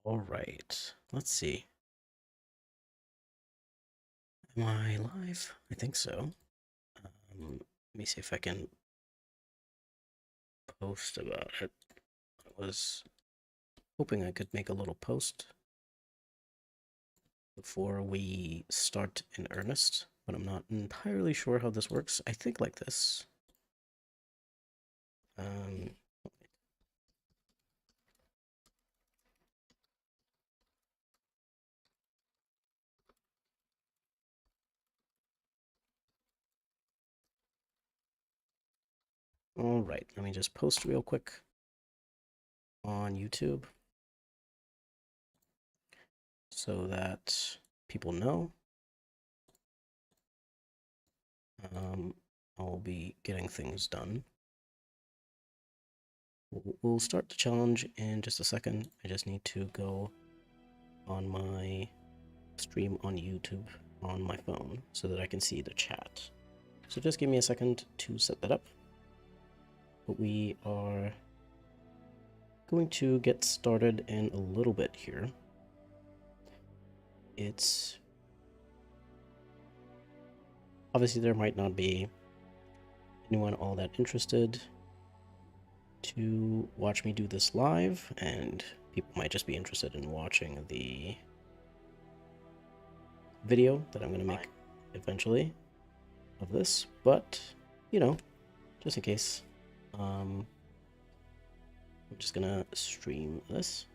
All right, let's see. Am I live? I think so. Let me see if I can post about it. I was hoping I could make a little post before we start in earnest, but I'm not entirely sure how this works. I think like this. Um, all right, let me just post real quick on YouTube so that people know. I'll be getting things done. We'll start the challenge in just a second. I just need to go on my stream on YouTube on my phone so that I can see the chat. So just give me a second to set that up. But we are going to get started in a little bit here. It's obviously there might not be anyone all that interested to watch me do this live, and people might just be interested in watching the video that I'm going to make eventually of this, but you know, just in case, I'm just gonna stream this.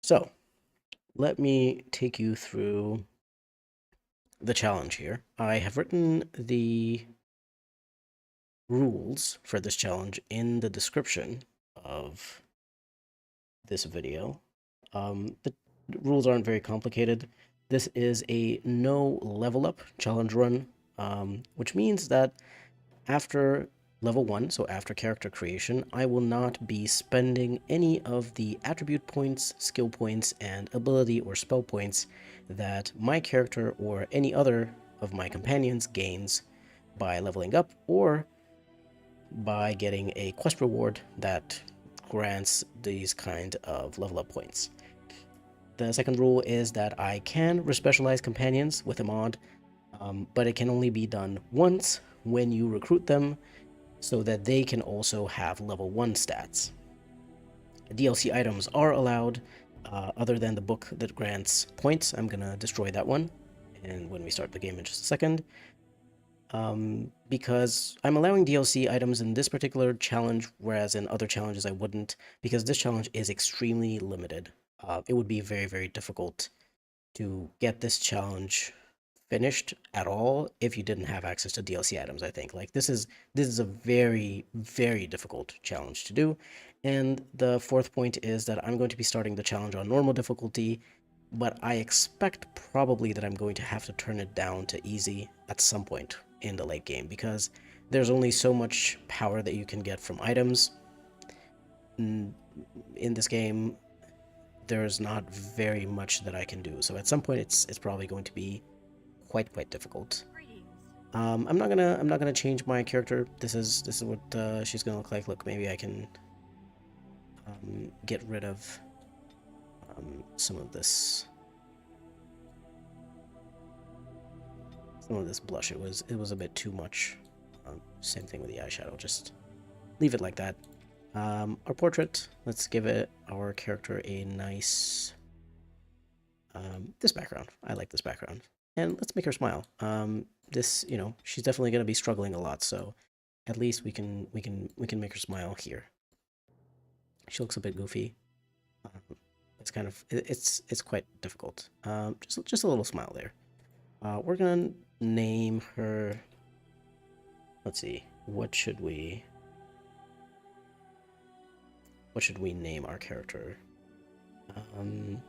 So let me take you through the challenge here. I have written the rules for this challenge in the description of this video. The rules aren't very complicated. This is a no level up challenge run, which means that after level 1, so after character creation, I will not be spending any of the attribute points, skill points, and ability or spell points that my character or any other of my companions gains by leveling up or by getting a quest reward that grants these kind of level up points. The second rule is that I can respecialize companions with a mod, but it can only be done once when you recruit them so that they can also have level 1 stats. DLC items are allowed, other than the book that grants points. I'm gonna destroy that one, and when we start the game in just a second. Because I'm allowing DLC items in this particular challenge, whereas in other challenges I wouldn't, because this challenge is extremely limited. It would be very, very difficult to get this challenge finished at all if you didn't have access to DLC items, I think. Like this is a very, very difficult challenge to do. And the fourth point is that I'm going to be starting the challenge on normal difficulty, but I expect probably that I'm going to have to turn it down to easy at some point in the late game, because there's only so much power that you can get from items. In this game, there's not very much that I can do. So at some point it's probably going to be quite difficult. I'm not gonna change my character. This is what she's gonna look like. Look, maybe I can get rid of some of this blush. It was a bit too much. Same thing with the eyeshadow. Just leave it like that. Our portrait. Let's give it our character a nice this background. I like this background, and let's make her smile. This, you know, she's definitely gonna be struggling a lot, so at least we can make her smile here. She looks a bit goofy. It's kind of it's quite difficult. Just a little smile there. We're gonna name her. Let's see. What should we name our character? Um,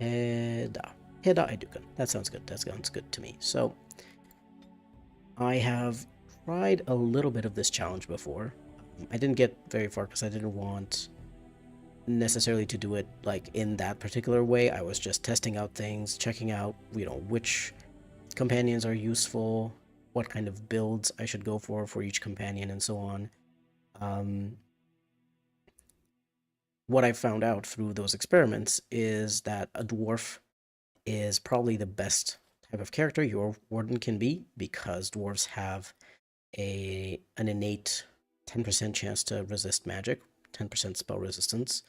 Heda Edukan. That sounds good. That sounds good to me. So I have tried a little bit of this challenge before. I didn't get very far because I didn't want necessarily to do it like in that particular way. I was just testing out things, checking out, which companions are useful, what kind of builds I should go for each companion, and so on. Um, what I found out through those experiments is that a dwarf is probably the best type of character your warden can be, because dwarves have an innate 10% chance to resist magic, 10% spell resistance.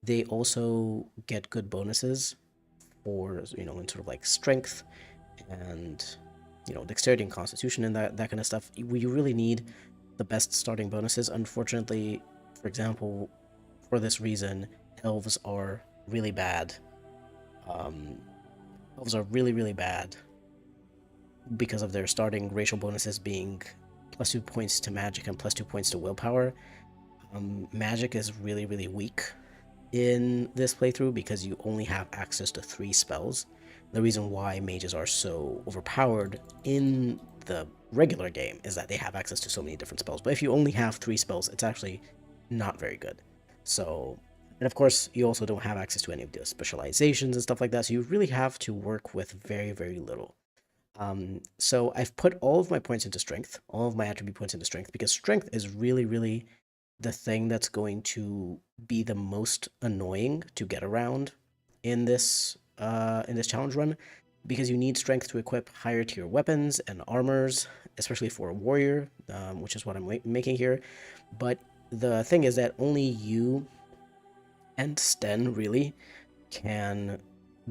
They also get good bonuses for, in sort of like strength and, dexterity and constitution and that kind of stuff. You really need the best starting bonuses. Unfortunately, for example, for this reason, elves are really bad. Um, elves are really, really bad because of their starting racial bonuses being +2 points to magic and +2 points to willpower. Magic is really, really weak in this playthrough because you only have access to 3 spells. The reason why mages are so overpowered in the regular game is that they have access to so many different spells. But if you only have 3 spells, it's actually not very good. So, and of course, you also don't have access to any of the specializations and stuff like that. So you really have to work with very, very little. So I've put all of my points into strength, all of my attribute points into strength, because strength is really, really the thing that's going to be the most annoying to get around in this challenge run, because you need strength to equip higher tier weapons and armors, especially for a warrior, which is what I'm making here. But the thing is that only you and Sten really can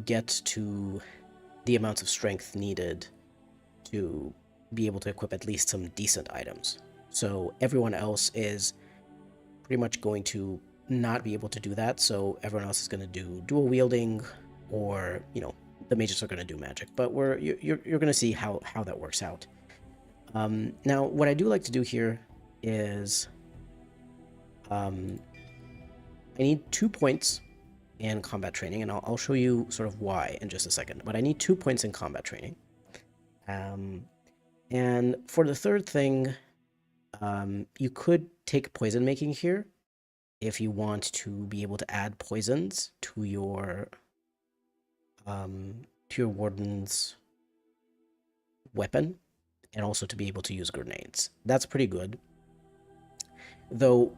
get to the amounts of strength needed to be able to equip at least some decent items. So everyone else is pretty much going to not be able to do that. So everyone else is going to do dual wielding, or the mages are going to do magic. But you're going to see how that works out. Now, what I do like to do here is I need 2 points in combat training, and I'll show you sort of why in just a second. But I need 2 points in combat training. And for the third thing, you could take poison making here if you want to be able to add poisons to your warden's weapon, and also to be able to use grenades. That's pretty good. Though,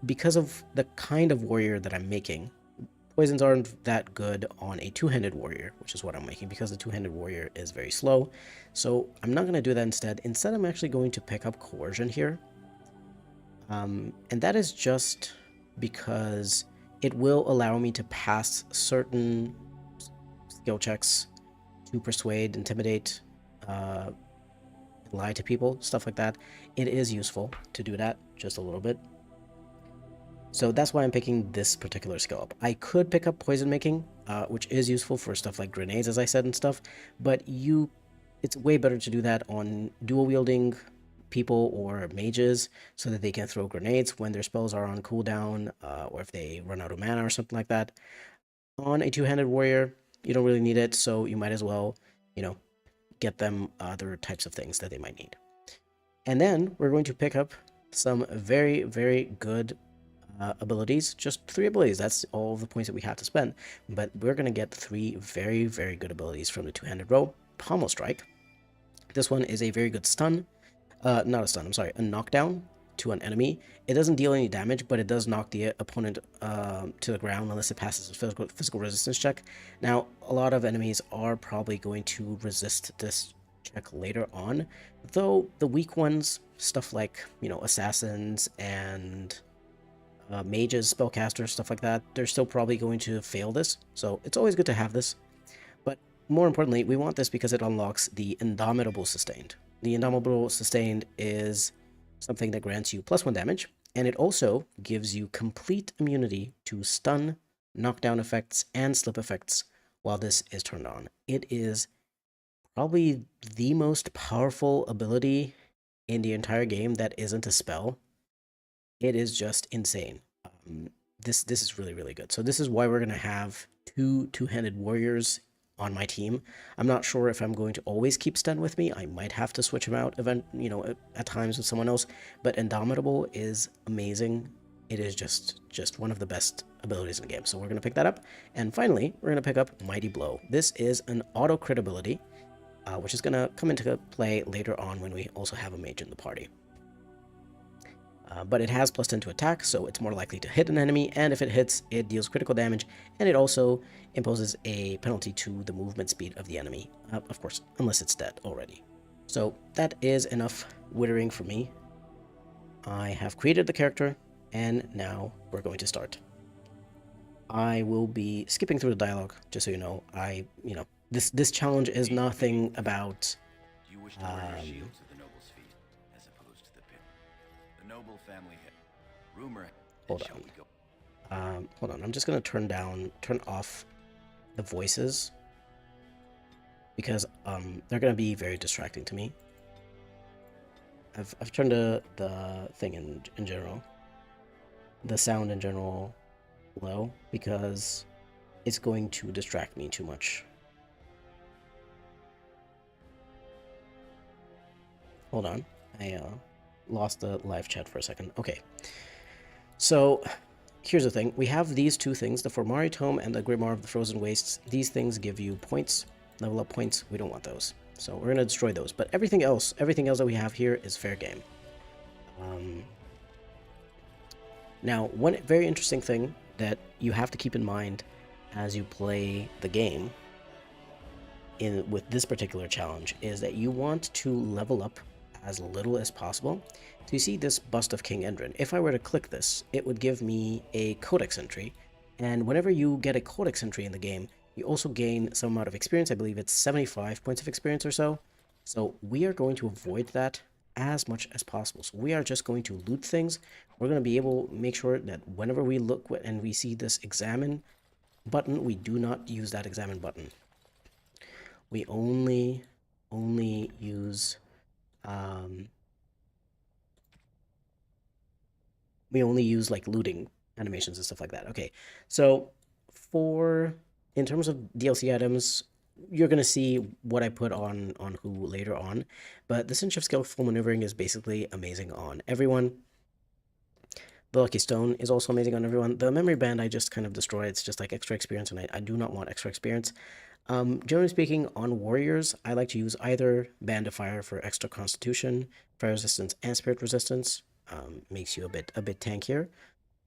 because of the kind of warrior that I'm making, poisons aren't that good on a two-handed warrior, which is what I'm making, because the two-handed warrior is very slow. So I'm not going to do that instead. Instead, I'm actually going to pick up coercion here. And that is just because it will allow me to pass certain skill checks to persuade, intimidate, lie to people, stuff like that. It is useful to do that just a little bit. So that's why I'm picking this particular skill up. I could pick up poison making, which is useful for stuff like grenades, as I said, and stuff, but it's way better to do that on dual wielding people or mages, so that they can throw grenades when their spells are on cooldown, or if they run out of mana or something like that. On a two-handed warrior, you don't really need it, so you might as well, get them other types of things that they might need. And then we're going to pick up some very, very good abilities. Just 3 abilities. That's all the points that we have to spend. But we're going to get 3 very, very good abilities from the two-handed row. Pommel Strike. This one is a very good stun. Not a stun, I'm sorry. A knockdown to an enemy. It doesn't deal any damage, but it does knock the opponent to the ground unless it passes a physical resistance check. Now, a lot of enemies are probably going to resist this check later on, though the weak ones, stuff like, assassins and mages, spellcasters, stuff like that, they're still probably going to fail this, so it's always good to have this. But more importantly, we want this because it unlocks the Indomitable Sustained. The Indomitable Sustained is something that grants you +1 damage, and it also gives you complete immunity to stun, knockdown effects, and slip effects while this is turned on. It is probably the most powerful ability in the entire game that isn't a spell. It is just insane. This is really, really good. So this is why we're going to have two-handed warriors on my team. I'm not sure if I'm going to always keep Sten with me. I might have to switch him out at times with someone else, but Indomitable is amazing. it is just one of the best abilities in the game. So we're going to pick that up. And finally, we're going to pick up Mighty Blow. This is an auto crit ability, which is going to come into play later on when we also have a mage in the party. But it has +10 to attack, so it's more likely to hit an enemy, and if it hits, it deals critical damage, and it also imposes a penalty to the movement speed of the enemy, of course, unless it's dead already. So that is enough withering for me. I have created the character, and now we're going to start. I will be skipping through the dialogue, just so you know. This challenge is nothing about. You wish to wear your shields at the noble's feet, as opposed to the pit. The noble family head. Rumor. Hold on. I'm just gonna turn off the voices because they're gonna be very distracting to me. I've turned the thing in general, the sound in general, low because it's going to distract me too much. Hold on, I lost the live chat for a second. Okay, so here's the thing. We have these two things, the Formari Tome and the Grimoire of the Frozen Wastes. These things give you points, level up points. We don't want those. So we're going to destroy those. But everything else that we have here is fair game. Now, one very interesting thing that you have to keep in mind as you play the game with this particular challenge is that you want to level up as little as possible. So you see this bust of King Endrin. If I were to click this, it would give me a codex entry. And whenever you get a codex entry in the game, you also gain some amount of experience. I believe it's 75 points of experience or so. So we are going to avoid that as much as possible. So we are just going to loot things. We're going to be able to make sure that whenever we look and we see this examine button, we do not use that examine button. We only use like looting animations and stuff like that. Okay, so in terms of DLC items, you're gonna see what I put on who later on, but the cinch of skillful maneuvering is basically amazing on everyone. The Lucky Stone is also amazing on everyone. The Memory Band I just kind of destroyed. It's just like extra experience, and I do not want extra experience. Generally speaking, on warriors, I like to use either Band of Fire for extra constitution, fire resistance, and spirit resistance. Makes you a bit tankier.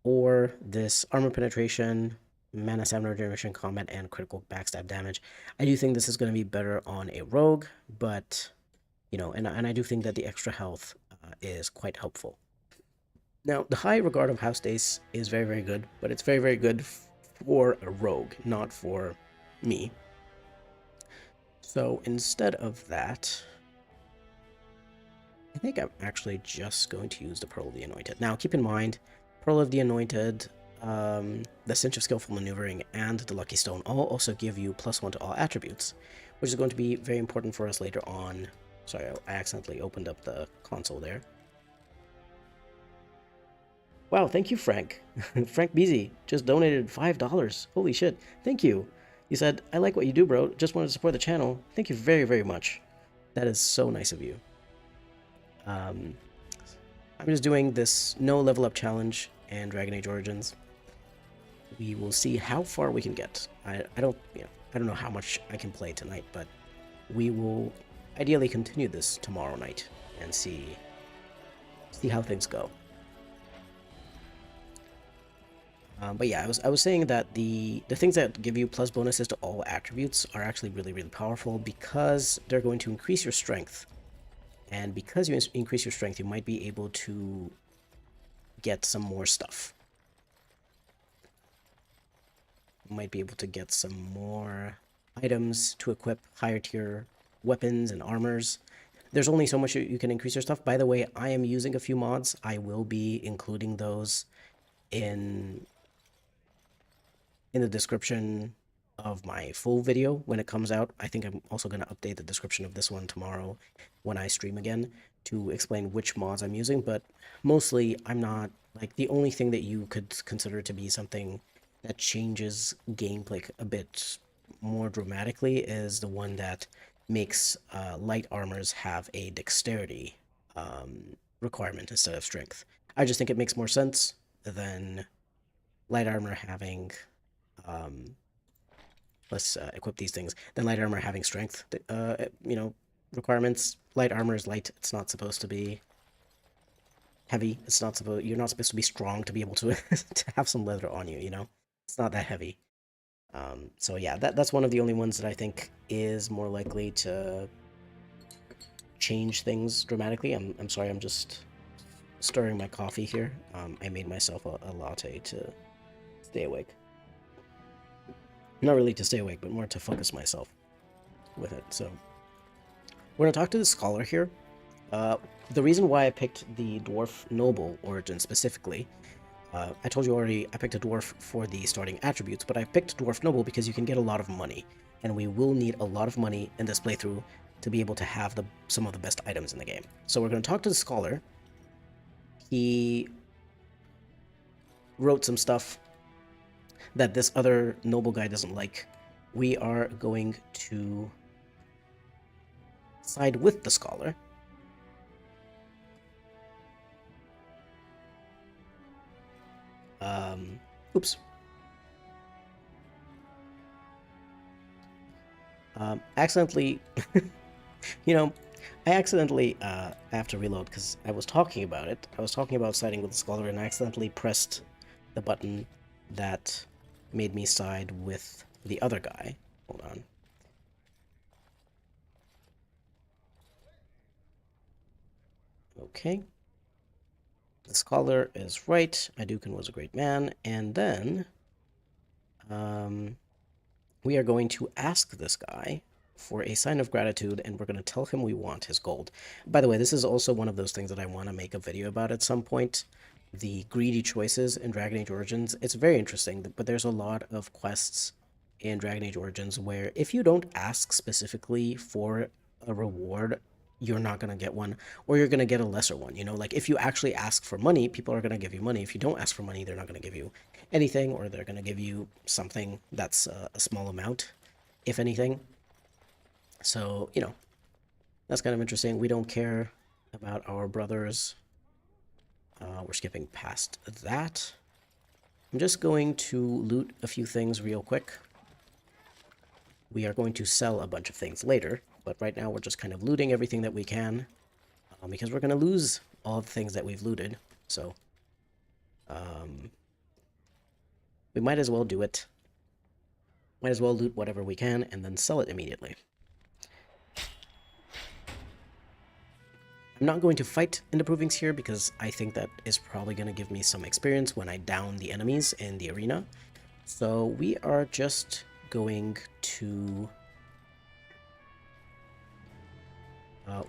Or this armor penetration, mana stamina regeneration, combat, and critical backstab damage. I do think this is going to be better on a rogue, but you know, and I do think that the extra health is quite helpful. Now, the high regard of House Dace is very, very good, but it's very, very good for a rogue, not for me. So instead of that, I think I'm actually just going to use the Pearl of the Anointed. Now, keep in mind, Pearl of the Anointed, the Cinch of Skillful Maneuvering, and the Lucky Stone all also give you +1 to all attributes, which is going to be very important for us later on. Sorry, I accidentally opened up the console there. Wow, thank you, Frank. Frank Beasy just donated $5. Holy shit, thank you. He said, I like what you do, bro. Just wanted to support the channel. Thank you very, very much. That is so nice of you. I'm just doing this no level up challenge and Dragon Age Origins. We will see how far we can get. I don't know how much I can play tonight, but we will ideally continue this tomorrow night and see how things go. But yeah, I was saying that the things that give you plus bonuses to all attributes are actually really, really powerful because they're going to increase your strength. And because you increase your strength, you might be able to get some more stuff. You might be able to get some more items to equip higher tier weapons and armors. There's only so much you can increase your stuff. By the way, I am using a few mods. I will be including those in the description of my full video when it comes out. I think I'm also going to update the description of this one tomorrow when I stream again to explain which mods I'm using, but mostly I'm not, like, the only thing that you could consider to be something that changes gameplay a bit more dramatically is the one that makes light armors have a dexterity requirement instead of strength. I just think it makes more sense, then light armor having, let's equip these things. Then light armor having strength, requirements. Light armor is light. It's not supposed to be heavy. You're not supposed to be strong to be able to to have some leather on you. It's not that heavy. So yeah, that's one of the only ones that I think is more likely to change things dramatically. I'm sorry, I'm just stirring my coffee here. I made myself a latte to stay awake. Not really to stay awake, but more to focus myself with it. So we're gonna talk to the scholar here. The reason why I picked the dwarf noble origin specifically, I told you already I picked a dwarf for the starting attributes, but I picked dwarf noble because you can get a lot of money, and we will need a lot of money in this playthrough to be able to have some of the best items in the game. So we're going to talk to the scholar. He wrote some stuff that this other noble guy doesn't like. We are going to side with the scholar. Oops. Accidentally, I accidentally have to reload because I was talking about it. I was talking about siding with the scholar and I accidentally pressed the button that made me side with the other guy. Hold on. Okay. The scholar is right. Adukin was a great man. And then we are going to ask this guy for a sign of gratitude, and we're going to tell him we want his gold. By the way, this is also one of those things that I want to make a video about at some point. The greedy choices in Dragon Age Origins. It's very interesting, but there's a lot of quests in Dragon Age Origins where if you don't ask specifically for a reward, you're not going to get one, or you're going to get a lesser one. Like if you actually ask for money, people are going to give you money. If you don't ask for money, they're not going to give you anything, or they're going to give you something that's a small amount, if anything. So, that's kind of interesting. We don't care about our brothers. We're skipping past that. I'm just going to loot a few things real quick. We are going to sell a bunch of things later, but right now we're just kind of looting everything that we can, because we're going to lose all the things that we've looted. So, we might as well do it. Might as well loot whatever we can and then sell it immediately. I'm not going to fight in the provings here because I think that is probably going to give me some experience when I down the enemies in the arena. So we are just going to...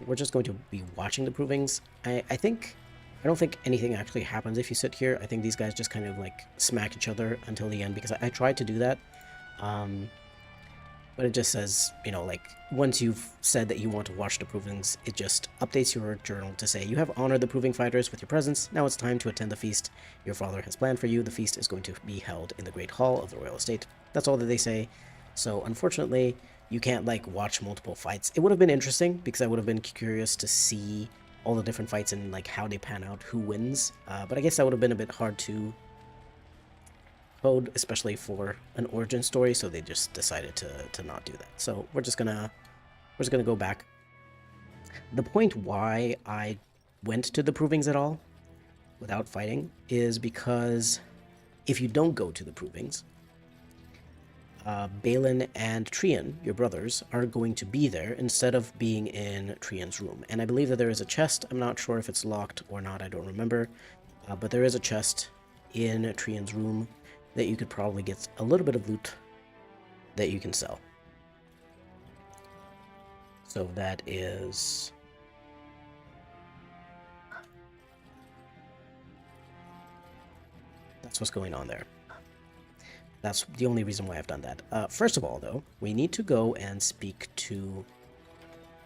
we're just going to be watching the provings. I don't think anything actually happens if you sit here. I think these guys just kind of like smack each other until the end because I tried to do that. But it just says, like, once you've said that you want to watch the provings, it just updates your journal to say, you have honored the proving fighters with your presence. Now it's time to attend the feast your father has planned for you. The feast is going to be held in the Great Hall of the Royal Estate. That's all that they say. So, unfortunately, you can't, like, watch multiple fights. It would have been interesting, because I would have been curious to see all the different fights and, like, how they pan out, who wins. But I guess that would have been a bit hard to code, especially for an origin story, so they just decided to not do that. So we're just gonna go back. The point why I went to the provings at all without fighting is because if you don't go to the provings, Balin and Trian, your brothers, are going to be there instead of being in Trian's room. And I believe that there is a chest. I'm not sure if it's locked or not, I don't remember. But there is a chest in Trian's room that you could probably get a little bit of loot that you can sell. So that is... that's what's going on there. That's the only reason why I've done that. First of all, though, we need to go and speak to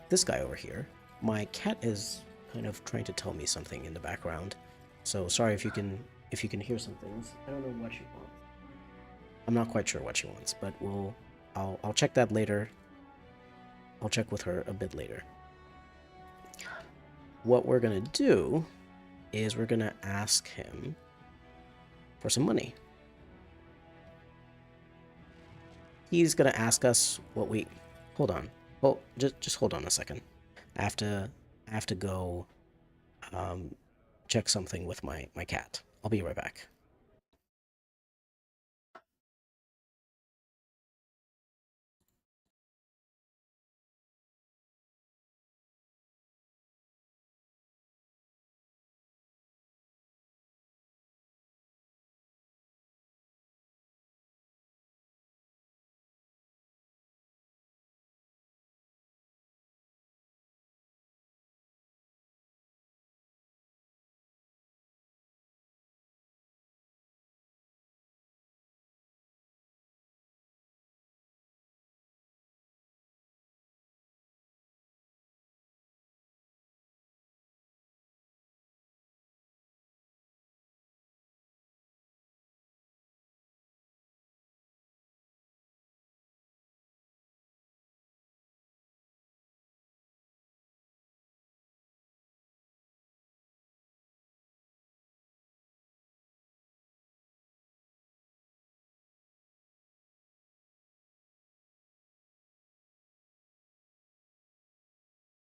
this guy over here. My cat is kind of trying to tell me something in the background, so sorry if you can hear some things. I don't know what she wants. I'm not quite sure what she wants, but I'll check that later. I'll check with her a bit later. What we're gonna do is we're gonna ask him for some money. He's gonna ask us what we... Hold on. Well, just hold on a second. I have to go check something with my cat. I'll be right back.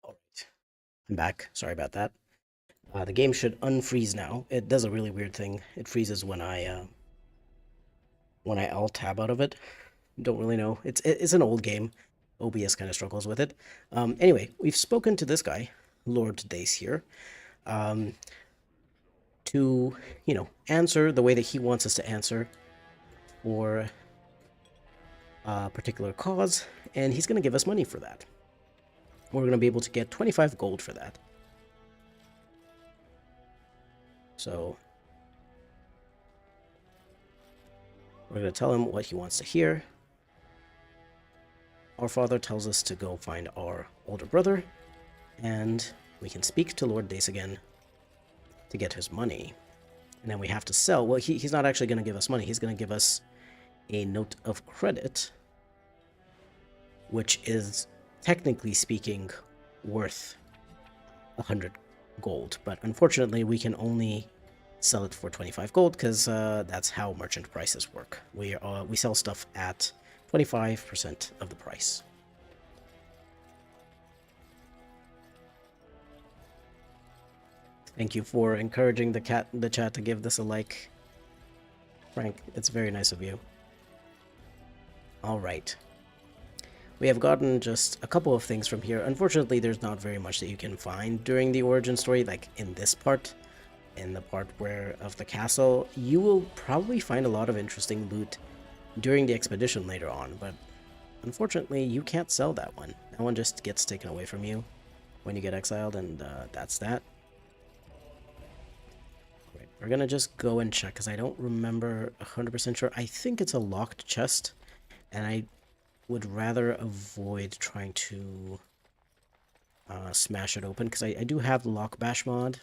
All right. I'm back. Sorry about that. The game should unfreeze now. It does a really weird thing. It freezes when I alt tab out of it. Don't really know. It's an old game. OBS kind of struggles with it. Anyway, we've spoken to this guy, Lord Dace here, um, to answer the way that he wants us to answer for a particular cause, and he's going to give us money for that. We're going to be able to get 25 gold for that. So we're going to tell him what he wants to hear. Our father tells us to go find our older brother, and we can speak to Lord Dace again to get his money. And then we have to sell. Well, he's not actually going to give us money. He's going to give us a note of credit, which is, technically speaking, worth 100 gold. But unfortunately, we can only sell it for 25 gold because that's how merchant prices work. We sell stuff at 25% of the price. Thank you for encouraging the chat to give this a like. Frank, it's very nice of you. Alright. We have gotten just a couple of things from here. Unfortunately, there's not very much that you can find during the origin story, like in this part. In the part of the castle, you will probably find a lot of interesting loot during the expedition later on, but unfortunately, you can't sell that one. That one just gets taken away from you when you get exiled, and that's that. Right, we're gonna just go and check, because I don't remember 100% sure. I think it's a locked chest, and I would rather avoid trying to smash it open, because I do have the lock bash mod.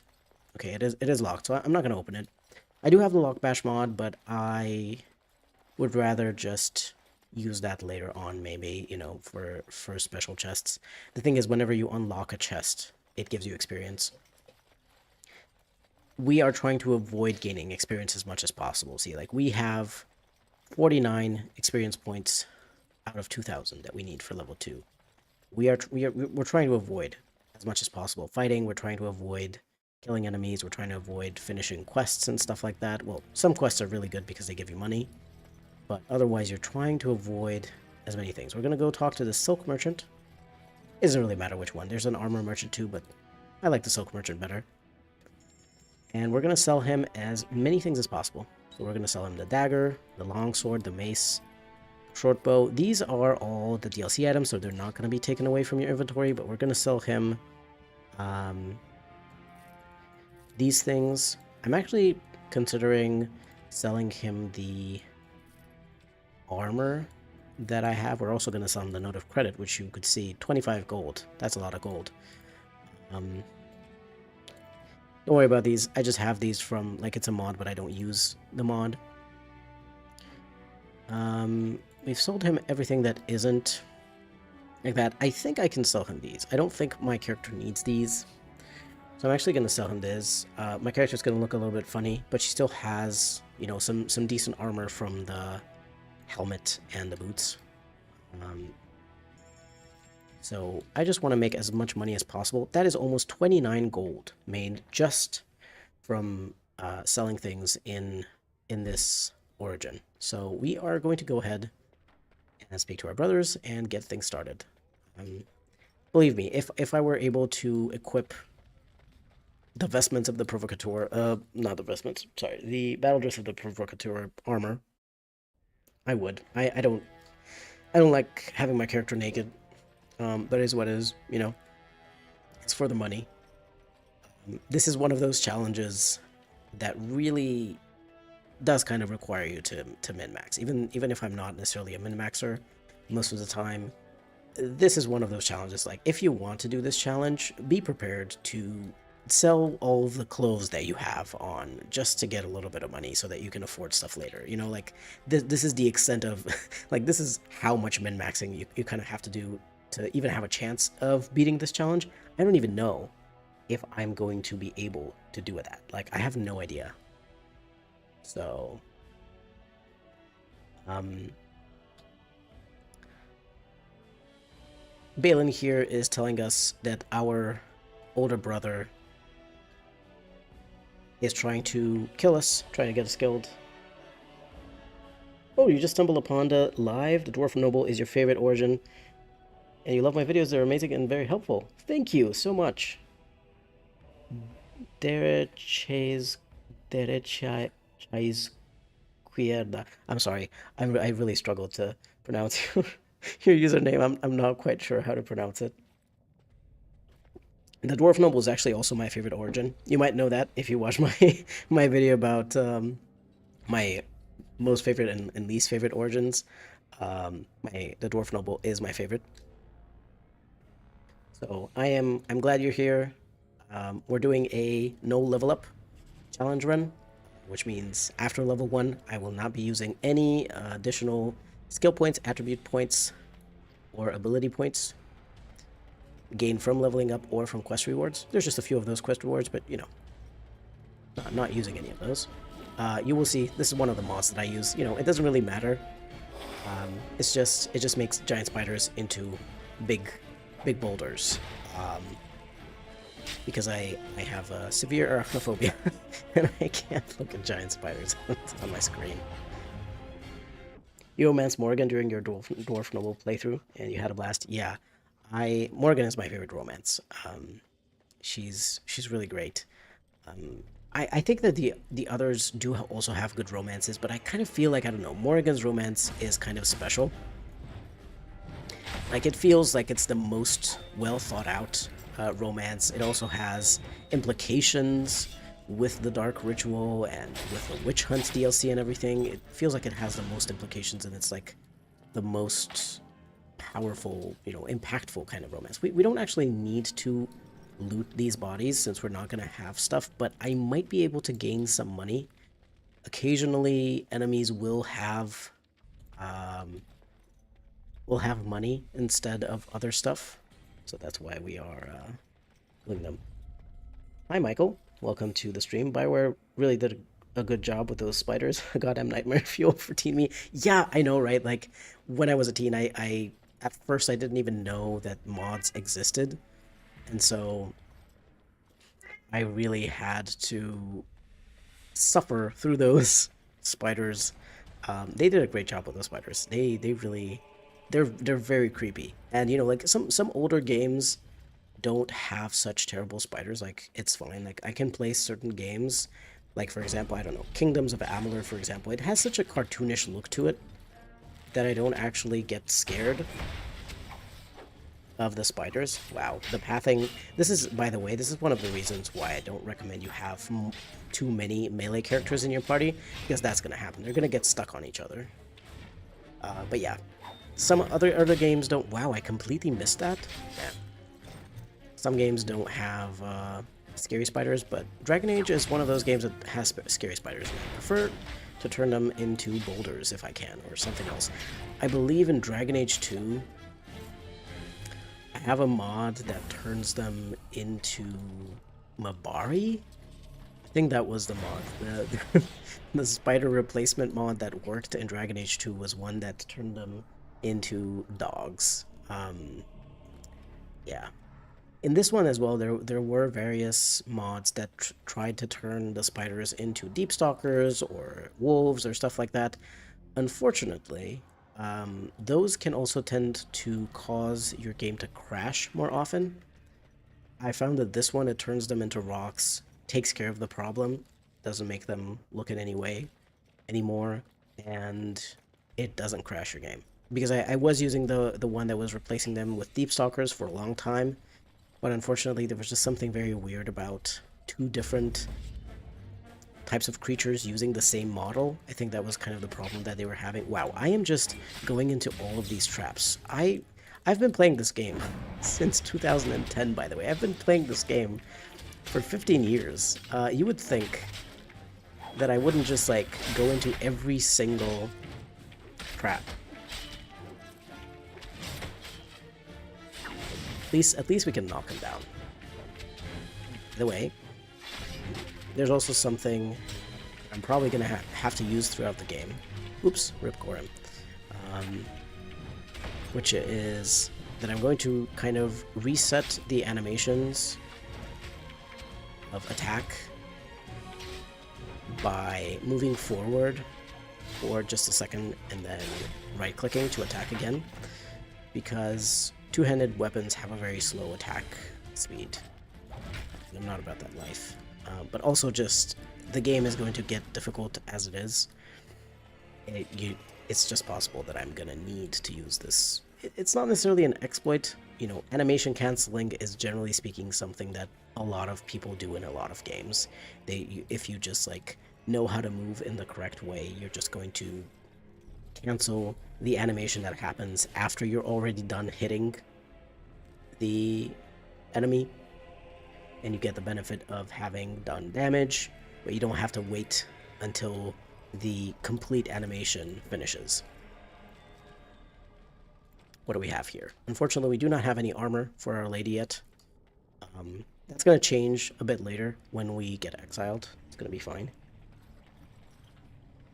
Okay, it is locked, so I'm not going to open it. I do have the lock bash mod, but I would rather just use that later on, maybe, for special chests. The thing is, whenever you unlock a chest, it gives you experience. We are trying to avoid gaining experience as much as possible. See, like, we have 49 experience points out of 2,000 that we need for level 2. We're trying to avoid as much as possible fighting. We're trying to avoid killing enemies. We're trying to avoid finishing quests and stuff like that. Well, some quests are really good because they give you money, but otherwise you're trying to avoid as many things. We're gonna go talk to the silk merchant. It doesn't really matter which one. There's an armor merchant too, but I like the silk merchant better. And we're gonna sell him as many things as possible. So we're gonna sell him the dagger, the longsword, the mace, short bow. These are all the DLC items, so they're not going to be taken away from your inventory, but we're going to sell him these things. I'm actually considering selling him the armor that I have. We're also going to sell him the note of credit, which you could see 25 gold. That's a lot of gold. Don't worry about these. I just have these from, like, it's a mod, but I don't use the mod. We've sold him everything that isn't like that. I think I can sell him these. I don't think my character needs these. So I'm actually going to sell him this. My character's going to look a little bit funny, but she still has, you know, some decent armor from the helmet and the boots. So I just want to make as much money as possible. That is almost 29 gold made just from selling things in this origin. So we are going to go ahead and speak to our brothers and get things started. Believe me, if I were able to equip the vestments of the Provocateur, not the vestments, sorry, the battle dress of the Provocateur armor, I would. I don't like having my character naked, but it is what it is, you know. It's for the money. This is one of those challenges that really does kind of require you to min-max. Even if I'm not necessarily a min-maxer most of the time, this is one of those challenges. Like, if you want to do this challenge, be prepared to sell all of the clothes that you have on just to get a little bit of money so that you can afford stuff later. You know, like, this is the extent of, like, this is how much min-maxing you kind of have to do to even have a chance of beating this challenge. I don't even know if I'm going to be able to do that. Like, I have no idea. So, Balin here is telling us that our older brother is trying to kill us, trying to get us killed. Oh, you just stumbled upon the live. The Dwarf Noble is your favorite origin, and you love my videos. They're amazing and very helpful. Thank you so much. Derechizquierda. I'm sorry. I really struggled to pronounce your username. I'm not quite sure how to pronounce it. The Dwarf Noble is actually also my favorite origin. You might know that if you watch my my video about my most favorite and least favorite origins. The Dwarf Noble is my favorite. So I'm glad you're here. We're doing a no level up challenge run, which means after level 1, I will not be using any additional skill points, attribute points, or ability points gained from leveling up or from quest rewards. There's just a few of those quest rewards, but you know, not using any of those. You will see this is one of the mods that I use. You know, it doesn't really matter. It just makes giant spiders into big boulders. Because I have a severe arachnophobia and I can't look at giant spiders on my screen. You romanced Morgan during your Dwarf Noble playthrough and you had a blast. Yeah, Morgan is my favorite romance. She's really great. I think that the others do also have good romances, but I kind of feel like, I don't know, Morgan's romance is kind of special. Like, it feels like it's the most well thought out romance. It also has implications with the Dark Ritual and with the Witch Hunt DLC and everything. It feels like it has the most implications, and it's like the most powerful, you know, impactful kind of romance. We don't actually need to loot these bodies since we're not going to have stuff, but I might be able to gain some money. Occasionally, enemies will have money instead of other stuff, so that's why we are doing them. Hi, Michael. Welcome to the stream. Bioware really did a good job with those spiders. Goddamn nightmare fuel for teen me. Yeah, I know, right? Like, when I was a teen, I at first I didn't even know that mods existed, and so I really had to suffer through those spiders. They did a great job with those spiders. They really, they're very creepy. And you know, like some older games don't have such terrible spiders. Like, it's fine. Like, I can play certain games, like for example, I don't know, Kingdoms of Amalur, for example. It has such a cartoonish look to it that I don't actually get scared of the spiders. Wow, the pathing. This is, by the way, this is one of the reasons why I don't recommend you have too many melee characters in your party, because that's gonna happen. They're gonna get stuck on each other. But yeah, some other games don't. Wow, I completely missed that. Yeah. Some games don't have scary spiders, but Dragon Age is one of those games that has scary spiders. I prefer to turn them into boulders if I can, or something else. I believe in Dragon Age 2, I have a mod that turns them into Mabari? I think that was the mod. The spider replacement mod that worked in Dragon Age 2 was one that turned them into dogs. Yeah. In this one as well, there were various mods that tried to turn the spiders into deep stalkers or wolves or stuff like that. Unfortunately, those can also tend to cause your game to crash more often. I found that this one, it turns them into rocks, takes care of the problem, doesn't make them look in any way anymore, and it doesn't crash your game. Because I was using the one that was replacing them with deep stalkers for a long time, but unfortunately there was just something very weird about two different types of creatures using the same model. I think that was kind of the problem that they were having. Wow, I am just going into all of these traps. I've been playing this game since 2010, by the way. I've been playing this game for 15 years. You would think that I wouldn't just like go into every single trap. At least we can knock him down. By the way, there's also something I'm probably gonna have to use throughout the game. Oops, Rip Gorim. Which is that I'm going to kind of reset the animations of attack by moving forward for just a second and then right-clicking to attack again, because two-handed weapons have a very slow attack speed. I'm not about that life. But also just, the game is going to get difficult as it is. It's just possible that I'm gonna need to use this. It's not necessarily an exploit. You know, animation canceling is generally speaking something that a lot of people do in a lot of games. If you just like know how to move in the correct way, you're just going to cancel the animation that happens after you're already done hitting the enemy, and you get the benefit of having done damage, but you don't have to wait until the complete animation finishes. What do we have here? Unfortunately, we do not have any armor for Our Lady yet. That's going to change a bit later when we get exiled. It's going to be fine.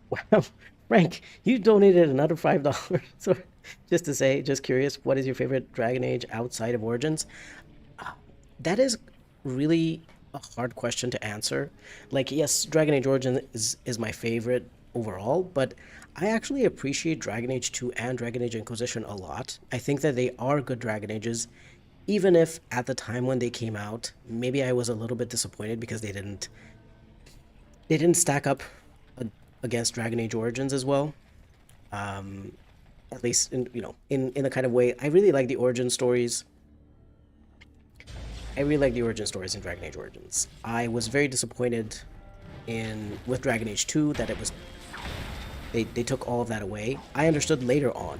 Wow, Frank, you donated another $5. So, just to say, just curious, what is your favorite Dragon Age outside of Origins? That is really a hard question to answer. Like, yes, Dragon Age Origins is my favorite overall, but I actually appreciate Dragon Age 2 and Dragon Age Inquisition a lot. I think that they are good Dragon Ages, even if at the time when they came out, maybe I was a little bit disappointed because they didn't stack up against Dragon Age Origins as well. At least in the kind of way I really like the origin stories. I really like the origin stories in Dragon Age Origins. I was very disappointed with Dragon Age 2 that they took all of that away. I understood later on,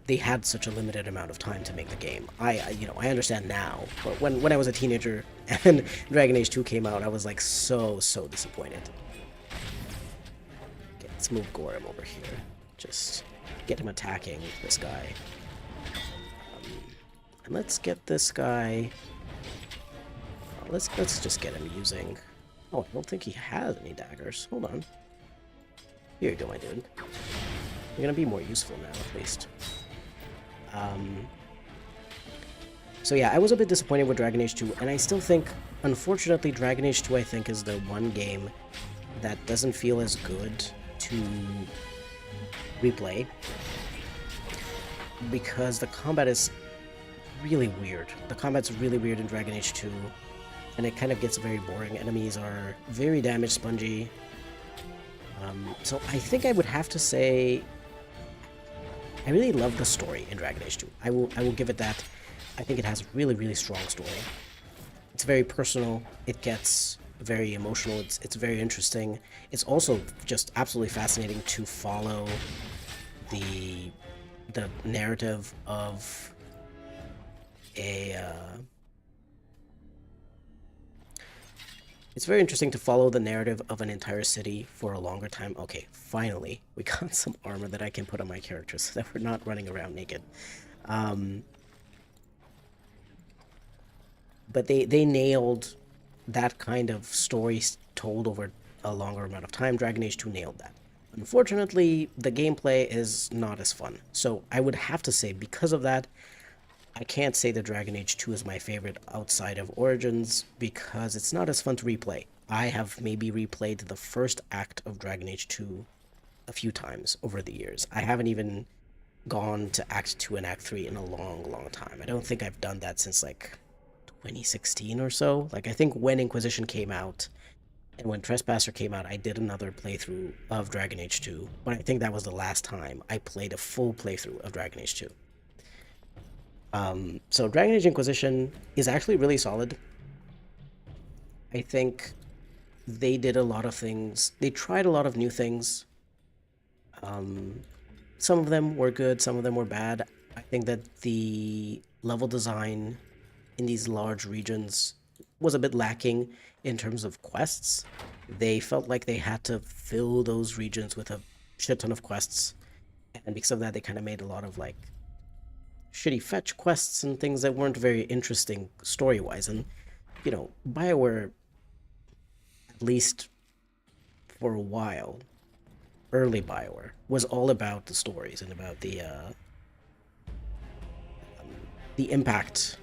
they had such a limited amount of time to make the game. I understand now, but when I was a teenager and Dragon Age 2 came out, I was like so disappointed. Okay, let's move Gorim over here. Just get him attacking this guy. And let's get this guy. Let's just get him using. Oh, I don't think he has any daggers. Hold on. Here you go, my dude. You're gonna be more useful now, at least. So yeah, I was a bit disappointed with Dragon Age 2, and I still think, unfortunately, Dragon Age 2, I think, is the one game that doesn't feel as good to replay, because the combat is really weird. The combat's really weird in Dragon Age 2, and it kind of gets very boring. Enemies are very damage spongy. So I think I would have to say I really love the story in Dragon Age 2. I will give it that. I think it has a really strong story. It's very personal. It gets very emotional. It's very interesting. It's also just absolutely fascinating to follow the narrative of it's very interesting to follow the narrative of an entire city for a longer time. Okay, finally, we got some armor that I can put on my character so that we're not running around naked. But they nailed that kind of story told over a longer amount of time, Dragon Age 2 nailed that. Unfortunately, the gameplay is not as fun. So I would have to say, because of that, I can't say that Dragon Age 2 is my favorite outside of Origins because it's not as fun to replay. I have maybe replayed the first act of Dragon Age 2 a few times over the years. I haven't even gone to Act 2 and Act 3 in a long, long time. I don't think I've done that since like 2016 or so. Like, I think when Inquisition came out and when Trespasser came out, I did another playthrough of Dragon Age 2, but I think that was the last time I played a full playthrough of Dragon Age 2. So Dragon Age Inquisition is actually really solid. I think they did a lot of things. They tried a lot of new things. Some of them were good, some of them were bad. I think that the level design in these large regions was a bit lacking in terms of quests. They felt like they had to fill those regions with a shit ton of quests, and because of that, they kind of made a lot of like shitty fetch quests and things that weren't very interesting story wise. And BioWare, at least for a while, early BioWare was all about the stories and about the impact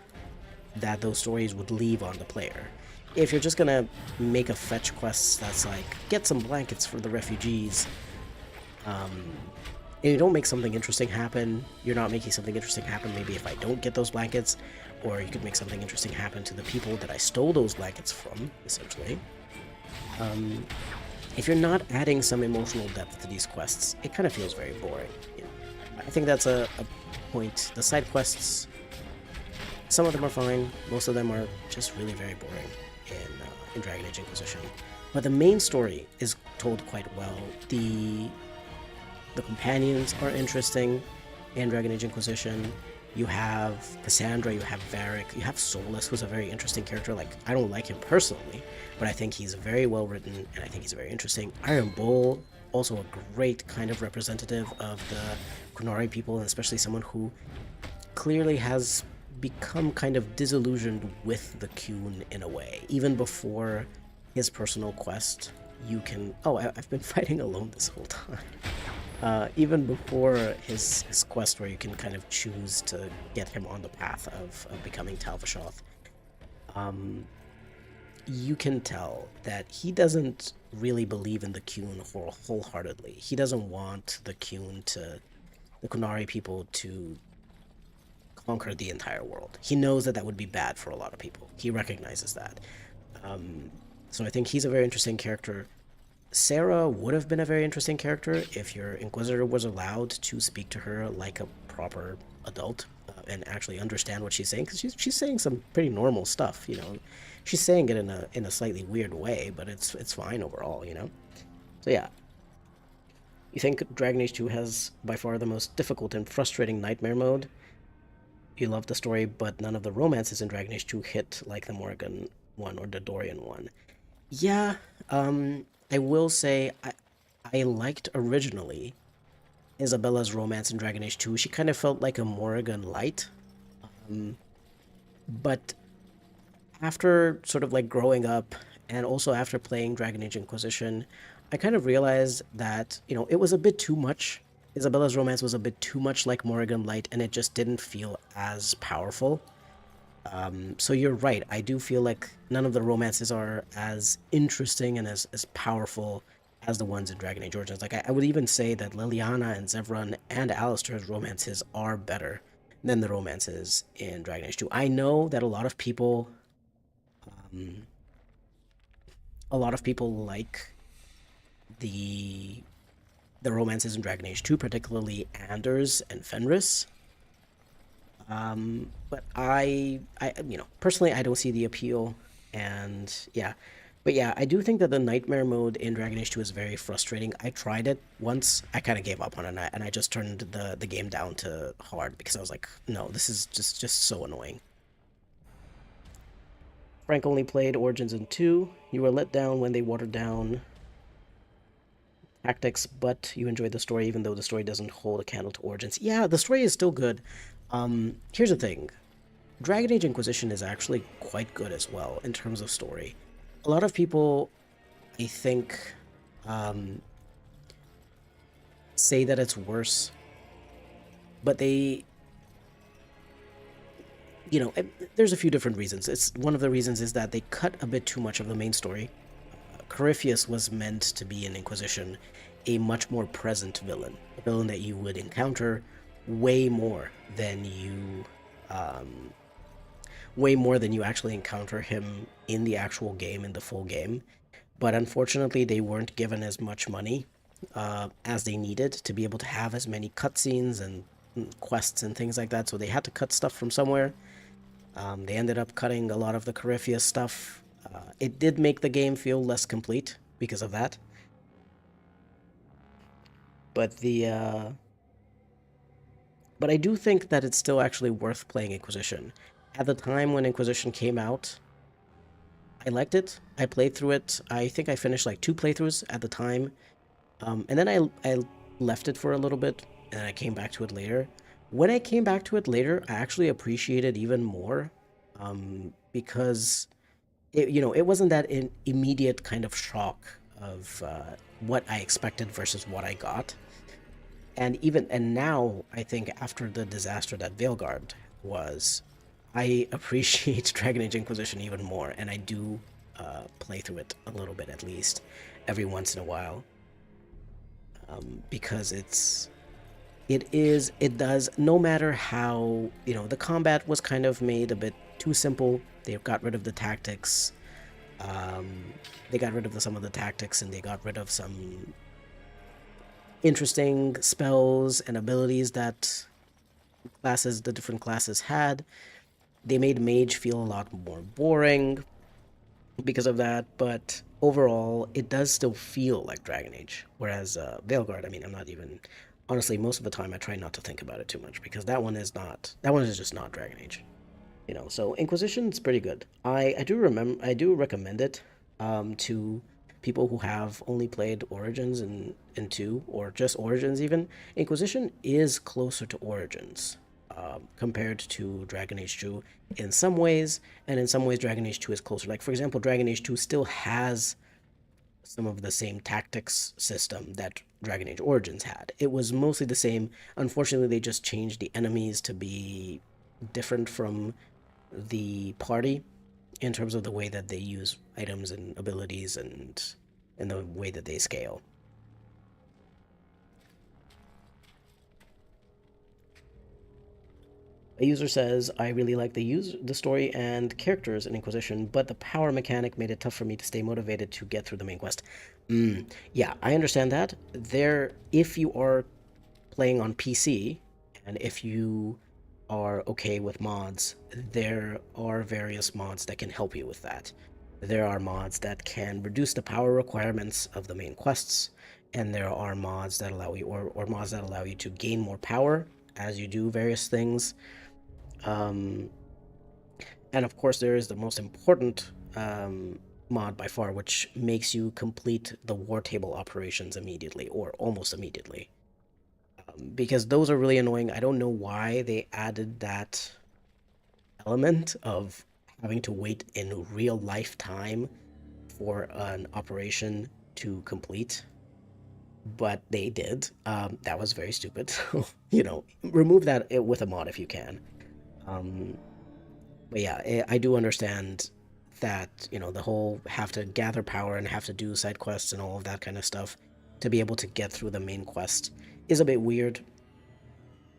that those stories would leave on the player. If you're just gonna make a fetch quest that's like get some blankets for the refugees, and you don't make something interesting happen, you're not making something interesting happen. Maybe if I don't get those blankets, or you could make something interesting happen to the people that I stole those blankets from, essentially. If you're not adding some emotional depth to these quests, it kind of feels very boring. I think that's a point. The side quests, some of them are fine, most of them are just really very boring in Dragon Age Inquisition. But the main story is told quite well. The companions are interesting in Dragon Age Inquisition. You have Cassandra, you have Varric, you have Solus, who's a very interesting character. Like, I don't like him personally, but I think he's very well written, and I think he's very interesting. Iron Bull, also a great kind of representative of the Qunari people, and especially someone who clearly has become kind of disillusioned with the Qun in a way. Even before his personal quest, you can... Oh, I've been fighting alone this whole time. Even before his quest where you can kind of choose to get him on the path of becoming Tal-Vashoth, you can tell that he doesn't really believe in the Qun wholeheartedly. He doesn't want the Qunari people to conquer the entire world. He knows that that would be bad for a lot of people. He recognizes that. So I think he's a very interesting character. Sarah would have been a very interesting character if your Inquisitor was allowed to speak to her like a proper adult and actually understand what she's saying, because she's saying some pretty normal stuff. She's saying it in a slightly weird way, but it's fine overall. So yeah, you think Dragon Age 2 has by far the most difficult and frustrating nightmare mode. You love the story, but none of the romances in Dragon Age 2 hit like the Morgan one or the Dorian one. Yeah, I will say I liked originally Isabella's romance in Dragon Age 2. She kind of felt like a Morrigan light. But after sort of like growing up and also after playing Dragon Age Inquisition, I kind of realized that, it was a bit too much. Isabella's romance was a bit too much like Morrigan Light, and it just didn't feel as powerful. So you're right. I do feel like none of the romances are as interesting and as powerful as the ones in Dragon Age Origins. Like, I would even say that Liliana and Zevran and Alistair's romances are better than the romances in Dragon Age 2. I know that a lot of people like the romances in Dragon Age 2, particularly Anders and Fenris. But personally, I don't see the appeal, and yeah. But yeah, I do think that the nightmare mode in Dragon Age 2 is very frustrating. I tried it once, I kind of gave up on it, and I just turned the game down to hard because I was like, no, this is just so annoying. Frank only played Origins in 2. You were let down when they watered down tactics, but you enjoyed the story even though the story doesn't hold a candle to Origins. Yeah, the story is still good. Here's the thing. Dragon Age Inquisition is actually quite good as well in terms of story. a lot of people, I think, um, say that it's worse, but they, there's a few different reasons. It's one of the reasons is that they cut a bit too much of the main story. Corypheus was meant to be in Inquisition a much more present villain, a villain that you would encounter way more than you, um, way more than you actually encounter him in the actual game, in the full game. But unfortunately, they weren't given as much money as they needed to be able to have as many cutscenes and quests and things like that. So they had to cut stuff from somewhere. They ended up cutting a lot of the Corypheus stuff. It did make the game feel less complete because of that. But but I do think that it's still actually worth playing Inquisition. At the time when Inquisition came out, I liked it. I played through it. I think I finished like 2 playthroughs at the time. And then I left it for a little bit, and I came back to it later. When I came back to it later, I actually appreciated even more, because it wasn't that immediate kind of shock of what I expected versus what I got. And now I think after the disaster that Veilguard was, I appreciate Dragon Age Inquisition even more, and I do play through it a little bit at least every once in a while, because it does, no matter how, the combat was kind of made a bit too simple. They got rid of the tactics. They got rid of some of the tactics, and they got rid of some interesting spells and abilities that the different classes had. They made Mage feel a lot more boring because of that, but overall, it does still feel like Dragon Age. Whereas Veilguard, I mean, I'm not even, honestly, most of the time I try not to think about it too much because that one is just not Dragon Age. So Inquisition's pretty good. I do recommend it to people who have only played Origins and 2, or just Origins even. Inquisition is closer to Origins compared to Dragon Age 2 in some ways, and in some ways Dragon Age 2 is closer. Like, for example, Dragon Age 2 still has some of the same tactics system that Dragon Age Origins had. It was mostly the same. Unfortunately, they just changed the enemies to be different from the party in terms of the way that they use items and abilities and the way that they scale. A user says, I really like the story and characters in Inquisition, but the power mechanic made it tough for me to stay motivated to get through the main quest. Yeah, I understand that. If you are playing on PC, and if you are okay with mods, there are various mods that can help you with that. There are mods that can reduce the power requirements of the main quests, and there are mods that allow you, or mods that allow you to gain more power as you do various things. Um, and of course, there is the most important mod by far, which makes you complete the war table operations immediately, or almost immediately. Because those are really annoying. I don't know why they added that element of having to wait in real life time for an operation to complete, but they did. That was very stupid. So, remove that with a mod if you can. Um, but yeah, I do understand that, the whole have to gather power and have to do side quests and all of that kind of stuff to be able to get through the main quest is a bit weird.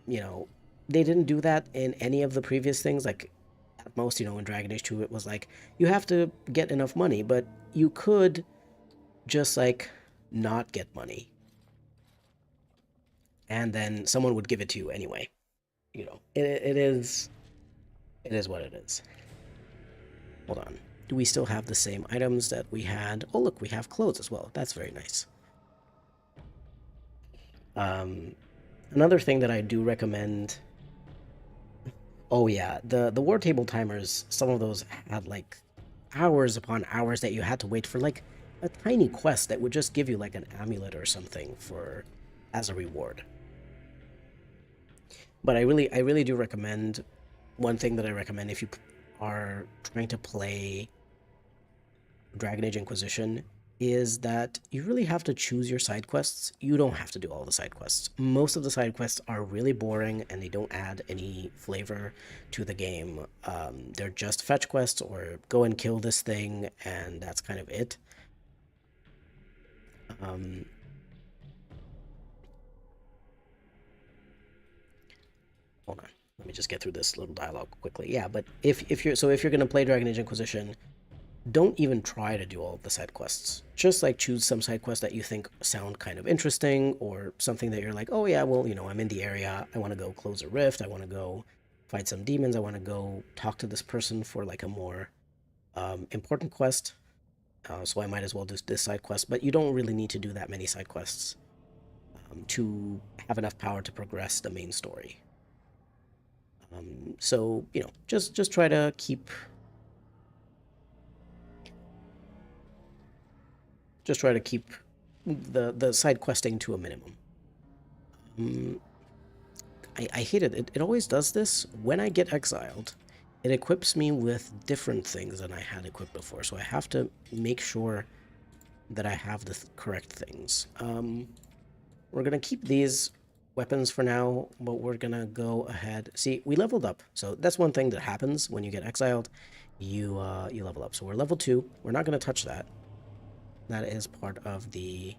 you know, they didn't do that in any of the previous things. Like, at most, in Dragon Age 2, it was like, you have to get enough money, but you could just, like, not get money. And then someone would give it to you anyway. It is what it is. Hold on. Do we still have the same items that we had? Oh, look, we have clothes as well. That's very nice. Um, Another thing that I do recommend. Oh yeah, the war table timers. Some of those had like hours upon hours that you had to wait for like a tiny quest that would just give you like an amulet or something for as a reward. But I really do recommend, one thing that I recommend if you are trying to play Dragon Age Inquisition is that you really have to choose your side quests. You don't have to do all the side quests. Most of the side quests are really boring and they don't add any flavor to the game. They're just fetch quests or go and kill this thing, and that's kind of it. Um, Hold on. Let me just get through this little dialogue quickly. Yeah, but if you're gonna play Dragon Age Inquisition, don't even try to do all of the side quests. Just like choose some side quests that you think sound kind of interesting or something that you're like, oh yeah, well, I'm in the area. I want to go close a rift. I want to go fight some demons. I want to go talk to this person for like a more important quest. So I might as well do this side quest. But you don't really need to do that many side quests to have enough power to progress the main story. So just try to keep the side questing to a minimum. I hate it. It always does this. When I get exiled, it equips me with different things than I had equipped before. So I have to make sure that I have the correct things. We're going to keep these weapons for now, but we're going to go ahead. See, we leveled up. So that's one thing that happens when you get exiled. You level up. So we're level 2. We're not going to touch that. That is part of the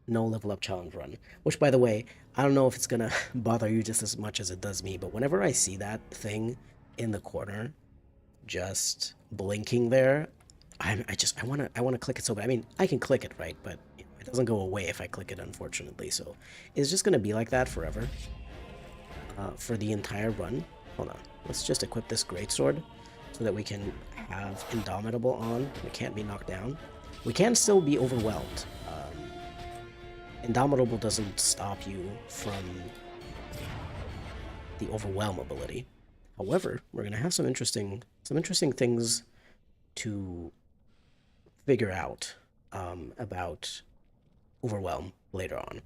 no level up challenge run. Which, by the way, I don't know if it's going to bother you just as much as it does me, but whenever I see that thing in the corner just blinking there, I want to click it so bad. I mean, I can click it, right? But it doesn't go away if I click it, unfortunately. So it's just going to be like that forever for the entire run. Hold on. Let's just equip this greatsword so that we can have Indomitable on. We can't be knocked down. We can still be overwhelmed. Indomitable doesn't stop you from the overwhelm ability. However, we're going to have some interesting things to figure out about overwhelm later on.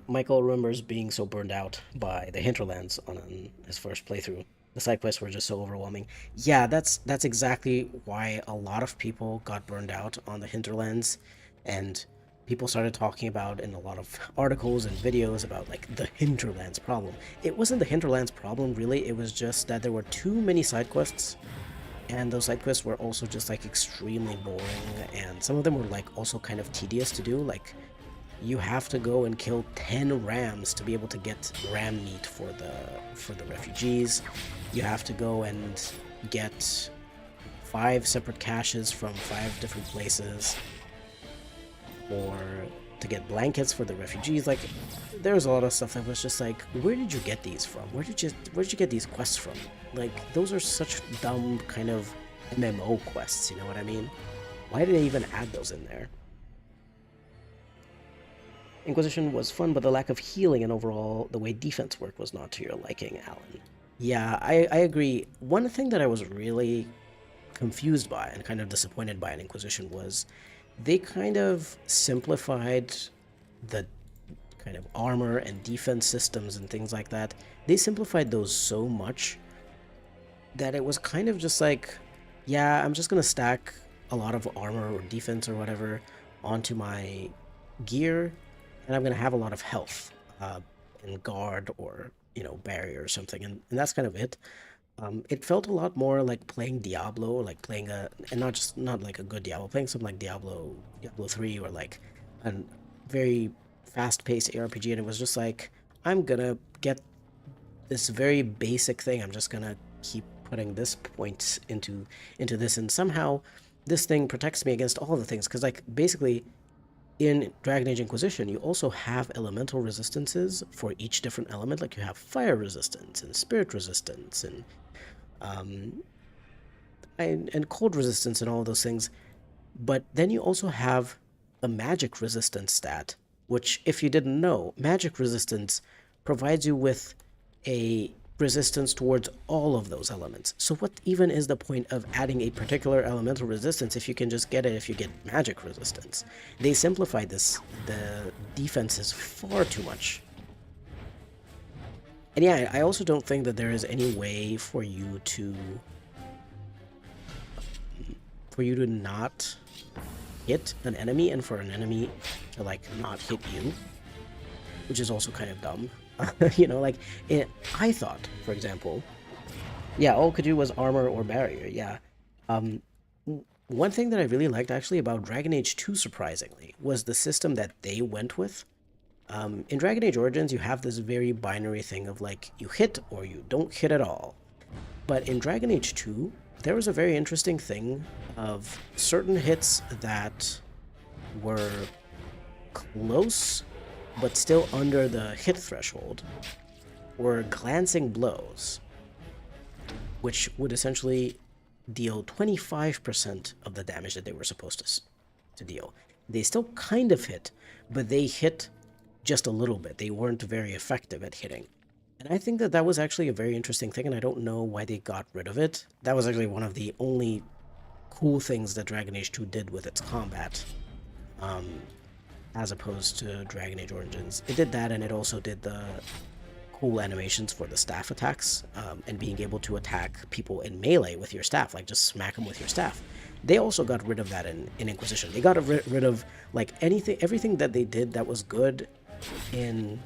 Michael remembers being so burned out by the hinterlands on his first playthrough. The side quests were just so overwhelming. Yeah, that's exactly why a lot of people got burned out on the hinterlands, and people started talking about in a lot of articles and videos about like the hinterlands problem. It wasn't the hinterlands problem really, it was just that there were too many side quests, and those side quests were also just like extremely boring, and some of them were like also kind of tedious to do. Like, you have to go and kill 10 rams to be able to get ram meat for the refugees. You have to go and get 5 separate caches from 5 different places, or to get blankets for the refugees. Like, there's a lot of stuff that was just like, where did you get these from? Where did you get these quests from? Like, those are such dumb kind of MMO quests, you know what I mean? Why did they even add those in there? Inquisition was fun, but the lack of healing and overall the way defense worked was not to your liking, Alan. Yeah, I agree. One thing that I was really confused by and kind of disappointed by in Inquisition was they kind of simplified the kind of armor and defense systems and things like that. They simplified those so much that it was kind of just like, yeah, I'm just gonna stack a lot of armor or defense or whatever onto my gear, and I'm going to have a lot of health and guard or barrier or something, and that's kind of it. It felt a lot more like playing Diablo, or like playing and not like a good Diablo, playing something like Diablo 3, or like a very fast-paced ARPG, and it was just like, I'm gonna get this very basic thing. I'm just gonna keep putting this point into this, and somehow this thing protects me against all of the things, because like basically in Dragon Age Inquisition, you also have elemental resistances for each different element. Like, you have fire resistance and spirit resistance um, and cold resistance and all of those things. But then you also have a magic resistance stat, which, if you didn't know, magic resistance provides you with a resistance towards all of those elements. So what even is the point of adding a particular elemental resistance if you can just get it if you get magic resistance? They simplified this, the defenses, far too much. And yeah, I also don't think that there is any way for you to not hit an enemy and for an enemy to like not hit you, which is also kind of dumb. Like I thought, for example, yeah, all it could do was armor or barrier. Yeah. Um, One thing that I really liked actually about Dragon Age 2, surprisingly, was the system that they went with. In Dragon Age Origins, you have this very binary thing of like you hit or you don't hit at all. But in Dragon Age 2, there was a very interesting thing of certain hits that were close but still under the hit threshold were glancing blows, which would essentially deal 25% of the damage that they were supposed to deal. They still kind of hit, but they hit just a little bit. They weren't very effective at hitting. And I think that that was actually a very interesting thing, and I don't know why they got rid of it. That was actually one of the only cool things that Dragon Age 2 did with its combat, um, as opposed to Dragon Age Origins. It did that, and it also did the cool animations for the staff attacks, and being able to attack people in melee with your staff, like just smack them with your staff. They also got rid of that in Inquisition. They got rid of like everything that they did that was good in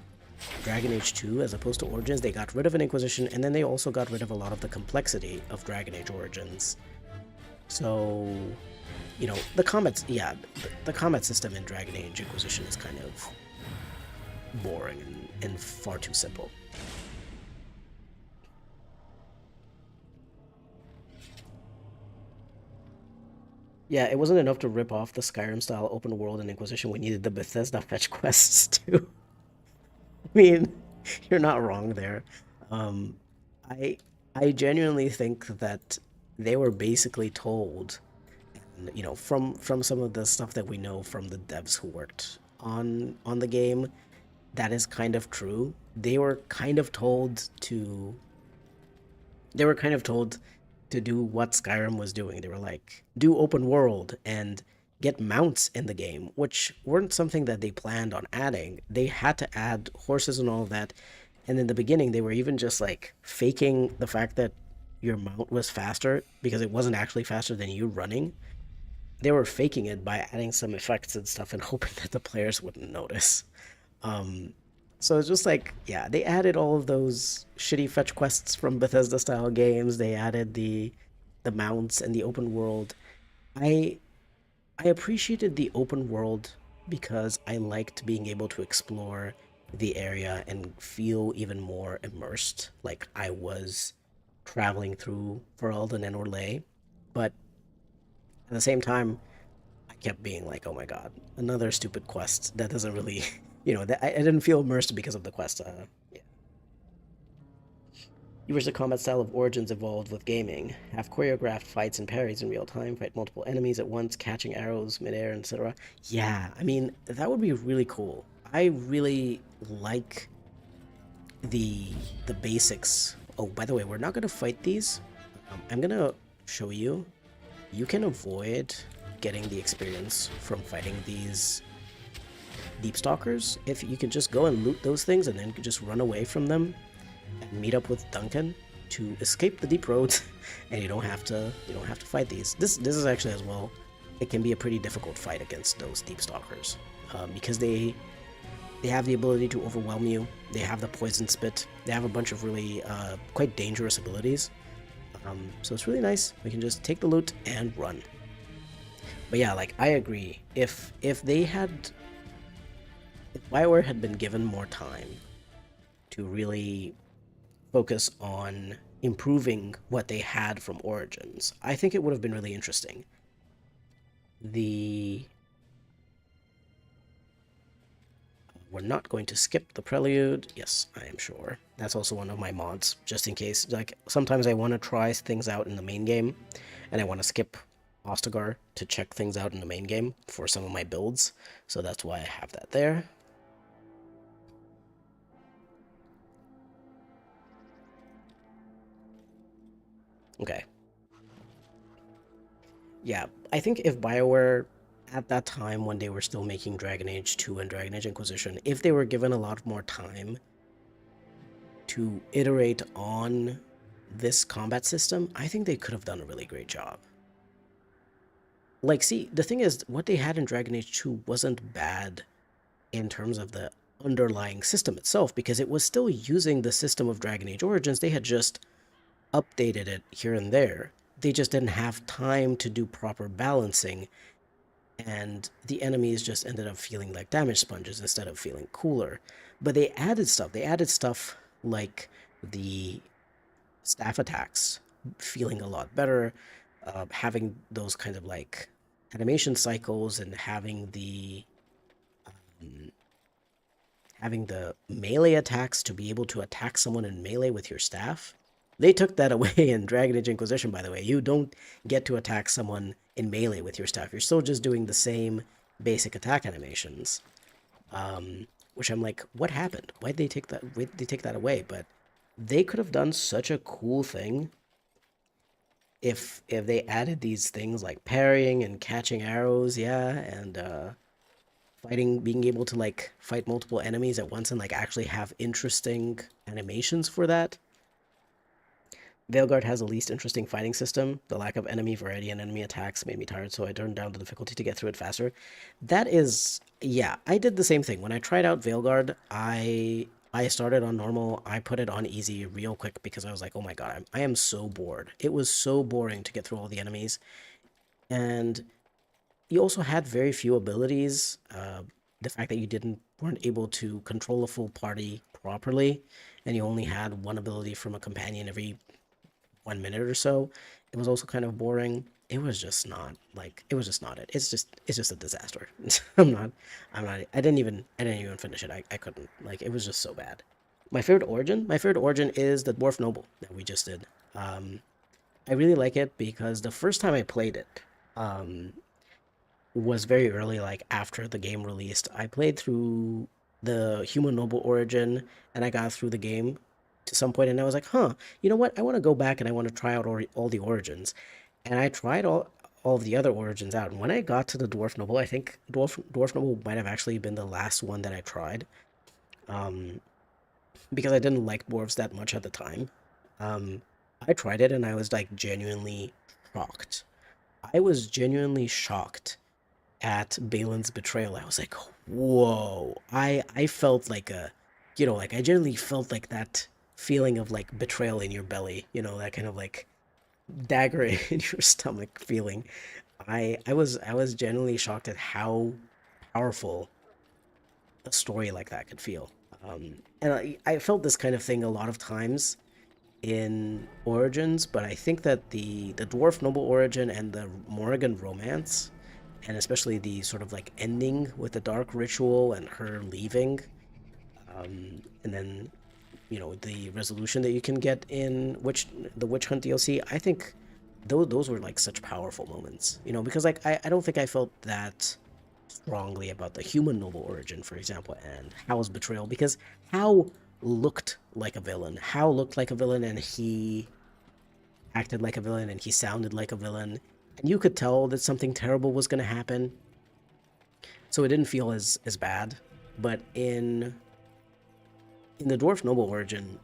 Dragon Age 2 as opposed to Origins. They got rid of an Inquisition, and then they also got rid of a lot of the complexity of Dragon Age Origins. So, the combat, yeah, the combat system in Dragon Age Inquisition is kind of boring and far too simple. Yeah, it wasn't enough to rip off the Skyrim-style open world in Inquisition. We needed the Bethesda fetch quests too. I mean, you're not wrong there. Um, I I genuinely think that they were basically told, from some of the stuff that we know from the devs who worked on the game, that is kind of true. They were kind of told to do what Skyrim was doing. They were like, do open world and get mounts in the game, which weren't something that they planned on adding. They had to add horses and all of that. And in the beginning, they were even just like faking the fact that your mount was faster because it wasn't actually faster than you running. They were faking it by adding some effects and stuff and hoping that the players wouldn't notice. Um, so it's just like, yeah, they added all of those shitty fetch quests from Bethesda style games. They added the mounts and the open world. I I appreciated the open world because I liked being able to explore the area and feel even more immersed, like I was traveling through Ferelden and Orlais. But at the same time, I kept being like, "Oh my god, another stupid quest that doesn't really, I didn't feel immersed because of the quest." Yeah. You wish the combat style of Origins evolved with gaming. Have choreographed fights and parries in real time, fight multiple enemies at once, catching arrows midair, etc. Yeah, I mean, that would be really cool. I really like the the basics. Oh, by the way, we're not gonna fight these. I'm gonna show you. You can avoid getting the experience from fighting these deep stalkers if you can just go and loot those things and then just run away from them and meet up with Duncan to escape the deep roads, and you don't have to fight these. This is actually as well. It can be a pretty difficult fight against those deep stalkers, because they have the ability to overwhelm you. They have the poison spit. They have a bunch of really quite dangerous abilities. So it's really nice. We can just take the loot and run. But yeah, like I agree. If Bioware had been given more time to really focus on improving what they had from Origins, I think it would have been really interesting. The We're not going to skip the prelude. Yes, I am sure. That's also one of my mods, just in case. Like, sometimes I want to try things out in the main game, and I want to skip Ostagar to check things out in the main game for some of my builds. So that's why I have that there. Okay. Yeah, I think if BioWare at that time when they were still making Dragon Age 2 and Dragon Age Inquisition, if they were given a lot more time to iterate on this combat system, I think they could have done a really great job. Like, see, the thing is, what they had in Dragon Age 2 wasn't bad in terms of the underlying system itself, because it was still using the system of Dragon Age Origins. They had just updated it here and there. They just didn't have time to do proper balancing, and the enemies just ended up feeling like damage sponges instead of feeling cooler. But they added stuff. They added stuff like the staff attacks feeling a lot better, having those kind of like animation cycles, and um, having the melee attacks to be able to attack someone in melee with your staff. They took that away in Dragon Age Inquisition, by the way. You don't get to attack someone in melee with your staff. You're still just doing the same basic attack animations. Which I'm like, what happened? Why'd they take that? Why'd they take that away? But they could have done such a cool thing if they added these things like parrying and catching arrows, yeah, and fighting, being able to like fight multiple enemies at once and like actually have interesting animations for that. Veilguard has the least interesting fighting system. The lack of enemy variety and enemy attacks made me tired, so I turned down the difficulty to get through it faster. That is, yeah, I did the same thing. When I tried out Veilguard, I started on normal. I put it on easy real quick because I was like, oh my god, I am so bored. It was so boring to get through all the enemies. And you also had very few abilities. The fact that you weren't able to control a full party properly, and you only had one ability from a companion every 1 minute or so, it was also kind of boring. It was just not like it was just not it. It's just a disaster. I didn't even finish it. I couldn't. Like, it was just so bad. My favorite origin is the Dwarf Noble that we just did. Um, I really like it because the first time I played it, um, was very early, like after the game released. I played through the Human Noble origin, and I got through the game to some point, and I was like, huh, you know what? I want to go back and I want to try out all the origins. And I tried all of the other origins out. And when I got to the Dwarf Noble, I think Dwarf Noble might have actually been the last one that I tried, um, because I didn't like dwarves that much at the time. Um, I tried it and I was like genuinely shocked. I was genuinely shocked at Balin's betrayal. I was like, whoa. I felt like like I generally felt like that feeling of like betrayal in your belly, that kind of like dagger in your stomach feeling. I was genuinely shocked at how powerful a story like that could feel. And I felt this kind of thing a lot of times in Origins, but I think that the Dwarf Noble Origin and the Morrigan romance, and especially the sort of like ending with the dark ritual and her leaving, and then the resolution that you can get in the Witch Hunt DLC. I think those were like such powerful moments, because like I don't think I felt that strongly about the Human Noble origin, for example, and Hal's betrayal, because Hal looked like a villain. Hal looked like a villain, and he acted like a villain, and he sounded like a villain, and you could tell that something terrible was going to happen. So it didn't feel as bad. But in the Dwarf Noble origin,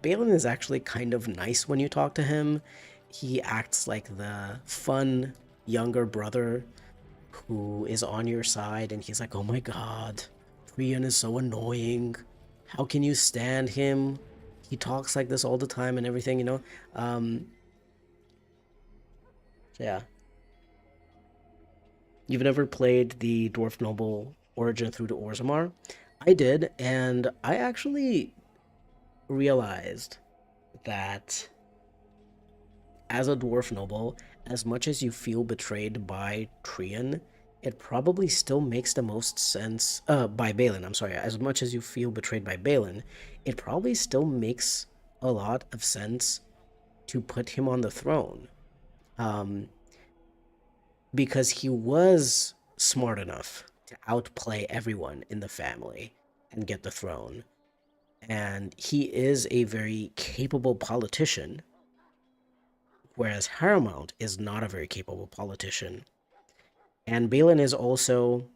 Balin is actually kind of nice when you talk to him. He acts like the fun younger brother who is on your side, and he's like, oh my god, Trian is so annoying. How can you stand him? He talks like this all the time and everything. Yeah. You've never played the Dwarf Noble Origin through to Orzammar? I did, and I actually realized that as a dwarf noble, as much as you feel betrayed by Trian, it probably still makes the most sense. By Balin, I'm sorry. As much as you feel betrayed by Balin, it probably still makes a lot of sense to put him on the throne. Um, because he was smart enough to outplay everyone in the family and get the throne. And he is a very capable politician, whereas Paramount is not a very capable politician. And Balin is also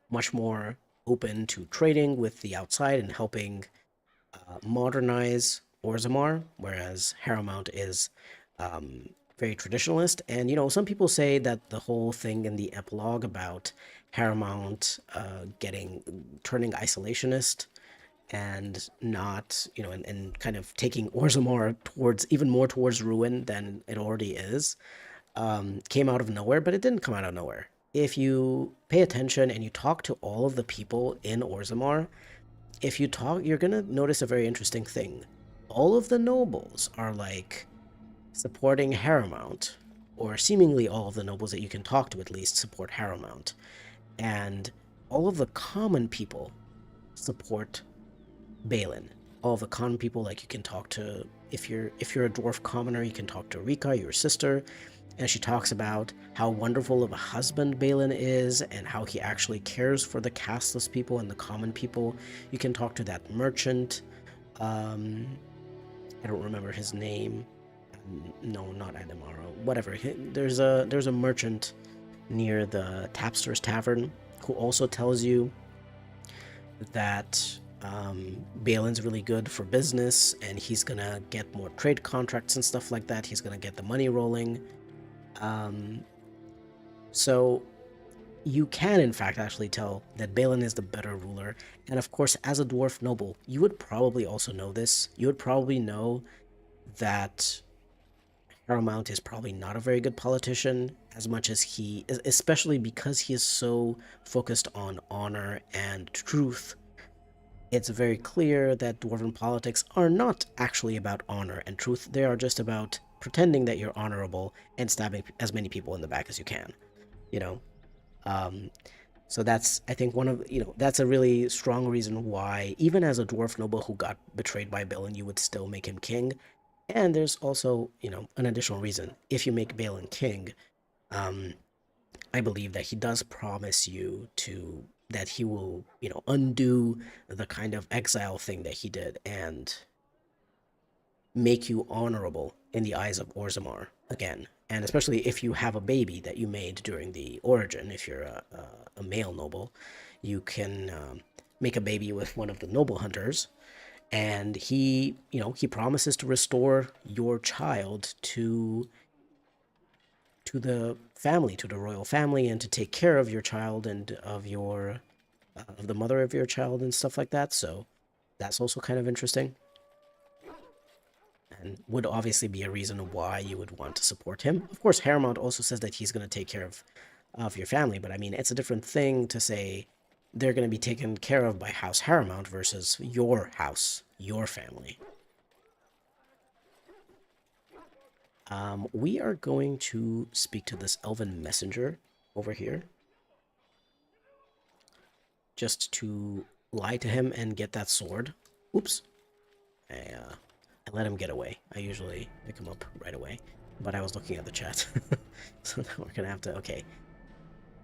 much more open to trading with the outside and helping modernize Orzammar, whereas Harrowmount is very traditionalist. And, some people say that the whole thing in the epilogue about Harrowmount turning isolationist and not, and kind of taking Orzammar towards even more towards ruin than it already is, came out of nowhere, but it didn't come out of nowhere. If you pay attention and you talk to all of the people in Orzammar, if you talk, you're gonna notice a very interesting thing. All of the nobles are like supporting Harrowmount, or seemingly all of the nobles that you can talk to at least support Harrowmount, and all of the common people support Balin. All of the common people, like you can talk to, if you're a dwarf commoner, you can talk to Rika, your sister, and she talks about how wonderful of a husband Balin is and how he actually cares for the casteless people and the common people. You can talk to that merchant. Um, I don't remember his name. No, not Adamaro. Whatever. There's a merchant near the Tapster's Tavern who also tells you that Balin's really good for business and he's gonna get more trade contracts and stuff like that. He's gonna get the money rolling. Um, so you can, in fact, actually tell that Balin is the better ruler. And of course, as a dwarf noble, you would probably also know this. You would probably know that Paramount is probably not a very good politician, as much as especially because he is so focused on honor and truth. It's very clear that dwarven politics are not actually about honor and truth. They are just about pretending that you're honorable and stabbing as many people in the back as you can. You know, um, so that's, I think, that's a really strong reason why, even as a dwarf noble who got betrayed by Balin, you would still make him king. And there's also, an additional reason. If you make Balin king, um, I believe that he does promise you that he will, undo the kind of exile thing that he did and make you honorable in the eyes of Orzammar again. And especially if you have a baby that you made during the origin, if you're a male noble, you can make a baby with one of the noble hunters, and he promises to restore your child to the family, to the royal family, and to take care of your child and of the mother of your child and stuff like that. So that's also kind of interesting, and would obviously be a reason why you would want to support him. Of course, Harrowmont also says that he's going to take care of your family, but I mean, it's a different thing to say they're going to be taken care of by House Harrowmont versus your house, your family. We are going to speak to this elven messenger over here just to lie to him and get that sword. Oops. I let him get away. I usually pick him up right away, but I was looking at the chat. So now we're gonna have to, okay,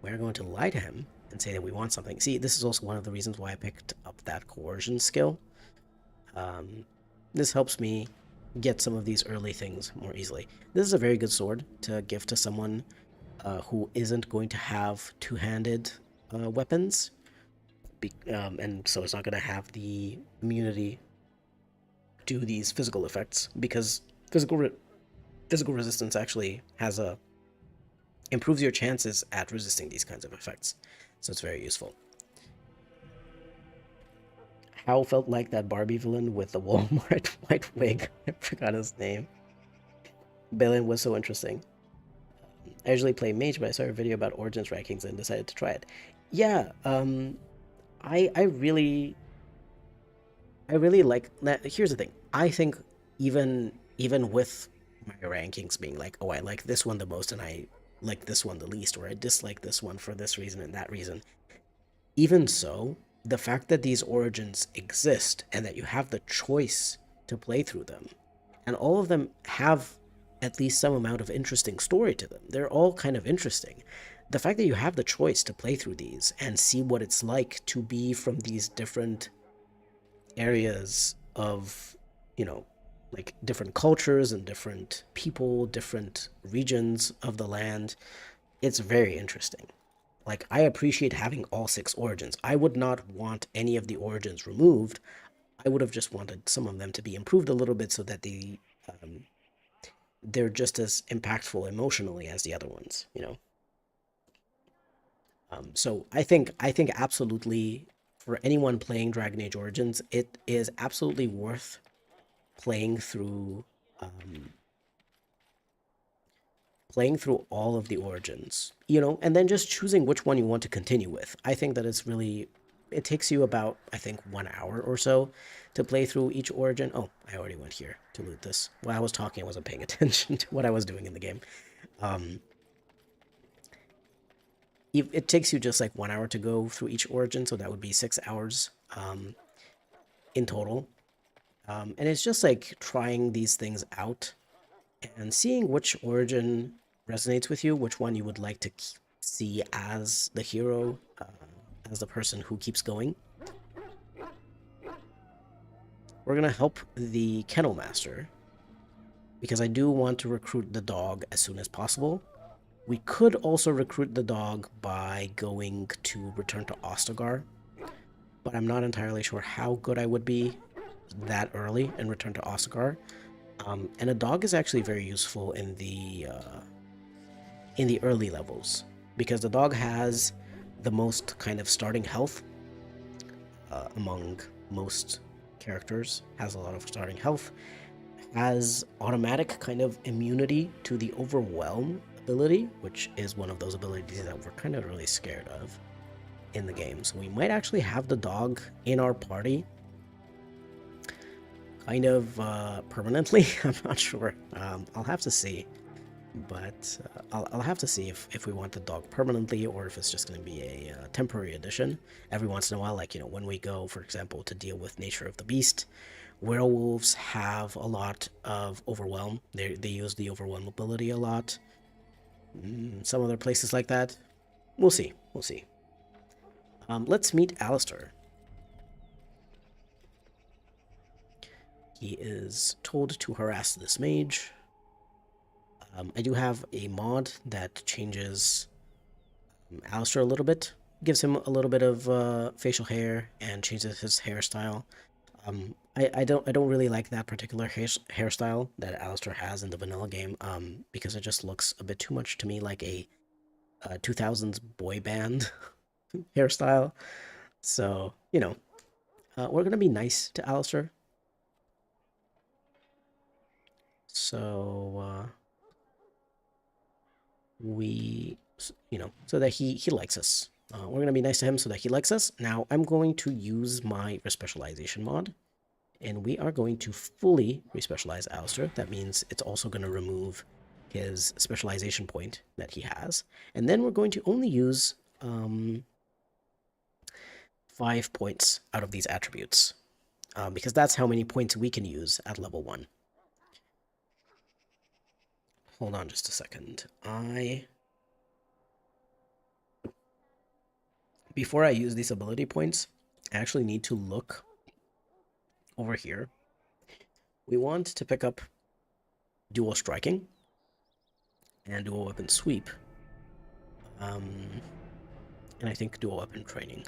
we're going to lie to him and say that we want something. See, this is also one of the reasons why I picked up that coercion skill. Um, this helps me get some of these early things more easily. This is a very good sword to give to someone who isn't going to have two-handed weapons, and so it's not going to have the immunity to these physical effects, because physical resistance actually improves your chances at resisting these kinds of effects. So it's very useful. How felt like that Barbie villain with the Walmart white wig. I forgot his name. Balin was so interesting. I usually play Mage, but I saw a video about Origins rankings and decided to try it. Yeah, I really like that. Here's the thing. I think even with my rankings being like, oh, I like this one the most and I like this one the least, or I dislike this one for this reason and that reason. Even so, the fact that these origins exist and that you have the choice to play through them, and all of them have at least some amount of interesting story to them. They're all kind of interesting. The fact that you have the choice to play through these and see what it's like to be from these different areas of, like different cultures and different people, different regions of the land, it's very interesting. Like, I appreciate having all six origins. I would not want any of the origins removed. I would have just wanted some of them to be improved a little bit so that um, they're just as impactful emotionally as the other ones, you know. So I think absolutely for anyone playing Dragon Age Origins, it is absolutely worth playing through um, playing through all of the origins, you know, and then just choosing which one you want to continue with. I think that it's really, it takes you about, I think, 1 hour or so to play through each origin. Oh, I already went here to loot this. While I was talking, I wasn't paying attention to what I was doing in the game. Um, it takes you just like 1 hour to go through each origin, so that would be 6 hours in total. And it's just like trying these things out and seeing which origin resonates with you, which one you would like to see as the hero, as the person who keeps going. We're going to help the kennel master because I do want to recruit the dog as soon as possible. We could also recruit the dog by going to return to Ostagar, but I'm not entirely sure how good I would be that early and return to Ostagar. And a dog is actually very useful in the early levels because the dog has the most kind of starting health among most characters, has a lot of starting health, has automatic kind of immunity to the overwhelm ability, which is one of those abilities that we're kind of really scared of in the game. So we might actually have the dog in our party kind of permanently. I'm not sure. I'll have to see. But I'll have to see if we want the dog permanently or if it's just going to be a temporary addition. Every once in a while, like, you know, when we go, for example, to deal with Nature of the Beast, werewolves have a lot of overwhelm. They use the overwhelm ability a lot. Some other places like that. We'll see. We'll see. Let's meet Alistair. He is told to harass this mage. I do have a mod that changes Alistair a little bit, gives him a little bit of facial hair and changes his hairstyle. I don't really like that particular hairstyle that Alistair has in the vanilla game because it just looks a bit too much to me like a 2000s boy band hairstyle. So, you know, we're going to be nice to Alistair. So, so that he likes us. We're going to be nice to him so that he likes us. Now, I'm going to use my respecialization mod, and we are going to fully respecialize Alistair. That means it's also going to remove his specialization point that he has. And then we're going to only use 5 points out of these attributes, because that's how many points we can use at level 1. Hold on just a second. Before I use these ability points, I actually need to look over here. We want to pick up dual striking and dual weapon sweep. And I think dual weapon training.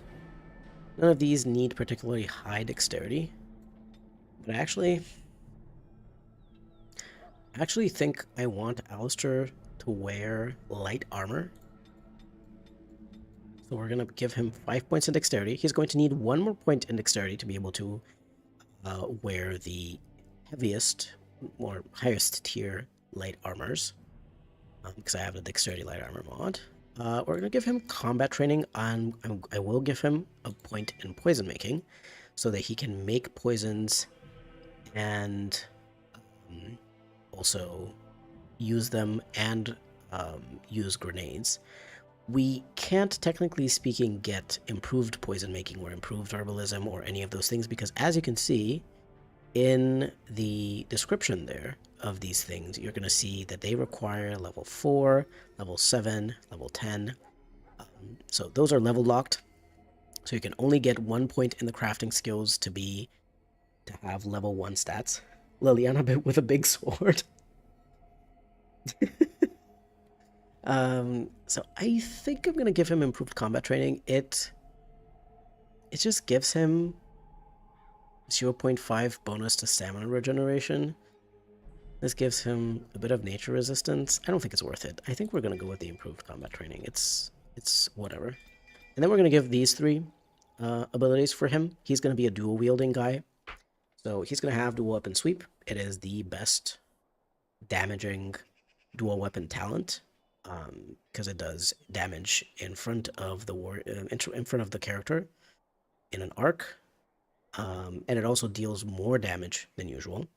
None of these need particularly high dexterity, but I actually think I want Alistair to wear light armor. So we're going to give him 5 points in dexterity. He's going to need 1 more point in dexterity to be able to wear the heaviest or highest tier light armors, because I have the dexterity light armor mod. We're going to give him combat training. I will give him a point in poison making so that he can make poisons and also use them and use grenades. We can't, technically speaking, get improved poison making or improved herbalism or any of those things because, as you can see in the description there of these things, you're going to see that they require level 4, level 7, level 10. So those are level locked. So you can only get 1 point in the crafting skills to have level 1 stats. Liliana with a big sword. So I think I'm gonna give him improved combat training. It just gives him 0.5 bonus to stamina regeneration. This gives him a bit of nature resistance. I don't think it's worth it. I think we're gonna go with the improved combat training. It's whatever. And then we're gonna give these three abilities for him. He's gonna be a dual wielding guy, so he's gonna have dual weapon sweep. It is the best damaging dual weapon talent because it does damage in front of the in front of the character in an arc, and it also deals more damage than usual.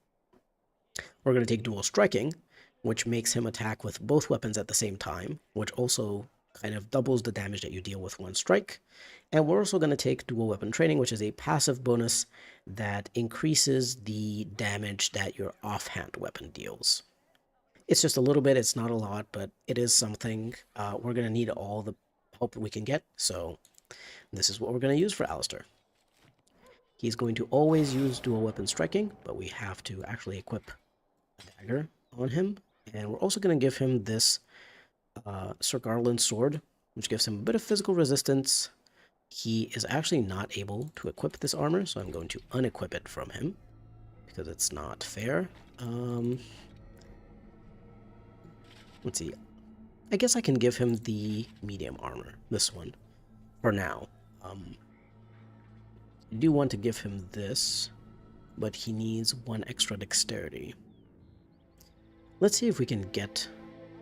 We're going to take dual striking, which makes him attack with both weapons at the same time, which also kind of doubles the damage that you deal with one strike. And we're also going to take dual weapon training, which is a passive bonus that increases the damage that your offhand weapon deals. It's just a little bit, it's not a lot, but it is something. We're going to need all the help we can get, so this is what we're going to use for Alistair. He's going to always use dual weapon striking, but we have to actually equip a dagger on him. And we're also going to give him this Sir Garland's sword, which gives him a bit of physical resistance. He is actually not able to equip this armor, so I'm going to unequip it from him because it's not fair. Let's see. I guess I can give him the medium armor, this one, for now. I do want to give him this, but he needs one extra dexterity. Let's see if we can get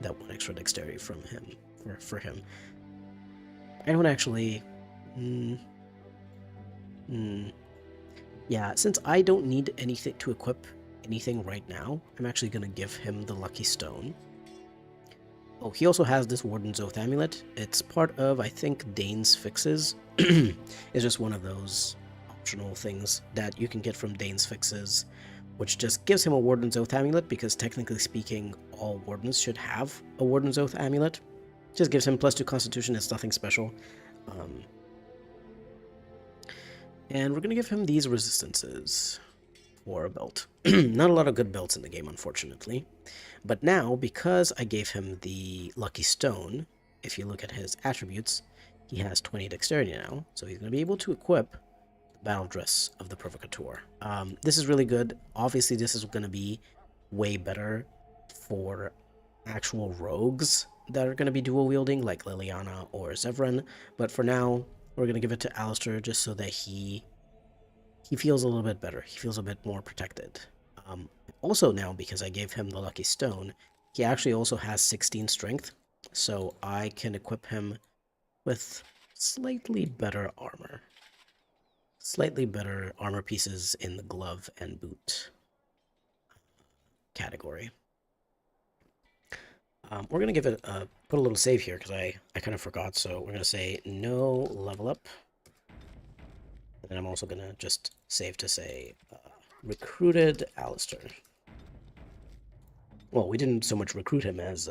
that one extra dexterity from him, for him. I don't actually... Yeah, since I don't need anything to equip anything right now, I'm actually going to give him the Lucky Stone. Oh, he also has this Warden's Oath Amulet. It's part of, I think, Dane's Fixes. It's just one of those optional things that you can get from Dane's Fixes, which just gives him a Warden's Oath Amulet, because technically speaking, all Wardens should have a Warden's Oath Amulet. Just gives him +2 Constitution, it's nothing special. And we're going to give him these resistances for a belt. Not a lot of good belts in the game, unfortunately. But now, because I gave him the Lucky Stone, if you look at his attributes, he has 20 dexterity now, so he's going to be able to equip the Battle Dress of the Provocateur. This is really good. Obviously, this is going to be way better for actual rogues that are going to be dual wielding, like Liliana or Zevran, but for now, we're going to give it to Alistair just so that he feels a little bit better. He feels a bit more protected. Also now, because I gave him the Lucky Stone, he actually also has 16 strength, so I can equip him with slightly better armor. Slightly better armor pieces in the glove and boot category. We're going to give it put a little save here because I kind of forgot, so we're going to say no level up. And then I'm also going to just save to say recruited Alistair. Well, we didn't so much recruit him as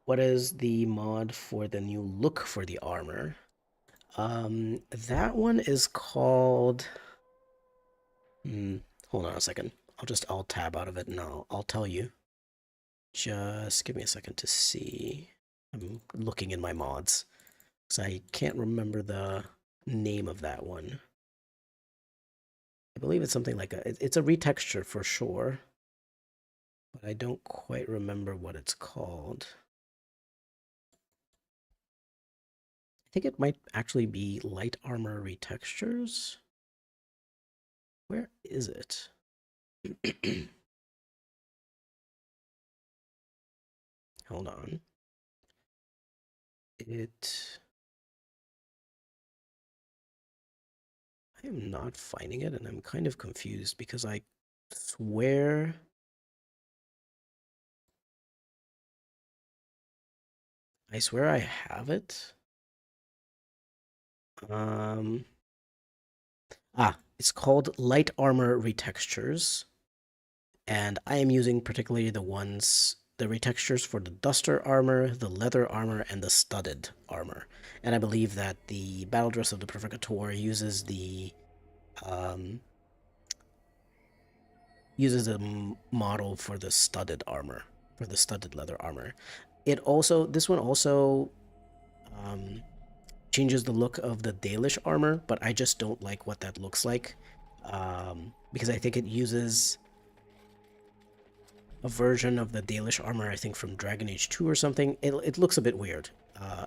what is the mod for the new look for the armor? That one is called hold on a second. I'll just alt tab out of it and I'll tell you. Just give me a second to see. I'm looking in my mods because I can't remember the name of that one. I believe it's something like it's a retexture for sure, but I don't quite remember what it's called. I think it might actually be light armor retextures. Where is it? Hold on. I am not finding it, and I'm kind of confused because swear I swear I have it. It's called Light Armor Retextures, and I am using particularly the retextures for the Duster armor, the Leather armor, and the Studded armor. And I believe that the Battle Dress of the Provocateur uses the model for the Studded armor, for the Studded Leather armor. This one also changes the look of the Dalish armor, but I just don't like what that looks like, because I think it uses a version of the Dalish armor, I think from Dragon Age 2 or something. It looks a bit weird,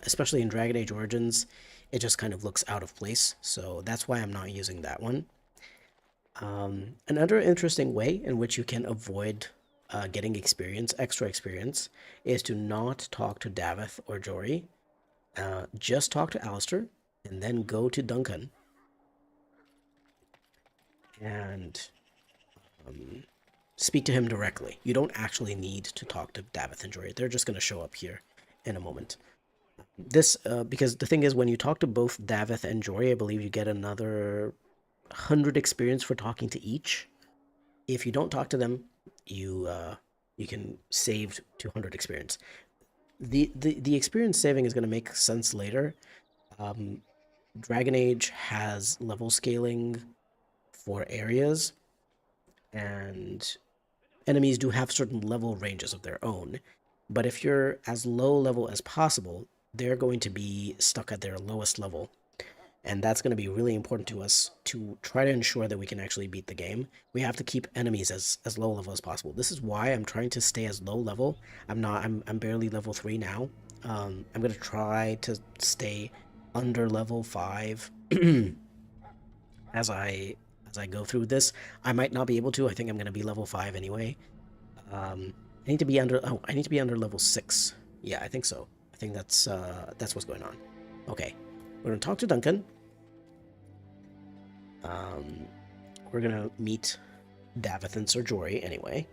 especially in Dragon Age Origins. It just kind of looks out of place, so that's why I'm not using that one. Another interesting way in which you can avoid getting extra experience, is to not talk to Davith or Jory. Just talk to Alistair, and then go to Duncan and speak to him directly. You don't actually need to talk to Davith and Jory. They're just going to show up here in a moment. This, because the thing is, when you talk to both Davith and Jory, I believe you get another 100 experience for talking to each. If you don't talk to them, you can save 200 experience. The experience saving is going to make sense later. Dragon Age has level scaling for areas, and enemies do have certain level ranges of their own. But if you're as low level as possible, they're going to be stuck at their lowest level. And that's going to be really important to us to try to ensure that we can actually beat the game. We have to keep enemies as low level as possible. This is why I'm trying to stay as low level. I'm barely level 3 now. I'm going to try to stay under level 5 as I go through this. I might not be able to. I think I'm going to be level 5 anyway. I need to be under I need to be under level 6. Yeah, I think so. I think that's what's going on. Okay. We're going to talk to Duncan. We're going to meet Davith and Sir Jory anyway.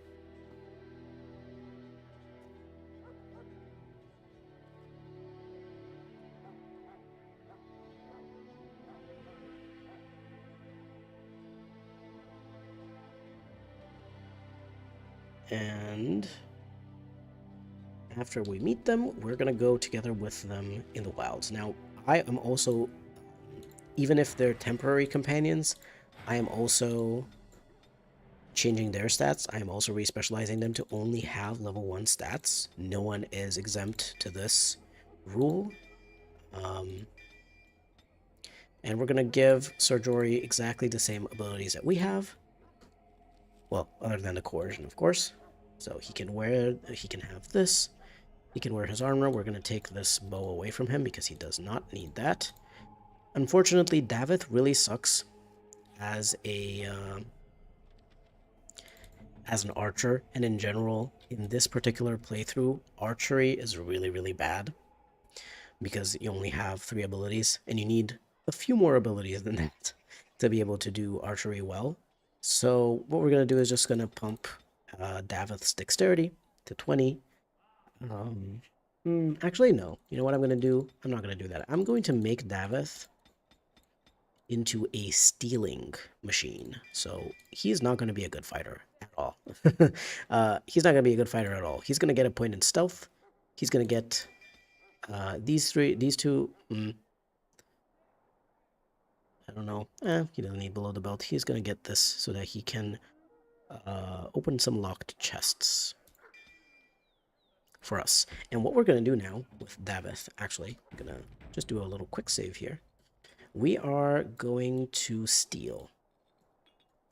And after we meet them, we're going to go together with them in the wilds. Now, I am also, even if they're temporary companions, I am also changing their stats. I am also respecializing them to only have level 1 stats. No one is exempt to this rule. And we're going to give Sir Jory exactly the same abilities that we have. Well, other than the coercion, of course. So he can have this. He can wear his armor. We're going to take this bow away from him because he does not need that. Unfortunately, Davith really sucks as as an archer, and in general, in this particular playthrough, archery is really, really bad because you only have 3 abilities, and you need a few more abilities than that to be able to do archery well. So what we're going to do is just going to pump Davith's dexterity to 20. Actually, no. You know what I'm going to do? I'm not going to do that. I'm going to make Davith into a stealing machine. So he's not going to be a good fighter at all. He's not going to be a good fighter at all. He's going to get a point in stealth. He's going to get these two. I don't know. He doesn't need below the belt. He's going to get this so that he can open some locked chests for us. And what we're going to do now with Davith, actually, I'm going to just do a little quick save here. We are going to steal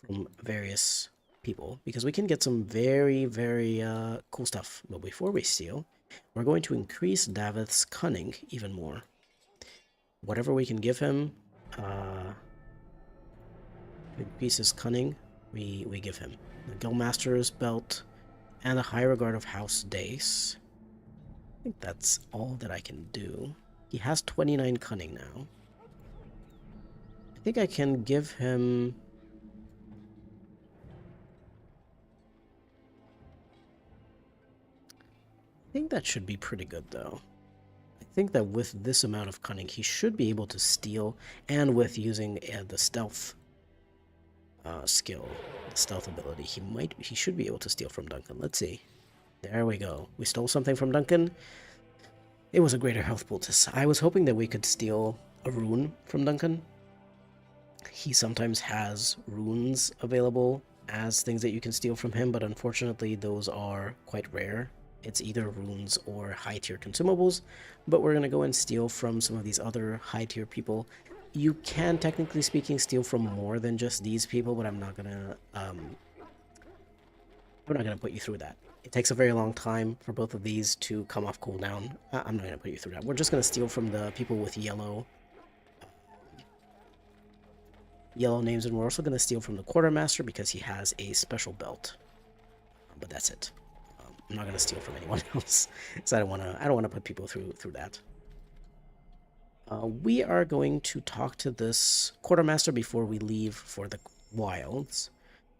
from various people because we can get some very, very cool stuff. But before we steal, we're going to increase Davith's cunning even more. Whatever we can give him, increase his cunning, we give him. The Guildmaster's belt and a high regard of House Dace. I think that's all that I can do. He has 29 cunning now. I think I can give him... I think that should be pretty good, though. I think that with this amount of cunning, he should be able to steal, and with using the stealth skill, the stealth ability, he should be able to steal from Duncan. Let's see. There we go. We stole something from Duncan. It was a greater health poultice. I was hoping that we could steal a rune from Duncan. He sometimes has runes available as things that you can steal from him, but unfortunately those are quite rare it's either runes or high tier consumables, but we're gonna go and steal from some of these other high tier people. You can, technically speaking, steal from more than just these people, but I'm not gonna put you through that. It takes a very long time for both of these to come off cooldown. I'm not gonna put you through that. We're just gonna steal from the people with yellow names, and we're also gonna steal from the quartermaster because he has a special belt. But that's it. I'm not gonna steal from anyone else, because I don't wanna put people through that. We are going to talk to this quartermaster before we leave for the wilds,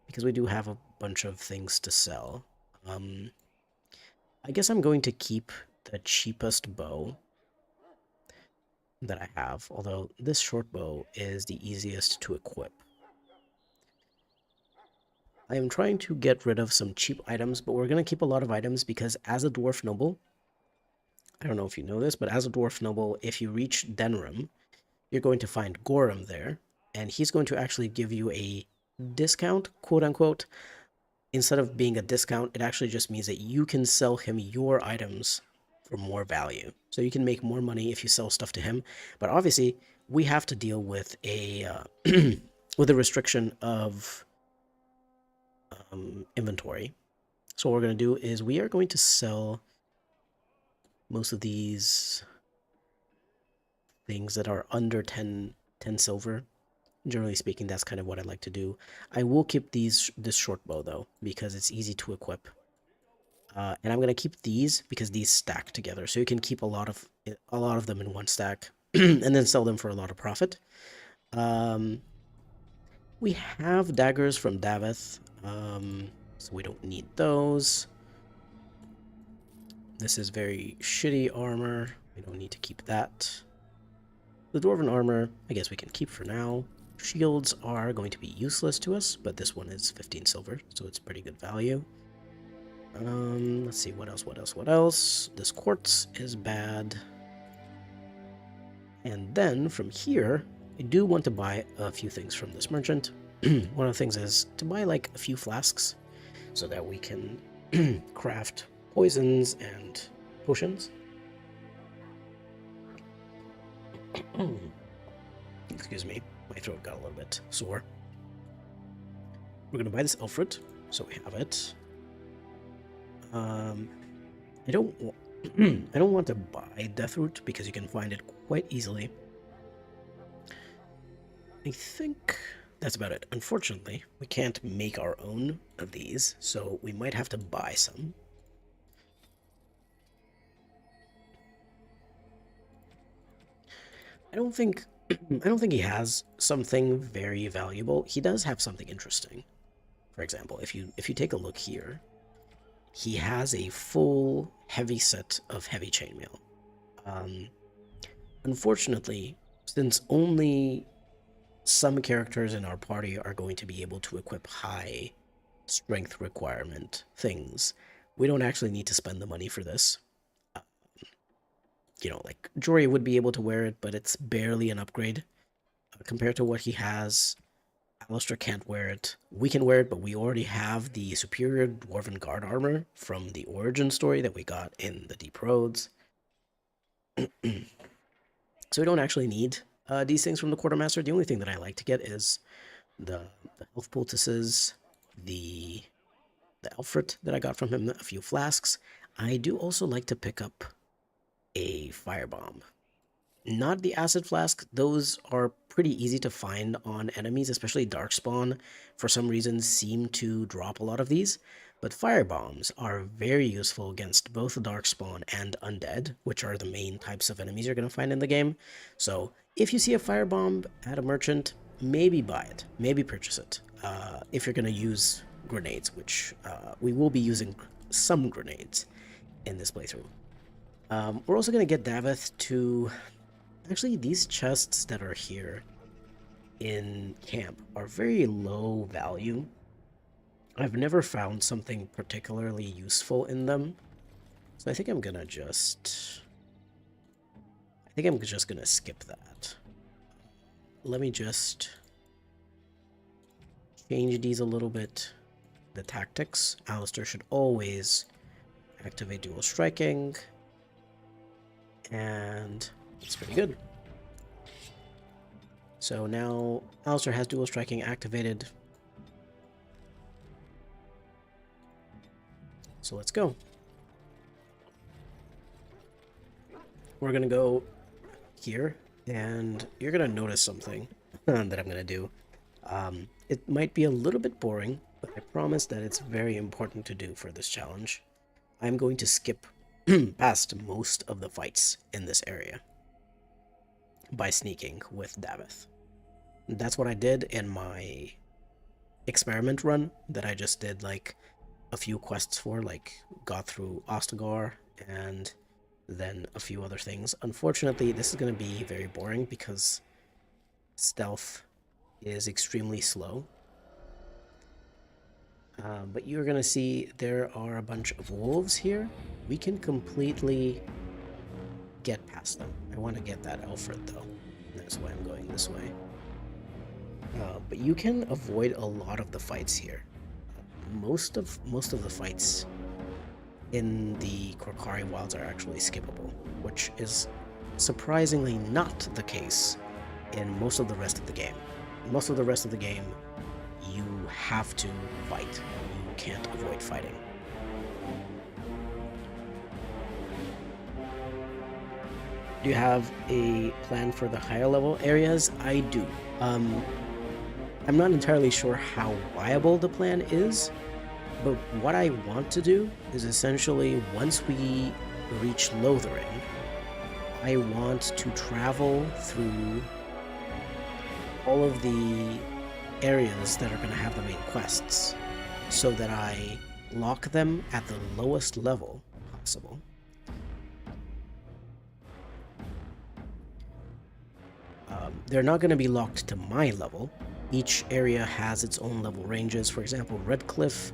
because we do have a bunch of things to sell. I guess I'm going to keep the cheapest bow that I have, although this short bow is the easiest to equip. I am trying to get rid of some cheap items, but we're going to keep a lot of items because as a dwarf noble, I don't know if you know this, but as a dwarf noble, if you reach Denram, you're going to find Gorham there, and he's going to actually give you a discount, quote unquote. Instead of being a discount, it actually just means that you can sell him your items for more value. So you can make more money if you sell stuff to him. But obviously, we have to deal with a with a restriction of inventory. So what we're going to do is we are going to sell most of these things that are under 10 silver. Generally speaking, that's kind of what I like to do. I will keep this short bow though, because it's easy to equip. And I'm gonna keep these because these stack together, so you can keep a lot of them in one stack, and then sell them for a lot of profit. We have daggers from Davith, so we don't need those. This is very shitty armor. We don't need to keep that. The dwarven armor, I guess we can keep for now. Shields are going to be useless to us, but this one is 15 silver, so it's pretty good value. Let's see, what else? This quartz is bad. And then, from here, I do want to buy a few things from this merchant. One of the things is to buy, like, a few flasks, so that we can craft poisons and potions. Excuse me, my throat got a little bit sore. We're gonna buy this elf fruit, so we have it. I don't I don't want to buy Deathroot because you can find it quite easily. I think that's about it. Unfortunately, we can't make our own of these, so we might have to buy some. I don't think he has something very valuable. He does have something interesting. For example, if you take a look here, he has a full heavy set of heavy chainmail. Unfortunately, since only some characters in our party are going to be able to equip high strength requirement things, we don't actually need to spend the money for this. You know, like Jory would be able to wear it, but it's barely an upgrade compared to what he has. Alistair can't wear it. We can wear it, but we already have the superior Dwarven Guard armor from the origin story that we got in the Deep Roads. So we don't actually need these things from the Quartermaster. The only thing that I like to get is the health poultices, the Alfred that I got from him, a few flasks. I do also like to pick up a firebomb. Not the acid flask. Those are pretty easy to find on enemies, especially Darkspawn. For some reason, seem to drop a lot of these. But firebombs are very useful against both Darkspawn and Undead, which are the main types of enemies you're going to find in the game. So if you see a firebomb at a merchant, maybe buy it, maybe purchase it. If you're going to use grenades, which we will be using some grenades in this playthrough. We're also going to get Davith to... Actually, these chests that are here in camp are very low value. I've never found something particularly useful in them. So I think I'm gonna just... I think I'm just gonna skip that. Let me just change these a little bit. The tactics. Alistair should always activate dual striking, and it's pretty good. So now Alistair has dual striking activated. So let's go. We're gonna go here, and you're gonna notice something that I'm gonna do. It might be a little bit boring, but I promise that it's very important to do for this challenge. I'm going to skip past most of the fights in this area by sneaking with Davith. That's what I did in my experiment run that I just did like a few quests for, like got through Ostagar and then a few other things. Unfortunately, this is going to be very boring because stealth is extremely slow. But you're going to see there are a bunch of wolves here. We can completely get past them. I want to get that Alfred though. That's why I'm going this way. But you can avoid a lot of the fights here. Most of the fights in the Korcari Wilds are actually skippable, which is surprisingly not the case in most of the rest of the game. Most of the rest of the game, you have to fight. You can't avoid fighting. Do you have a plan for the higher level areas? I do. I'm not entirely sure how viable the plan is, but what I want to do is essentially once we reach Lothering, I want to travel through all of the areas that are going to have the main quests so that I lock them at the lowest level possible. They're not going to be locked to my level. Each area has its own level ranges. For example, Redcliffe,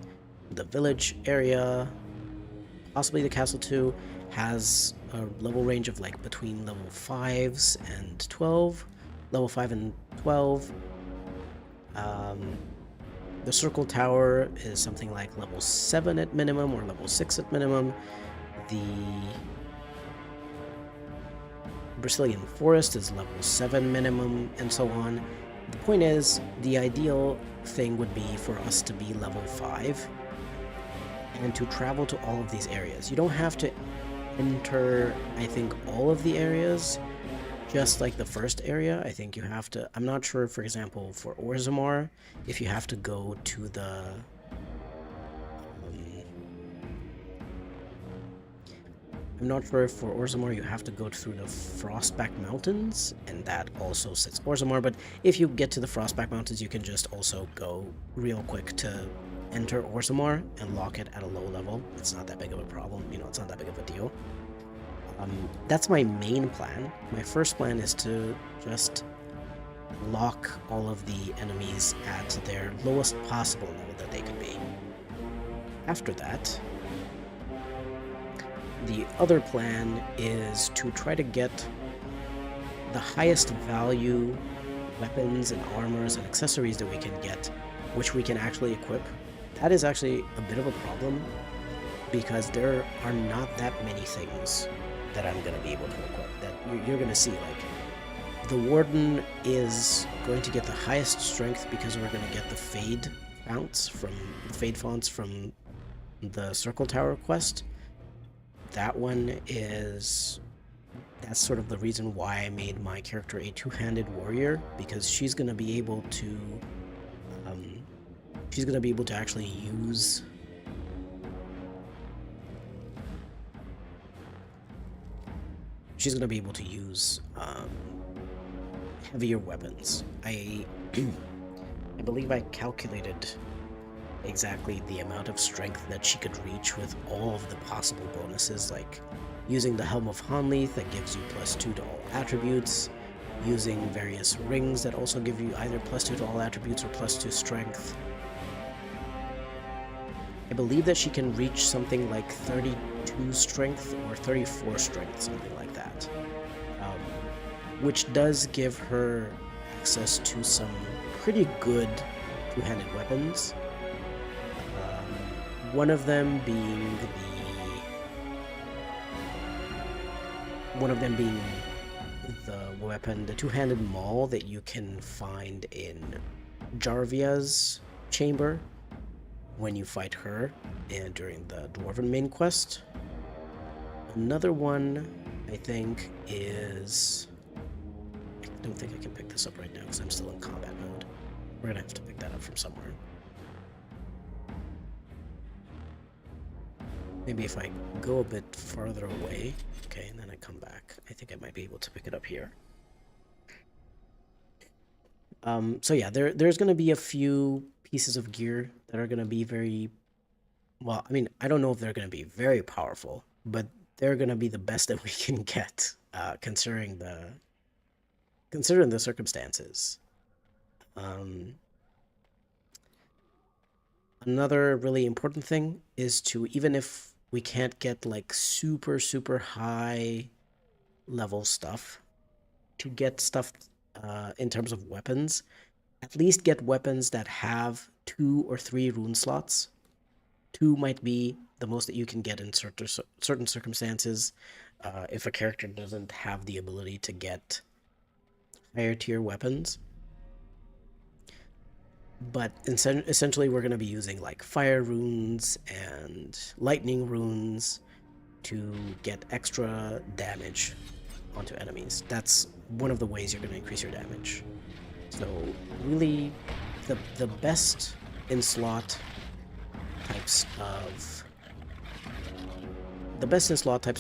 the village area, possibly the castle too, has a level range of like between level 5s and 12. Level 5 and 12. The circle tower is something like level 7 at minimum or level 6 at minimum. The Brazilian forest is level 7 minimum, and so on. The point is, the ideal thing would be for us to be level 5 and to travel to all of these areas. You don't have to enter, I think, all of the areas, just like the first area. I think you have to, I'm not sure, for example, for Orzammar, if you have to go to the I'm not sure if for Orzammar you have to go through the Frostback Mountains, and that also sits Orzammar, but if you get to the Frostback Mountains, you can just also go real quick to enter Orzammar and lock it at a low level. It's not that big of a problem, you know, it's not that big of a deal. That's my main plan. My first plan is to just lock all of the enemies at their lowest possible level that they could be. After that, the other plan is to try to get the highest value weapons and armors and accessories that we can get, which we can actually equip. That is actually a bit of a problem because there are not that many things that I'm going to be able to equip. That you're going to see, like, the Warden is going to get the highest strength because we're going to get the Fade fonts from the Circle Tower quest. That one is, that's sort of the reason why I made my character a two-handed warrior, because she's going to be able to actually use heavier weapons. I believe I calculated exactly the amount of strength that she could reach with all of the possible bonuses, like using the Helm of Hanleith that gives you +2 to all attributes, using various rings that also give you either +2 to all attributes or +2 strength. I believe that she can reach something like 32 strength or 34 strength, something like that, which does give her access to some pretty good two-handed weapons. One of them being One of them being the weapon, the two-handed maul that you can find in Jarvia's chamber when you fight her and during the Dwarven main quest. Another one, I think, is... I don't think I can pick this up right now because I'm still in combat mode. We're gonna have to pick that up from somewhere. Maybe if I go a bit farther away, okay, and then I come back, I think I might be able to pick it up here. So yeah, there's gonna be a few pieces of gear that are gonna be very, well, I mean, I don't know if they're gonna be very powerful, but they're gonna be the best that we can get, considering the circumstances. Um, Another really important thing is to, even if we can't get like super, super high level stuff, to get stuff in terms of weapons, at least get weapons that have 2 or 3 rune slots. 2 might be the most that you can get in certain circumstances. If a character doesn't have the ability to get higher tier weapons. But essentially, we're going to be using like fire runes and lightning runes to get extra damage onto enemies. That's one of the ways you're going to increase your damage. So really, the best in slot types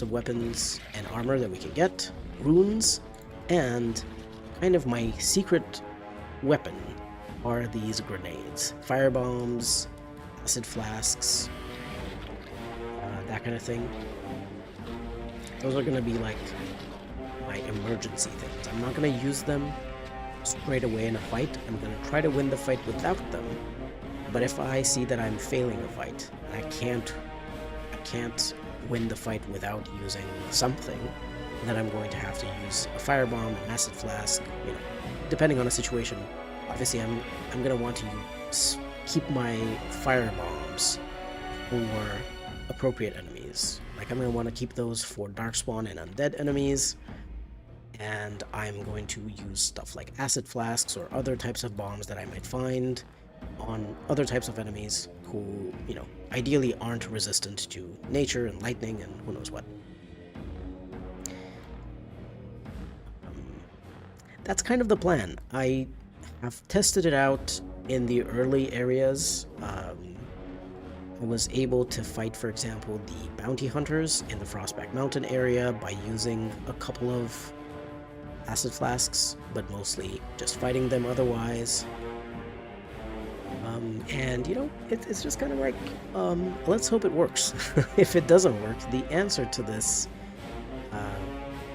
of weapons and armor that we can get, runes, and kind of my secret weapon are these grenades, fire bombs, acid flasks, that kind of thing. Those are going to be like my emergency things. I'm not going to use them straight away in a fight. I'm going to try to win the fight without them. But if I see that I'm failing a fight and I can't win the fight without using something, then I'm going to have to use a firebomb, an acid flask, you know, depending on the situation. Obviously, I'm gonna want to keep my firebombs for appropriate enemies. Like I'm gonna want to keep those for darkspawn and undead enemies, and I'm going to use stuff like acid flasks or other types of bombs that I might find on other types of enemies who, you know, ideally aren't resistant to nature and lightning and who knows what. That's kind of the plan. I've tested it out in the early areas. I was able to fight, for example, the bounty hunters in the Frostback Mountain area by using a couple of acid flasks, but mostly just fighting them otherwise. And, you know, it's just kind of like, let's hope it works. If it doesn't work, the answer to this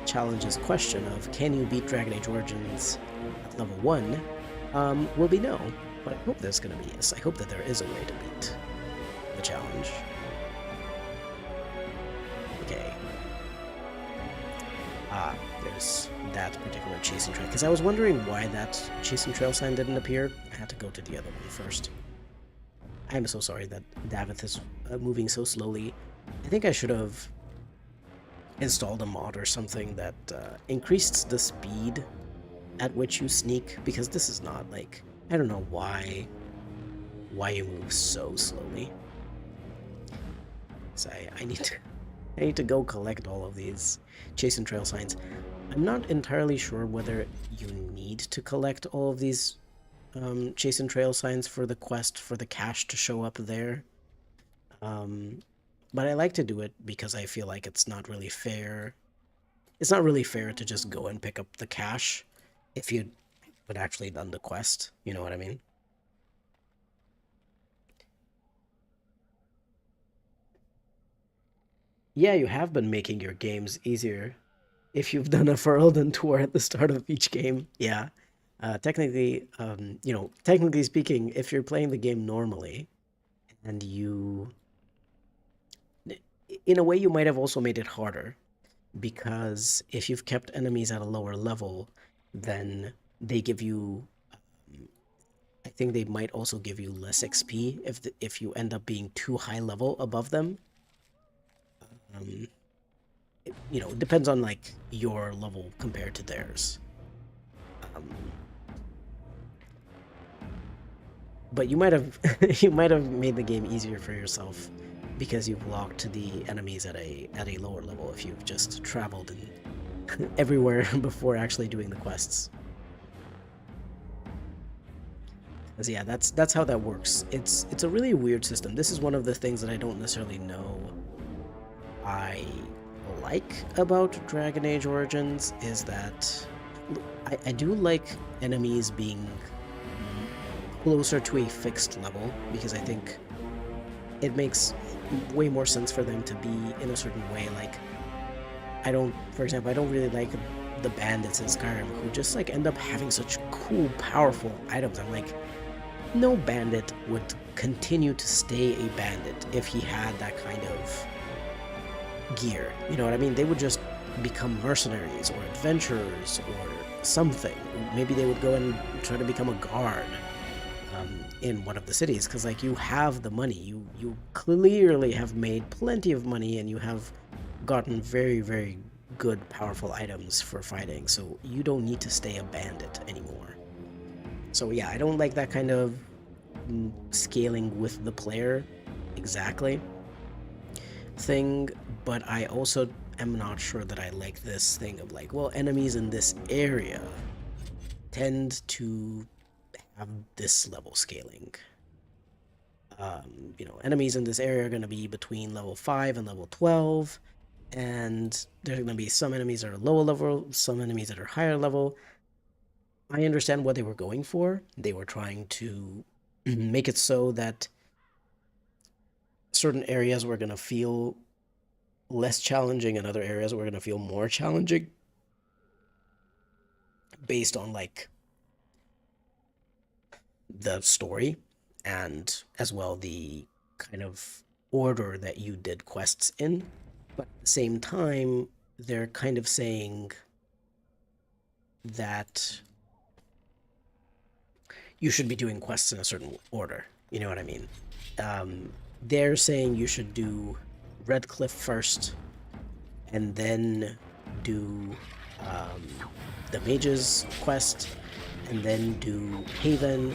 challenge's question of can you beat Dragon Age Origins at level 1 will be no. But I hope there's going to be yes. I hope that there is a way to beat the challenge. Okay. There's that particular chasing trail. Because I was wondering why that chasing trail sign didn't appear. I had to go to the other one first. I'm so sorry that Davith is moving so slowly. I think I should have installed a mod or something that increased the speed at which you sneak, because this is not like, I don't know why you move so slowly. So I need to go collect all of these chase and trail signs. I'm not entirely sure whether you need to collect all of these chase and trail signs for the quest for the cache to show up there. But I like to do it because I feel like it's not really fair. It's not really fair to just go and pick up the cache if you would actually done the quest. You know what I mean? Yeah, you have been making your games easier if you've done a Ferelden tour at the start of each game. Yeah. Technically, you know, technically speaking, if you're playing the game normally and you, in a way, you might have also made it harder because if you've kept enemies at a lower level, then they give you, I think they might also give you less XP if you end up being too high level above them. Um, it depends on like your level compared to theirs. Um, but you might have you might have made the game easier for yourself because you've locked the enemies at a lower level if you've just traveled and everywhere before actually doing the quests. 'Cause yeah, that's how that works. It's a really weird system. This is one of the things that I don't necessarily know I like about Dragon Age Origins is that I do like enemies being closer to a fixed level because I think it makes way more sense for them to be in a certain way. Like, I don't, for example, I don't really like the bandits in Skyrim who just like end up having such cool, powerful items. I'm like, no bandit would continue to stay a bandit if he had that kind of gear. You know what I mean? They would just become mercenaries or adventurers or something. Maybe they would go and try to become a guard in one of the cities because like you have the money. You clearly have made plenty of money and you have gotten very very good powerful items for fighting. So you don't need to stay a bandit anymore. So yeah, I don't like that kind of scaling with the player exactly thing, but I also am not sure that I like this thing of like, well, enemies in this area tend to have this level scaling. Enemies in this area are going to be between level 5 and level 12, and there's going to be some enemies that are lower level, some enemies that are higher level. I understand what they were going for. They were trying to make it so that certain areas were going to feel less challenging and other areas were going to feel more challenging based on like the story and as well the kind of order that you did quests in. But at the same time, they're kind of saying that you should be doing quests in a certain order. You know what I mean? They're saying you should do Red Cliff first and then do the Mage's quest and then do Haven,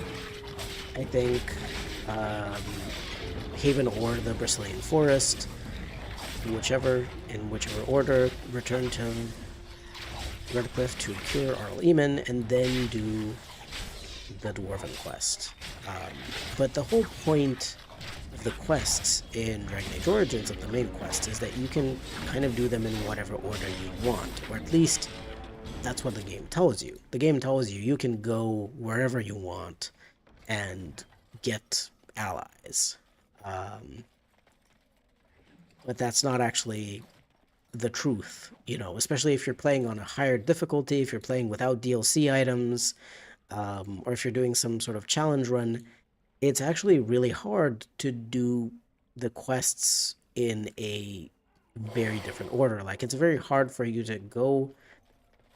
I think. Um, Haven or the Bristolian Forest, in whichever order, return to Redcliffe to cure Arl Eamon, and then do the Dwarven quest. But the whole point of the quests in Dragon Age Origins, of the main quest, is that you can kind of do them in whatever order you want, or at least that's what the game tells you. The game tells you you can go wherever you want and get allies. Um, but that's not actually the truth, especially if you're playing on a higher difficulty, if you're playing without DLC items, or if you're doing some sort of challenge run, it's actually really hard to do the quests in a very different order. Like, it's very hard for you to go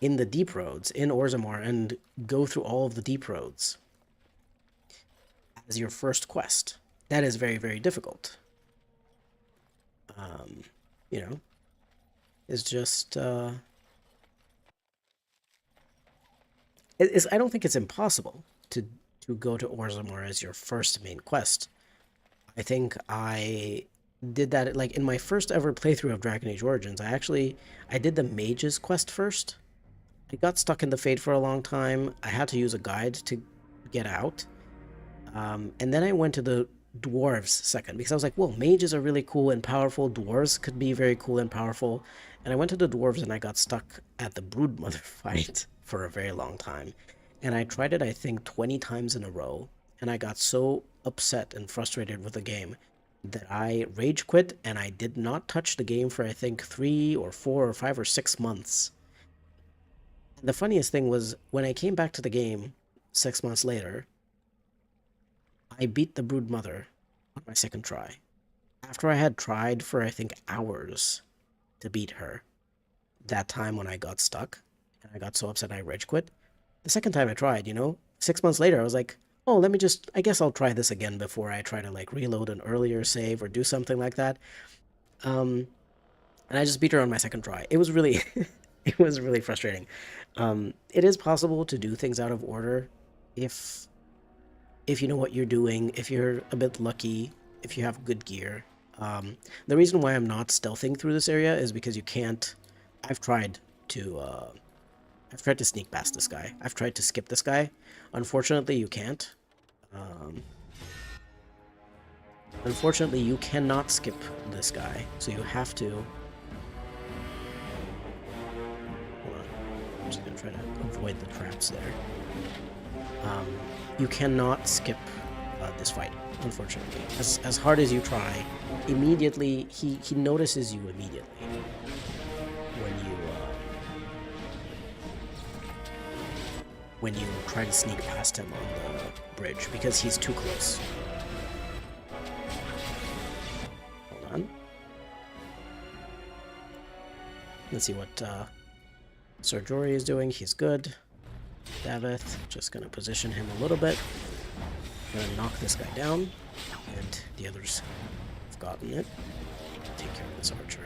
in the deep roads in Orzammar and go through all of the deep roads as your first quest. That is very, very difficult. Um, you know, it's just I don't think it's impossible to go to Orzammar as your first main quest. I think I did that like in my first ever playthrough of Dragon Age Origins. I did the Mage's quest first. I got stuck in the Fade for a long time. I had to use a guide to get out. And then I went to the dwarves second because I was like, well, mages are really cool and powerful. Dwarves could be very cool and powerful. And I went to the dwarves and I got stuck at the broodmother fight for a very long time. And I tried it, I think, 20 times in a row. And I got so upset and frustrated with the game that I rage quit and I did not touch the game for, I think, 3 or 4 or 5 or 6 months. And the funniest thing was when I came back to the game 6 months later, I beat the brood mother on my second try. After I had tried for, I think, hours to beat her, that time when I got stuck, and I got so upset I rage quit. The second time I tried, 6 months later, I was like, oh, I guess I'll try this again before I try to, like, reload an earlier save or do something like that. Um, And I just beat her on my second try. It was really, it was really frustrating. It is possible to do things out of order if you know what you're doing, if you're a bit lucky, if you have good gear. The reason why I'm not stealthing through this area is because you can't. I've tried to sneak past this guy. I've tried to skip this guy. Unfortunately, you can't. Um, Unfortunately, you cannot skip this guy, so you have to. Hold on. I'm just gonna try to avoid the traps there. Um, you cannot skip this fight, unfortunately. As hard as you try, immediately he notices you immediately when you try to sneak past him on the bridge because he's too close. Hold on. Let's see what Sir Jory is doing. He's good. Davith, just gonna position him a little bit. Gonna knock this guy down, and the others have gotten it. Take care of this archer.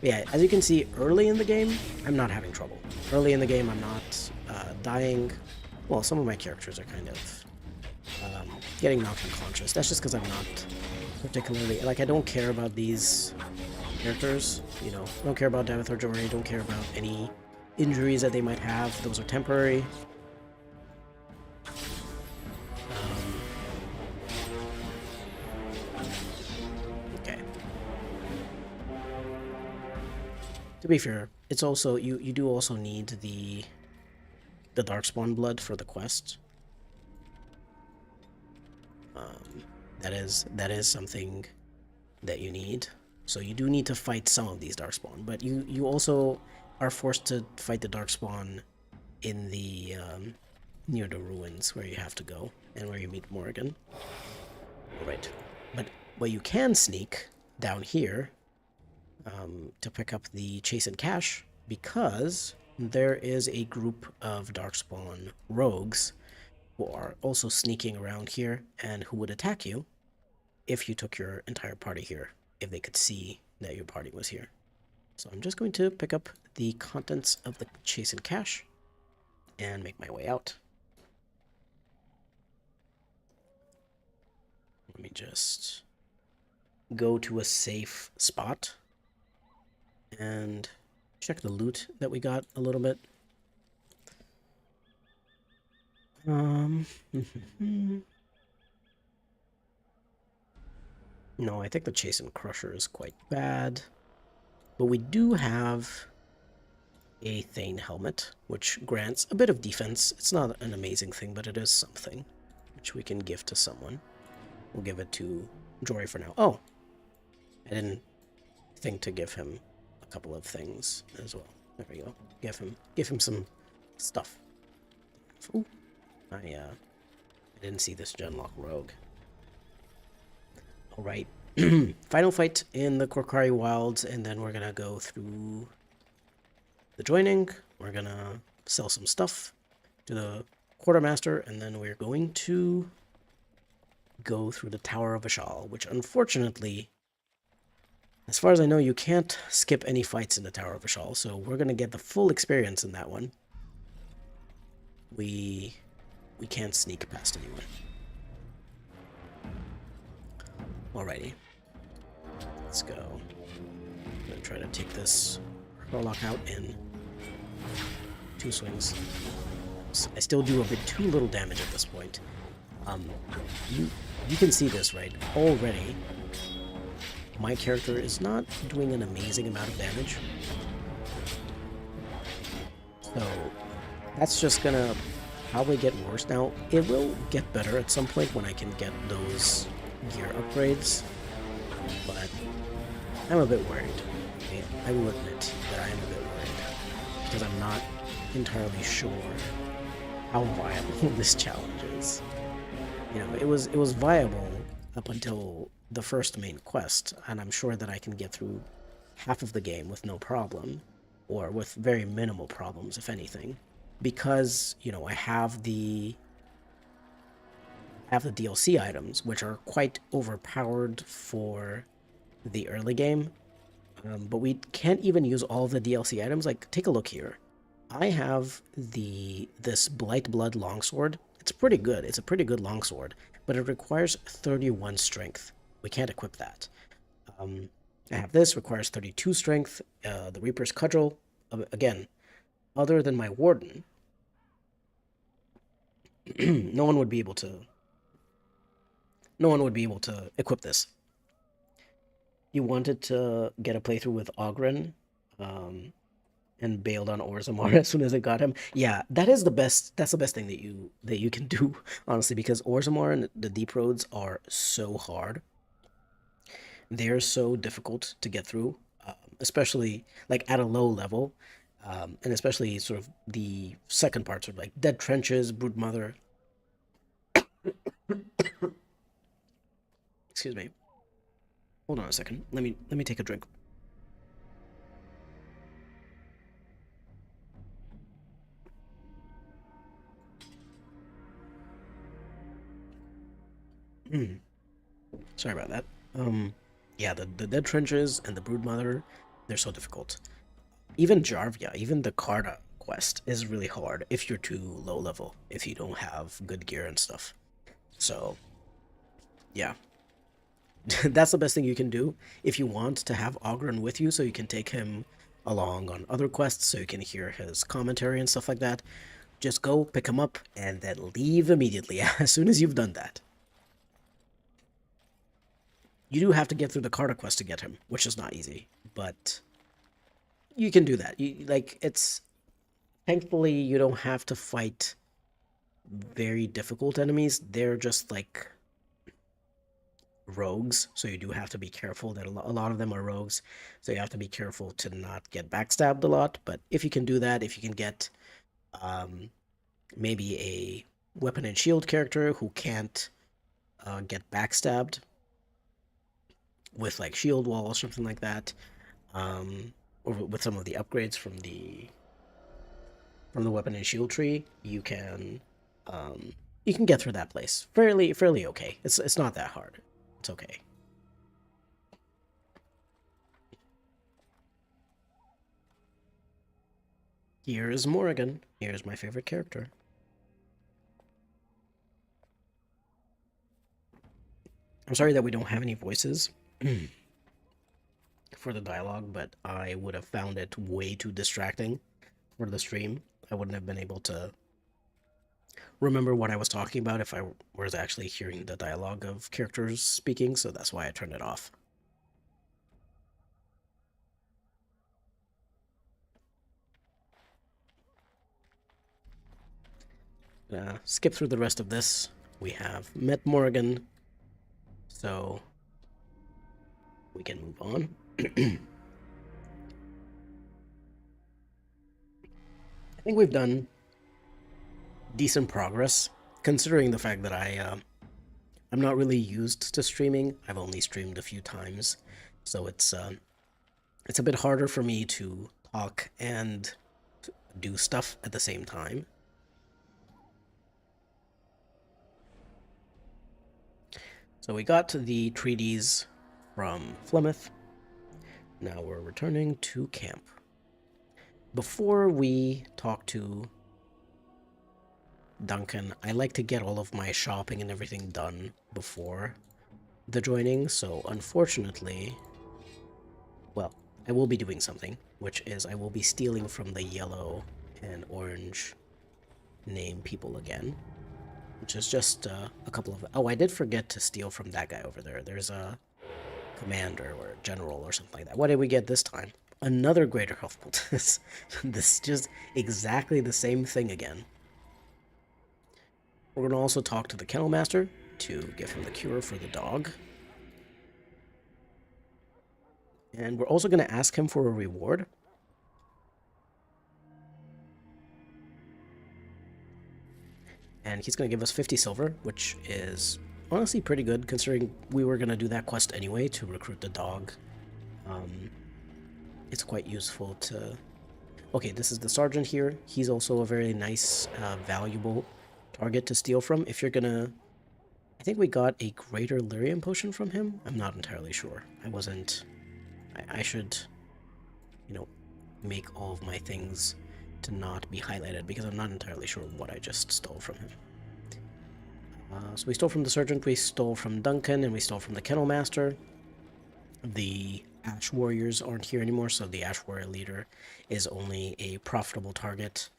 But yeah, as you can see, early in the game, I'm not having trouble. Early in the game, I'm not dying. Well, some of my characters are kind of getting knocked unconscious. That's just because I'm not particularly... Like, I don't care about these characters, you know. I don't care about Davith or Jory. I don't care about any injuries that they might have. Those are temporary. Okay. To be fair, it's also... You do also need the Darkspawn blood for the quest. That is something that you need. So you do need to fight some of these Darkspawn, but you also are forced to fight the Darkspawn in the near the ruins where you have to go and where you meet Morrigan. Right, but what you can sneak down here to pick up the chase and cache, because there is a group of Darkspawn rogues who are also sneaking around here and who would attack you if you took your entire party here, if they could see that your party was here. So I'm just going to pick up the contents of the chase and cache and make my way out. Let me just go to a safe spot and check the loot that we got a little bit. No, I think the Chase and Crusher is quite bad. But we do have a Thane helmet, which grants a bit of defense. It's not an amazing thing, but it is something which we can give to someone. We'll give it to Jory for now. Oh, I didn't think to give him a couple of things as well. There we go. Give him some stuff. Ooh, I didn't see this Genlock rogue. Alright, final fight in the Korkari Wilds, and then we're gonna go through the joining. We're gonna sell some stuff to the quartermaster, and then we're going to go through the Tower of Ashal, which unfortunately, as far as I know, you can't skip any fights in the Tower of Ashal, so we're gonna get the full experience in that one. We can't sneak past anyone. Alrighty. Let's go. I'm gonna try to take this Warlock out in 2 swings. I still do a bit too little damage at this point. You can see this, right? Already, my character is not doing an amazing amount of damage. So, that's just gonna probably get worse. Now, it will get better at some point when I can get those gear upgrades, but I'm a bit worried. I will admit that I am a bit worried, because I'm not entirely sure how viable this challenge is. You know, it was viable up until the first main quest, and I'm sure that I can get through half of the game with no problem, or with very minimal problems, if anything, because, you know, I have the DLC items, which are quite overpowered for the early game, but we can't even use all of the DLC items. Like, take a look here. I have this Blight Blood longsword. It's pretty good. It's a pretty good longsword, but it requires 31 strength. We can't equip that. Um, I have this, requires 32 strength. The Reaper's Cudgel, again, other than my Warden, no one would be able to. No one would be able to equip this. You wanted to get a playthrough with Ogren, um, and bailed on Orzammar as soon as it got him. Yeah, that is the best. That's the best thing that you can do, honestly, because Orzammar and the Deep Roads are so hard. They're so difficult to get through, especially like at a low level, and especially sort of the second parts of like Dead Trenches, Broodmother. Excuse me. Hold on a second. Let me take a drink. Sorry about that. Yeah, the Dead Trenches and the Broodmother, they're so difficult. Even Jarvia, even the Karna quest is really hard if you're too low level, if you don't have good gear and stuff. So, yeah. That's the best thing you can do if you want to have Ogren with you so you can take him along on other quests so you can hear his commentary and stuff like that. Just go pick him up and then leave immediately as soon as you've done that. You do have to get through the Carter quest to get him, which is not easy, but you can do that. It's thankfully you don't have to fight very difficult enemies. They're just like rogues, so you do have to be careful that a lot of them are rogues, so you have to be careful to not get backstabbed a lot. But if you can do that, if you can get um, maybe a weapon and shield character who can't get backstabbed with like shield wall or something like that, or with some of the upgrades from the weapon and shield tree, you can get through that place fairly okay. It's not that hard. It's okay. Here's Morrigan. Here's my favorite character. I'm sorry that we don't have any voices for the dialogue, but I would have found it way too distracting for the stream. I wouldn't have been able to remember what I was talking about if I was actually hearing the dialogue of characters speaking, so that's why I turned it off. Skip through the rest of this. We have met Morrigan, so we can move on. I think we've done decent progress, considering the fact that I'm not really used to streaming. I've only streamed a few times, so it's a bit harder for me to talk and do stuff at the same time. So we got the treaties from Flemeth. Now we're returning to camp. Before we talk to Duncan, I like to get all of my shopping and everything done before the joining, so unfortunately, well, I will be doing something, which is I will be stealing from the yellow and orange name people again, which is just a couple of... Oh, I did forget to steal from that guy over there. There's a commander or general or something like that. What did we get this time? Another greater health poultice. This is just exactly the same thing again. We're going to also talk to the kennel master to give him the cure for the dog. And we're also going to ask him for a reward. And he's going to give us 50 silver, which is honestly pretty good, considering we were going to do that quest anyway to recruit the dog. It's quite useful to... Okay, this is the sergeant here. He's also a very nice, valuable target to steal from if you're gonna I think we got a greater lyrium potion from him. I'm not entirely sure. I wasn't... I should, you know, make all of my things to not be highlighted because I'm not entirely sure what I just stole from him. So we stole from the Sergeant, we stole from Duncan, and we stole from the Kennel Master. The Ash Warriors aren't here anymore, so the Ash Warrior leader is only a profitable target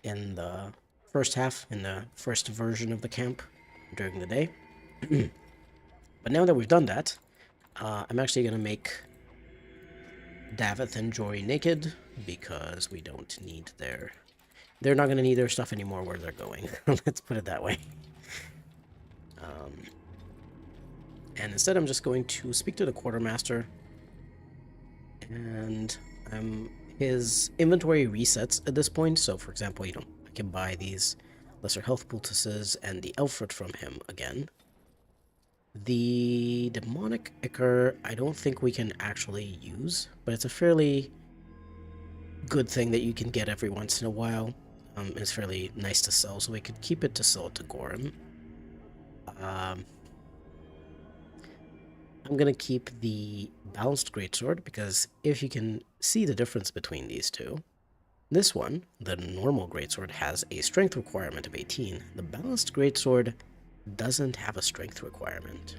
in the first half, in the first version of the camp during the day. But now that we've done that, I'm actually going to make Davith and Jory naked because we don't need their... They're not going to need their stuff anymore where they're going. Let's put it that way. And instead I'm just going to speak to the Quartermaster, and his inventory resets at this point. So for example, I can buy these lesser health poultices and the Elfrit from him again. The demonic ichor I don't think we can actually use, but it's a fairly good thing that you can get every once in a while. It's fairly nice to sell, so we could keep it to sell to Gorim. I'm gonna keep the balanced greatsword because if you can see the difference between these two, this one, the normal greatsword, has a strength requirement of 18. The balanced greatsword doesn't have a strength requirement.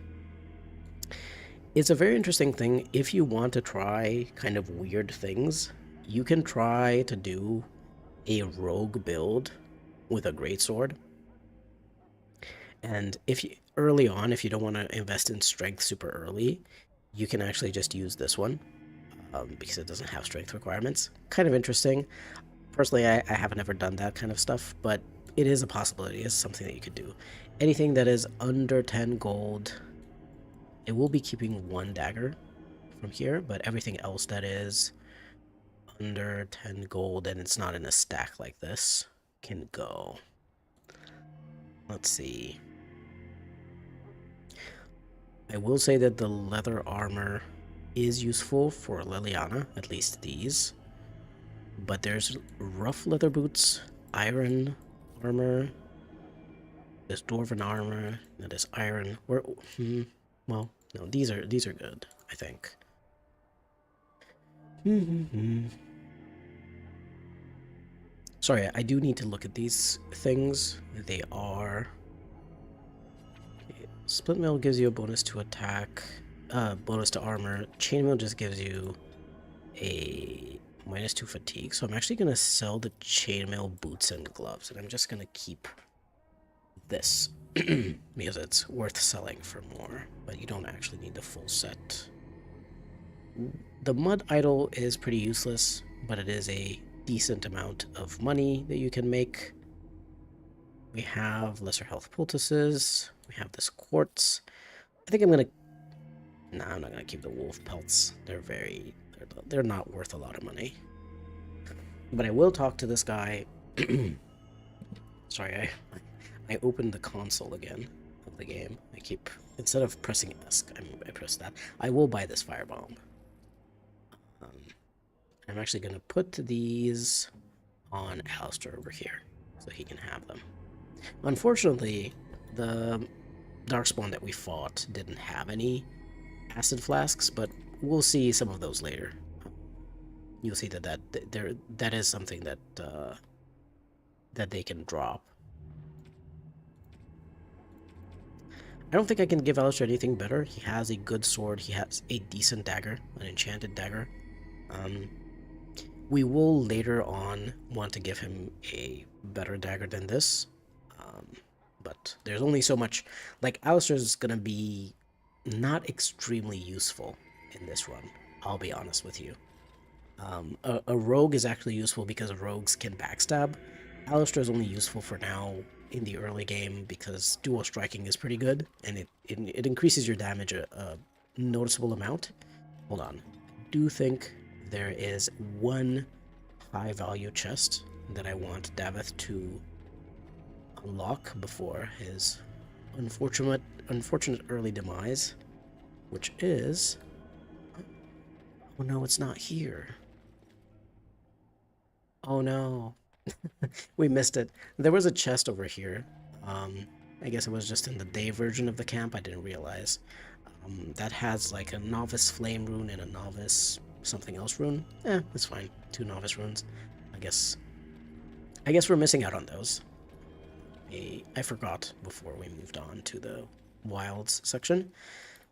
It's a very interesting thing. If you want to try kind of weird things, you can try to do a rogue build with a greatsword. And if you early on, if you don't want to invest in strength super early, you can actually just use this one because it doesn't have strength requirements. Kind of interesting. Personally, I haven't ever done that kind of stuff, but it is a possibility. It's something that you could do. Anything that is under 10 gold, it will be keeping one dagger from here, but everything else that is under 10 gold and it's not in a stack like this can go. Let's see. I will say that the leather armor is useful for Liliana, at least these. But there's rough leather boots, iron armor, there's dwarven armor, that is iron. Well, no, these are good, I think. Sorry, I do need to look at these things. They are... Split mail gives you a bonus to attack, bonus to armor. Chainmail just gives you a -2 fatigue. So I'm actually going to sell the chainmail boots and gloves, and I'm just going to keep this because it's worth selling for more, but you don't actually need the full set. The mud idol is pretty useless, but it is a decent amount of money that you can make. We have lesser health poultices. We have this quartz. I think I'm gonna... Nah, I'm not gonna keep the wolf pelts. They're not worth a lot of money. But I will talk to this guy. Sorry, I opened the console again of the game. I keep... Instead of pressing ESC, I press that. I will buy this firebomb. I'm actually going to put these on Alistair over here, so he can have them. Unfortunately, the Darkspawn that we fought didn't have any acid flasks, but we'll see some of those later. You'll see that is something that that they can drop. I don't think I can give Alistair anything better. He has a good sword. He has a decent dagger, an enchanted dagger. We will later on want to give him a better dagger than this. But there's only so much. Like, Alistair's gonna be not extremely useful in this run, I'll be honest with you. A rogue is actually useful because rogues can backstab. Alistair is only useful for now in the early game because dual striking is pretty good, and it increases your damage a noticeable amount. Hold on. I do think there is one high value chest that I want Davith to unlock before his unfortunate early demise, which is... Oh no, it's not here. Oh no. We missed it. There was a chest over here. I guess it was just in the day version of the camp. I didn't realize. That has like a novice flame rune and a novice something else rune. It's fine. 2 novice runes. I guess. I guess we're missing out on those. I forgot before we moved on to the wilds section.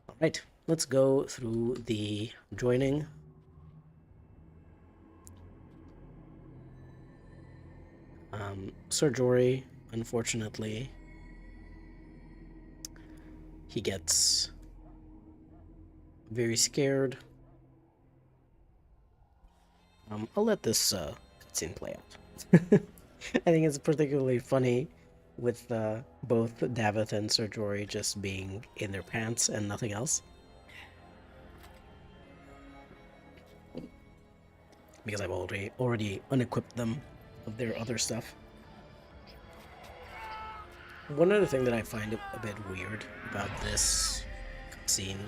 All right, let's go through the joining. Sir Jory, unfortunately, he gets very scared. I'll let this cutscene play out. I think it's particularly funny with both Davith and Sir Jory just being in their pants and nothing else. Because I've already unequipped them of their other stuff. One other thing that I find a bit weird about this scene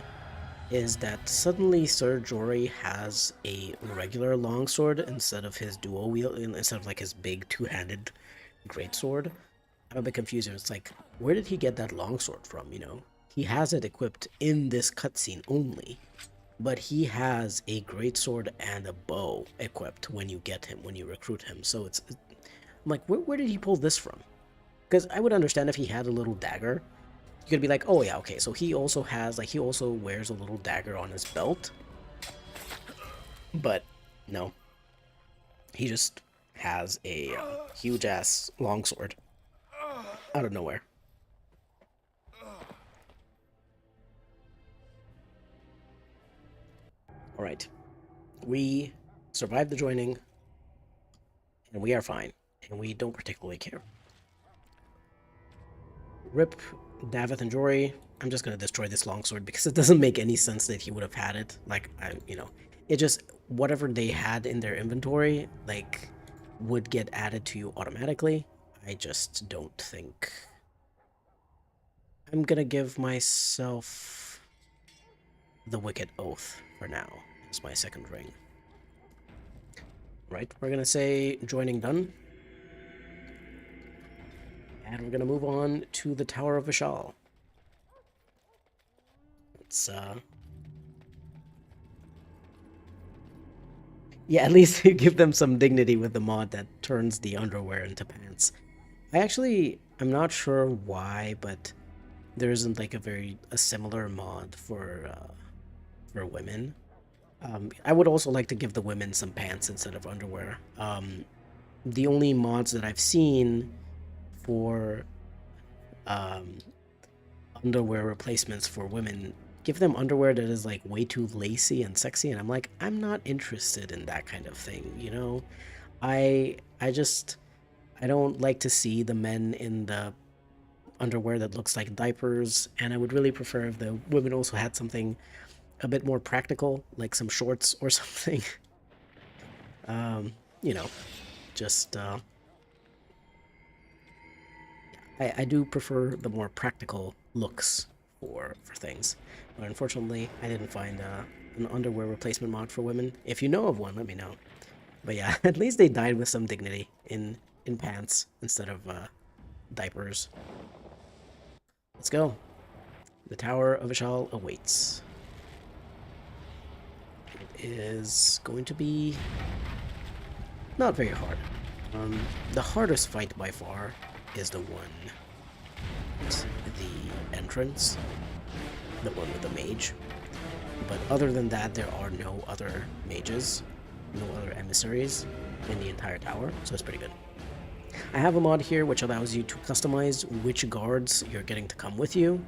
is that suddenly Sir Jory has a regular longsword instead of his dual wield, instead of like his big two-handed greatsword. I'm a bit confused. It's like, where did he get that longsword from? You know, he has it equipped in this cutscene only, but he has a greatsword and a bow equipped when you get him, when you recruit him. So I'm like, where did he pull this from? Because I would understand if he had a little dagger. You could be like, oh yeah, okay, so he also has, like, he also wears a little dagger on his belt. But, no. He just has a huge-ass longsword. Out of nowhere. Alright. We survived the joining, and we are fine. And we don't particularly care. Rip Davith and Jory. I'm just gonna destroy this longsword because it doesn't make any sense that he would have had it. Like, it just, whatever they had in their inventory, like, would get added to you automatically. I just don't think. I'm gonna give myself the Wicked Oath for now as my second ring. Right, we're gonna say joining done. And we're gonna move on to the Tower of Vishal. Let's yeah, at least give them some dignity with the mod that turns the underwear into pants. I'm not sure why, but there isn't like a similar mod for women. I would also like to give the women some pants instead of underwear. The only mods that I've seen for underwear replacements for women give them underwear that is like way too lacy and sexy, and I'm like, I'm not interested in that kind of thing, you know? I just I don't like to see the men in the underwear that looks like diapers, and I would really prefer if the women also had something a bit more practical, like some shorts or something. You know, just I do prefer the more practical looks for things. But unfortunately, I didn't find an underwear replacement mod for women. If you know of one, let me know. But yeah, at least they died with some dignity in pants instead of diapers. Let's go. The Tower of Ishal awaits. It is going to be not very hard. The hardest fight by far is the one at the entrance, the one with the mage. But other than that, there are no other mages, no other emissaries in the entire tower, so it's pretty good. I have a mod here which allows you to customize which guards you're getting to come with you,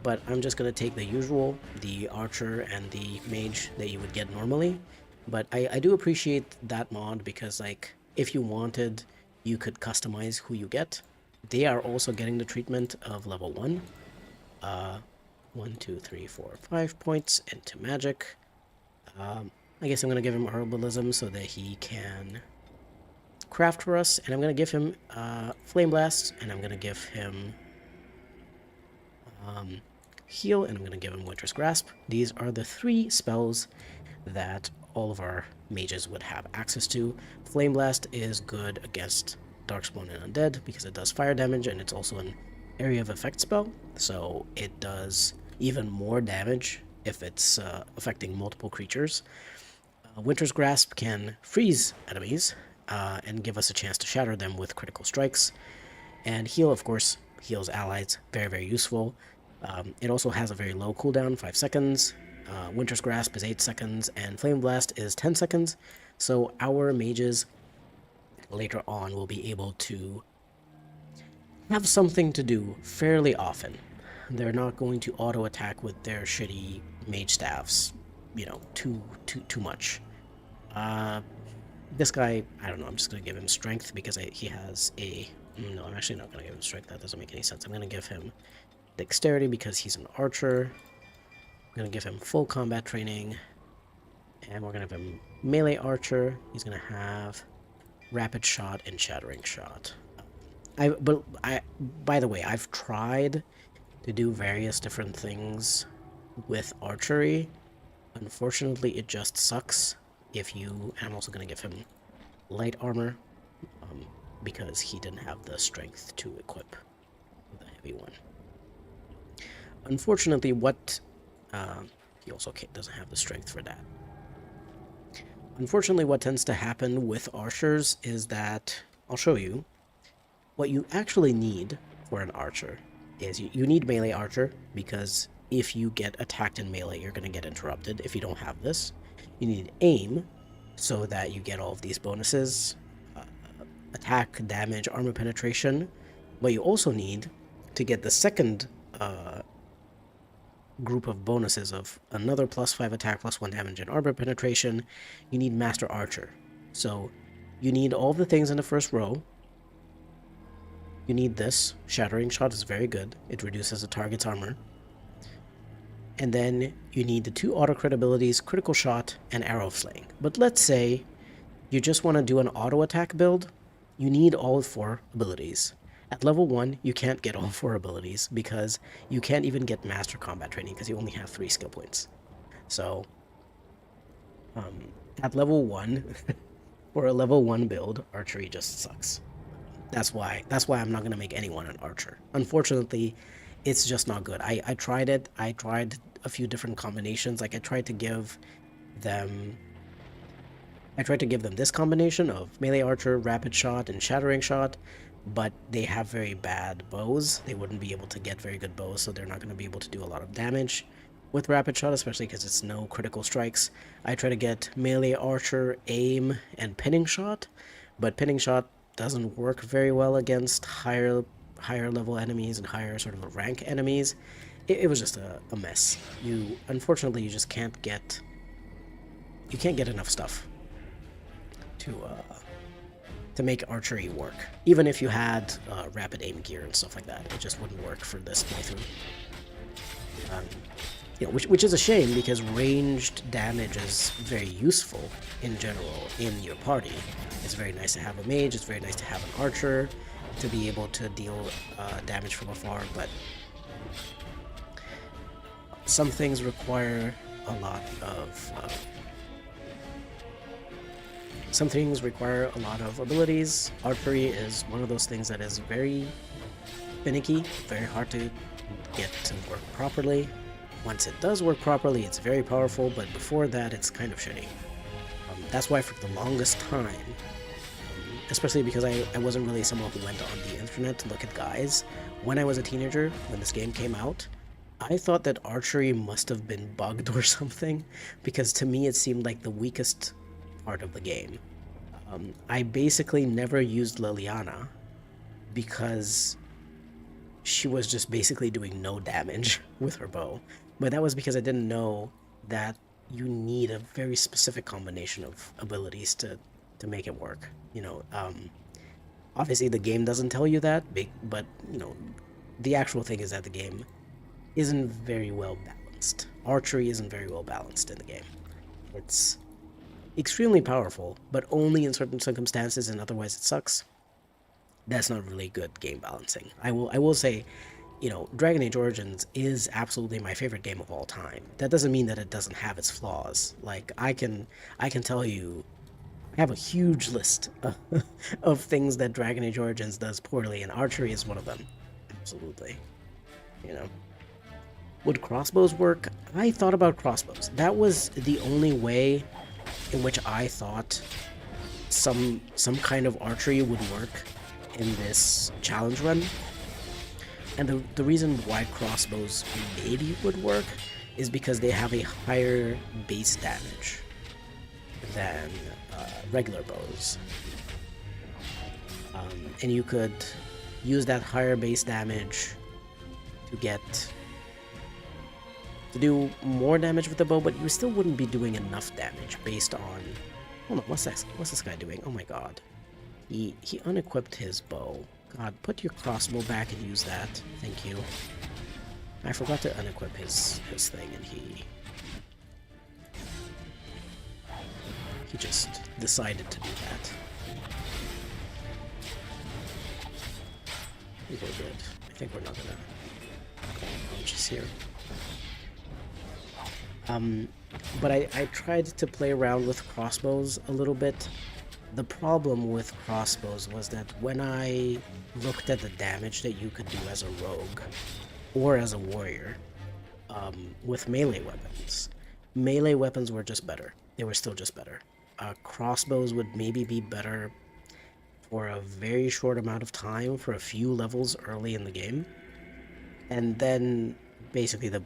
but I'm just going to take the usual, the archer and the mage that you would get normally. But I do appreciate that mod because, like, if you wanted, you could customize who you get. They are also getting the treatment of level 1. 1, 2, 3, 4, 5 points into magic. I guess I'm going to give him herbalism so that he can craft for us, and I'm going to give him Flame Blast, and I'm going to give him heal, and I'm going to give him Winter's Grasp. These are the 3 spells that all of our mages would have access to. Flame Blast is good against Darkspawn and Undead because it does fire damage, and it's also an area of effect spell, so it does even more damage if it's affecting multiple creatures. Winter's Grasp can freeze enemies and give us a chance to shatter them with critical strikes. And heal, of course, heals allies. Very, very useful. It also has a very low cooldown, 5 seconds. Winter's Grasp is 8 seconds, and Flame Blast is 10 seconds. So our mages later on will be able to have something to do fairly often. They're not going to auto attack with their shitty mage staffs, too much. Uh, this guy, I don't know. I'm just gonna give him strength because he has a. No, I'm actually not gonna give him strength. That doesn't make any sense. I'm gonna give him dexterity because he's an archer. I'm gonna give him full combat training, and we're gonna give him melee archer. He's gonna have rapid shot and shattering shot. By the way, I've tried to do various different things with archery. Unfortunately, it just sucks if you. I'm also gonna give him light armor because he didn't have the strength to equip the heavy one. Unfortunately, he also doesn't have the strength for that. Unfortunately, what tends to happen with archers is that I'll show you what you actually need for an archer is you need melee archer because if you get attacked in melee, you're going to get interrupted if you don't have this. You need aim so that you get all of these bonuses, attack, damage, armor penetration, but you also need to get the second group of bonuses of another +5 attack, +1 damage, and armor penetration. You need Master Archer. So you need all the things in the first row. You need this. Shattering Shot is very good. It reduces the target's armor. And then you need the 2 auto-crit abilities, Critical Shot, and Arrow Slaying. But let's say you just want to do an auto-attack build. You need all 4 abilities. At level 1, you can't get all 4 abilities because you can't even get Master Combat Training because you only have 3 skill points. So, at level 1, for a level 1 build, archery just sucks. That's why I'm not going to make anyone an archer. Unfortunately, it's just not good. I tried it. I tried a few different combinations. Like I tried to give them this combination of melee archer, rapid shot, and shattering shot, but they have very bad bows. They wouldn't be able to get very good bows, so they're not going to be able to do a lot of damage with rapid shot, especially because it's no critical strikes. I try to get melee archer, aim, and pinning shot, but pinning shot doesn't work very well against higher level enemies and higher sort of rank enemies. It was just a mess. Unfortunately you just can't get enough stuff to make archery work. Even if you had rapid aim gear and stuff like that, it just wouldn't work for this playthrough. Which is a shame because ranged damage is very useful in general in your party. It's very nice to have a mage, it's very nice to have an archer to be able to deal damage from afar, but some things require a lot of abilities. Archery is one of those things that is very finicky, very hard to get to work properly. Once it does work properly, it's very powerful, but before that, it's kind of shitty. That's why for the longest time, especially because I wasn't really someone who went on the internet to look at guys, when I was a teenager, when this game came out, I thought that archery must have been bugged or something, because to me it seemed like the weakest part of the game. I basically never used Liliana because she was just basically doing no damage with her bow. But that was because I didn't know that you need a very specific combination of abilities to make it work. Obviously the game doesn't tell you that, but the actual thing is that the game isn't very well balanced. Archery isn't very well balanced in the game. It's extremely powerful, but only in certain circumstances, and otherwise it sucks. That's not really good game balancing. I will say, Dragon Age Origins is absolutely my favorite game of all time. That doesn't mean that it doesn't have its flaws. Like I can tell you, I have a huge list of things that Dragon Age Origins does poorly, and archery is one of them. Absolutely. You know. Would crossbows work? I thought about crossbows. That was the only way in which I thought some kind of archery would work in this challenge run. And the reason why crossbows maybe would work is because they have a higher base damage than regular bows. And you could use that higher base damage to do more damage with the bow, but you still wouldn't be doing enough damage based on... Hold on, what's this guy doing? Oh my god. He unequipped his bow. God, put your crossbow back and use that. Thank you. I forgot to unequip his thing, and he just decided to do that. We go good. I think we're not gonna launch here. But I tried to play around with crossbows a little bit. The problem with crossbows was that when I looked at the damage that you could do as a rogue or as a warrior with melee weapons were just better. They were still just better. Crossbows would maybe be better for a very short amount of time, for a few levels early in the game. And then basically the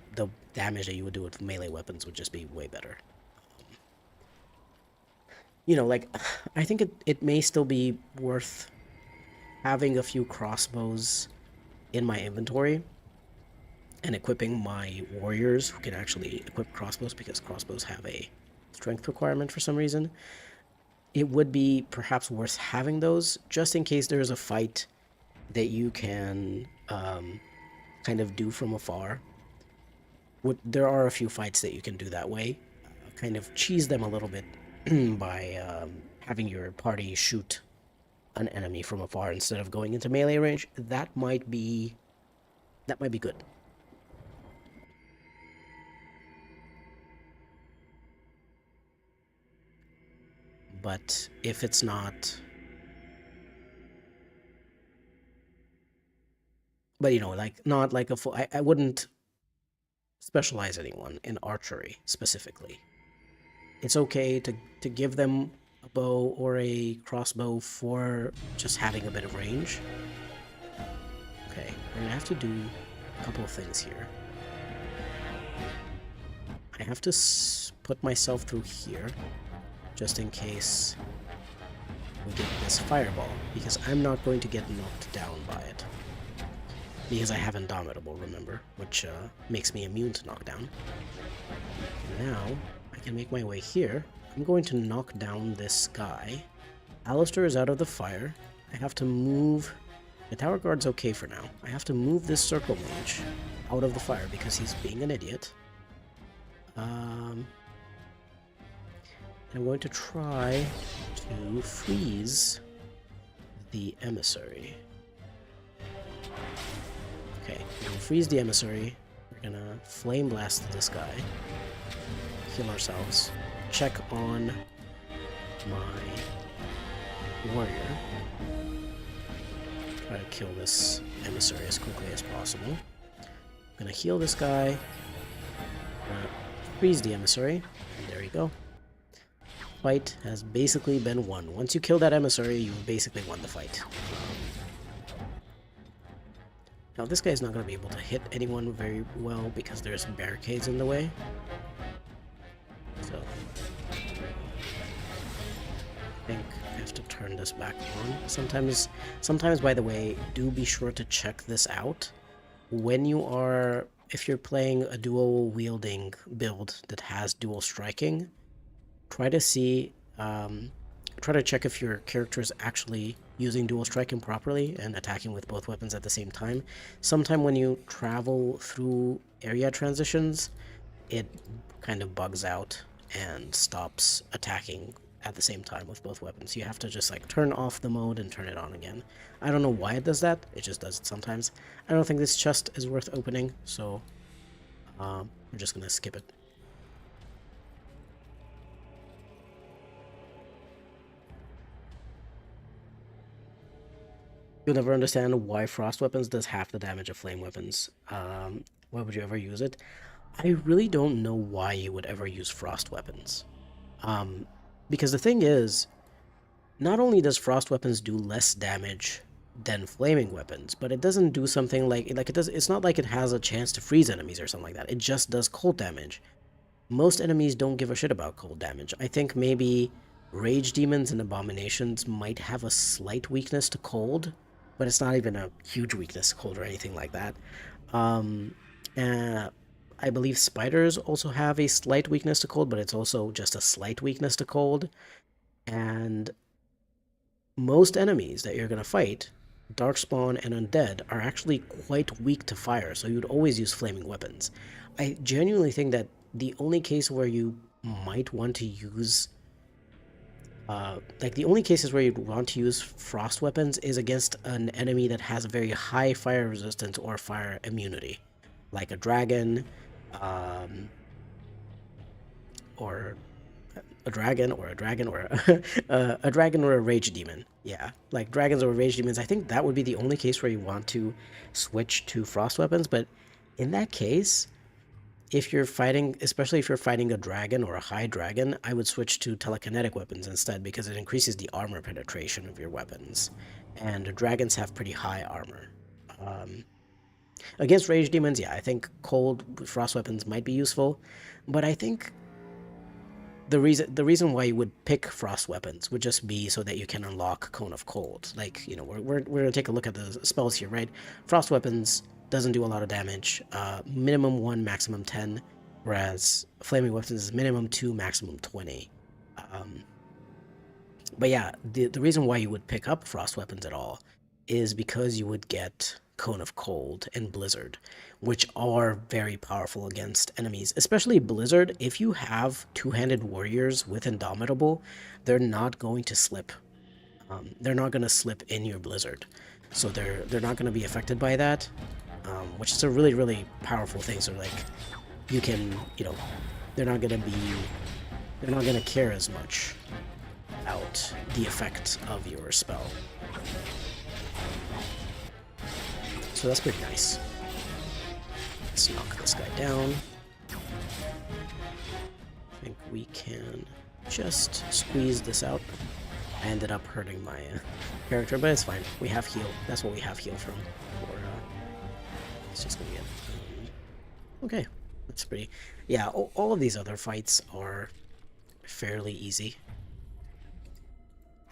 damage that you would do with melee weapons would just be way better. You know, like, I think it may still be worth having a few crossbows in my inventory and equipping my warriors who can actually equip crossbows, because crossbows have a strength requirement for some reason. It would be perhaps worth having those just in case there's a fight that you can kind of do from afar. There are a few fights that you can do that way. Kind of cheese them a little bit by having your party shoot an enemy from afar instead of going into melee range. That might be good. But if it's not... But, you know, like, not like a full... I wouldn't specialize anyone in archery, specifically. It's okay to give them a bow or a crossbow for just having a bit of range. Okay, we're gonna have to do a couple of things here. I have to put myself through here, just in case we get this fireball, because I'm not going to get knocked down by it. Because I have Indomitable, remember, which makes me immune to knockdown. And now, I can make my way here. I'm going to knock down this guy. Alistair is out of the fire. I have to move... The tower guard's okay for now. I have to move this circle mage out of the fire because he's being an idiot. I'm going to try to freeze the emissary. Okay, we'll freeze the emissary. We're gonna flame blast this guy. Heal ourselves. Check on my warrior. Try to kill this emissary as quickly as possible. I'm gonna heal this guy. Freeze the emissary. And there you go. Fight has basically been won. Once you kill that emissary, you've basically won the fight. Now this guy's not going to be able to hit anyone very well because there's barricades in the way. So I think I have to turn this back on. Sometimes, by the way, do be sure to check this out. When you are... If you're playing a dual wielding build that has dual striking, try to see... try to check if your character is actually using dual striking properly and attacking with both weapons at the same time. Sometime when you travel through area transitions, it kind of bugs out and stops attacking at the same time with both weapons. You have to just like turn off the mode and turn it on again. I don't know why it does that, it just does it sometimes. I don't think this chest is worth opening, so I'm just gonna skip it. You'll never understand why frost weapons does half the damage of flame weapons. Why would you ever use it? I really don't know why you would ever use frost weapons. Um, because the thing is, not only does frost weapons do less damage than flaming weapons, but it doesn't do something like it does. It's not like it has a chance to freeze enemies or something like that. It just does cold damage. Most enemies don't give a shit about cold damage. I think maybe rage demons and abominations might have a slight weakness to cold, but it's not even a huge weakness to cold or anything like that. Um, uh, I believe spiders also have a slight weakness to cold, but it's also just a slight weakness to cold. And most enemies that you're going to fight, Darkspawn and Undead, are actually quite weak to fire, so you'd always use flaming weapons. I genuinely think that the only case where you might want to use the only cases where you'd want to use frost weapons is against an enemy that has a very high fire resistance or fire immunity, like a dragon, um, or a dragon or a dragon or a dragon or a rage demon. Yeah, like dragons or rage demons. I think that would be the only case where you want to switch to frost weapons. But in that case, if you're fighting, especially if you're fighting a dragon or a high dragon, I would switch to telekinetic weapons instead because it increases the armor penetration of your weapons. And dragons have pretty high armor. Um, Against rage demons, yeah, I think cold frost weapons might be useful, but I think the reason why you would pick frost weapons would just be so that you can unlock Cone of Cold. Like, we're gonna take a look at the spells here, right? Frost weapons doesn't do a lot of damage. Minimum 1, maximum 10, whereas flaming weapons is minimum 2, maximum 20. Um, but yeah, the reason why you would pick up frost weapons at all is because you would get Cone of Cold and Blizzard, which are very powerful against enemies, especially Blizzard. If you have two-handed warriors with Indomitable, they're not going to slip. They're not going to slip in your Blizzard, so they're not going to be affected by that, which is a really really powerful thing. So like, you can they're not going to be they're not going to care as much out the effect of your spell. So that's pretty nice. Let's knock this guy down. I think we can just squeeze this out. I ended up hurting my character, but it's fine. We have heal. That's what we have heal from. It's just gonna get... okay, that's pretty... yeah, all of these other fights are fairly easy.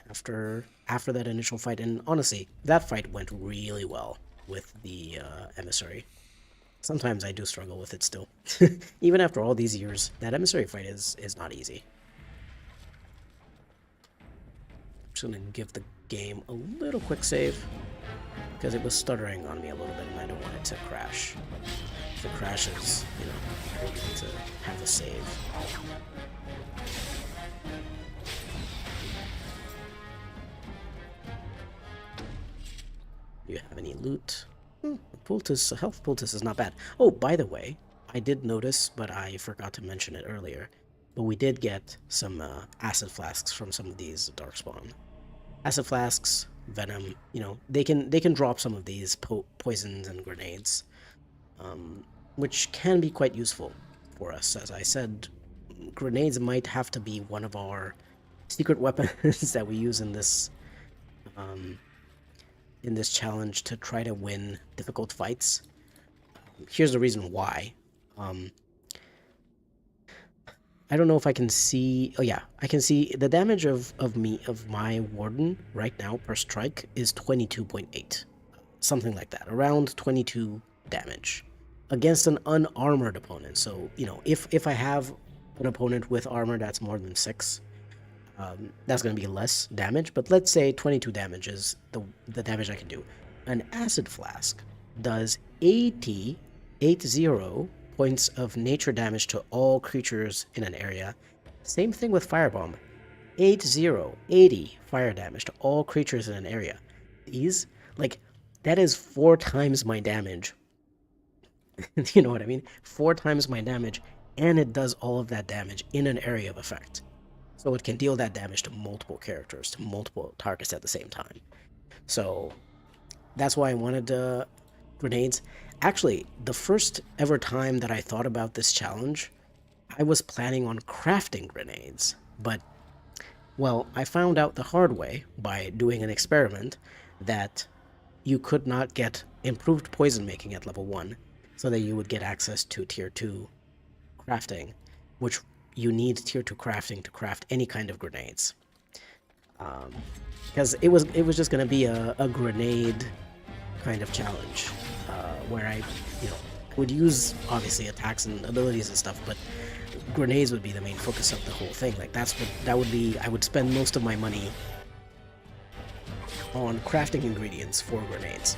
After that initial fight, and honestly, that fight went really well with the emissary. Sometimes I do struggle with it still. Even after all these years, that emissary fight is not easy. I'm just gonna give the game a little quick save, because it was stuttering on me a little bit and I don't want it to crash. If it crashes, I don't need to have a save. Do you have any loot? Poultice, health poultice is not bad. Oh, by the way, I did notice, but I forgot to mention it earlier, but we did get some acid flasks from some of these Darkspawn. Acid flasks, venom, they can drop some of these poisons and grenades, which can be quite useful for us. As I said, grenades might have to be one of our secret weapons that we use in this challenge to try to win difficult fights. Here's the reason why. I don't know if I can see... oh yeah, I can see the damage of my warden right now per strike is 22.8. Something like that. Around 22 damage. Against an unarmored opponent. So, if I have an opponent with armor that's more than 6, that's going to be less damage, but let's say 22 damage is the damage I can do. An acid flask does 80 points of nature damage to all creatures in an area. Same thing with firebomb. 80 fire damage to all creatures in an area. These, that is 4 times my damage. You know what I mean? 4 times my damage, and it does all of that damage in an area of effect. So it can deal that damage to multiple characters, to multiple targets at the same time. So That's why I wanted grenades. Actually, the first ever time that I thought about this challenge, I was planning on crafting grenades, but well, I found out the hard way by doing an experiment that you could not get improved poison making at level 1, so that you would get access to tier 2 crafting, which you need tier 2 crafting to craft any kind of grenades. Because it was just going to be a grenade kind of challenge, where I would use obviously attacks and abilities and stuff, but grenades would be the main focus of the whole thing. Like that would be. I would spend most of my money on crafting ingredients for grenades.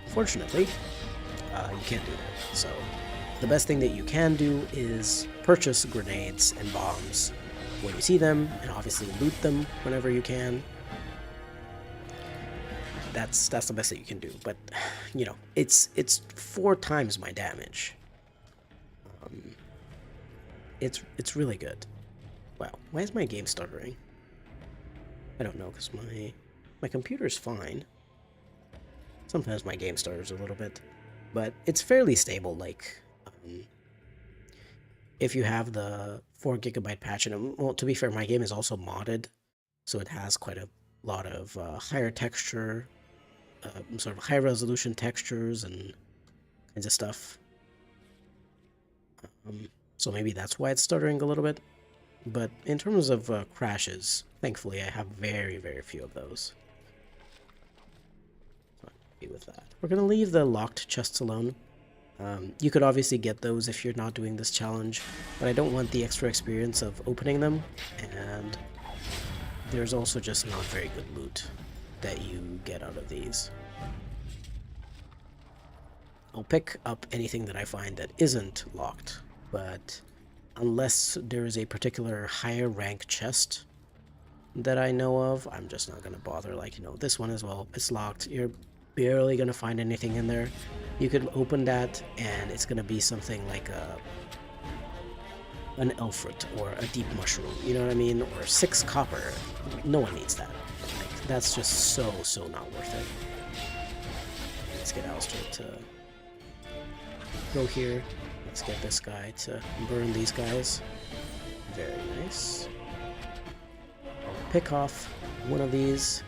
Fortunately, you can't do that. So the best thing that you can do is purchase grenades and bombs when you see them, and obviously loot them whenever you can. That's the best that you can do. But it's 4 times my damage. It's really good. Wow, why is my game stuttering? I don't know, because my computer's fine. Sometimes my game stutters a little bit, but it's fairly stable. Like, if you have the 4 GB patch, and well, to be fair, my game is also modded, so it has quite a lot of higher texture, sort of high resolution textures and kinds of stuff. So maybe that's why it's stuttering a little bit. But in terms of crashes, thankfully I have very, very few of those. So I'm happy with that. We're going to leave the locked chests alone. You could obviously get those if you're not doing this challenge, but I don't want the extra experience of opening them, and there's also just not very good loot that you get out of these. I'll pick up anything that I find that isn't locked, but unless there is a particular higher rank chest that I know of, I'm just not going to bother. Like, this one as well, it's locked. You're barely going to find anything in there. You could open that, and it's going to be something like an elfrit or a deep mushroom, you know what I mean? Or 6 copper. No one needs that. Like, that's just so not worth it. Let's get Alistair to go here. Let's get this guy to burn these guys. Very nice. I'll pick off one of these.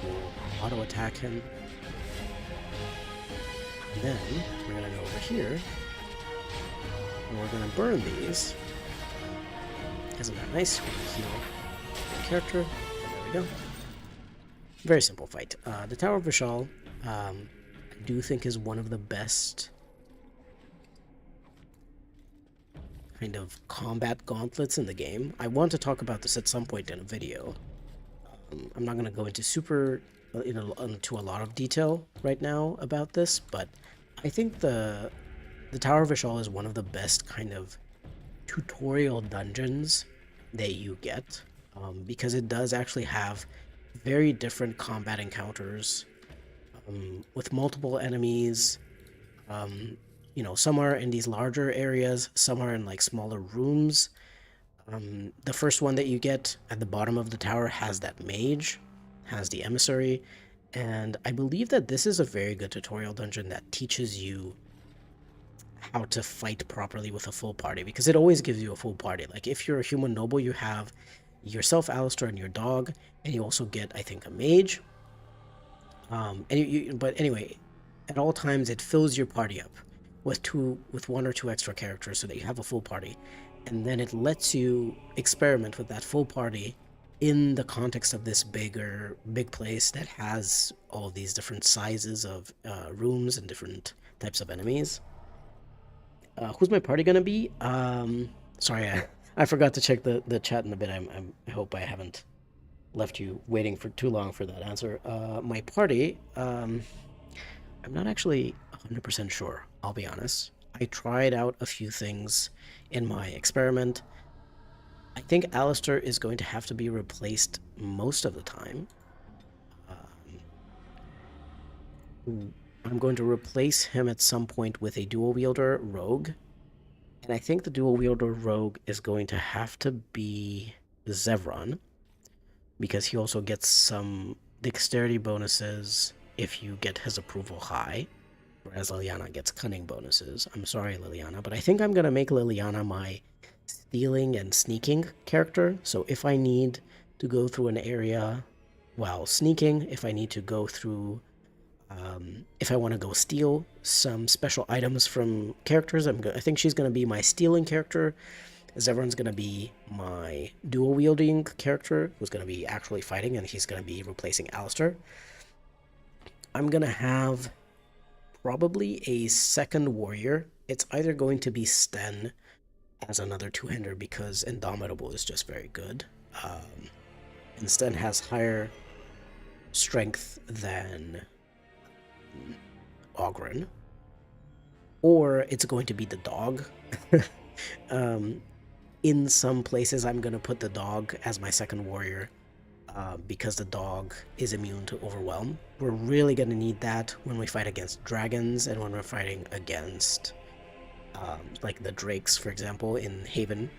We'll auto-attack him. And then we're going to go over here. And we're going to burn these. Isn't that nice? We're going to heal the character. And there we go. Very simple fight. The Tower of Vishal, I do think, is one of the best kind of combat gauntlets in the game. I want to talk about this at some point in a video. I'm not going to go into a lot of detail right now about this, but I think the Tower of Vishal is one of the best kind of tutorial dungeons that you get, because it does actually have very different combat encounters with multiple enemies. Some are in these larger areas, some are in like smaller rooms. The first one that you get at the bottom of the tower has that mage, has the emissary, and I believe that this is a very good tutorial dungeon that teaches you how to fight properly with a full party, because it always gives you a full party. Like, if you're a human noble, you have yourself, Alistair, and your dog, and you also get, I think, a mage. But anyway, at all times it fills your party up with 1 or 2 extra characters so that you have a full party, and then it lets you experiment with that full party in the context of this big place that has all these different sizes of rooms and different types of enemies. Who's my party gonna be? Sorry, I forgot to check the chat in a bit. I hope I haven't left you waiting for too long for that answer. My party, I'm not actually 100% sure, I'll be honest. I tried out a few things in my experiment. I think Alistair is going to have to be replaced most of the time. I'm going to replace him at some point with a dual wielder rogue. And I think the dual wielder rogue is going to have to be Zevron, because he also gets some dexterity bonuses if you get his approval high, whereas Liliana gets cunning bonuses. I'm sorry, Liliana, but I think I'm going to make Liliana my stealing and sneaking character. So if I need to go through an area while sneaking, if I need to go through, if I want to go steal some special items from characters, I think she's going to be my stealing character. Zevran's going to be my dual-wielding character, who's going to be actually fighting, and he's going to be replacing Alistair. I'm going to have probably a second warrior. It's either going to be Sten as another two-hander because Indomitable is just very good. And Sten has higher strength than Ogren. Or it's going to be the dog. In some places, I'm going to put the dog as my second warrior because the dog is immune to overwhelm. We're really going to need that when we fight against dragons and when we're fighting against like the drakes, for example, in Haven,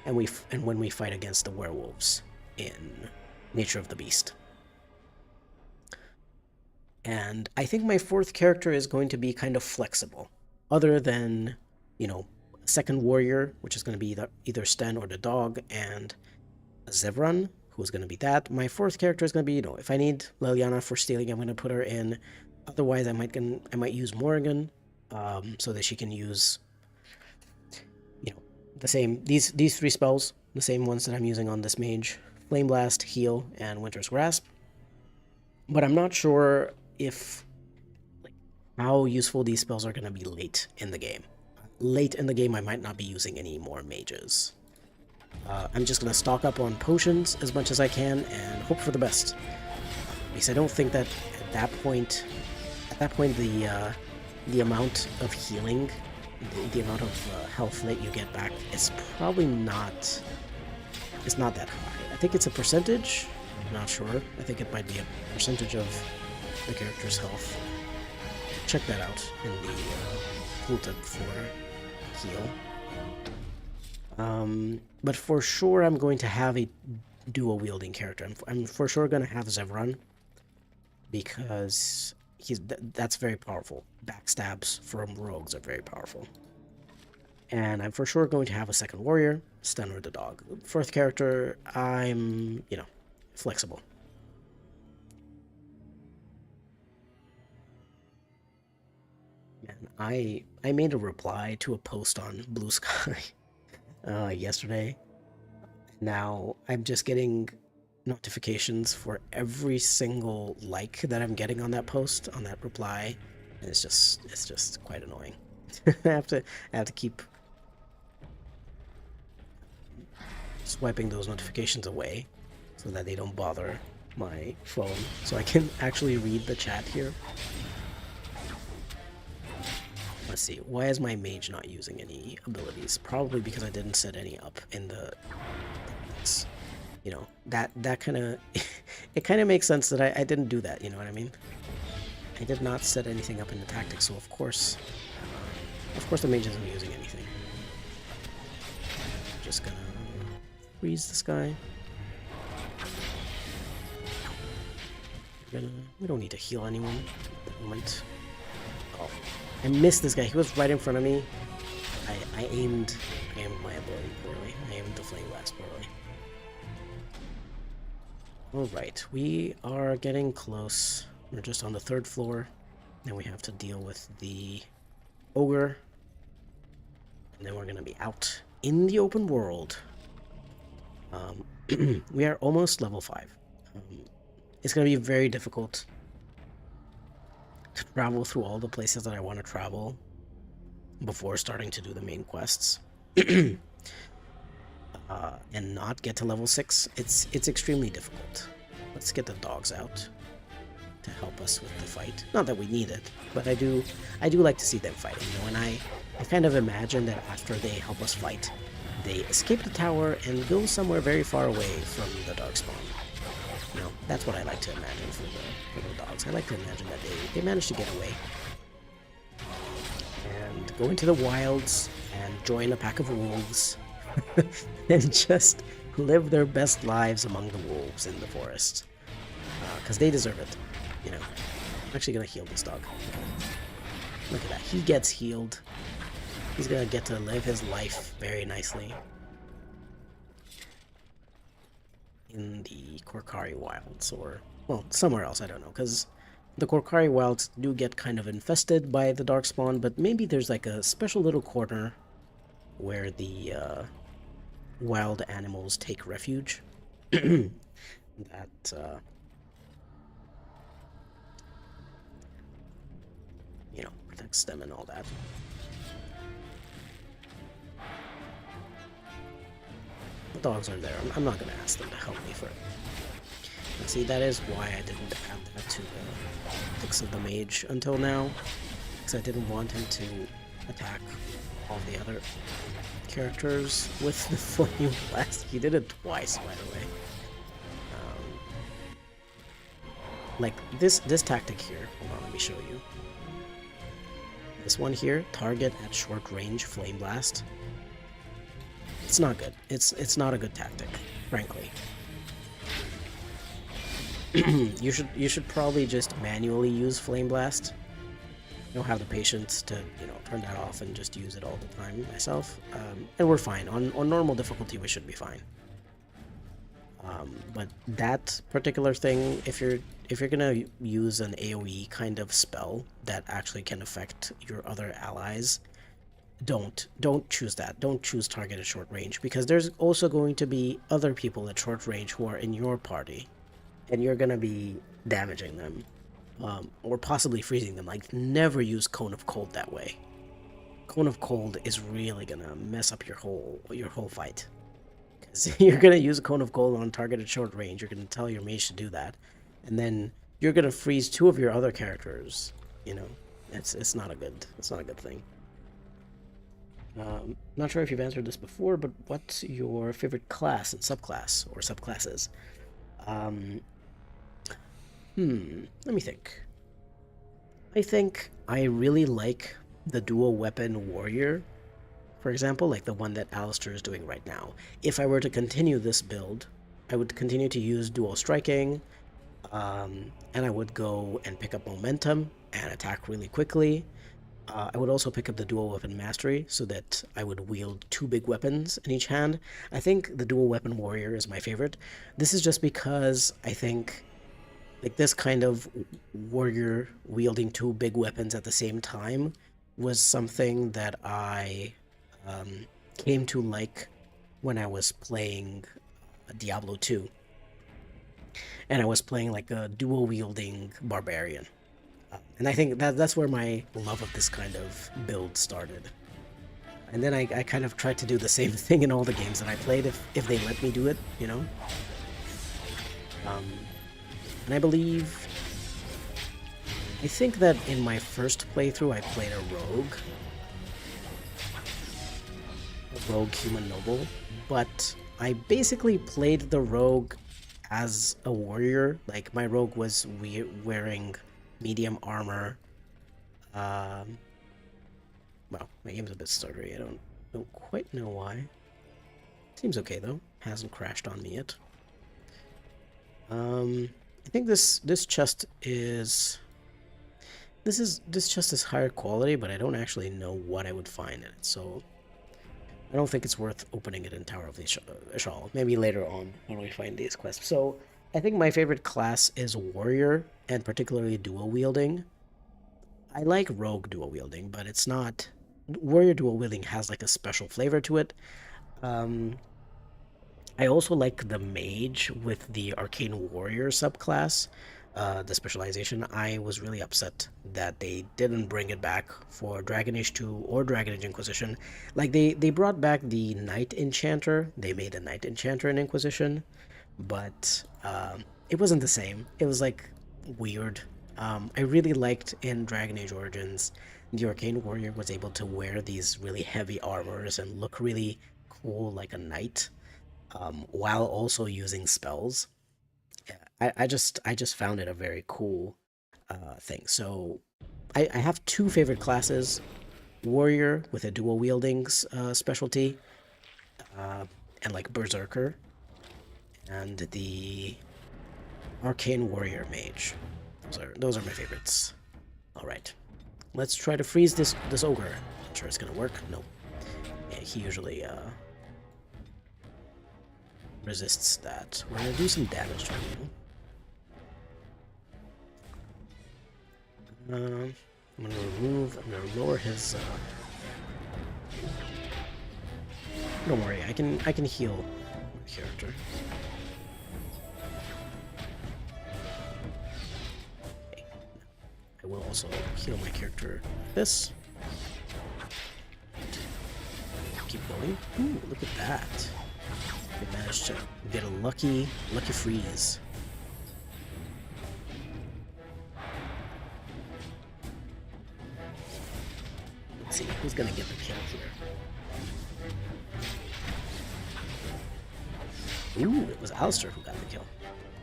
and when we fight against the werewolves in Nature of the Beast. And I think my fourth character is going to be kind of flexible, other than, you know, second warrior, which is going to be either Sten or the dog, and Zevran, who's going to be that. My fourth character is going to be, you know, if I need Liliana for stealing, I'm going to put her in. Otherwise, I might use Morrigan, so that she can use, you know, the same these three spells, the same ones that I'm using on this mage: Flame Blast, Heal, and Winter's Grasp. But I'm not sure if how useful these spells are going to be late in the game. Late in the game, I might not be using any more mages. I'm just going to stock up on potions as much as I can and hope for the best. Because I don't think that at that point, the amount of healing, the amount of health that you get back is probably not that high. I think it's a percentage. I'm not sure. I think it might be a percentage of the character's health. Check that out in the tooltip for heal. But for sure I'm going to have a dual-wielding character. I'm for sure going to have Zevran, because that's very powerful. Backstabs from rogues are very powerful. And I'm for sure going to have a second warrior, Sten or the dog. Fourth character, I'm, you know, flexible. Man, I made a reply to a post on Blue Sky yesterday. Now I'm just getting notifications for every single like that I'm getting on that post, on that reply, and it's just quite annoying. I have to keep swiping those notifications away so that they don't bother my phone, so I can actually read the chat here. Let's see, why is my mage not using any abilities? Probably because I didn't set any up in the... You know, that kind of... it kind of makes sense that I didn't do that, you know what I mean? I did not set anything up in the tactics, so of course the mage isn't using anything. Just gonna freeze this guy. We don't need to heal anyone at the moment. Oh, I missed this guy. He was right in front of me. I aimed my ability poorly. I aimed the flame blast poorly. Alright, we are getting close. We're just on the third floor. Then we have to deal with the ogre. And then we're going to be out in the open world. We are almost level 5. It's going to be very difficult to travel through all the places that I want to travel before starting to do the main quests. And not get to level 6. It's extremely difficult. Let's get the dogs out to help us with the fight. Not that we need it, but I do like to see them fighting, you know, and I kind of imagine that after they help us fight, they escape the tower and go somewhere very far away from the Darkspawn. You know, that's what I like to imagine for the dogs. I like to imagine that they manage to get away and go into the wilds and join a pack of wolves and just live their best lives among the wolves in the forest. Because they deserve it. you know. I'm actually gonna heal this dog. Look at that. He gets healed. He's gonna get to live his life very nicely in the Korkari Wilds, or, well, somewhere else, I don't know, because the Korkari Wilds do get kind of infested by the Darkspawn, but maybe there's like a special little corner where the wild animals take refuge. That, protects them and all that. The dogs are there. I'm not gonna ask them to help me for it. And see, that is why I didn't add that to the tactics of the mage until now, because I didn't want him to attack all the other characters with the flame blast. He did it twice, by the way. Like this tactic here. Hold on, let me show you. This one here, target at short range flame blast. It's not good. It's not a good tactic, frankly. you should probably just manually use flame blast. I don't have the patience to turn that off and just use it all the time myself. And we're fine on normal difficulty. We should be fine. But that particular thing, if you're gonna use an AoE kind of spell that actually can affect your other allies, don't choose that. Don't choose target at short range, because there's also going to be other people at short range who are in your party, and you're gonna be damaging them, or possibly freezing them. Like, never use Cone of Cold that way. Cone of Cold is really gonna mess up your whole fight. Because you're gonna use a Cone of Cold on target at short range. You're gonna tell your mage to do that, and then you're gonna freeze two of your other characters. It's not a good thing. Not sure if you've answered this before, but what's your favorite class and subclass or subclasses? Let me think. I think I really like the dual weapon warrior, for example, like the one that Alistair is doing right now. If I were to continue this build, I would continue to use dual striking, and I would go and pick up momentum and attack really quickly. I would also pick up the dual weapon mastery so that I would wield two big weapons in each hand. I think the dual weapon warrior is my favorite. This is just because I think like this kind of warrior wielding two big weapons at the same time was something that I came to like when I was playing Diablo 2. And I was playing like a dual wielding barbarian. And I think that's where my love of this kind of build started. And then I kind of tried to do the same thing in all the games that I played, if they let me do it, And I think that in my first playthrough I played a rogue human noble, but I basically played the rogue as a warrior. Like, my rogue was wearing medium armor. Well, my game's a bit stuttery. I don't quite know why. Seems okay though. Hasn't crashed on me yet. I think this chest is higher quality, but I don't actually know what I would find in it, so I don't think it's worth opening it in Tower of the Ashal. Maybe later on when we find these quests. So I think my favorite class is warrior, and particularly dual wielding. I like rogue dual wielding, but it's not. Warrior dual wielding has like a special flavor to it. I also like the mage with the arcane warrior subclass, the specialization. I was really upset that they didn't bring it back for Dragon Age 2 or Dragon Age Inquisition. Like, they brought back the Knight Enchanter. They made a Knight Enchanter in Inquisition, but it wasn't the same. It was like weird. I really liked in Dragon Age Origins, the arcane warrior was able to wear these really heavy armors and look really cool like a knight, while also using spells. I just found it a very cool thing. So I have two favorite classes: warrior with a dual wielding specialty, and like berserker, and the arcane warrior mage. Those are my favorites. All right, let's try to freeze this ogre. Not sure it's gonna work. Nope. Yeah, he usually resists that. We're gonna do some damage to him. I'm gonna lower his. Don't worry, I can heal my character. Okay. I will also heal my character like this. Keep going. Ooh, look at that. We managed to get a lucky freeze. Let's see, who's gonna get the kill here? Ooh, it was Alistair who got the kill.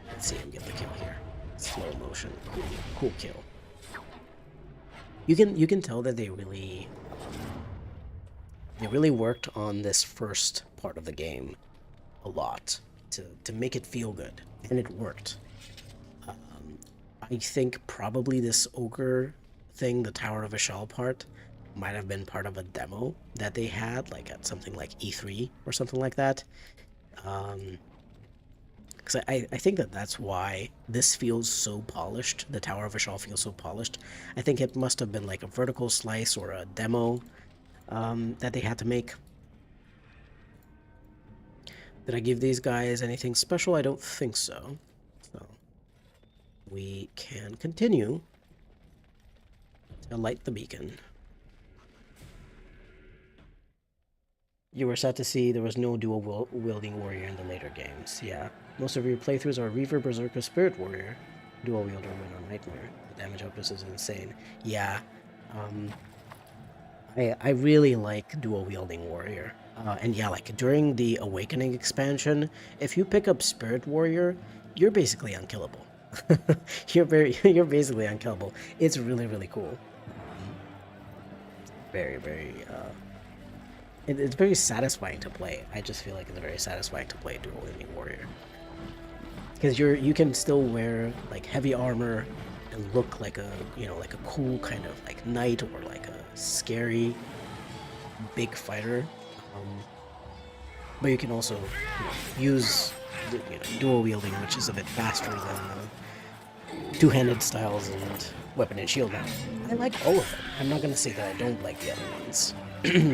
Let's see him get the kill here. Slow motion. Cool kill. You can tell that they really worked on this first part of the game a lot to make it feel good, and it worked. I think probably this ogre thing, the Tower of Ishal part, might have been part of a demo that they had, like at something like E3 or something like that. Because I think that's why this feels so polished. The Tower of Ishal feels so polished. I think it must have been like a vertical slice or a demo that they had to make. Did I give these guys anything special? I don't think so. So we can continue to light the beacon. You were sad to see there was no dual wielding warrior in the later games. Yeah, most of your playthroughs are Reaver, Berserker, Spirit Warrior. Dual wielder win on Nightmare. The damage output is insane. Yeah, I really like dual wielding warrior. And yeah, like during the Awakening expansion, if you pick up Spirit Warrior, you're basically unkillable. You're basically unkillable. It's really cool. Very it's very satisfying to play. I just feel like it's very satisfying to play dual wielding warrior because you can still wear like heavy armor and look like a like a cool kind of like knight or like a scary big fighter. But you can also use dual wielding, which is a bit faster than two-handed styles and weapon and shield. Now, I like all of them. I'm not gonna say that I don't like the other ones,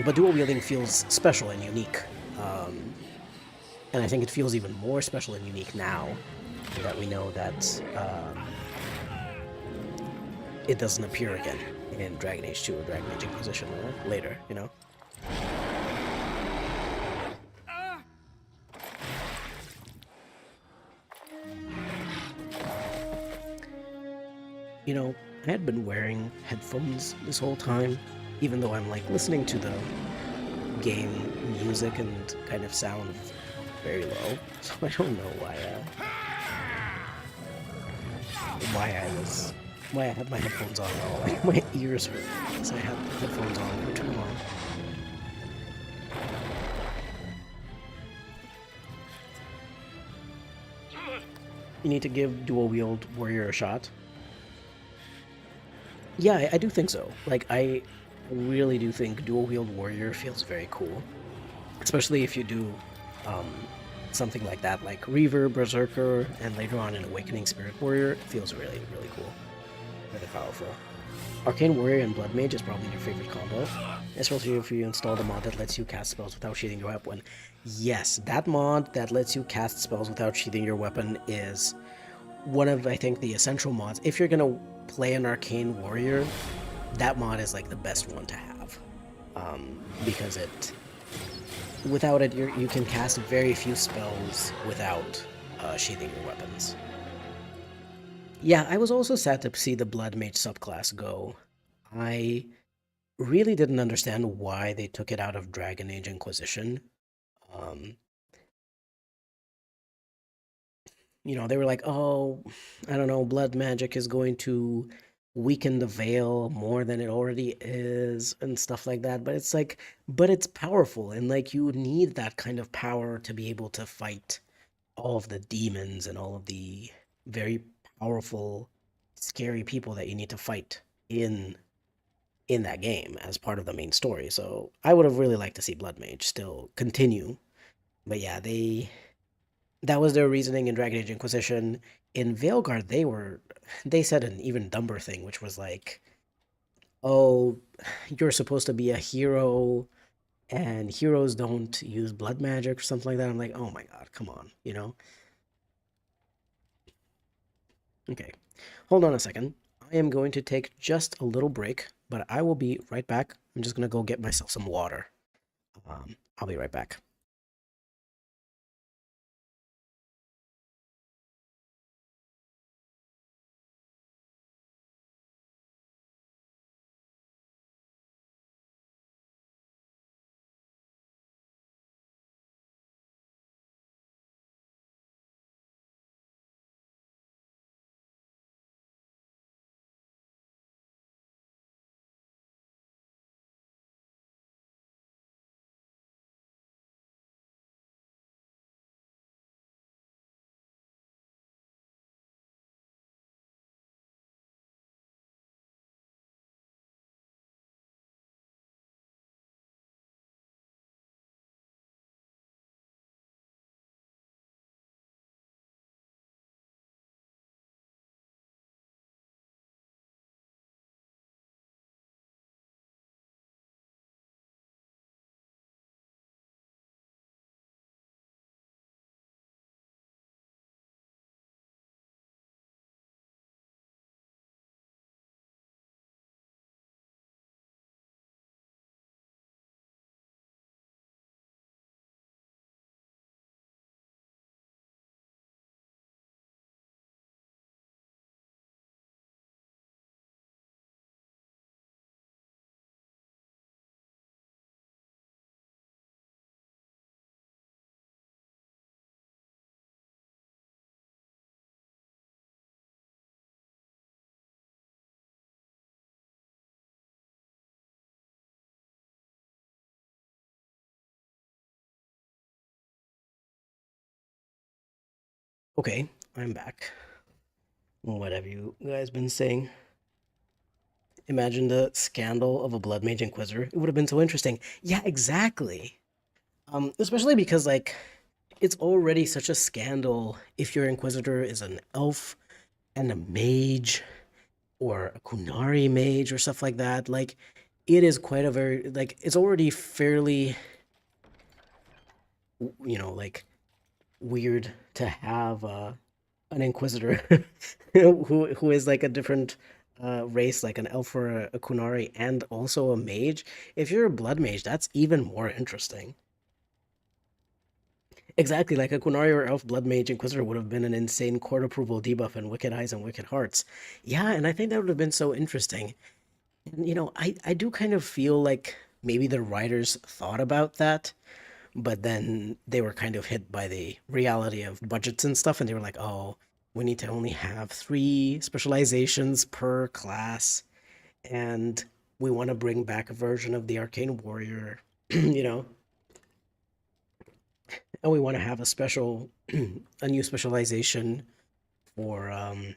but dual wielding feels special and unique, and I think it feels even more special and unique now that we know that it doesn't appear again in Dragon Age 2 or Dragon Age Inquisition or later. I had been wearing headphones this whole time, even though I'm like listening to the game music and kind of sound very low. So I don't know why I had my headphones on at all. Like my ears hurt because I had the headphones on for too long. You need to give dual wield warrior a shot. Yeah, I do think so. Like, I really do think dual wield warrior feels very cool, especially if you do um, something like that, like Reaver, Berserker, and later on an Awakening Spirit Warrior. It feels really cool, really powerful. Arcane Warrior and Blood Mage is probably your favorite combo, especially if you install the mod that lets you cast spells without sheathing your weapon. Yes, that mod that lets you cast spells without sheathing your weapon is one of, I think, the essential mods. If you're gonna play an Arcane Warrior, that mod is like the best one to have, because without it, you can cast very few spells without sheathing your weapons. Yeah, I was also sad to see the Blood Mage subclass go. I really didn't understand why they took it out of Dragon Age Inquisition. Um, they were like, oh, I don't know, blood magic is going to weaken the veil more than it already is and stuff like that. But it's like, but it's powerful, and like you need that kind of power to be able to fight all of the demons and all of the very powerful scary people that you need to fight in in that game as part of the main story. So I would have really liked to see Blood Mage still continue. But yeah, they that was their reasoning in Dragon Age Inquisition. In Veilguard, they said an even dumber thing, which was like, "Oh, you're supposed to be a hero, and heroes don't use blood magic or something like that." I'm like, "Oh my god, come on, you know?" Okay, hold on a second. I am going to take just a little break, but I will be right back. I'm just gonna go get myself some water. I'll be right back. Okay, I'm back. What have you guys been saying? Imagine the scandal of a Blood Mage Inquisitor. It would have been so interesting. Yeah, exactly. Especially because like it's already such a scandal if your Inquisitor is an elf and a mage or a Kunari mage or stuff like that. Like it is quite a very like it's already fairly like weird to have an Inquisitor who is like a different race, like an elf or a Kunari, and also a mage. If you're a blood mage, that's even more interesting. Exactly, like a Kunari or elf blood mage Inquisitor would have been an insane court approval debuff in Wicked Eyes and Wicked Hearts. Yeah, and I think that would have been so interesting. And I do kind of feel like maybe the writers thought about that, but then they were kind of hit by the reality of budgets and stuff, and they were like, "Oh, we need to only have 3 specializations per class, and we want to bring back a version of the Arcane Warrior, you know, and we want to have a new specialization for kind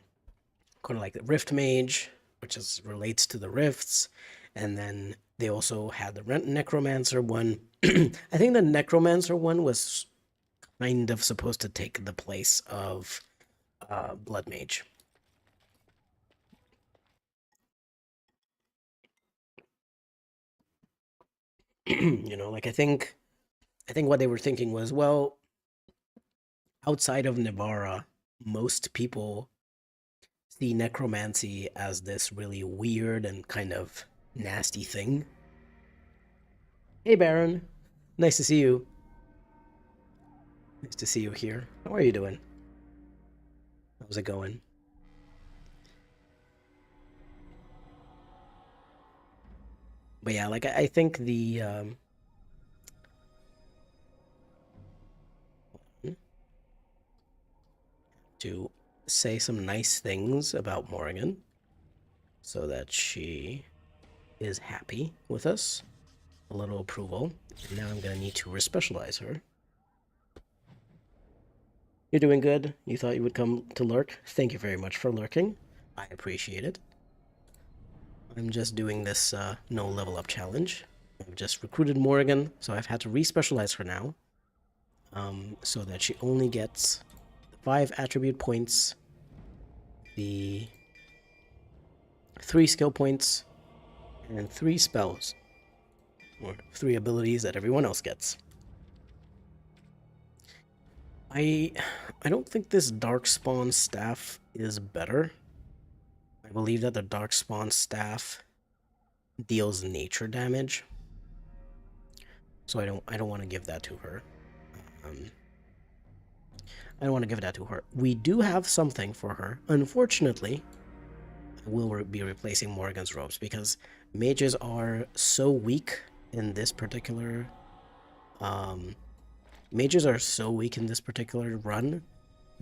of like the Rift Mage, which is relates to the Rifts, and then they also had the Necromancer one. I think the Necromancer one was kind of supposed to take the place of Blood Mage. Like I think what they were thinking was, well, outside of Nivara, most people see necromancy as this really weird and kind of nasty thing. Hey, Baron. Nice to see you. Nice to see you here. How are you doing? How's it going? But yeah, like I think the to say some nice things about Morrigan so that she is happy with us. A little approval. And now I'm gonna need to respecialize her. You're doing good. You thought you would come to lurk. Thank you very much for lurking. I appreciate it. I'm just doing this no level up challenge. I've just recruited Morrigan, so I've had to respecialize her now, so that she only gets 5 attribute points, the 3 skill points, and 3 spells, or 3 abilities that everyone else gets. I don't think this Darkspawn staff is better. I believe that the Darkspawn staff deals nature damage, so I don't want to give that to her. Um, I don't want to give that to her. We do have something for her. Unfortunately, I will be replacing Morrigan's robes because mages are so weak in this particular mages are so weak in this particular run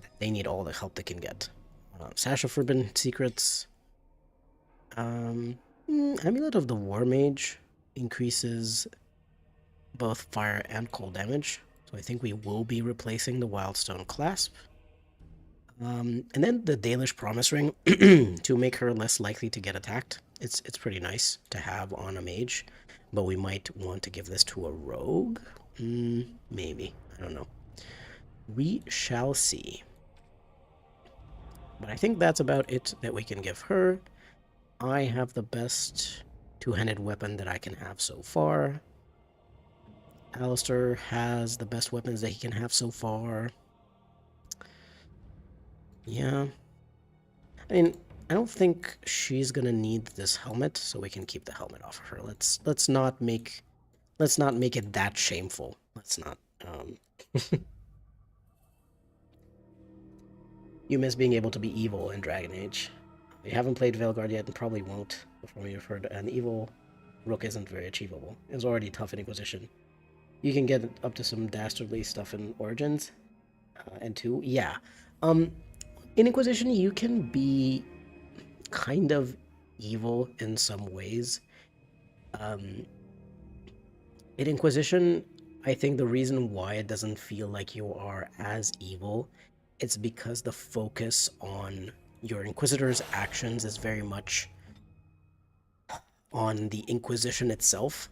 that they need all the help they can get. Sash of Forbidden Secrets. Amulet of the War Mage increases both fire and cold damage, so I think we will be replacing the Wildstone Clasp. And then the Dalish Promise Ring to make her less likely to get attacked. It's pretty nice to have on a mage, but we might want to give this to a rogue. Maybe, I don't know. We shall see. But I think that's about it that we can give her. I have the best two-handed weapon that I can have so far. Alistair has the best weapons that he can have so far. Yeah. I mean, I don't think she's gonna need this helmet, so we can keep the helmet off of her. Let's not make it that shameful. Let's not. You miss being able to be evil in Dragon Age. You haven't played Veilguard yet and probably won't before you've heard an evil rook isn't very achievable. It's already tough in Inquisition. You can get up to some dastardly stuff in Origins, and 2. Yeah. In Inquisition, you can be kind of evil in some ways. In Inquisition, I think the reason why it doesn't feel like you are as evil, it's because the focus on your Inquisitor's actions is very much on the Inquisition itself.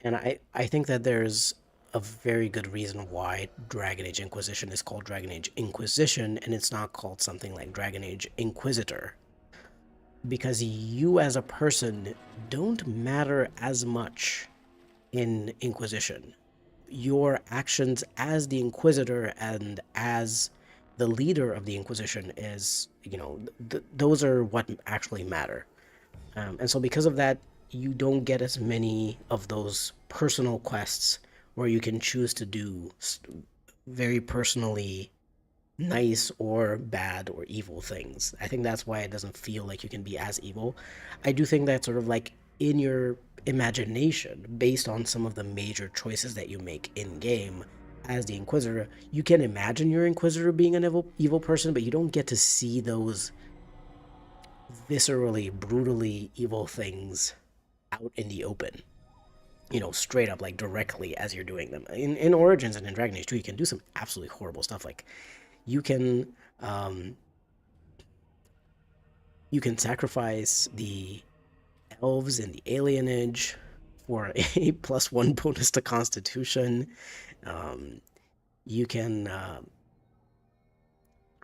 And I think that there's a very good reason why Dragon Age Inquisition is called Dragon Age Inquisition and it's not called something like Dragon Age Inquisitor. Because you as a person don't matter as much in Inquisition. Your actions as the Inquisitor and as the leader of the Inquisition is, those are what actually matter. And so because of that, you don't get as many of those personal quests where you can choose to do very personally nice or bad or evil things. I think that's why it doesn't feel like you can be as evil. I do think that sort of like in your imagination, based on some of the major choices that you make in game as the Inquisitor, you can imagine your Inquisitor being an evil person, but you don't get to see those viscerally, brutally evil things out in the open. Straight up, like directly as you're doing them. In Origins and in Dragon Age 2, you can do some absolutely horrible stuff. Like you can sacrifice the elves in the alienage for a +1 bonus to Constitution. You can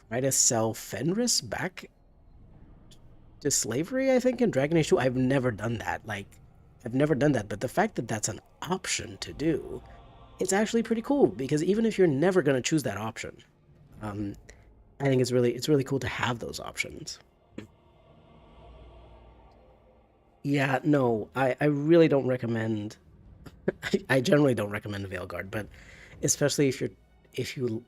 try to sell Fenris back to slavery, I think, in Dragon Age 2. I've never done that. But the fact that that's an option to do, it's actually pretty cool, because even if you're never going to choose that option, I think it's really cool to have those options. Yeah, no, I really don't recommend. I generally don't recommend Veilguard, but especially if you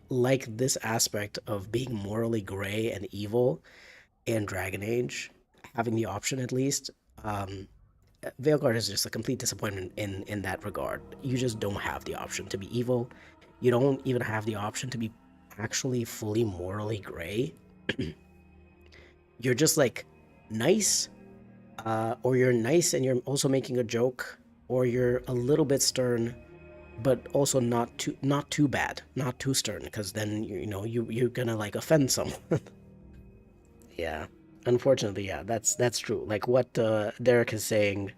like this aspect of being morally gray and evil in Dragon Age, having the option at least. Veilguard is just a complete disappointment in that regard. You just don't have the option to be evil. You don't even have the option to be actually fully morally gray. You're just like nice, or you're nice and you're also making a joke, or you're a little bit stern, but also not too bad, not too stern, because then you're gonna like offend someone. Yeah. Unfortunately, yeah, that's true. Like what Derek is saying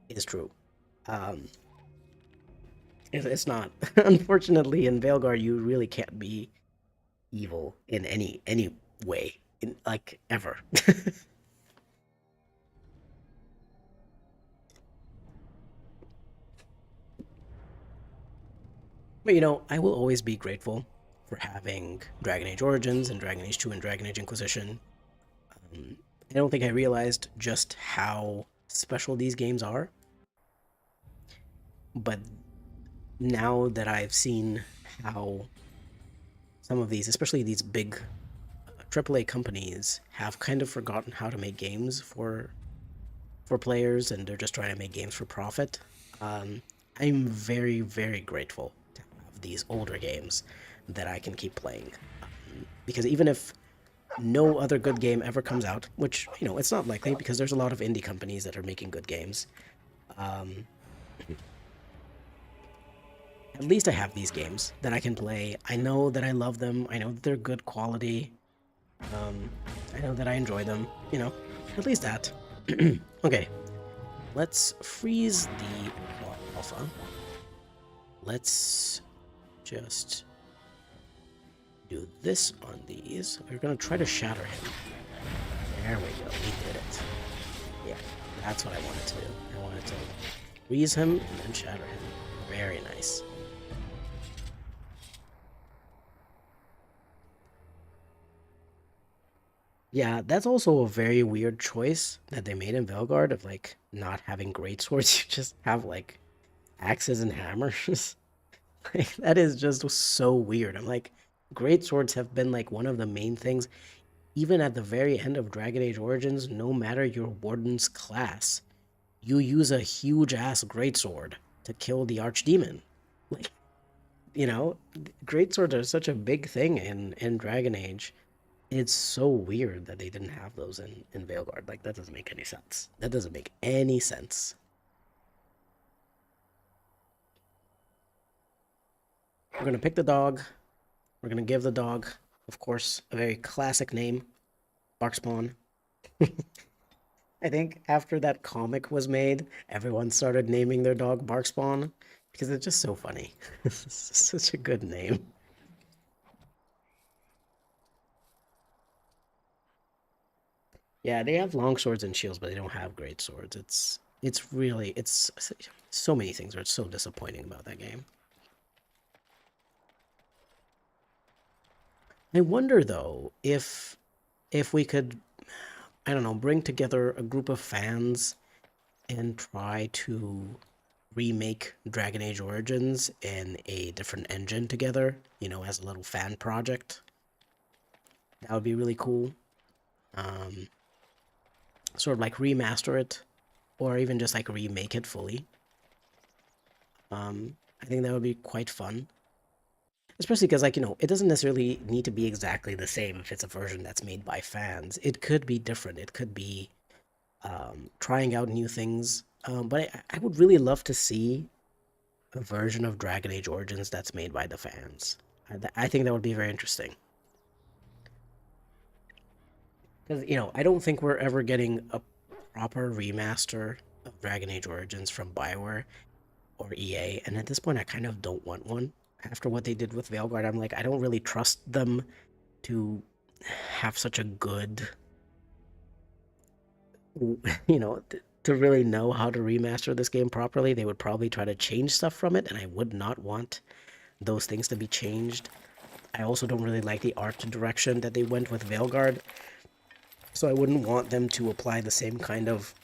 is true. Um, it's not. Unfortunately, in Veilguard, you really can't be evil in any way, in like ever. But I will always be grateful for having Dragon Age Origins and Dragon Age 2 and Dragon Age Inquisition. Um, I don't think I realized just how special these games are, but now that I've seen how some of these, especially these big AAA companies, have kind of forgotten how to make games for players, and they're just trying to make games for profit. Um, I'm very, very grateful to have these older games that I can keep playing. Because even if no other good game ever comes out, which, it's not likely because there's a lot of indie companies that are making good games, um, at least I have these games that I can play. I know that I love them. I know that they're good quality. Um, I know that I enjoy them. At least that. Okay, let's freeze the alpha. Let's just do this on these. We're gonna try to shatter him. There we go. We did it. Yeah, that's what I wanted to do. I wanted to freeze him and then shatter him. Very nice. Yeah, that's also a very weird choice that they made in Velgard of like not having great swords. You just have like axes and hammers. Like, that is just so weird. I'm like, great swords have been like one of the main things, even at the very end of Dragon Age Origins. No matter your warden's class, you use a huge ass greatsword to kill the archdemon. Like, you know, greatswords are such a big thing in Dragon Age. It's so weird that they didn't have those in Veilguard. Like, that doesn't make any sense. That doesn't make any sense. We're gonna pick the dog. We're gonna give the dog, of course, a very classic name, Barkspawn. I think after that comic was made, everyone started naming their dog Barkspawn because it's just so funny. It's such a good name. Yeah, they have long swords and shields, but they don't have great swords. It's really it's so many things are so disappointing about that game. I wonder though if we could, I don't know, bring together a group of fans and try to remake Dragon Age Origins in a different engine together, as a little fan project. That would be really cool. Um, Sort of like remaster it, or even just like remake it fully. I think that would be quite fun. Especially because, like, it doesn't necessarily need to be exactly the same if it's a version that's made by fans. It could be different. It could be trying out new things. But I would really love to see a version of Dragon Age Origins that's made by the fans. I think that would be very interesting. Because, I don't think we're ever getting a proper remaster of Dragon Age Origins from BioWare or EA. And at this point, I kind of don't want one. After what they did with Veilguard, I'm like, I don't really trust them to have such a good, to really know how to remaster this game properly. They would probably try to change stuff from it, and I would not want those things to be changed. I also don't really like the art direction that they went with Veilguard, so I wouldn't want them to apply the same kind of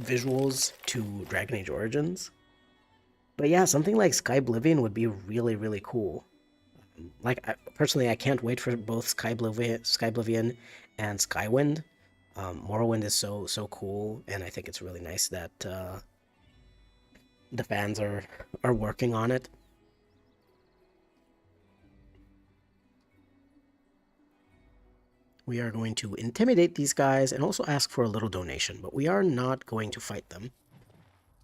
visuals to Dragon Age Origins. But yeah, something like Skyblivion would be really, really cool. Like, personally, I can't wait for both Skyblivion and Skywind. Morrowind is so cool, and I think it's really nice that the fans are working on it. We are going to intimidate these guys and also ask for a little donation, but we are not going to fight them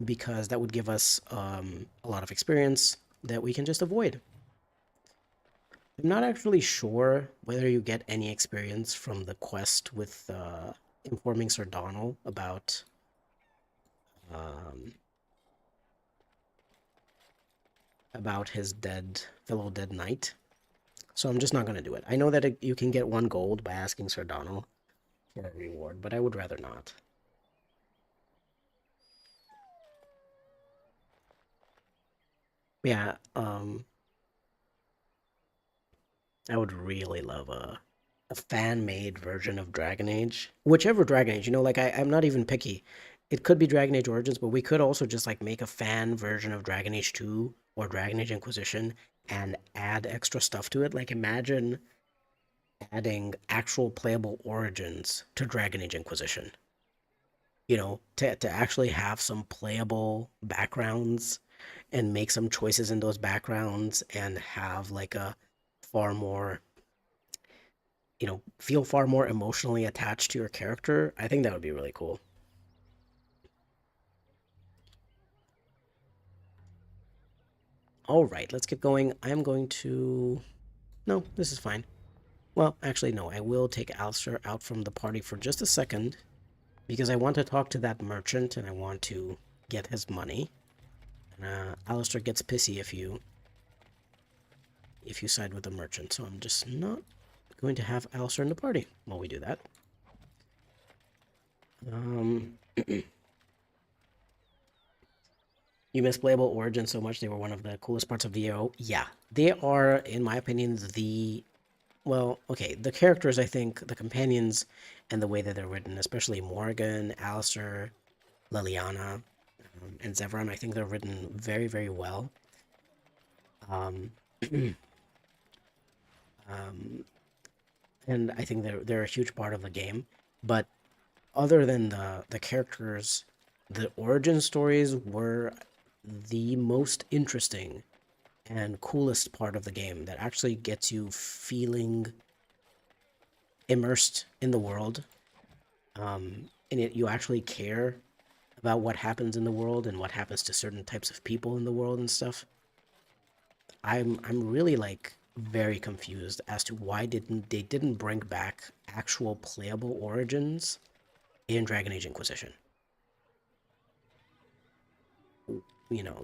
because that would give us a lot of experience that we can just avoid. I'm not actually sure whether you get any experience from the quest with informing Sir Donald um, about his dead fellow dead knight. So I'm just not going to do it. I know that you can get 1 gold by asking Sir Donald for a reward, but I would rather not. Yeah, I would really love a fan-made version of Dragon Age. Whichever Dragon Age, like I'm not even picky. It could be Dragon Age Origins, but we could also just like make a fan version of Dragon Age 2 or Dragon Age Inquisition and add extra stuff to it. Like imagine adding actual playable origins to Dragon Age Inquisition. To actually have some playable backgrounds and make some choices in those backgrounds and have like a far more feel far more emotionally attached to your character. I think that would be really cool. All right, let's get going. I'm going to. No, this is fine. Well, actually, no, I will take Alistair out from the party for just a second because I want to talk to that merchant and I want to get his money. And Alistair gets pissy if you side with the merchant, so I'm just not going to have Alistair in the party while we do that. Um, You miss playable origins so much. They were one of the coolest parts of VO. Yeah, they are, in my opinion, well, okay, the characters, I think, the companions, and the way that they're written, especially Morgan, Alistair, Liliana, and Zevran, I think they're written very, very well. Um, um, and I think they're a huge part of the game. But other than the characters, the origin stories were the most interesting and coolest part of the game that actually gets you feeling immersed in the world. And you actually care about what happens in the world and what happens to certain types of people in the world and stuff. I'm really like very confused as to why didn't bring back actual playable origins in Dragon Age Inquisition.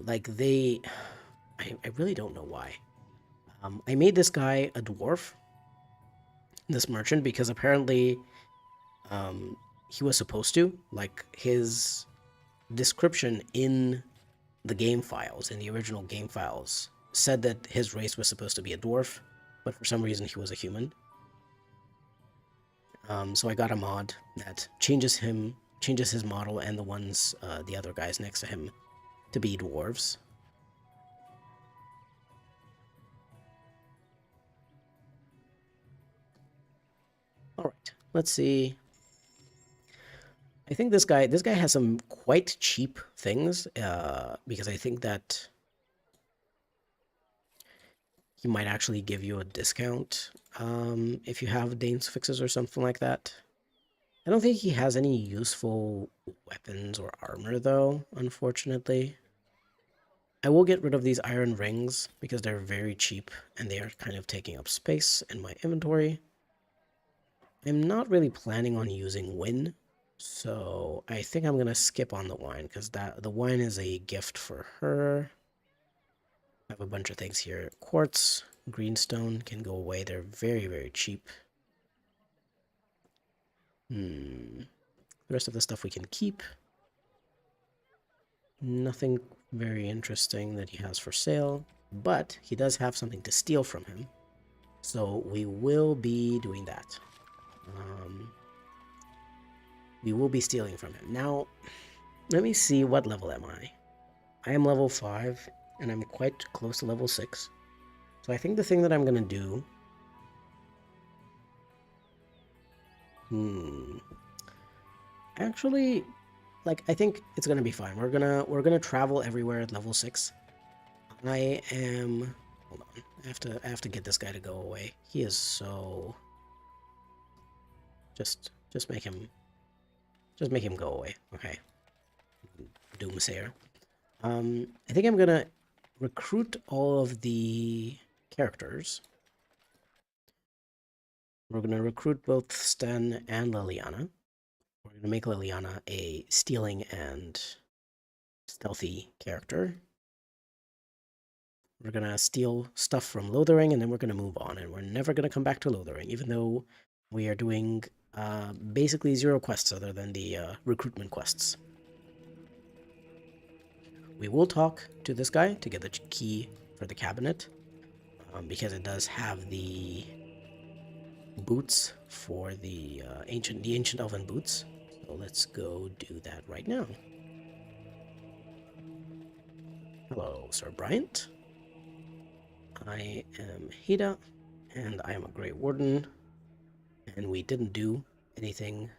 Like I really don't know why. I made this guy a dwarf, this merchant, because apparently um, he was supposed to. Like his description in the game files, in the original game files, said that his race was supposed to be a dwarf, but for some reason he was a human. So I got a mod that changes his model and the other guys next to him to be dwarves. All right, let's see. I think this guy has some quite cheap things because I think that he might actually give you a discount if you have Dane's fixes or something like that. I don't think he has any useful weapons or armor though, unfortunately. I will get rid of these iron rings because they're very cheap and they are kind of taking up space in my inventory. I'm not really planning on using Win, so I think I'm gonna skip on the wine because the wine is a gift for her. I have a bunch of things here. Quartz, greenstone can go away. They're very, very cheap. The rest of the stuff we can keep. Nothing very interesting that he has for sale, but he does have something to steal from him. So we will be doing that. We will be stealing from him. Now, let me see, what level am I? I am level 5, and I'm quite close to level 6. So I think the thing that I'm going to do... Actually, like, I think it's going to be fine. We're gonna travel everywhere at level 6. I am... Hold on. I have to get this guy to go away. He is so... Just make him... Just make him go away. Okay. Doomsayer. I think I'm gonna recruit all of the characters We're going to recruit both Sten and Liliana. We're going to make Liliana a stealing and stealthy character. We're going to steal stuff from Lothering, and then we're going to move on. And we're never going to come back to Lothering, even though we are doing basically 0 quests other than the recruitment quests. We will talk to this guy to get the key for the cabinet, because it does have the boots for the ancient elven boots. So let's go do that right now. Hello, Sir Bryant. I am Hida, and I am a Grey Warden, and we didn't do anything,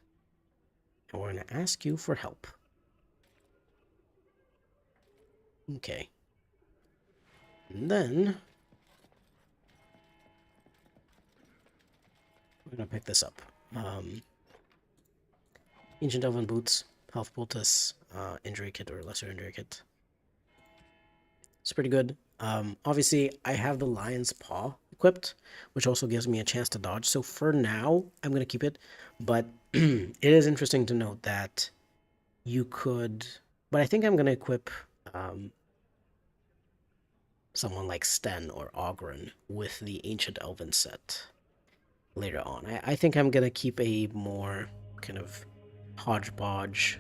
and we're going to ask you for help. Okay. And then we're going to pick this up. Ancient Elven Boots, Health Poultice, Injury Kit or Lesser Injury Kit. It's pretty good. Obviously, I have the Lion's Paw equipped, which also gives me a chance to dodge. So for now, I'm going to keep it. But it is interesting to note that you could... But I think I'm going to equip someone like Sten or Ogren with the Ancient Elven set later on. I think I'm going to keep a more kind of hodgepodge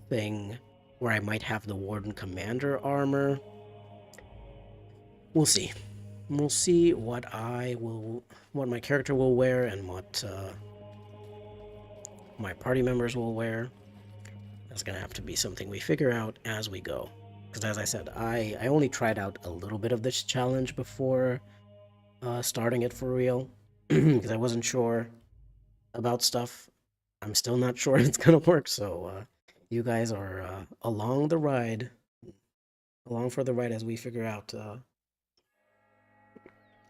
thing where I might have the Warden Commander armor. We'll see. We'll see what what my character will wear and what my party members will wear. That's gonna have to be something we figure out as we go. Because as I said, I only tried out a little bit of this challenge before starting it for real, because I wasn't sure about stuff. I'm still not sure it's gonna work, so you guys are along the ride, along for the ride as we figure out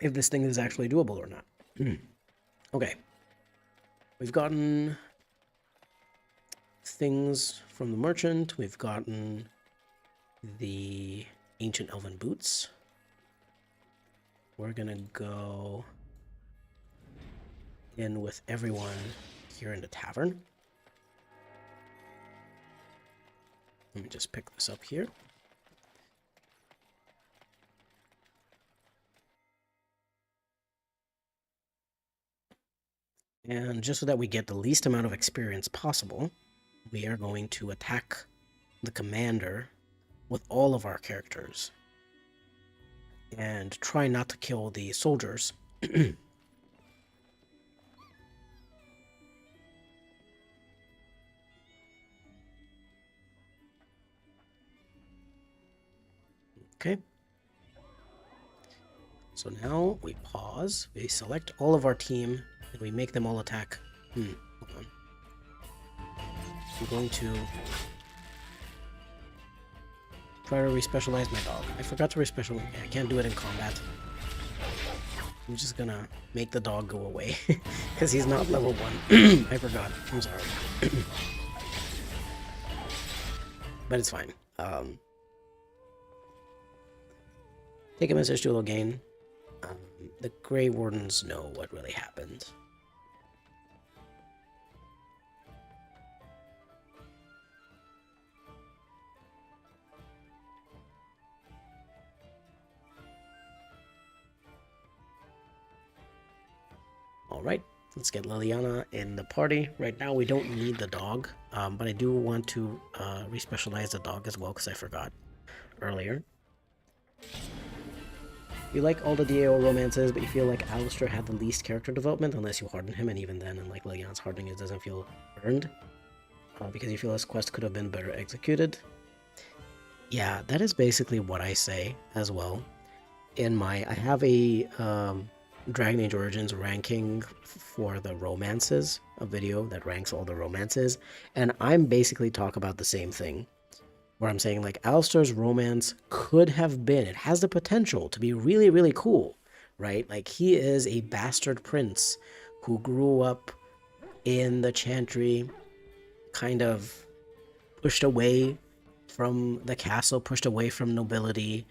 if this thing is actually doable or not. Okay. We've gotten things from the merchant. We've gotten the ancient elven boots. We're gonna go in with everyone here in the tavern. Let me just pick this up here. And just so that we get the least amount of experience possible, we are going to attack the commander with all of our characters and try not to kill the soldiers. Okay. So now we pause, we select all of our team, and we make them all attack. Hold on. I'm going to try to respecialize my dog. I forgot to respecialize. I can't do it in combat. I'm just gonna make the dog go away because he's not level 1. I forgot. I'm sorry. But it's fine. Take a message to Logain. The Grey Wardens know what really happened. Alright, let's get Liliana in the party. Right now we don't need the dog, but I do want to respecialize the dog as well because I forgot earlier. You like all the DAO romances, but you feel like Alistair had the least character development unless you harden him, and even then, and like Liliana's hardening, it doesn't feel earned. Because you feel his quest could have been better executed. Yeah, that is basically what I say as well. I have a Dragon Age Origins ranking for the romances, a video that ranks all the romances, and I'm basically talk about the same thing. Where I'm saying, like, Alistair's romance could have been, it has the potential to be really, really cool, right? Like, he is a bastard prince who grew up in the Chantry, kind of pushed away from the castle, pushed away from nobility,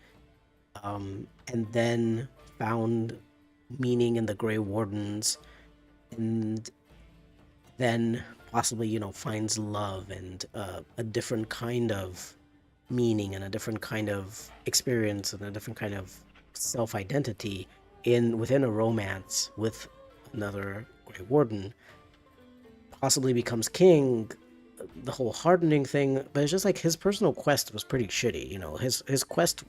and then found meaning in the Grey Wardens, and then possibly, finds love and a different kind of meaning and a different kind of experience and a different kind of self-identity within a romance with another Grey Warden, possibly becomes king, the whole hardening thing. But it's just like his personal quest was pretty shitty. His quest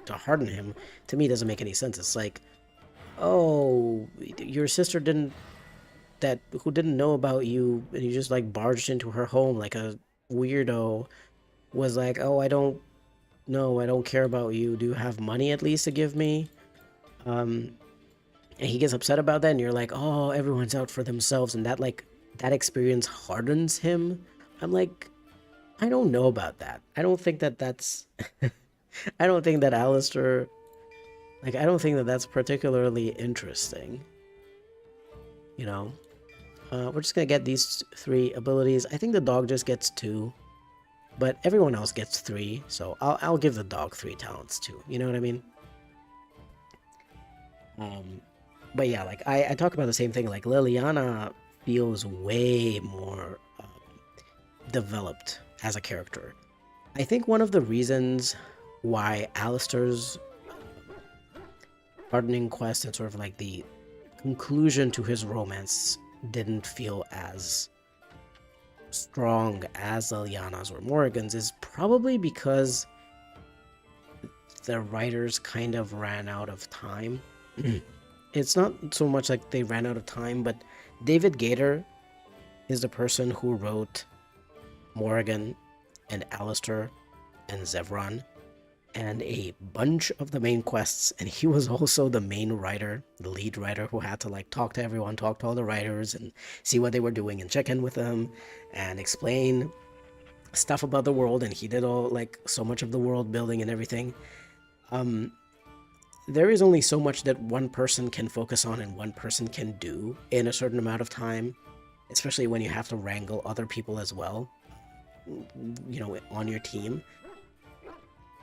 to harden him, to me, doesn't make any sense. It's like, oh, your sister who didn't know about you, and you just like barged into her home like a weirdo, was like, oh, I don't know, I don't care about you. Do you have money at least to give me? And he gets upset about that, and you're like, oh, everyone's out for themselves, and that experience hardens him. I'm like, I don't know about that. I don't think that that's. I don't think that Alistair. Like, I don't think that that's particularly interesting. You know, we're just gonna get these 3 abilities. I think the dog just gets 2, but everyone else gets 3. So I'll give the dog 3 talents too. You know what I mean? But yeah, like I talk about the same thing. Like Liliana feels way more developed as a character. I think one of the reasons why Alistair's hardening quest and sort of like the conclusion to his romance didn't feel as strong as Liliana's or Morrigan's is probably because the writers kind of ran out of time. It's not so much like they ran out of time, but David Gator is the person who wrote Morrigan and Alistair and Zevran and a bunch of the main quests, and he was also the main writer, the lead writer, who had to like talk to everyone, talk to all the writers and see what they were doing and check in with them and explain stuff about the world. And he did all like so much of the world building and everything. There is only so much that one person can focus on and one person can do in a certain amount of time, especially when you have to wrangle other people as well, on your team.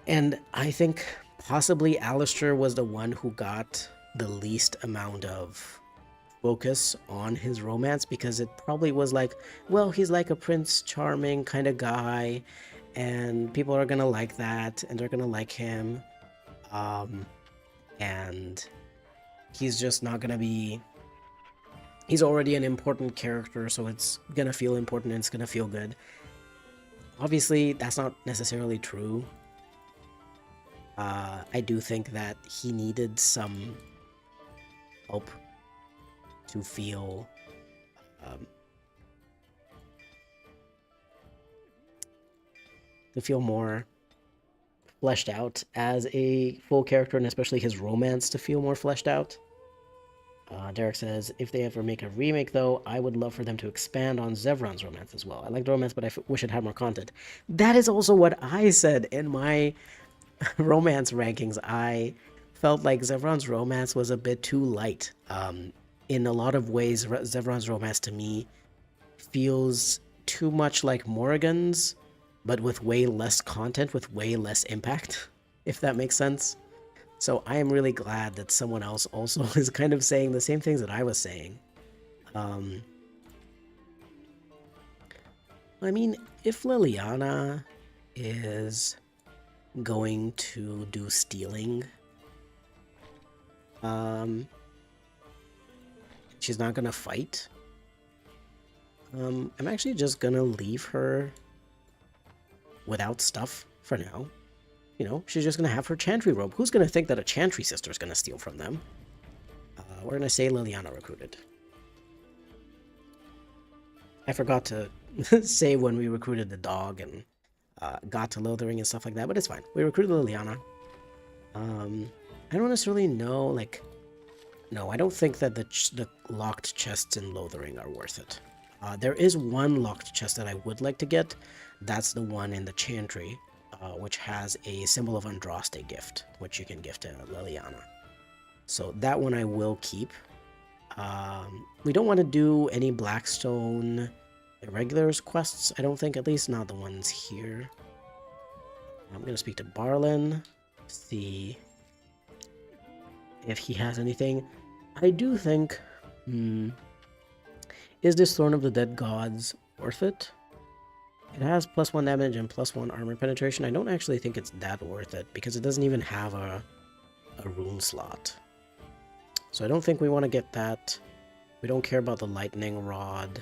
And I think possibly Alistair was the one who got the least amount of focus on his romance, because it probably was like, well, he's like a Prince Charming kind of guy, and people are gonna like that, and they're gonna like him. And he's just not gonna be. He's already an important character, so it's gonna feel important and it's gonna feel good. Obviously, that's not necessarily true. I do think that he needed some help to feel more fleshed out as a full character, and especially his romance to feel more fleshed out. Derek says, if they ever make a remake, though, I would love for them to expand on Zevran's romance as well. I like the romance, but I wish it had more content. That is also what I said in my romance rankings. I felt like Zevran's romance was a bit too light. In a lot of ways, Zevran's romance to me feels too much like Morrigan's, but with way less content, with way less impact, if that makes sense. So I am really glad that someone else also is kind of saying the same things that I was saying. I mean, if Liliana is going to do stealing, she's not gonna fight. I'm actually just gonna leave her without stuff for now. She's just gonna have her chantry robe. Who's gonna think that a chantry sister is gonna steal from them? We're gonna say Liliana recruited. I forgot to say when we recruited the dog and got to Lothering and stuff like that, but it's fine. We recruited Liliana. I don't necessarily know, like... No, I don't think that the locked chests in Lothering are worth it. There is one locked chest that I would like to get. That's the one in the Chantry, which has a Symbol of Andraste gift, which you can gift to Liliana. So that one I will keep. We don't want to do any Blackstone Irregulars quests, I don't think, at least not the ones here. I'm going to speak to Barlin, see if he has anything. I do think... Is this Thorn of the Dead Gods worth it? It has +1 damage and +1 armor penetration. I don't actually think it's that worth it because it doesn't even have a rune slot. So I don't think we want to get that. We don't care about the lightning rod.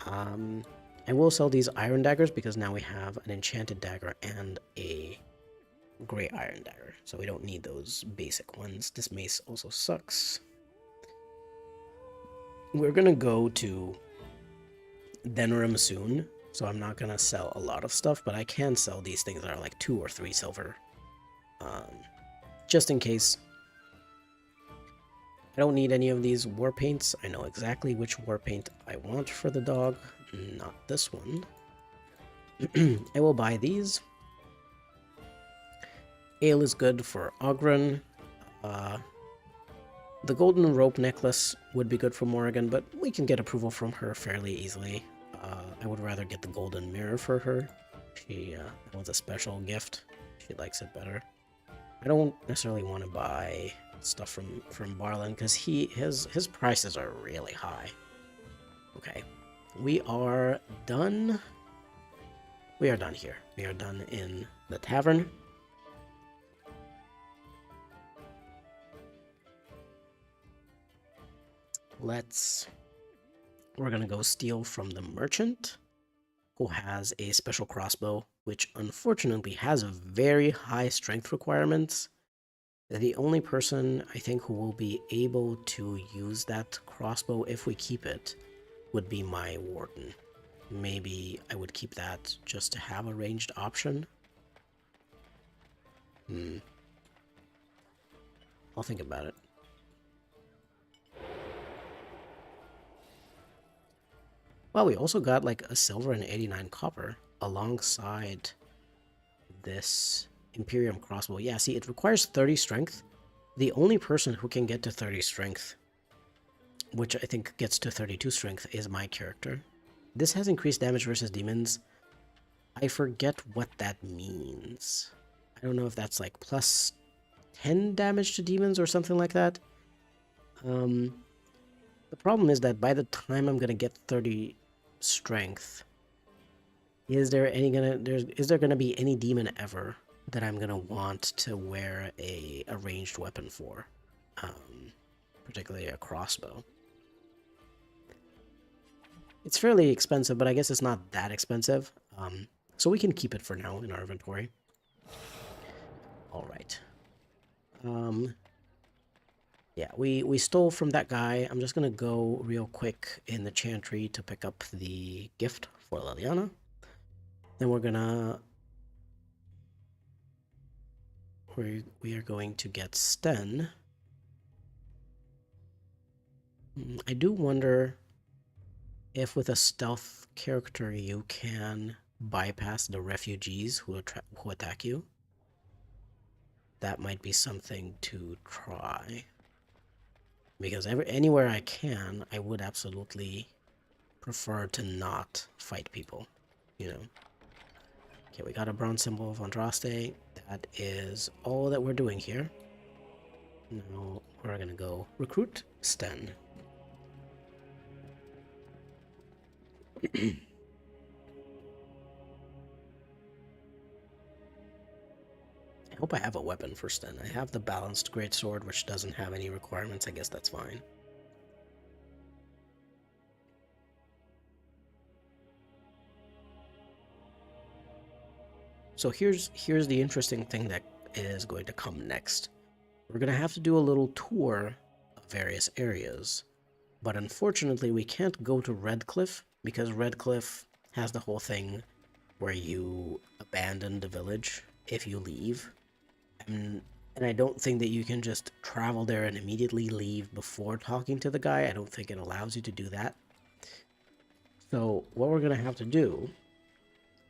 I will sell these iron daggers because now we have an enchanted dagger and a gray iron dagger. So we don't need those basic ones. This mace also sucks. We're gonna go to Denerim soon, so I'm not gonna sell a lot of stuff, but I can sell these things that are like 2 or 3 silver. Just in case. I don't need any of these war paints. I know exactly which war paint I want for the dog. Not this one. I will buy these. Ale is good for Ogren. The golden rope necklace would be good for Morrigan, but we can get approval from her fairly easily. I would rather get the golden mirror for her. She wants a special gift. She likes it better. I don't necessarily want to buy stuff from Barlin because his prices are really high. Okay, we are done. We are done here. We are done in the tavern. We're gonna go steal from the merchant, who has a special crossbow, which unfortunately has a very high strength requirements. The only person I think who will be able to use that crossbow if we keep it would be my warden. Maybe I would keep that just to have a ranged option. I'll think about it. Well, we also got like a silver and 89 copper alongside this Imperium crossbow. Yeah, see, it requires 30 strength. The only person who can get to 30 strength, which I think gets to 32 strength, is my character. This has increased damage versus demons. I forget what that means. I don't know if that's like plus 10 damage to demons or something like that. The problem is that by the time I'm gonna get 30 strength, is there gonna be any demon ever that I'm gonna want to wear a ranged weapon for? Particularly a crossbow. It's fairly expensive, but I guess it's not that expensive. So we can keep it for now in our inventory. All right. Yeah, we stole from that guy. I'm just gonna go real quick in the chantry to pick up the gift for Liliana. Then we are going to get Sten. I do wonder if with a stealth character you can bypass the refugees who attack you. That might be something to try. Because anywhere I can, I would absolutely prefer to not fight people, you know. Okay, we got a bronze symbol of Andraste. That is all that we're doing here. Now we're gonna go recruit Sten. I hope I have a weapon for Sten. I have the balanced greatsword, which doesn't have any requirements. I guess that's fine. So here's the interesting thing that is going to come next. We're going to have to do a little tour of various areas. But unfortunately, we can't go to Redcliffe because Redcliffe has the whole thing where you abandon the village if you leave. And I don't think that you can just travel there and immediately leave before talking to the guy. I don't think it allows you to do that. So what we're going to have to do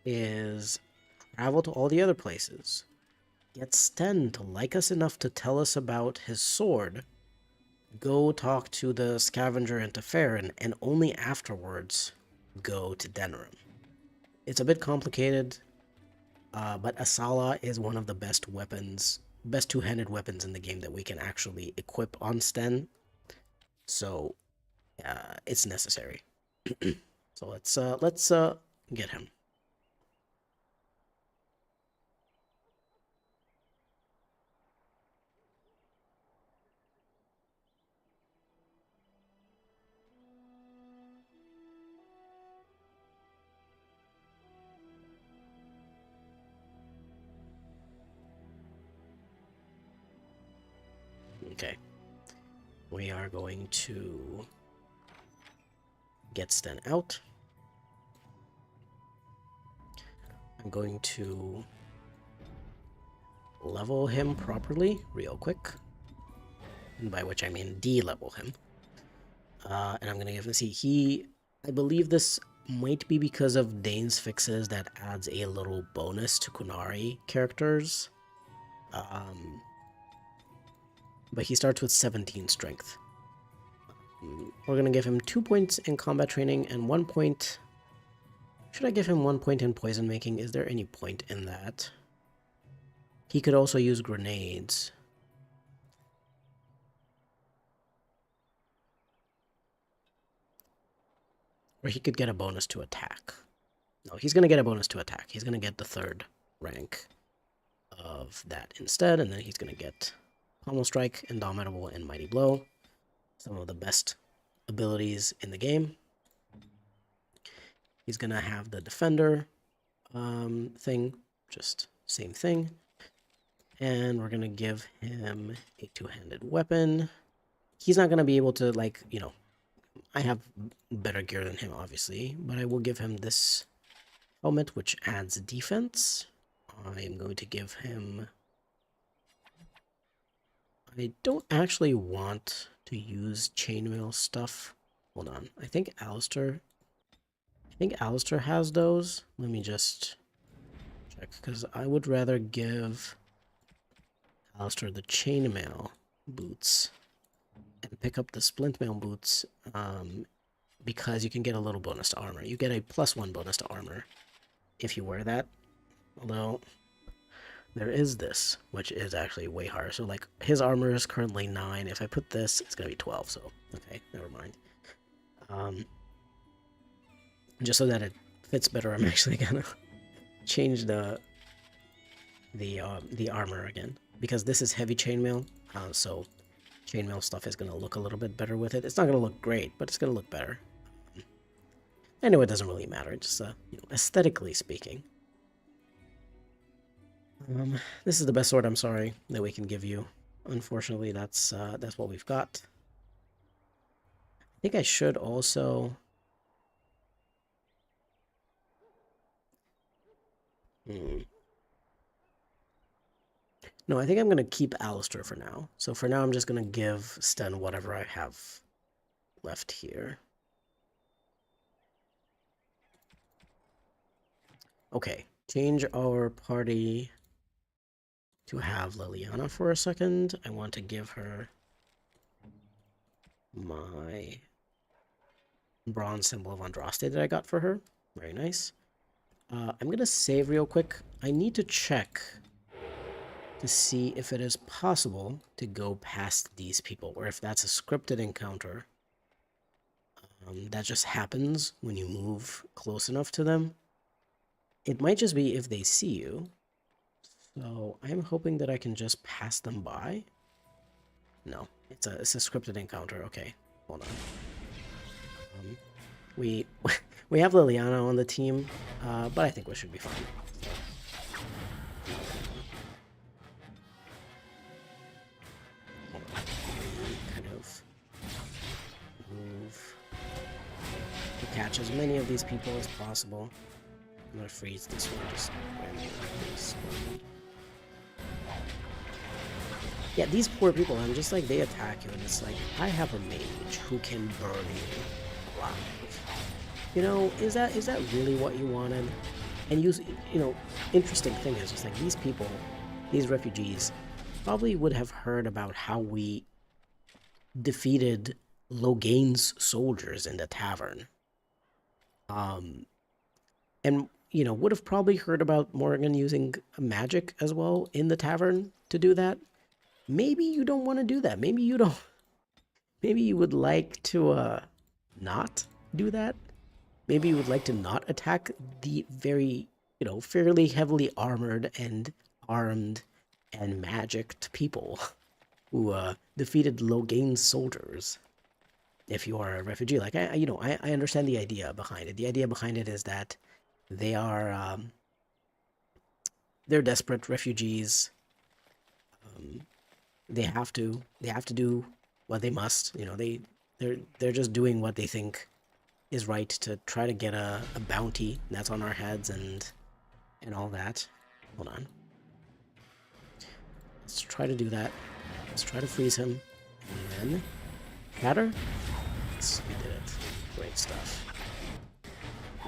is travel to all the other places. Get Sten to like us enough to tell us about his sword. Go talk to the scavenger and to Farron, and only afterwards go to Denerim. It's a bit complicated, but Asala is one of the best weapons, best two-handed weapons in the game that we can actually equip on Sten. So it's necessary. So let's get him. Okay. We are going to get Sten out. I'm going to level him properly real quick. And by which I mean de-level him. And I'm going to give him, see, I believe this might be because of Dane's fixes that adds a little bonus to Kunari characters. But he starts with 17 strength. We're going to give him 2 points in combat training and 1 point... Should I give him 1 point in poison making? Is there any point in that? He could also use grenades. Or he could get a bonus to attack. No, he's going to get a bonus to attack. He's going to get the 3rd rank of that instead, and then he's going to get Pommel Strike, Indomitable, and Mighty Blow. Some of the best abilities in the game. He's going to have the Defender thing, just same thing. And we're going to give him a 2-handed weapon. He's not going to be able to, like, you know, I have better gear than him, obviously, but I will give him this helmet, which adds defense. I am going to give him... I don't actually want to use chainmail stuff. Hold on. I think Alistair has those. Let me just check, because I would rather give Alistair the chainmail boots and pick up the splintmail boots, because you can get a little bonus to armor. You get a +1 bonus to armor if you wear that. Although there is this, which is actually way higher. So like his armor is currently 9. If I put this, it's gonna be 12. So okay, never mind. Just so that it fits better, I'm actually gonna change the armor again, because this is heavy chainmail. So chainmail stuff is gonna look a little bit better with it. It's not gonna look great, but it's gonna look better. Anyway, it doesn't really matter. Just you know, aesthetically speaking. This is the best sword, I'm sorry, that we can give you. Unfortunately, that's what we've got. I think I should also... No, I think I'm going to keep Alistair for now. So for now, I'm just going to give Sten whatever I have left here. Okay, change our party to have Liliana for a second. I want to give her my bronze symbol of Andraste that I got for her. Very nice. I'm going to save real quick. I need to check to see if it is possible to go past these people, or if that's a scripted encounter that just happens when you move close enough to them. It might just be if they see you. So I'm hoping that I can just pass them by. No, it's a scripted encounter. Okay, hold on. We we have Liliana on the team, but I think we should be fine. Kind of move to catch as many of these people as possible. I'm gonna freeze this one just randomly. Yeah, these poor people, I'm just like, they attack you, and it's like, I have a mage who can burn you alive. You know, is that really what you wanted? And you know, interesting thing is just like these people, these refugees, probably would have heard about how we defeated Loghain's soldiers in the tavern. And you know, would have probably heard about Morgan using magic as well in the tavern to do that. Maybe you don't want to do that. Maybe you don't. Maybe you would like to not do that. Maybe you would like to not attack the very, fairly heavily armored and armed and magicked people who defeated Logain's soldiers. If you are a refugee, like I understand the idea behind it. The idea behind it is that they are they're desperate refugees. Um, they have to do what they must. They're just doing what they think is right to try to get a bounty that's on our heads and all that. Hold on. Let's try to do that. Let's try to freeze him. And then shatter. Yes, we did it. Great stuff.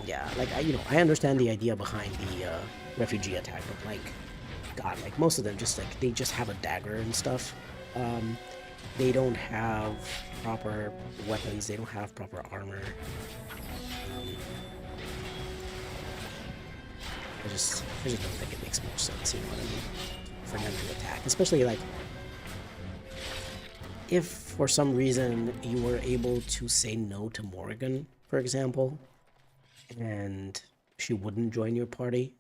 Yeah, like I understand the idea behind the refugee attack, but like, God, like most of them just like they just have a dagger and stuff. Um, they don't have proper weapons. They don't have proper armor. Um, I just don't think it makes much sense. You know what I mean? For them to attack, especially like if for some reason you were able to say no to Morgan, for example, and she wouldn't join your party.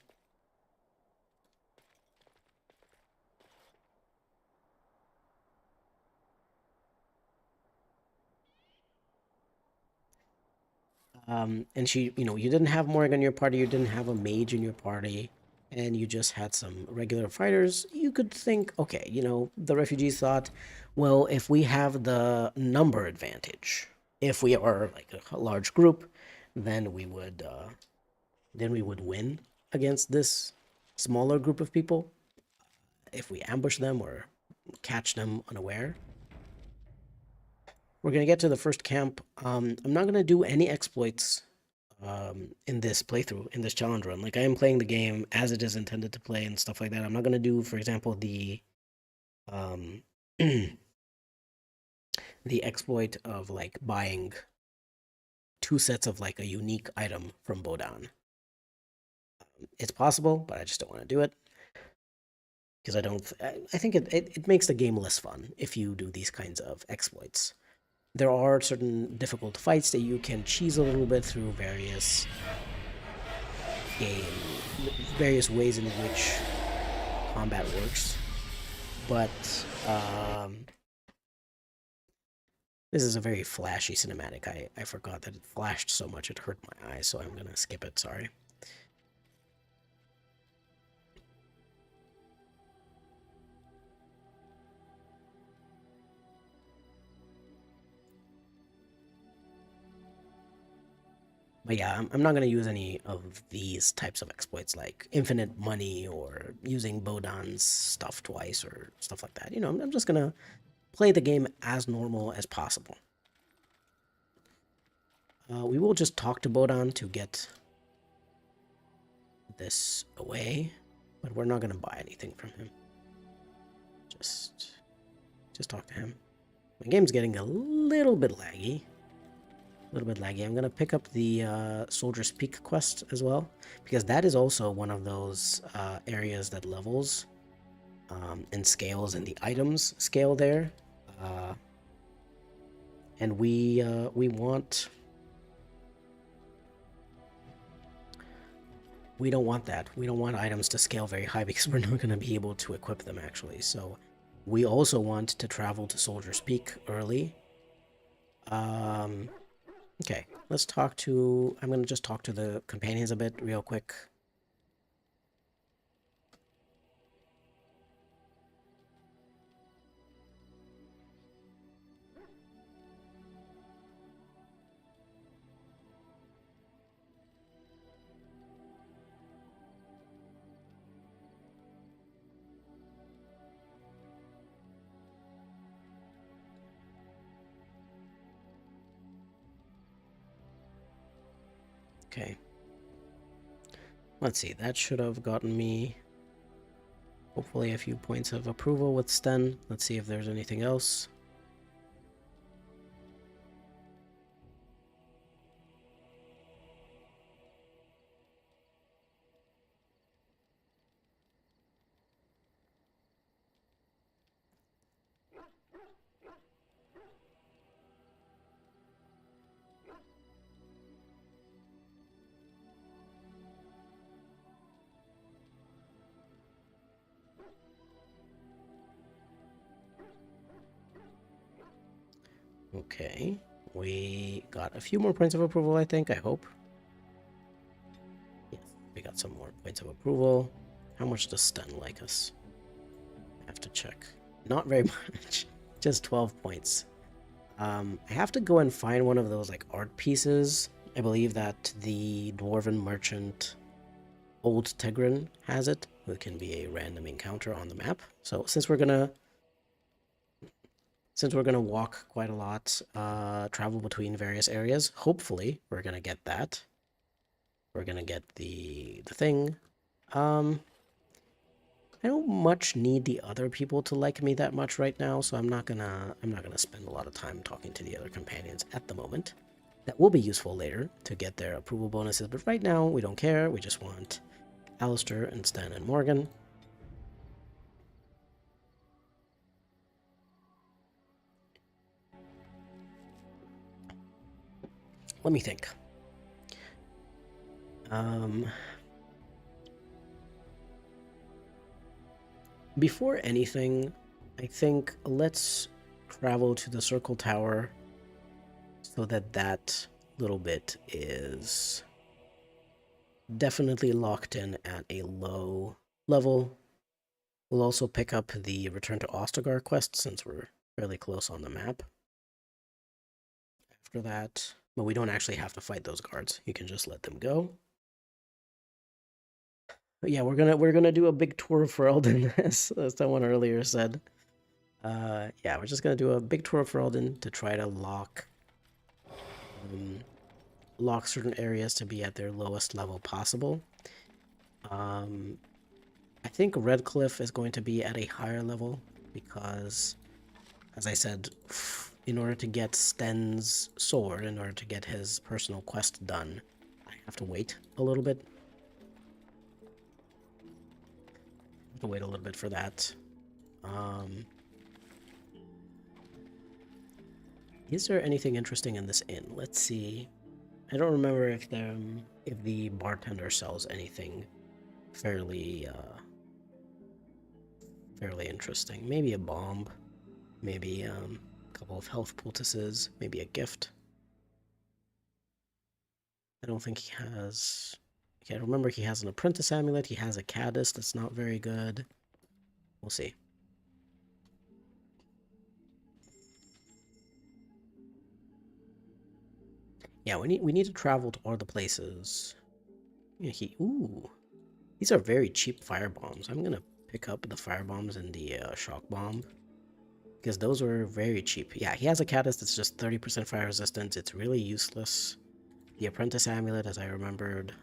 And she, you didn't have Morgan in your party, you didn't have a mage in your party, and you just had some regular fighters, you could think, okay, the refugees thought, well, if we have the number advantage, if we are like a large group, then we would win against this smaller group of people if we ambush them or catch them unaware. We're going to get to the first camp. I'm not going to do any exploits in this playthrough, in this challenge run. Like, I am playing the game as it is intended to play and stuff like that. I'm not going to do, for example, um, the exploit of, like, buying 2 sets of, like, a unique item from Bodan. It's possible, but I just don't want to do it. Because I think it makes the game less fun if you do these kinds of exploits. There are certain difficult fights that you can cheese a little bit through game, various ways in which combat works. But this is a very flashy cinematic. I forgot that it flashed so much it hurt my eyes, so I'm gonna skip it. Sorry. But yeah, I'm not going to use any of these types of exploits like infinite money or using Bodan's stuff twice or stuff like that. I'm just going to play the game as normal as possible. We will just talk to Bodan to get this away, but we're not going to buy anything from him. Just talk to him. My game's getting a little bit laggy. I'm going to pick up the Soldier's Peak quest as well, because that is also one of those areas that levels and scales, and the items scale there. And we want... We don't want that. We don't want items to scale very high because we're not going to be able to equip them, actually. So we also want to travel to Soldier's Peak early. Okay, let's talk to... I'm going to just talk to the companions a bit real quick. Okay. Let's see, that should have gotten me hopefully a few points of approval with Sten. Let's see if there's anything else. Okay. We got a few more points of approval, I think. I hope. Yes, we got some more points of approval. How much does Sten like us? I have to check. Not very much. Just 12 points. I have to go and find one of those like art pieces. I believe that the Dwarven Merchant Old Tegrin has it. It can be a random encounter on the map. So since we're gonna walk quite a lot, travel between various areas, hopefully we're gonna get that. We're gonna get the thing. Um, I don't much need the other people to like me that much right now, so I'm not gonna spend a lot of time talking to the other companions at the moment. That will be useful later to get their approval bonuses, but right now we don't care. We just want Alistair and Stan and Morgan. Let me think. Um, Before anything, I think let's travel to the Circle Tower so that that little bit is definitely locked in at a low level. We'll also pick up the Return to Ostagar quest since we're fairly close on the map. After that, but we don't actually have to fight those guards. You can just let them go. But yeah, we're gonna do a big tour of Ferelden, as someone earlier said. Yeah, we're just gonna do a big tour of Ferelden to try to um, lock certain areas to be at their lowest level possible. Um, I think Redcliffe is going to be at a higher level because, as I said, in order to get Sten's sword, in order to get his personal quest done, I have to wait a little bit. I have to wait a little bit for that. Um, is there anything interesting in this inn? Let's see. I don't remember if the bartender sells anything fairly fairly interesting. Maybe a bomb, maybe a couple of health poultices, maybe a gift. I don't think he has. Okay, I remember he has an apprentice amulet. He has a caddis that's not very good. We'll see. Yeah, we need to travel to all the places. Yeah, these are very cheap fire bombs. I'm gonna pick up the fire bombs and the shock bomb because those were very cheap. Yeah, he has a caddis that's just 30% fire resistance. It's really useless. The apprentice amulet, as I remembered.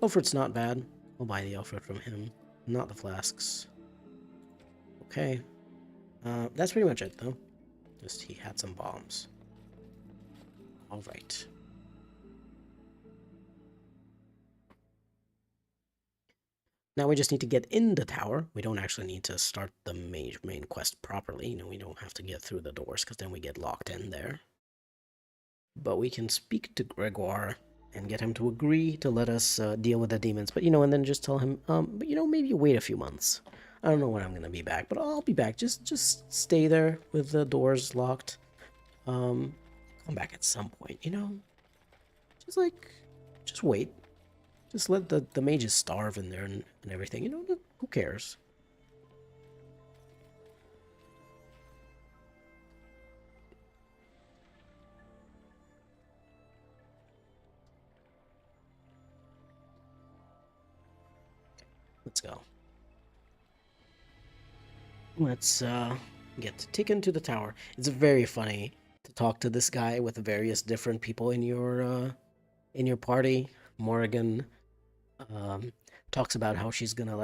Alfred's not bad. I'll buy the Alfred from him. Not the flasks. Okay. That's pretty much it, though. Just he had some bombs. Alright. Now we just need to get in the tower. We don't actually need to start the main quest properly. You know, we don't have to get through the doors, because then we get locked in there. But we can speak to Gregoire and get him to agree to let us deal with the demons. But, and then just tell him, but, maybe wait a few months. I don't know when I'm going to be back, but I'll be back. Just stay there with the doors locked. Come back at some point, Just, just wait. Just let the mages starve in there and everything. Who cares? Let's go. Let's get taken to the tower. It's very funny to talk to this guy with various different people in your party. Morrigan um, talks about how she's gonna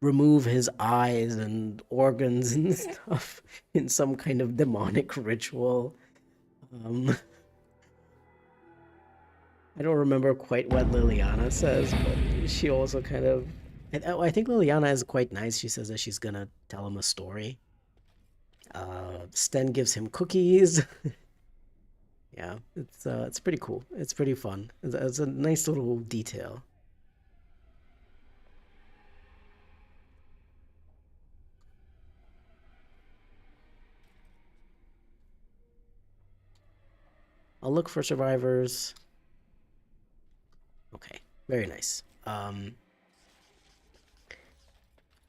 remove his eyes and organs and stuff in some kind of demonic ritual. Um, I don't remember quite what Liliana says, but she also kind of. I think Liliana is quite nice. She says that she's gonna tell him a story. Sten gives him cookies. Yeah, it's pretty cool. It's pretty fun. It's a nice little detail. I'll look for survivors. Okay, very nice.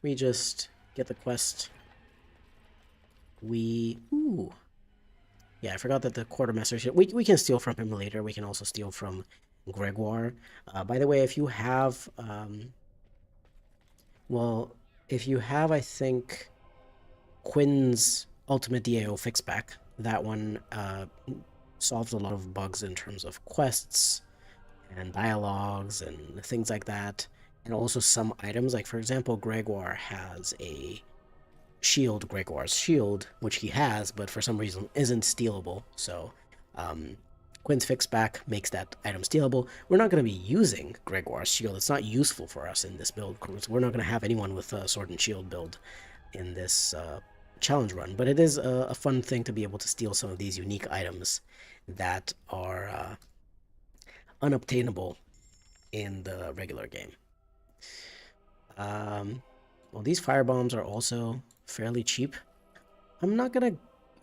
We just get the quest. Ooh. Yeah, I forgot that the quartermaster ship. We can steal from him later. We can also steal from Gregoire. By the way, if you have, well, if you have, I think, Quinn's Ultimate DAO Fixback, that one solves a lot of bugs in terms of quests and dialogues and things like that. And also some items, like for example, Gregoire has a shield, Gregoire's shield, which he has, but for some reason isn't stealable. So um, Quinn's Fixback makes that item stealable. We're not going to be using Gregoire's shield. It's not useful for us in this build. We're not going to have anyone with a sword and shield build in this challenge run, but it is a fun thing to be able to steal some of these unique items that are unobtainable in the regular game. Well, these fire bombs are also fairly cheap. I'm not gonna.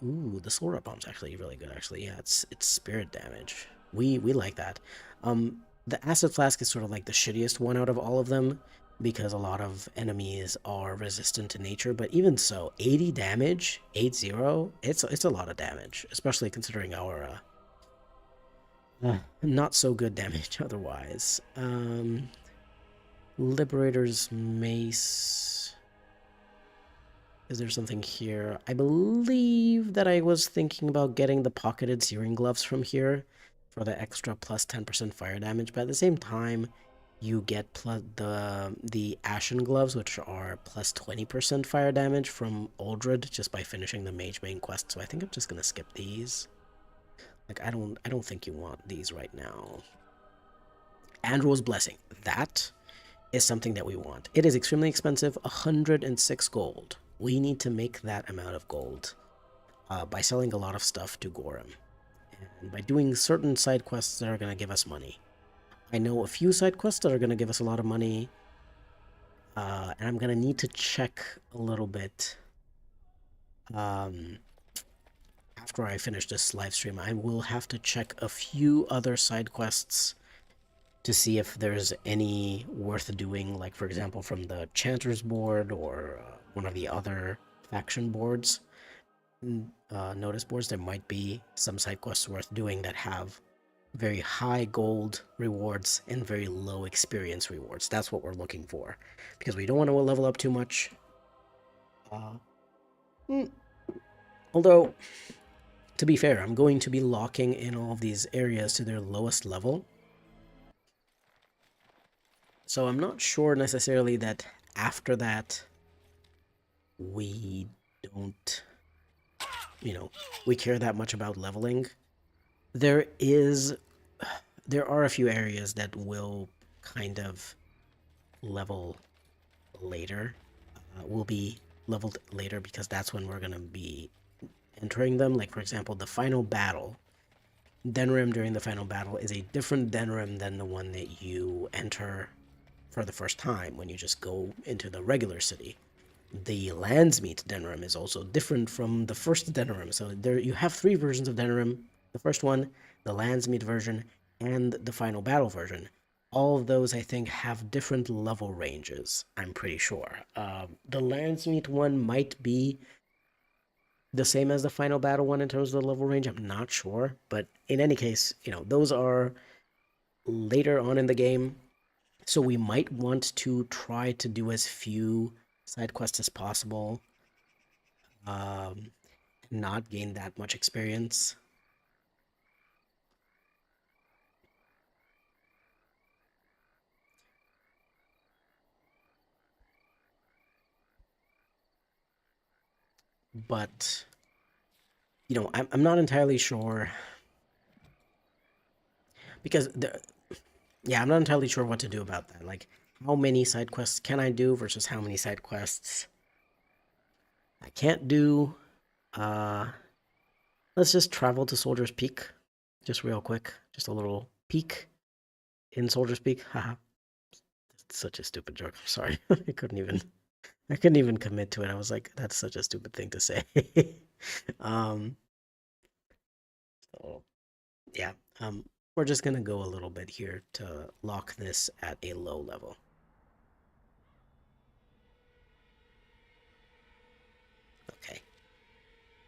Ooh, the solar bomb's actually really good. Actually, yeah, it's spirit damage. We like that. The acid flask is sort of like the shittiest one out of all of them because a lot of enemies are resistant to nature. But even so, 80 damage, 80. It's a lot of damage, especially considering our not so good damage otherwise. Liberator's mace. Is there something here? I believe that I was thinking about getting the pocketed searing gloves from here for the extra plus 10% fire damage, but at the same time, you get plus the ashen gloves, which are plus 20% fire damage from Uldred just by finishing the mage main quest. So I think I'm just gonna skip these. Like I don't think you want these right now. Andrew's blessing. That is something that we want. It is extremely expensive, 106 gold. We need to make that amount of gold by selling a lot of stuff to Gorham and by doing certain side quests that are going to give us money. I know a few side quests that are going to give us a lot of money, and I'm going to need to check a little bit after I finish this live stream. I will have to check a few other side quests to see if there's any worth doing, like for example from the Chanter's board or one of the other faction boards, notice boards. There might be some side quests worth doing that have very high gold rewards and very low experience rewards. That's what we're looking for, because we don't want to level up too much. Uh, mm, Although, to be fair, I'm going to be locking in all of these areas to their lowest level. So I'm not sure necessarily that after that we don't, we care that much about leveling. There is, there are a few areas that will kind of level later, will be leveled later because that's when we're going to be entering them. Like for example, the final battle, Denrim during the final battle is a different Denrim than the one that you enter for the first time when you just go into the regular city. The Landsmeet Denrim is also different from the first Denrim. So there you have three versions of Denrim. The first one, the Landsmeet version, and the final battle version. All of those, I think, have different level ranges, I'm pretty sure. The Landsmeet one might be the same as the final battle one in terms of the level range. I'm not sure. But in any case, those are later on in the game. So we might want to try to do as few side quests as possible, not gain that much experience. But, I'm not entirely sure because, yeah, I'm not entirely sure what to do about that. Like, how many side quests can I do versus how many side quests I can't do. Uh, let's just travel to Soldier's Peak, just real quick. Just a little peek in Soldier's Peak. Haha. It's such a stupid joke. I'm sorry. I couldn't even commit to it. I was like, that's such a stupid thing to say. um, so Yeah, we're just gonna go a little bit here to lock this at a low level. Okay,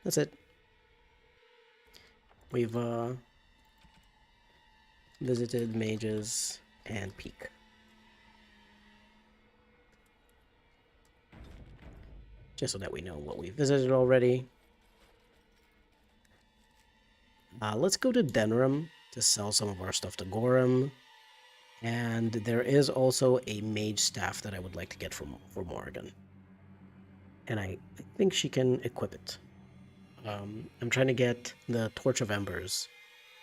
that's it. We've visited mages and peak. Just so that we know what we visited already. Let's go to Denram to sell some of our stuff to Gorham. And there is also a mage staff that I would like to get for Morrigan. And I think she can equip it. I'm trying to get the Torch of Embers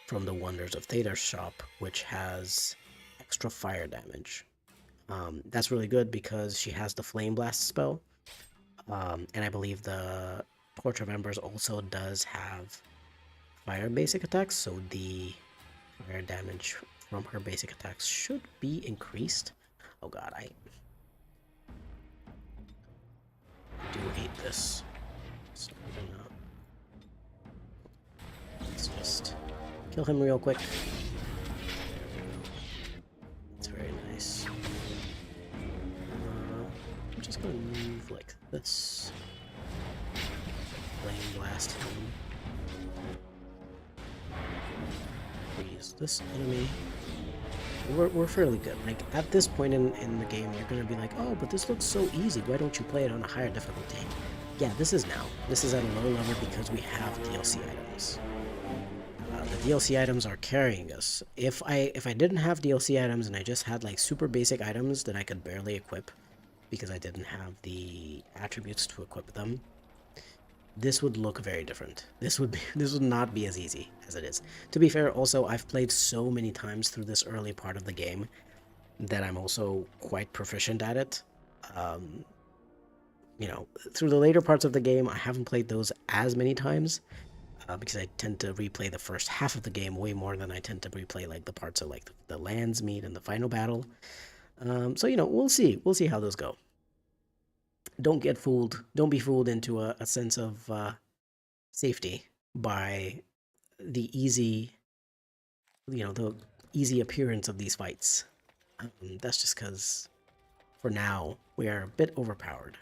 from the Wonders of Thader's shop, which has extra fire damage. That's really good because she has the Flame Blast spell. And I believe the Torch of Embers also does have fire basic attacks, so the fire damage from her basic attacks should be increased. Oh god, I do hate this. So let's just kill him real quick. It's very nice. I'm just gonna move like this. Flame blast him. Freeze this enemy. We're fairly good. Like, at this point in the game, you're gonna be like, oh, but this looks so easy. Why don't you play it on a higher difficulty? Yeah, this is now. This is at a low level because we have DLC items. The DLC items are carrying us. If I didn't have DLC items and I just had like super basic items that I could barely equip because I didn't have the attributes to equip them, this would look very different. This would not be as easy as it is. To be fair, also I've played so many times through this early part of the game that I'm also quite proficient at it. Um, through the later parts of the game, I haven't played those as many times because I tend to replay the first half of the game way more than I tend to replay like the parts of like the lands meet and the final battle. So we'll see. We'll see how those go. Don't get fooled. Don't be fooled into a sense of safety by the easy, the easy appearance of these fights. That's just because for now we are a bit overpowered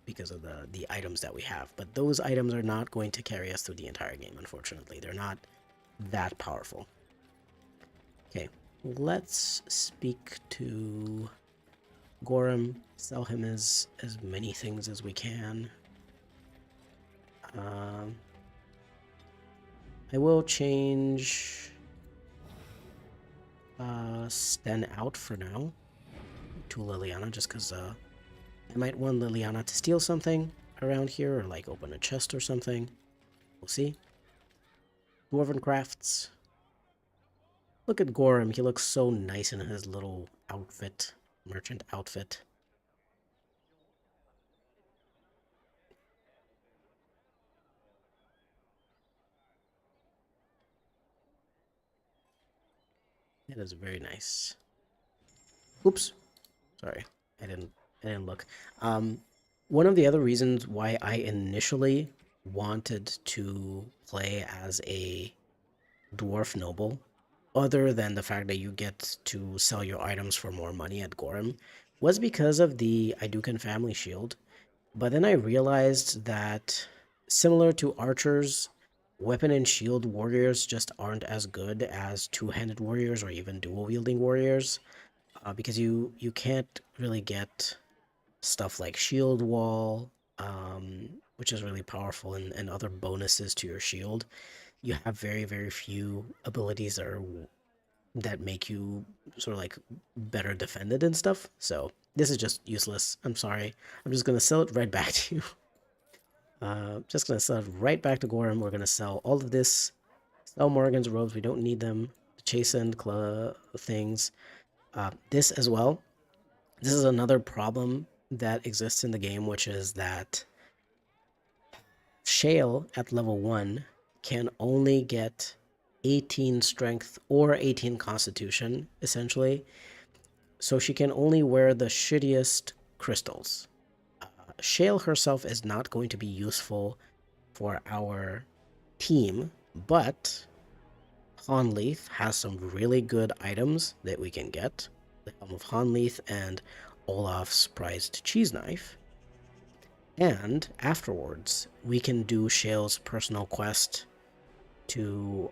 because of the items that we have. But those items are not going to carry us through the entire game, unfortunately. They're not that powerful. Okay, let's speak to Gorham, sell him as many things as we can. Um, I will change Sten out for now to Liliana, just because I might want Liliana to steal something around here, or like open a chest or something. We'll see. Dwarven Crafts. Look at Gorham, he looks so nice in his little outfit, merchant outfit. It is very nice. Oops, sorry, I didn't look. One of the other reasons why I initially wanted to play as a dwarf noble, other than the fact that you get to sell your items for more money at Gorham, was because of the Idukan family shield. But then I realized that, similar to archers, weapon and shield warriors just aren't as good as two-handed warriors or even dual-wielding warriors, because you can't really get stuff like shield wall, which is really powerful, and other bonuses to your shield. You have very, very few abilities that make you sort of like better defended and stuff. So this is just useless. I'm sorry. I'm just gonna sell it right back to you. Just gonna sell it right back to Gorham. We're gonna sell all of this. Sell Morgan's robes. We don't need them. The chastened things. This as well. This is another problem that exists in the game, which is that Shale at level 1 can only get 18 strength or 18 constitution, essentially. So she can only wear the shittiest crystals. Shale herself is not going to be useful for our team, but Hanleith has some really good items that we can get. The Helm of Hanleith and Olaf's prized cheese knife. And afterwards, we can do Shale's personal quest to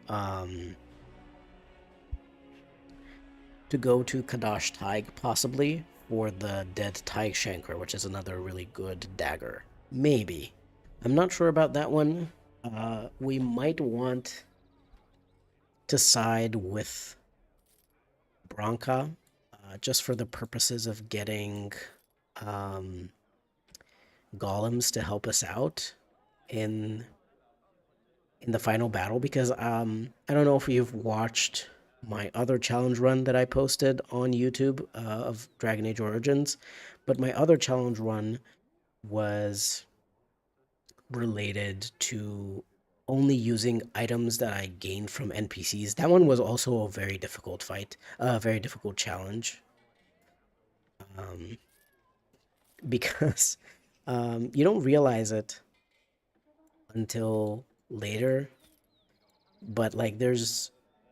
go to Kadash Taig, possibly, for the Dead Taig Shanker, which is another really good dagger. Maybe. I'm not sure about that one. We might want to side with Bronca, just for the purposes of getting um, golems to help us out in the final battle, because I don't know if you've watched my other challenge run that I posted on YouTube of Dragon Age Origins, but my other challenge run was related to only using items that I gained from NPCs. That one was also a very difficult fight, a very difficult challenge, um, because you don't realize it until later, but like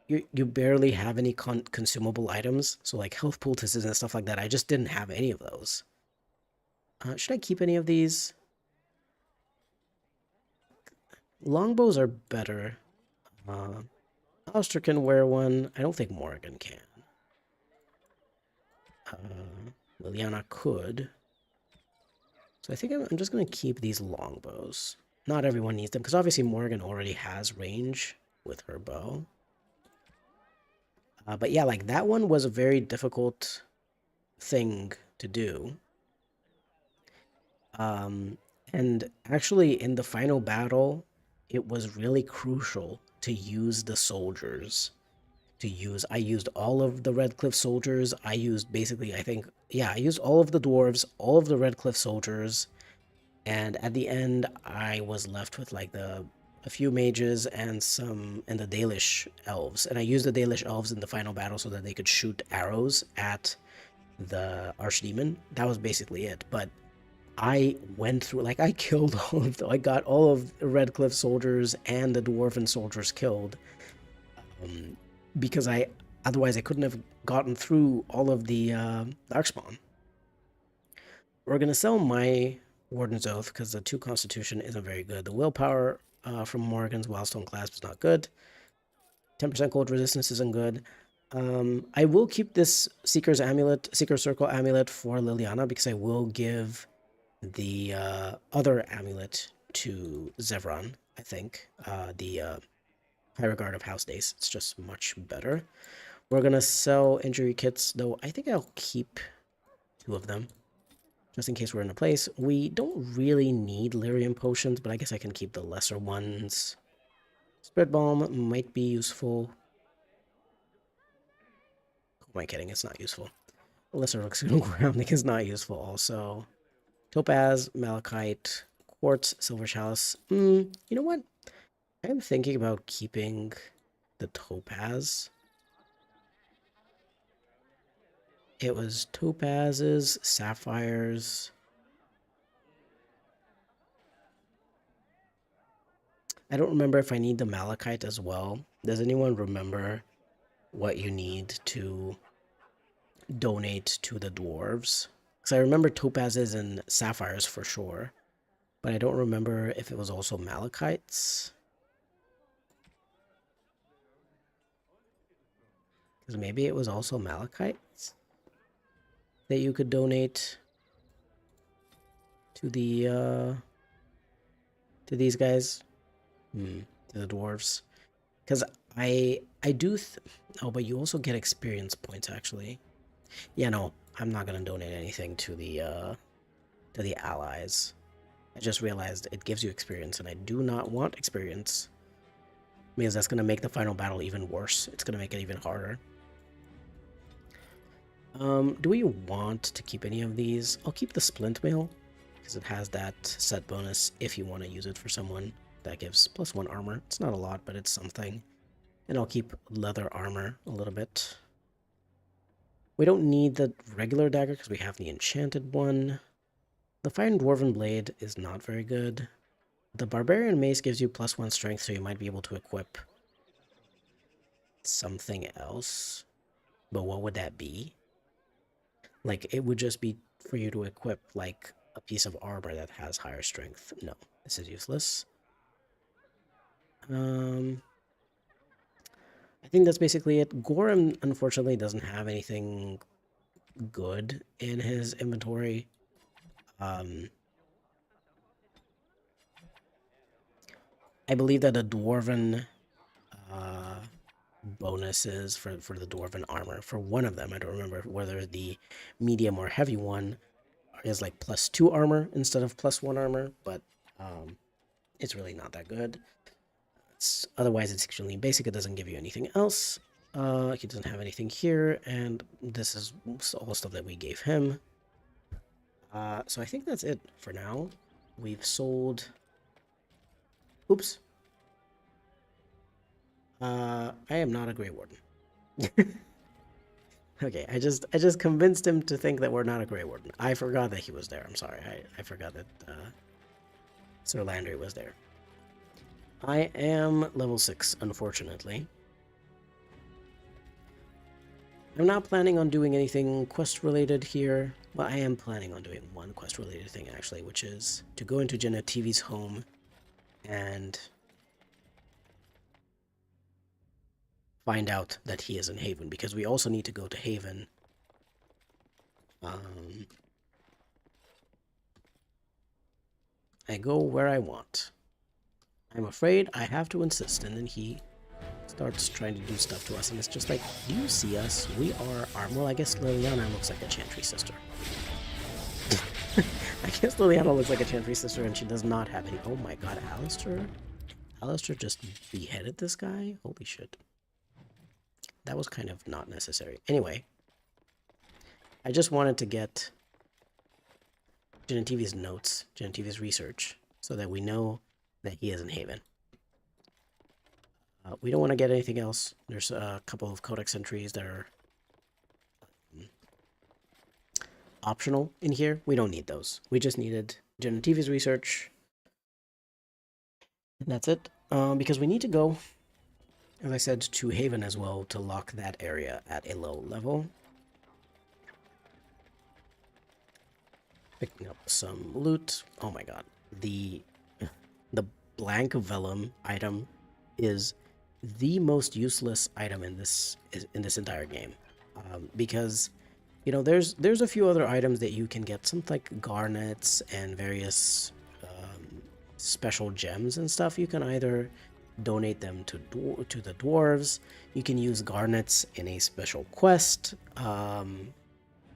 you barely have any consumable items, so like health poultices and stuff like that. I just didn't have any of those. Should I keep any of these? Longbows are better. Uh, Alistair can wear one. I don't think Morgan can. Liliana could. So I think I'm just going to keep these longbows. Not everyone needs them, because obviously Morgan already has range with her bow. But yeah, like that one was a very difficult thing to do. Um, and actually, in the final battle, it was really crucial to use the soldiers. I used all of the Red Cliff soldiers. I used basically, I think, yeah, I used all of the dwarves, all of the Red Cliff soldiers, and at the end, I was left with like a few mages and the Dalish elves. And I used the Dalish elves in the final battle so that they could shoot arrows at the Archdemon. That was basically it. But I went through, like, I killed all of I got all of the Red Cliff soldiers and the Dwarven soldiers killed. Um, because otherwise I couldn't have gotten through all of the Darkspawn. We're going to sell my Warden's Oath because the 2 Constitution isn't very good. The Willpower from Morgan's Wildstone Clasp is not good. 10% cold resistance isn't good. I will keep this Seeker Circle Amulet for Liliana, because I will give the other amulet to Zevran, I think. The High Regard of House Days. It's just much better. We're going to sell injury kits, though I think I'll keep 2 of them, just in case we're in a place. We don't really need Lyrium potions, but I guess I can keep the lesser ones. Spirit Balm might be useful. Who am I kidding? It's not useful. Lesser Grounding is not useful also. Topaz, Malachite, Quartz, Silver Chalice. You know what? I'm thinking about keeping the Topaz. It was Topazes, Sapphires. I don't remember if I need the Malachite as well. Does anyone remember what you need to donate to the dwarves? Because I remember Topazes and Sapphires for sure, but I don't remember if it was also Malachites. Because maybe it was also Malachites that you could donate to to these guys, to the dwarves. Because I do. Oh, but you also get experience points actually. Yeah, no, I'm not gonna donate anything to the allies. I just realized it gives you experience, and I do not want experience, because that's gonna make the final battle even worse. It's gonna make it even harder. Do we want to keep any of these? I'll keep the splint mail, because it has that set bonus if you want to use it for someone. That gives +1 armor. It's not a lot, but it's something. And I'll keep leather armor a little bit. We don't need the regular dagger because we have the enchanted one. The Fire and Dwarven Blade is not very good. The Barbarian Mace gives you +1 strength, so you might be able to equip something else. But what would that be? Like, it would just be for you to equip, like, a piece of armor that has higher strength. No, this is useless. I think that's basically it. Gorham, unfortunately, doesn't have anything good in his inventory. I believe that the dwarven uh, bonuses for the dwarven armor, for one of them, I don't remember whether the medium or heavy one is like +2 armor instead of +1 armor, but it's really not that good. Otherwise, it's extremely basic. It doesn't give you anything else. He doesn't have anything here, and this is all stuff that we gave him. So I think that's it for now. We've sold... Oops. I am not a Grey Warden. Okay, I just convinced him to think that we're not a Grey Warden. I forgot that he was there. I'm sorry. I forgot that Sir Landry was there. I am level 6, unfortunately. I'm not planning on doing anything quest-related here. Well, I am planning on doing one quest-related thing, actually, which is to go into Genetivi's home and find out that he is in Haven, because we also need to go to Haven. I go where I want. I'm afraid I have to insist, and then he starts trying to do stuff to us, and it's just like, do you see us? We are armed. Well, I guess Liliana looks like a Chantry sister. I guess Liliana looks like a Chantry sister, and she does not have any... Oh my god, Alistair? Alistair just beheaded this guy? Holy shit. That was kind of not necessary. Anyway, I just wanted to get Genetivi's notes, Genetivi's research, so that we know that he is in Haven. We don't want to get anything else. There's a couple of codex entries that are optional in here. We don't need those. We just needed Genetivi's research. And that's it. Because we need to go, as I said, to Haven as well to lock that area at a low level. Picking up some loot. Oh my god. The blank vellum item is the most useless item in this entire game, because you know there's a few other items that you can get, some like garnets and various special gems and stuff. You can either donate them to the dwarves, you can use garnets in a special quest,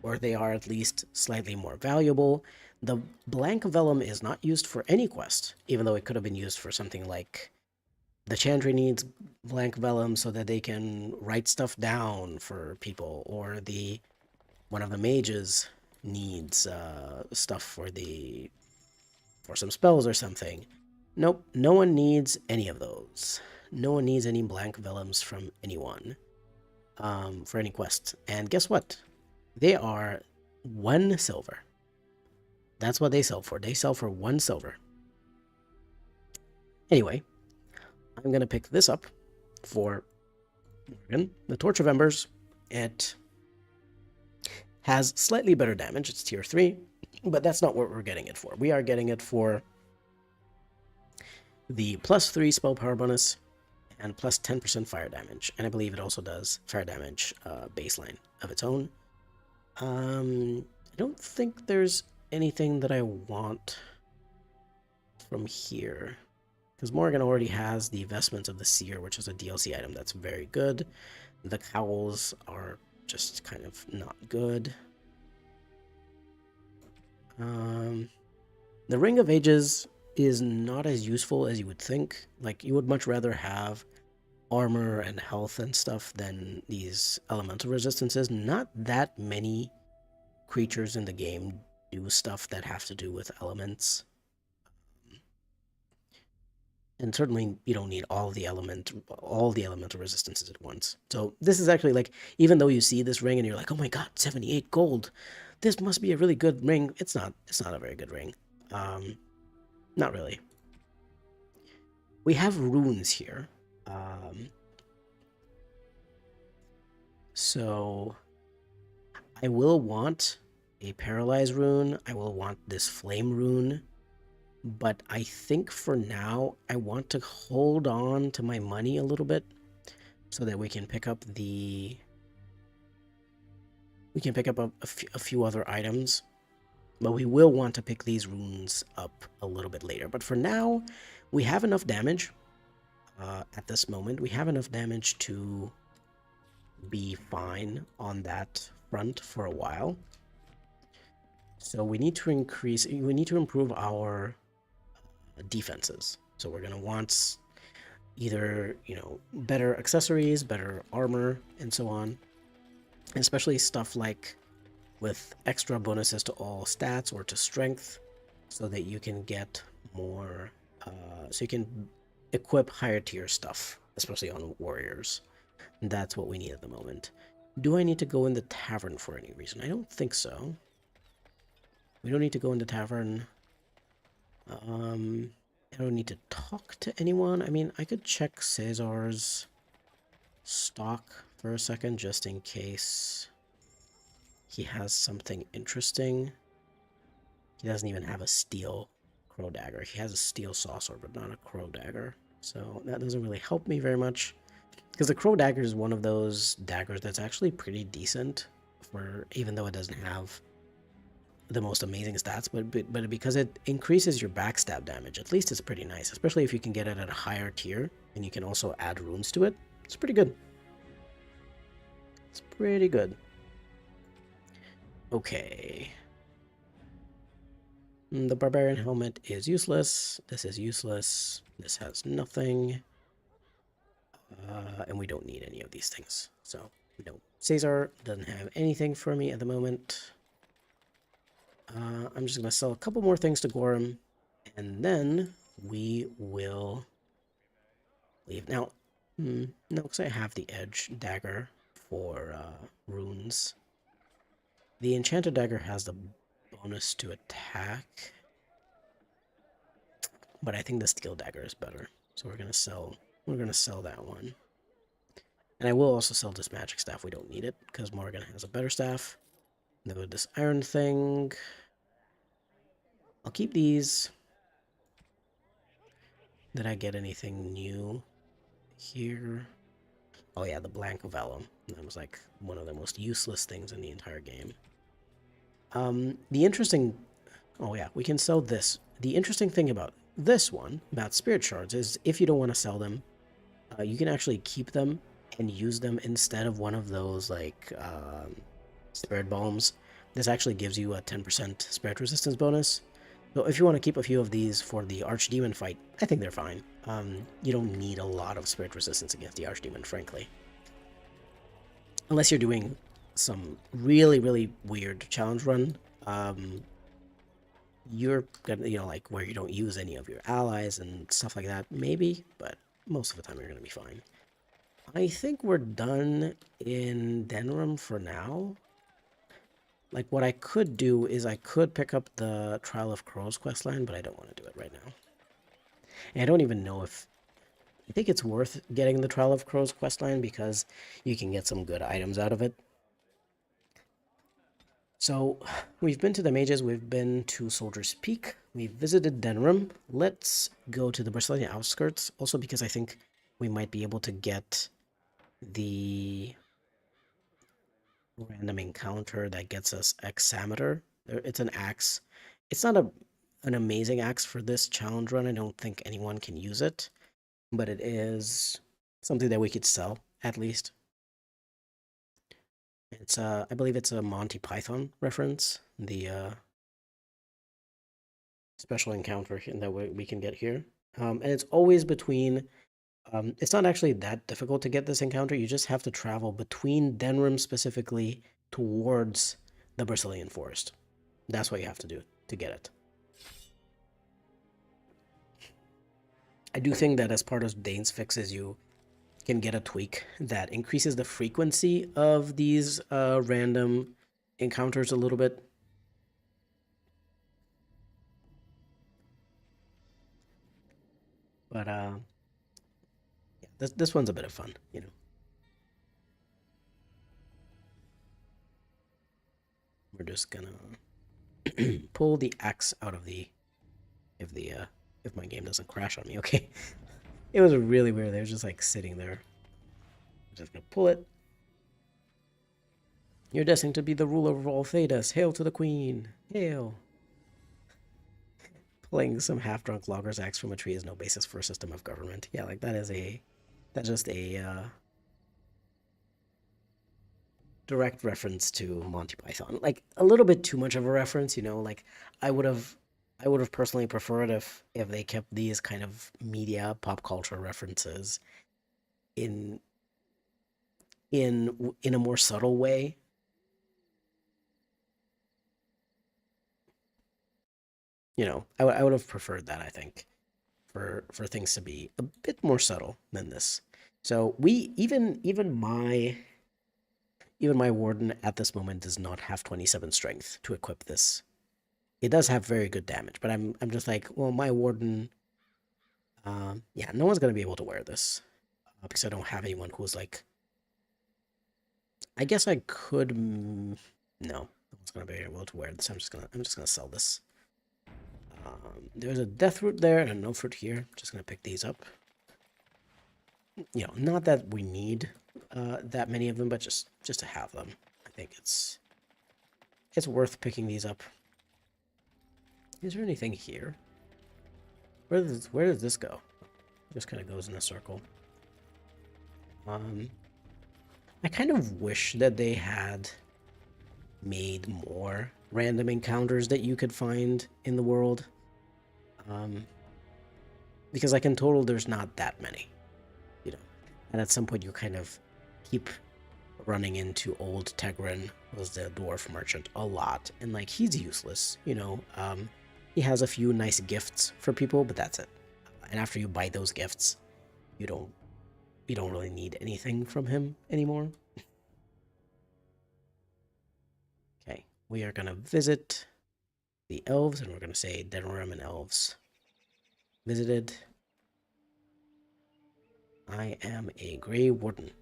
or they are at least slightly more valuable. The blank vellum is not used for any quest, even though it could have been used for something like the Chantry needs blank vellum so that they can write stuff down for people, or one of the mages needs stuff for some spells or something. Nope, no one needs any of those. No one needs any blank vellums from anyone for any quest. And guess what? They are 1 silver. That's what they sell for. They sell for 1 silver. Anyway, I'm going to pick this up for Morgan. The Torch of Embers. It has slightly better damage. It's tier 3, but that's not what we're getting it for. We are getting it for the +3 spell power bonus and plus 10% fire damage. And I believe it also does fire damage baseline of its own. I don't think there's anything that I want from here, because Morgan already has the Vestments of the Seer, which is a DLC item that's very good. The cowls are just kind of not good. The Ring of Ages is not as useful as you would think. Like, you would much rather have armor and health and stuff than these elemental resistances. Not that many creatures in the game do stuff that have to do with elements. And certainly you don't need all the elemental resistances at once. So this is actually like, even though you see this ring and you're like, oh my god, 78 gold, this must be a really good ring. It's not a very good ring. Not really. We have runes here. So I will want a paralyze rune. I will want this flame rune. But I think for now, I want to hold on to my money a little bit so that we can pick up a few other items. But we will want to pick these runes up a little bit later. But for now, we have enough damage at this moment. We have enough damage to be fine on that front for a while. So we need to improve our defenses. So we're going to want either, better accessories, better armor, and so on. And especially stuff like with extra bonuses to all stats or to strength so that you can get more, so you can equip higher tier stuff, especially on warriors. That's what we need at the moment. Do I need to go in the tavern for any reason? I don't think so. We don't need to go in the tavern. I don't need to talk to anyone. I mean, I could check Caesar's stock for a second just in case he has something interesting. He doesn't even have a steel crow dagger. He has a steel saucer, but not a crow dagger. So that doesn't really help me very much. Because the crow dagger is one of those daggers that's actually pretty decent for, even though it doesn't have the most amazing stats, but because it increases your backstab damage, at least it's pretty nice, especially if you can get it at a higher tier and you can also add runes to it. It's pretty good. It's pretty good. Okay. The barbarian helmet is useless. This is useless. This has nothing. And we don't need any of these things. So, no. Caesar doesn't have anything for me at the moment. I'm just going to sell a couple more things to Gorham. And then we will leave. Now, no, because I have the edge dagger for runes. The enchanted dagger has the bonus to attack. But I think the steel dagger is better. So we're going to sell that one. And I will also sell this magic staff. We don't need it because Morgan has a better staff. Then with this iron thing, I'll keep these. Did I get anything new here? Oh yeah, the Blank Vellum. That was like one of the most useless things in the entire game. The interesting... Oh yeah, we can sell this. The interesting thing about this one, about spirit shards, is if you don't want to sell them, you can actually keep them and use them instead of one of those, like, spirit bombs. This actually gives you a 10% spirit resistance bonus. So if you want to keep a few of these for the Archdemon fight, I think they're fine. You don't need a lot of spirit resistance against the Archdemon, frankly. Unless you're doing some really, really weird challenge run. You're gonna, like where you don't use any of your allies and stuff like that, maybe, but most of the time you're gonna be fine. I think we're done in Denram for now. Like, what I could do is I could pick up the Trial of Crows questline, but I don't want to do it right now. And I don't even know if... I think it's worth getting the Trial of Crows questline because you can get some good items out of it. So, we've been to the mages, we've been to Soldier's Peak, we've visited Denram. Let's go to the Bristolian outskirts, also because I think we might be able to get the random encounter that gets us Hexameter. It's an axe. It's not an amazing axe for this challenge run. I don't think anyone can use it, but it is something that we could sell, at least. It's I believe it's a Monty Python reference, the special encounter that we can get here. And it's always between... it's not actually that difficult to get this encounter. You just have to travel between Denram specifically towards the Brazilian forest. That's what you have to do to get it. I do think that as part of Dane's fixes, you can get a tweak that increases the frequency of these random encounters a little bit. But yeah, this one's a bit of fun, We're just gonna pull the axe out of the if my game doesn't crash on me. Okay, it was really weird. They were just like sitting there. I'm just gonna pull it. You're destined to be the ruler of all Thedas. Hail to the queen. Hail. Pulling some half-drunk logger's axe from a tree is no basis for a system of government. Yeah, like that's just a direct reference to Monty Python. Like a little bit too much of a reference, you know. Like I would have, I would have personally preferred if they kept these kind of media pop culture references in in a more subtle way. You know, I would have preferred that. I think for things to be a bit more subtle than this. So we even my warden at this moment does not have 27 strength to equip this. It does have very good damage, but I'm just like, well, my warden, yeah, no one's gonna be able to wear this because I don't have anyone who's like. I guess I could. No one's gonna be able to wear this. I'm just gonna sell this. There's a death root there and a no fruit here. I'm just gonna pick these up. You know, not that we need that many of them, but just to have them. I think it's worth picking these up. Is there anything here? Where does this go? It just kind of goes in a circle. I kind of wish that they had made more random encounters that you could find in the world. Because like in total, there's not that many, you know. And at some point, you kind of keep running into old Tegrin, was the dwarf merchant, a lot, and like he's useless, you know. He has a few nice gifts for people, but that's it. And after you buy those gifts, you don't really need anything from him anymore. Okay, we are gonna visit the elves, and we're gonna say Denerim and elves visited. I am a Grey Warden.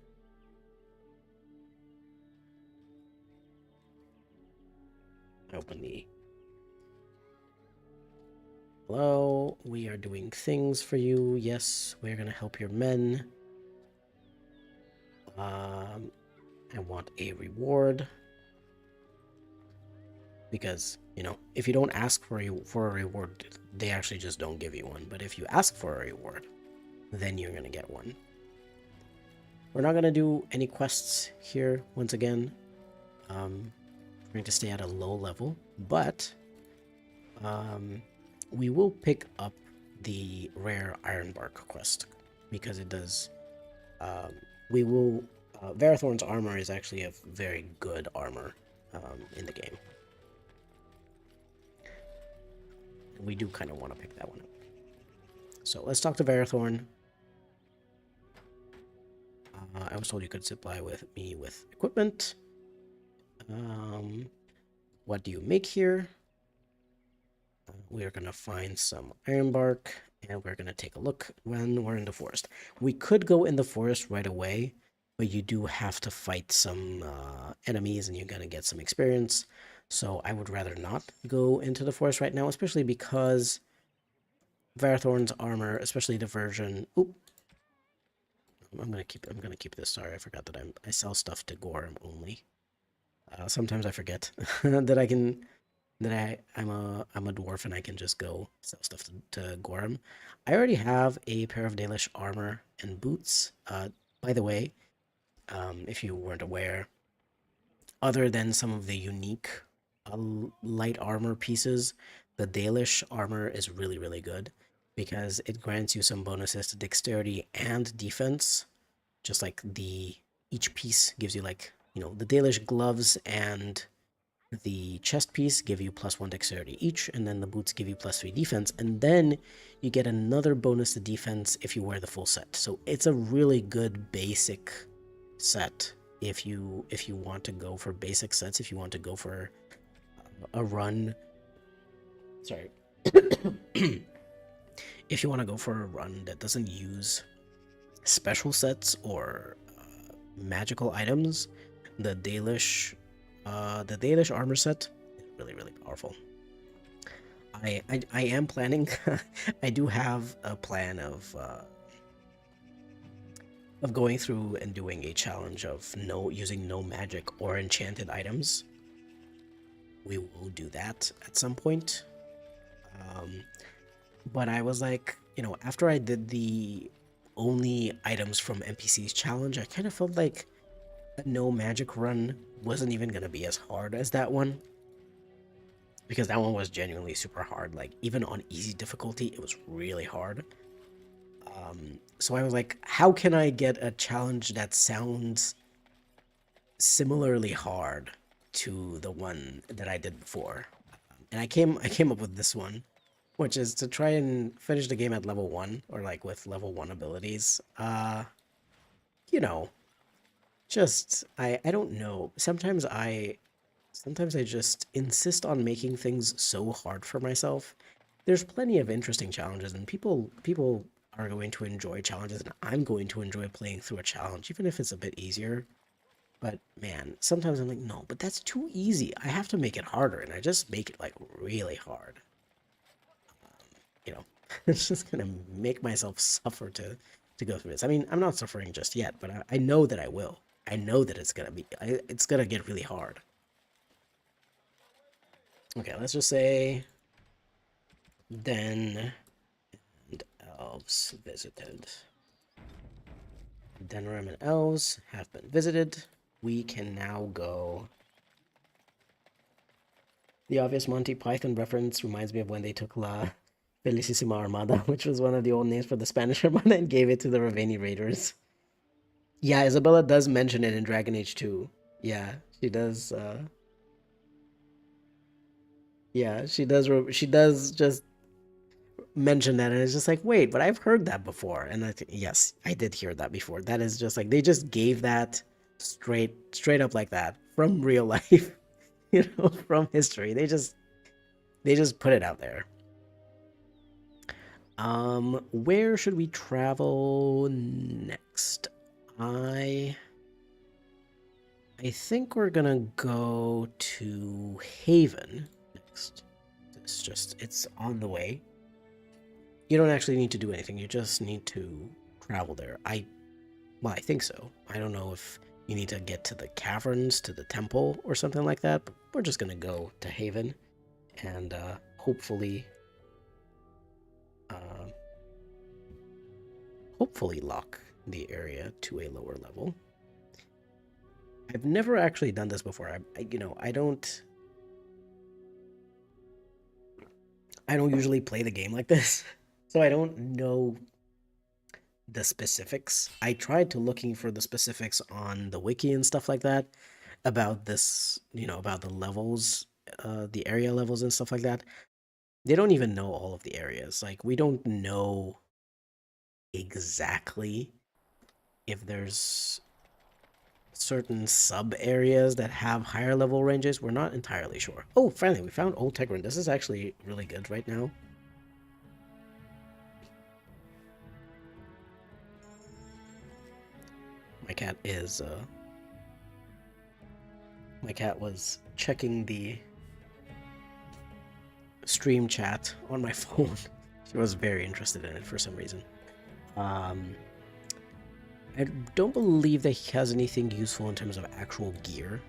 I open the. Hello, we are doing things for you. Yes, we're gonna help your men. I want a reward. Because, you know, if you don't ask for a reward, they actually just don't give you one. But if you ask for a reward, then you're gonna get one. We're not gonna do any quests here once again. We're going to stay at a low level, but we will pick up the rare Ironbark quest because it does. We will. Varathorn's armor is actually a very good armor in the game. We do kind of want to pick that one up. So let's talk to Varathorn. I was told you could supply with me with equipment. What do you make here? We are going to find some ironbark, and we're going to take a look when we're in the forest. We could go in the forest right away, but you do have to fight some enemies, and you're going to get some experience. So I would rather not go into the forest right now, especially because Varathorn's armor, especially the version. Oop. I'm gonna keep this. Sorry, I forgot that I sell stuff to Gorm only. Sometimes I forget that I'm a dwarf and I can just go sell stuff to Gorm. I already have a pair of Dalish armor and boots. By the way, if you weren't aware, other than some of the unique light armor pieces, the Dalish armor is really, really good because it grants you some bonuses to dexterity and defense. Just like each piece gives you like, you know, the Dalish gloves and the chest piece give you +1 dexterity each, and then the boots give you +3 defense, and then you get another bonus to defense if you wear the full set. So it's a really good basic set if you want to go for basic sets, if you want to go for a run. Sorry. If you want to go for a run that doesn't use special sets or magical items, the Dalish The Dalish armor set is really, really powerful. I am planning. I do have a plan of going through and doing a challenge of using no magic or enchanted items. We will do that at some point. Um, but I was like, after I did the only items from NPCs challenge, I kind of felt like a no magic run wasn't even gonna be as hard as that one, because that one was genuinely super hard. Like even on easy difficulty, it was really hard. So I was like, how can I get a challenge that sounds similarly hard to the one that I did before? And I came up with this one, which is to try and finish the game at level 1 or like with level 1 abilities. You know, just I don't know. Sometimes I just insist on making things so hard for myself. There's plenty of interesting challenges, and people are going to enjoy challenges, and I'm going to enjoy playing through a challenge, even if it's a bit easier. But man, sometimes I'm like, no, but that's too easy. I have to make it harder, and I just make it like really hard. You know, it's just gonna make myself suffer to go through this. I mean, I'm not suffering just yet, but I know that I will. I know that it's gonna get really hard. Okay, let's just say Den and elves visited. Denram and elves have been visited. We can now go. The obvious Monty Python reference reminds me of when they took La Felicissima Armada, which was one of the old names for the Spanish Armada, and gave it to the Raveni Raiders. Yeah, Isabella does mention it in Dragon Age 2. Yeah, she does. Yeah, she does. She does just mention that, and it's just like, wait, but I've heard that before. And yes, I did hear that before. That is just like they just gave that straight up like that from real life, from history. They just put it out there. Where should we travel next? I I think we're gonna go to Haven next. It's on the way. You don't actually need to do anything. You just need to travel there. Well, I think so. I don't know if you need to get to the caverns, to the temple, or something like that. But we're just gonna go to Haven and uh, hopefully lock the area to a lower level. I've never actually done this before. I don't usually play the game like this, so I don't know the specifics. I tried to looking for the specifics on the wiki and stuff like that about this, about the levels, the area levels and stuff like that. They don't even know all of the areas. Like we don't know exactly if there's certain sub areas that have higher level ranges. We're not entirely sure. Oh, finally, we found Old Tegrin. This is actually really good right now. My cat is my cat was checking the stream chat on my phone. She was very interested in it for some reason. Um, I don't believe that he has anything useful in terms of actual gear.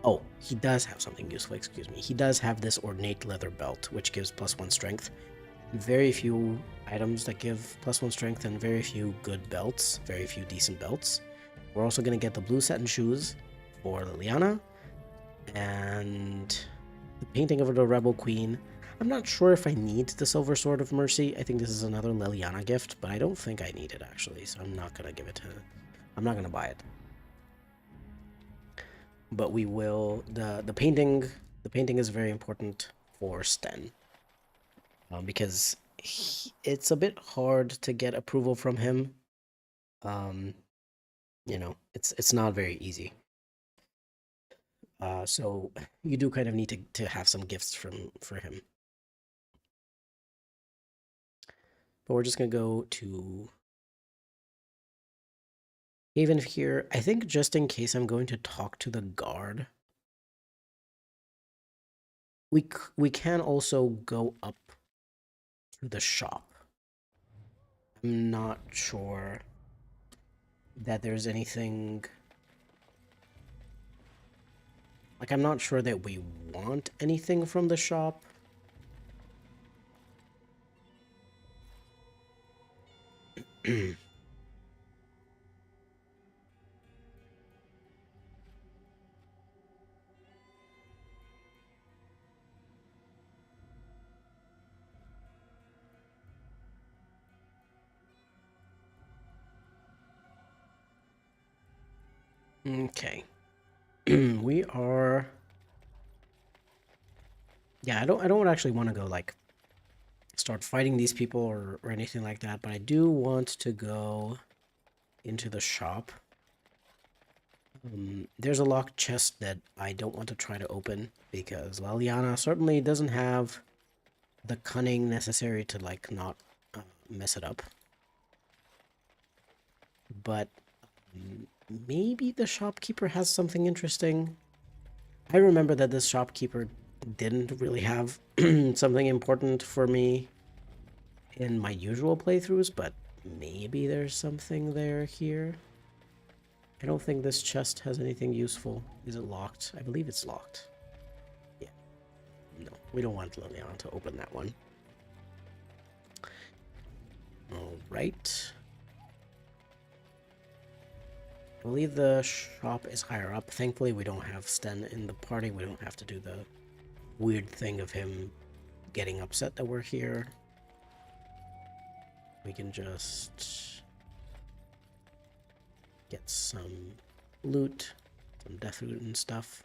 Oh, he does have something useful, excuse me. He does have this ornate leather belt, which gives +1 strength. Very few items that give +1 strength, and very few good belts, very few decent belts. We're also going to get the blue satin shoes for Liliana, and the painting of the Rebel Queen. I'm not sure if I need the Silver Sword of Mercy. I think this is another Liliana gift, but I don't think I need it actually, so I'm not gonna give it to. I'm not gonna buy it. But we will. The painting. The painting is very important for Sten, because it's a bit hard to get approval from him. Um, it's not very easy. So you do kind of need to have some gifts for him. But we're just gonna go to Haven here. I think just in case I'm going to talk to the guard we can also go up to the shop. I'm not sure that there's anything, like, I'm not sure that we want anything from the shop. Okay. We are, yeah, I don't actually want to go like start fighting these people or anything like that, but I do want to go into the shop. There's a locked chest that I don't want to try to open because Liliana certainly doesn't have the cunning necessary to like not mess it up. But maybe the shopkeeper has something interesting. I remember that this shopkeeper didn't really have something important for me in my usual playthroughs, but maybe there's something there here. I don't think this chest has anything useful. Is it locked? I believe it's locked. Yeah. No, we don't want Liliana to open that one. All right. I believe the shop is higher up. Thankfully, we don't have Sten in the party. We don't have to do the weird thing of him getting upset that we're here. We can just get some loot, some death loot and stuff.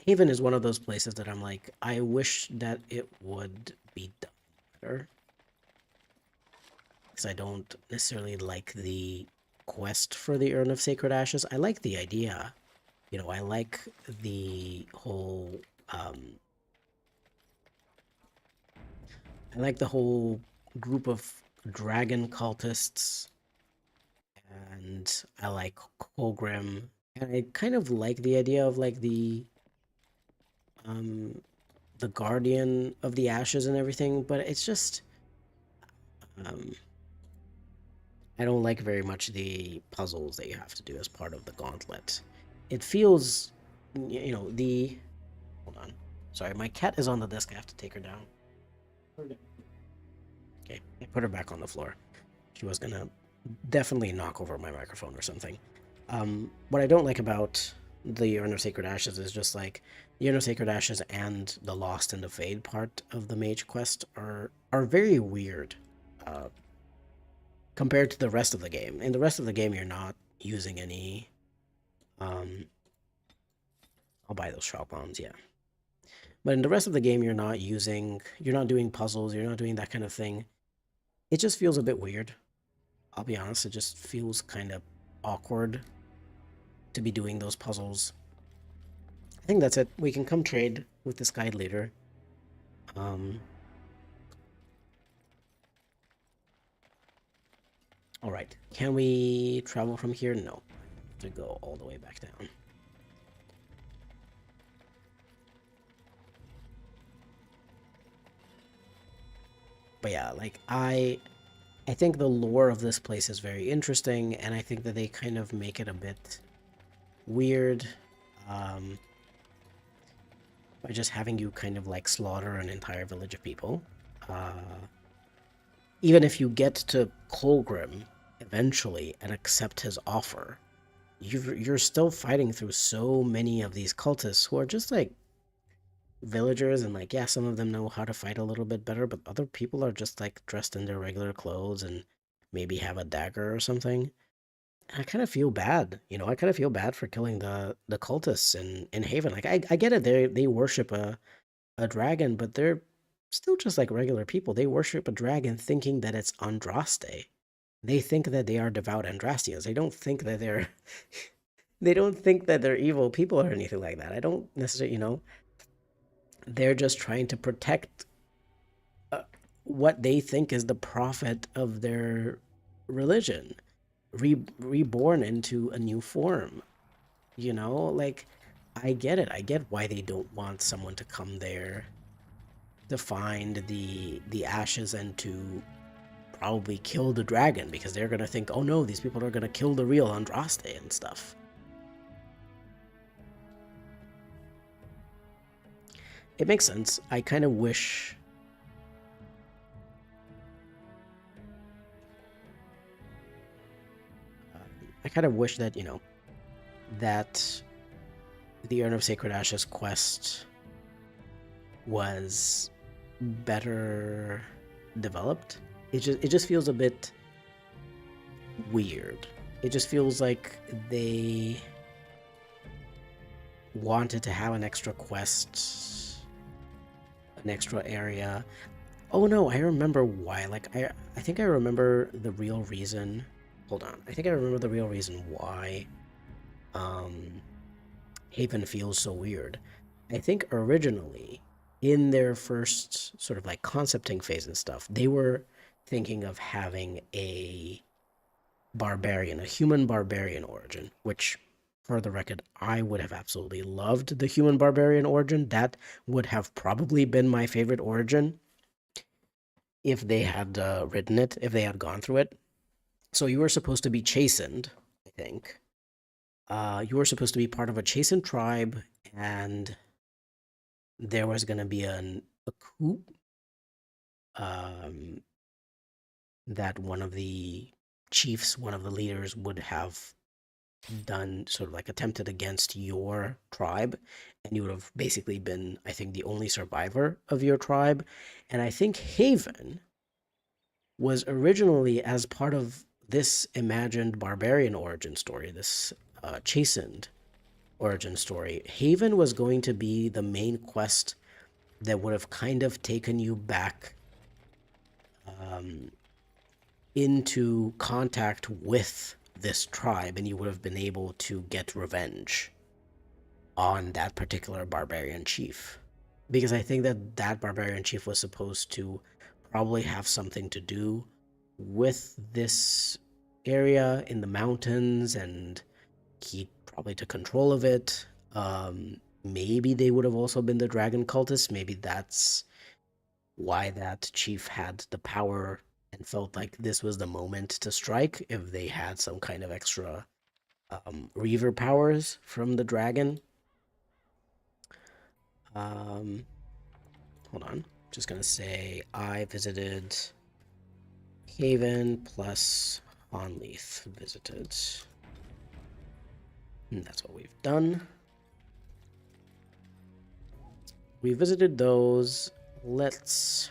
Haven is one of those places that I'm like, I wish that it would be done better. Because I don't necessarily like the quest for the Urn of Sacred Ashes. I like the idea. You know, I like the whole, I like the whole group of dragon cultists, and I like Colgrim, and I kind of like the idea of like um, the guardian of the ashes and everything, but it's just, um, I don't like very much the puzzles that you have to do as part of the gauntlet. It feels, you know, the, hold on. Sorry, my cat is on the desk. I have to take her down. Okay, I put her back on the floor. She was gonna definitely knock over my microphone or something. What I don't like about the Urn of Sacred Ashes is just like the Urn of Sacred Ashes and the Lost and the Fade part of the Mage quest are very weird compared to the rest of the game. In the rest of the game, you're not using any. Um, I'll buy those shop bombs, yeah. But in the rest of the game, you're not doing puzzles, you're not doing that kind of thing. It just feels a bit weird. I'll be honest, it just feels kind of awkward to be doing those puzzles. I think that's it. We can come trade with this guide later. Um, all right. Can we travel from here? No. To go all the way back down. But yeah, like I think the lore of this place is very interesting, and I think that they kind of make it a bit weird um, by just having you kind of like slaughter an entire village of people. Uh, Even if you get to Colgrim eventually and accept his offer, you're still fighting through so many of these cultists who are just like villagers, and like, yeah, some of them know how to fight a little bit better, but other people are just like dressed in their regular clothes and maybe have a dagger or something. And I kind of feel bad, you know. I kind of feel bad for killing the cultists in Haven. Like, I get it, they worship a dragon, but they're still just like regular people. They worship a dragon thinking that it's Andraste. They think that they are devout Andrastians. They don't think that they're they don't think that they're evil people or anything like that. I don't necessarily, you know, they're just trying to protect what they think is the profit of their religion. reborn into a new form. You know, like, I get it. I get why they don't want someone to come there to find the ashes and to probably kill the dragon, because they're gonna think, oh no, these people are gonna kill the real Andraste and stuff. It makes sense. I kind of wish. I kind of wish that, that the Urn of Sacred Ashes quest was better developed. It just feels a bit weird. It just feels like they wanted to have an extra quest, an extra area. Oh no, I remember why. Like, I think I remember the real reason. Hold on. I think I remember the real reason why um Haven feels so weird. I think originally, in their first sort of like concepting phase and stuff, they were thinking of having a barbarian, a human barbarian origin, which, for the record, I would have absolutely loved the human barbarian origin. That would have probably been my favorite origin if they had written it, if they had gone through it. So you were supposed to be chastened, I think. You were supposed to be part of a chastened tribe, and there was going to be a coup um, that one of the chiefs, one of the leaders, would have done, sort of like attempted against your tribe, and you would have basically been, I think, the only survivor of your tribe. And I think Haven was originally, as part of this imagined barbarian origin story, this chastened origin story, Haven was going to be the main quest that would have kind of taken you back um, into contact with this tribe, and you would have been able to get revenge on that particular barbarian chief. Because I think that that barbarian chief was supposed to probably have something to do with this area in the mountains, and he probably took control of it. Maybe they would have also been the dragon cultists. Maybe that's why that chief had the power and felt like this was the moment to strike, if they had some kind of extra reaver powers from the dragon. Um, Hold on. Just gonna say I visited Haven plus Onleith visited. And that's what we've done. We visited those. Let's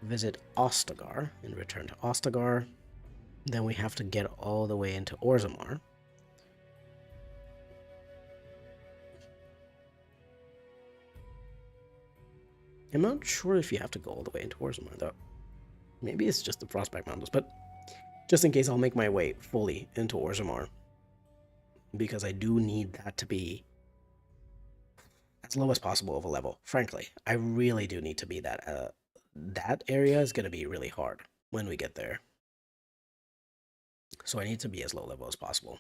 visit Ostagar and return to Ostagar. Then we have to get all the way into Orzammar. I'm not sure if you have to go all the way into Orzammar, though. Maybe it's just the Frostback Mountains, but just in case, I'll make my way fully into Orzammar, because I do need that to be as low as possible of a level. Frankly, I really do need to be that. That area is going to be really hard when we get there. So I need to be as low level as possible.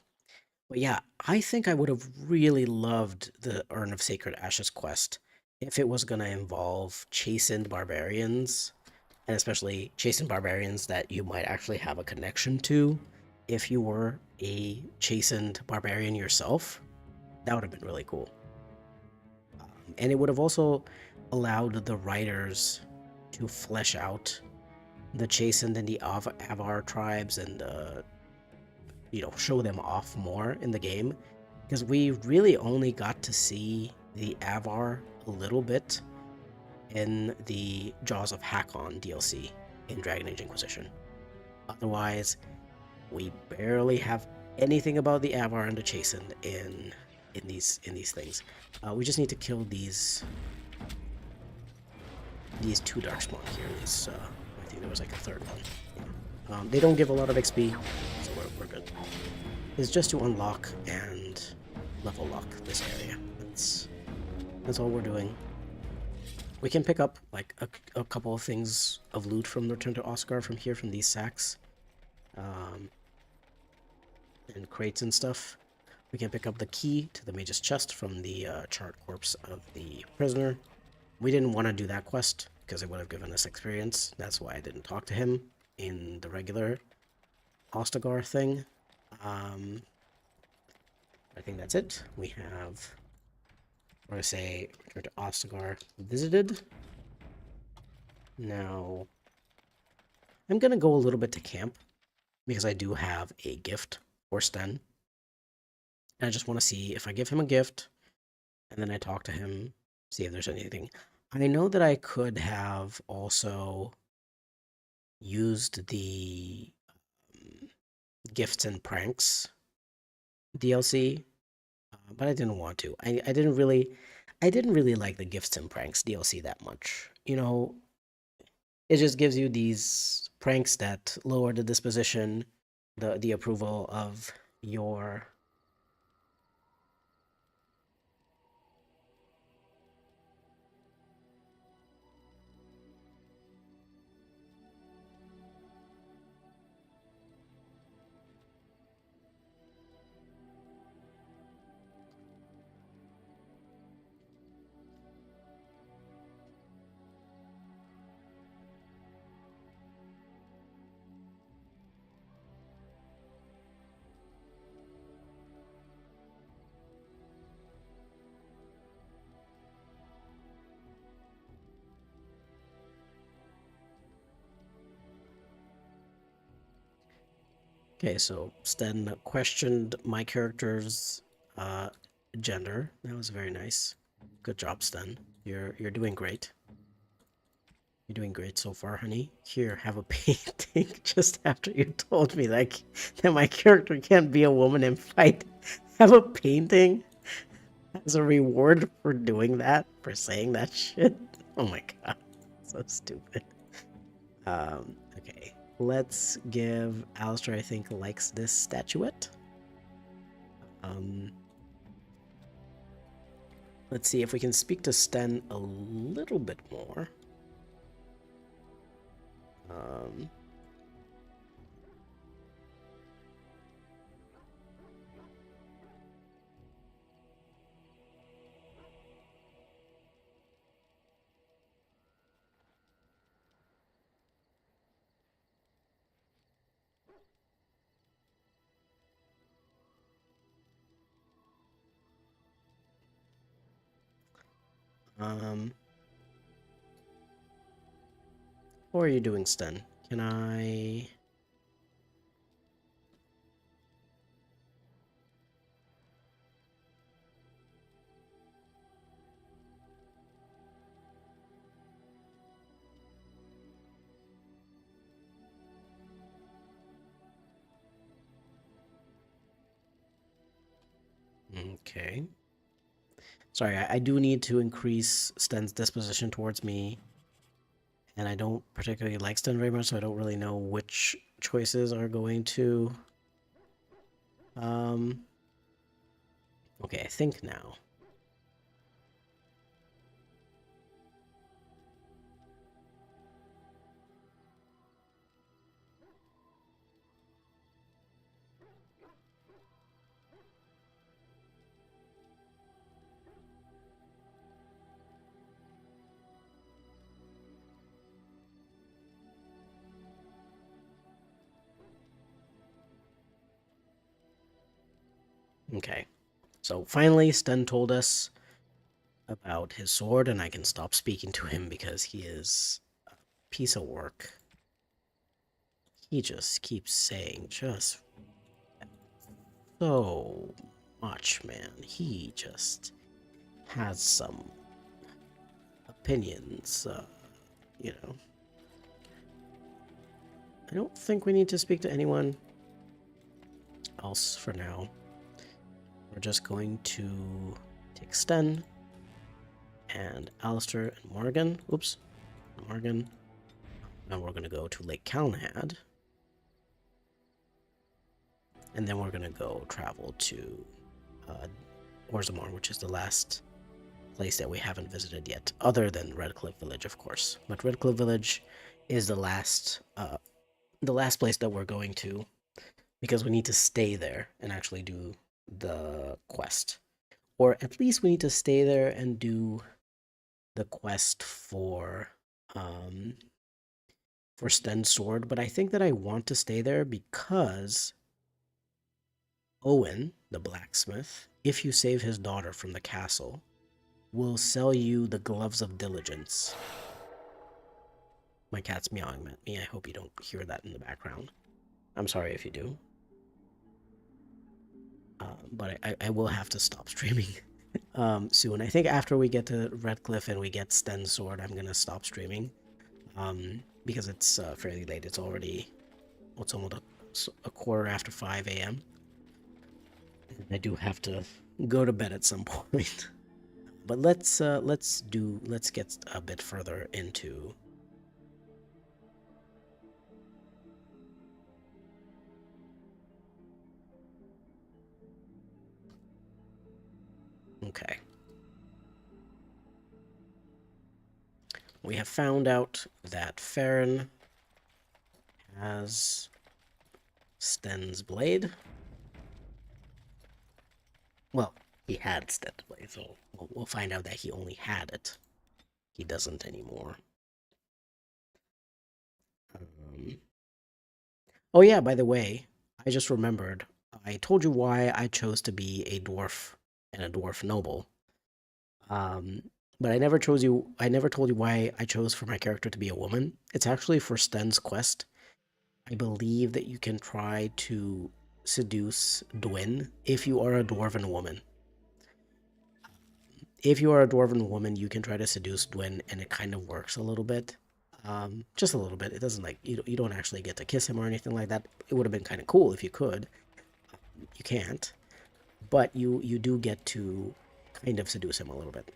But yeah, I think I would have really loved the Urn of Sacred Ashes quest if it was going to involve chastened barbarians, and especially chastened barbarians that you might actually have a connection to if you were a chastened barbarian yourself. That would have been really cool. And it would have also allowed the writers to flesh out the chastened and the Avar tribes, and show them off more in the game, because we really only got to see the Avar a little bit in the Jaws of Hakon DLC in Dragon Age Inquisition. Otherwise, we barely have anything about the Avar and the Chastened in these things. We just need to kill these two Darkspawn here. I think there was like a third one. They don't give a lot of XP, so we're good. It's just to unlock and level lock this area. That's all we're doing. We can pick up like a couple of things of loot from Return to Oscar from here, from these sacks. um, and crates and stuff. We can pick up the key to the mage's chest from the charred corpse of the prisoner. We didn't want to do that quest because it would have given us experience. That's why I didn't talk to him in the regular Ostagar thing. Um, I think that's it. We have, we're going to say, return to Ostagar visited. Now, I'm going to go a little bit to camp because I do have a gift for Sten. And I just want to see if I give him a gift and then I talk to him, see if there's anything. I know that I could have also used the gifts and pranks DLC, but I didn't want to. I didn't really like the gifts and pranks DLC that much. You know, it just gives you these pranks that lower the disposition, the approval of your. Okay, so Sten questioned my character's uh, gender. That was very nice. Good job, Sten. You're doing great. You're doing great so far, honey. Here, have a painting. Just after you told me that my character can't be a woman and fight, have a painting as a reward for doing that, for saying that shit. Oh my god, so stupid. Okay, let's give Alistair. I think likes this statuette. Um, let's see if we can speak to Sten a little bit more. Um, um, what are you doing, Sten? Can I? Okay. Sorry, I do need to increase Sten's disposition towards me, and I don't particularly like Sten very much, so I don't really know which choices are going to. Um, okay, I think now. Okay, so finally, Sten told us about his sword, and I can stop speaking to him because he is a piece of work. He just keeps saying just so much, man. He just has some opinions, you know. I don't think we need to speak to anyone else for now. We're just going to take Sten and Alistair and Morgan. Oops, Morgan. Now we're going to go to Lake Calnad. And then we're going to go travel to Orzammar, which is the last place that we haven't visited yet, other than Red Cliff Village, of course. But Red Cliff Village is the last the last place that we're going to, because we need to stay there and actually do the quest. Or at least we need to stay there and do the quest for Sten's sword, but I think that I want to stay there because Owen, the blacksmith, if you save his daughter from the castle, will sell you the gloves of diligence. My cat's meowing at me. I hope you don't hear that in the background. I'm sorry if you do. But I will have to stop streaming soon. I think after we get to Redcliffe and we get Sten's sword, I'm going to stop streaming. Because it's fairly late. It's already, it's almost a quarter after 5 a.m. I do have to go to bed at some point. But let's get a bit further into. Okay. We have found out that Farron has Sten's blade. Well, he had Sten's blade, so we'll find out that he only had it. He doesn't anymore. Oh yeah, by the way, I just remembered. I told you why I chose to be a dwarf and a dwarf noble. But I never chose you. I never told you why I chose for my character to be a woman. It's actually for Sten's quest. I believe that you can try to seduce Dwyn if you are a dwarven woman. If you are a dwarven woman, you can try to seduce Dwyn, and it kind of works a little bit. Just a little bit. It doesn't like you don't actually get to kiss him or anything like that. It would have been kind of cool if you could. You can't, but you do get to kind of seduce him a little bit.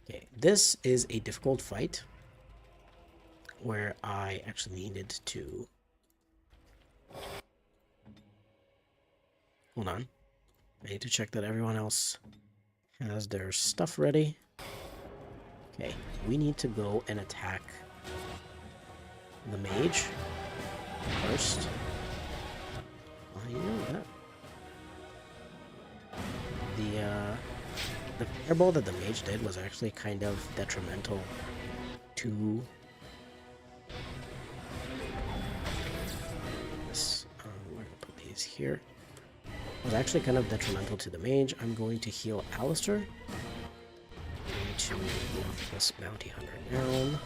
Okay, this is a difficult fight where I actually needed to... Hold on. I need to check that everyone else has their stuff ready. Okay, we need to go and attack the mage first. You know that. The fireball that the mage did was actually kind of detrimental to this. We're gonna put these here. It was actually kind of detrimental to the mage. I'm going to heal Alistair. I'm going to knock this bounty hunter down.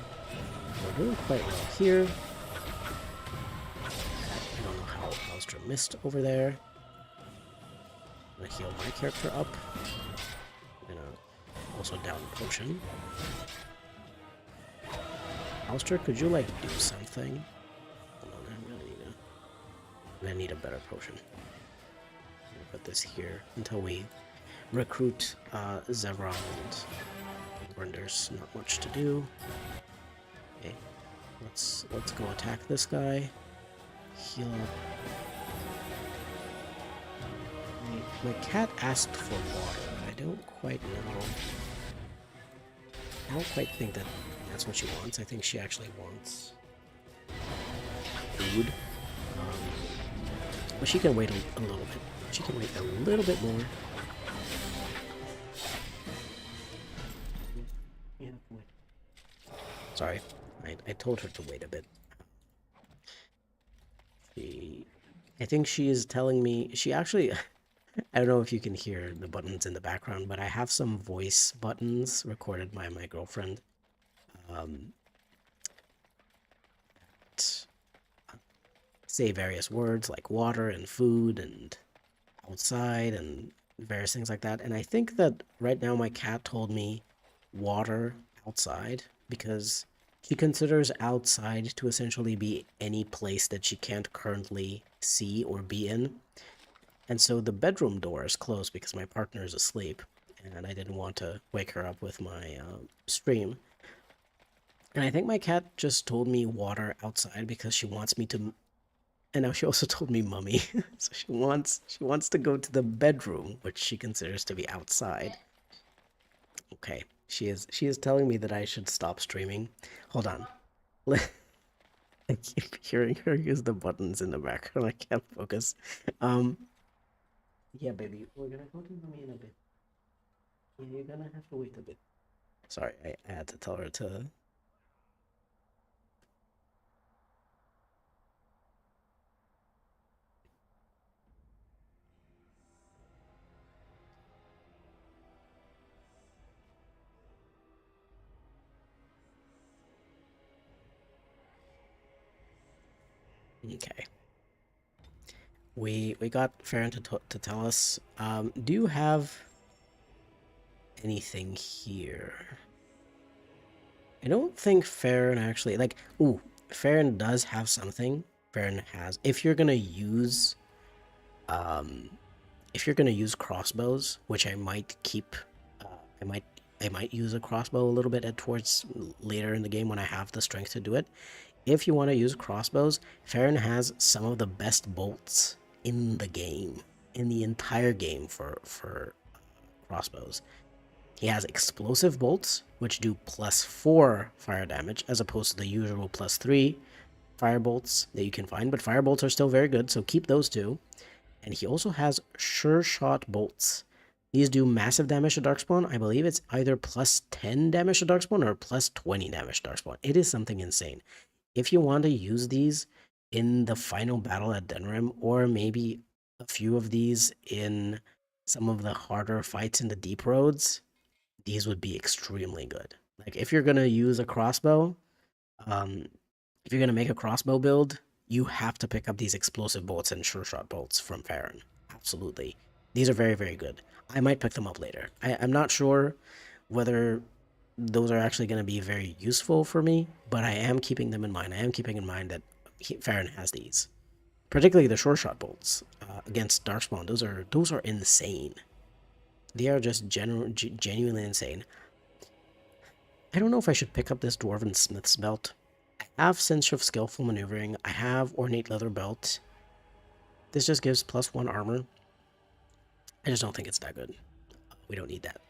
We're doing quite well here. I don't know how Alistair missed over there. I'm gonna heal my character up. I'm gonna also down potion. Alistair, could you like do something? Hold on, I'm gonna need a better potion. I'm gonna put this here until we recruit Zevron and when there's not much to do. Okay, let's go attack this guy. Heal up. My cat asked for water, but I don't quite know. I don't quite think that that's what she wants. I think she actually wants food. But she can wait a little bit. She can wait a little bit more. Sorry, I told her to wait a bit. I think she is telling me, she actually, I don't know if you can hear the buttons in the background, but I have some voice buttons recorded by my girlfriend. Say various words like water and food and outside and various things like that. And I think that right now my cat told me water outside because she considers outside to essentially be any place that she can't currently see or be in. And so the bedroom door is closed because my partner is asleep and I didn't want to wake her up with my stream. And I think my cat just told me water outside because she wants me to... And now she also told me mummy. So she wants to go to the bedroom, which she considers to be outside. Okay. She is telling me that I should stop streaming. Hold on. I keep hearing her use the buttons in the background. I can't focus. Um, yeah, baby, we're gonna go to mommy in a bit. Yeah, you're gonna have to wait a bit. Sorry, I had to tell her to. Okay. We got Farron to tell us. Do you have anything here? I don't think Farron actually like. Ooh, Farron does have something. Farron has. Um, if you're gonna use crossbows, which I might keep, I might I might use a crossbow a little bit at towards later in the game when I have the strength to do it. If you want to use crossbows, Farron has some of the best bolts in the game, in the entire game for crossbows. He has explosive bolts, which do +4 fire damage, as opposed to the usual +3 fire bolts that you can find. But fire bolts are still very good, so keep those two. And he also has sure shot bolts. These do massive damage to Darkspawn. I believe it's either +10 damage to Darkspawn or +20 damage to Darkspawn. It is something insane. If you want to use these in the final battle at Denrim, or maybe a few of these in some of the harder fights in the deep roads, these would be extremely good. Like if you're gonna use a crossbow, um, if you're gonna make a crossbow build, you have to pick up these explosive bolts and sure shot bolts from Farron. Absolutely, these are very very good. I might pick them up later. I'm not sure whether those are actually going to be very useful for me, but I am keeping them in mind. I am keeping in mind that Farron has these, particularly the sure shot bolts against Darkspawn. Those are insane. They are just genuinely insane. I don't know if I should pick up this Dwarven Smith's belt. I have Cinch of Skillful Maneuvering. I have Ornate Leather Belt. This just gives +1 armor. I just don't think it's that good. We don't need that.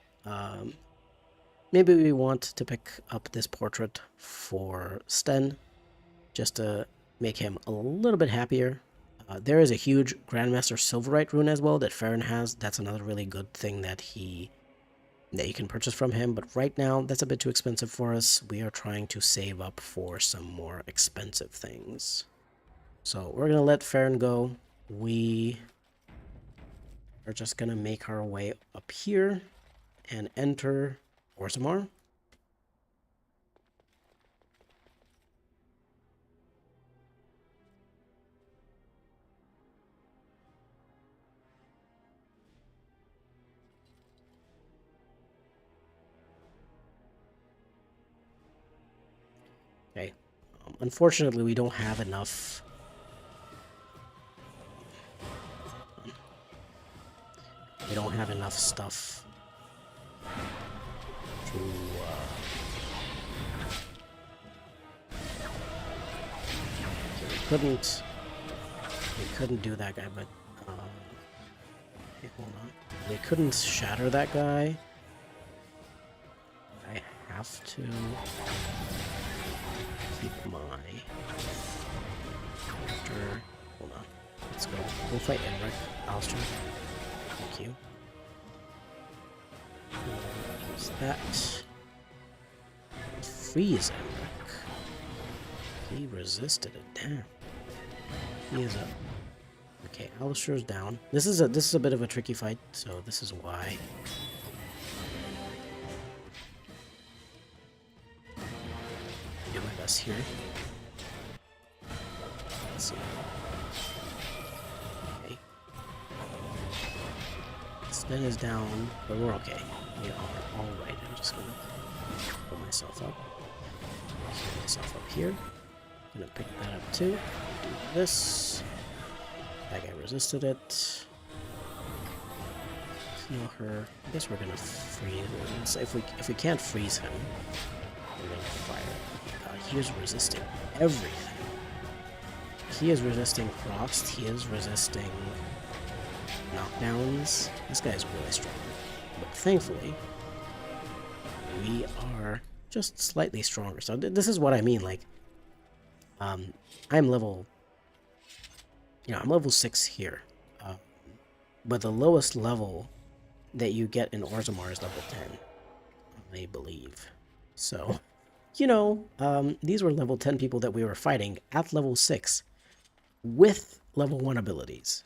Maybe we want to pick up this portrait for Sten, just to make him a little bit happier. There is a huge Grandmaster Silverite rune as well that Farron has. That's another really good thing that you can purchase from him, but right now that's a bit too expensive for us. We are trying to save up for some more expensive things. So we're gonna let Farron go. We are just gonna make our way up here and enter Orzammar. Okay. Unfortunately, we don't have enough. We don't have enough stuff to. Couldn't. We couldn't do that guy, but. Okay, hold on. We couldn't shatter that guy. I have to keep my. After. Hold on. Let's go. We'll fight Enric. Alistair. Thank you. Use that. Freeze Enric. He resisted it. Damn. He is up. Okay, Alistair's down. This is a bit of a tricky fight, so this is why. Do my best here. Let's see. Okay. Sven is down, but we're okay. We are alright. I'm just gonna pull myself up. Pull myself up here. Gonna pick that up too. Do this. That guy resisted it. Heal her. I guess we're gonna freeze him. So if we can't freeze him, we're gonna fire. God, he is resisting everything. He is resisting frost. He is resisting knockdowns. This guy is really strong. But thankfully, we are just slightly stronger. So this is what I mean. Like, I'm level, I'm level 6 here. Uh, but the lowest level that you get in Orzammar is level 10, I believe. So, these were level 10 people that we were fighting at level 6 with level 1 abilities.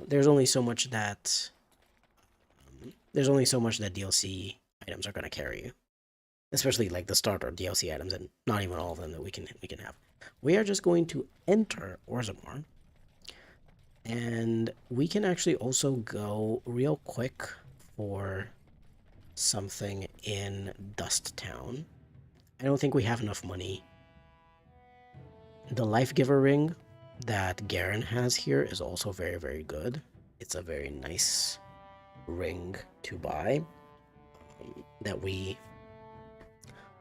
There's only so much that DLC items are going to carry you, especially like the starter DLC items, and not even all of them that we can have. We are just going to enter Orzammar, and we can actually also go real quick for something in Dust Town. I don't think we have enough money. The Life Giver ring that Garen has here is also very, very good. It's a very nice ring to buy that we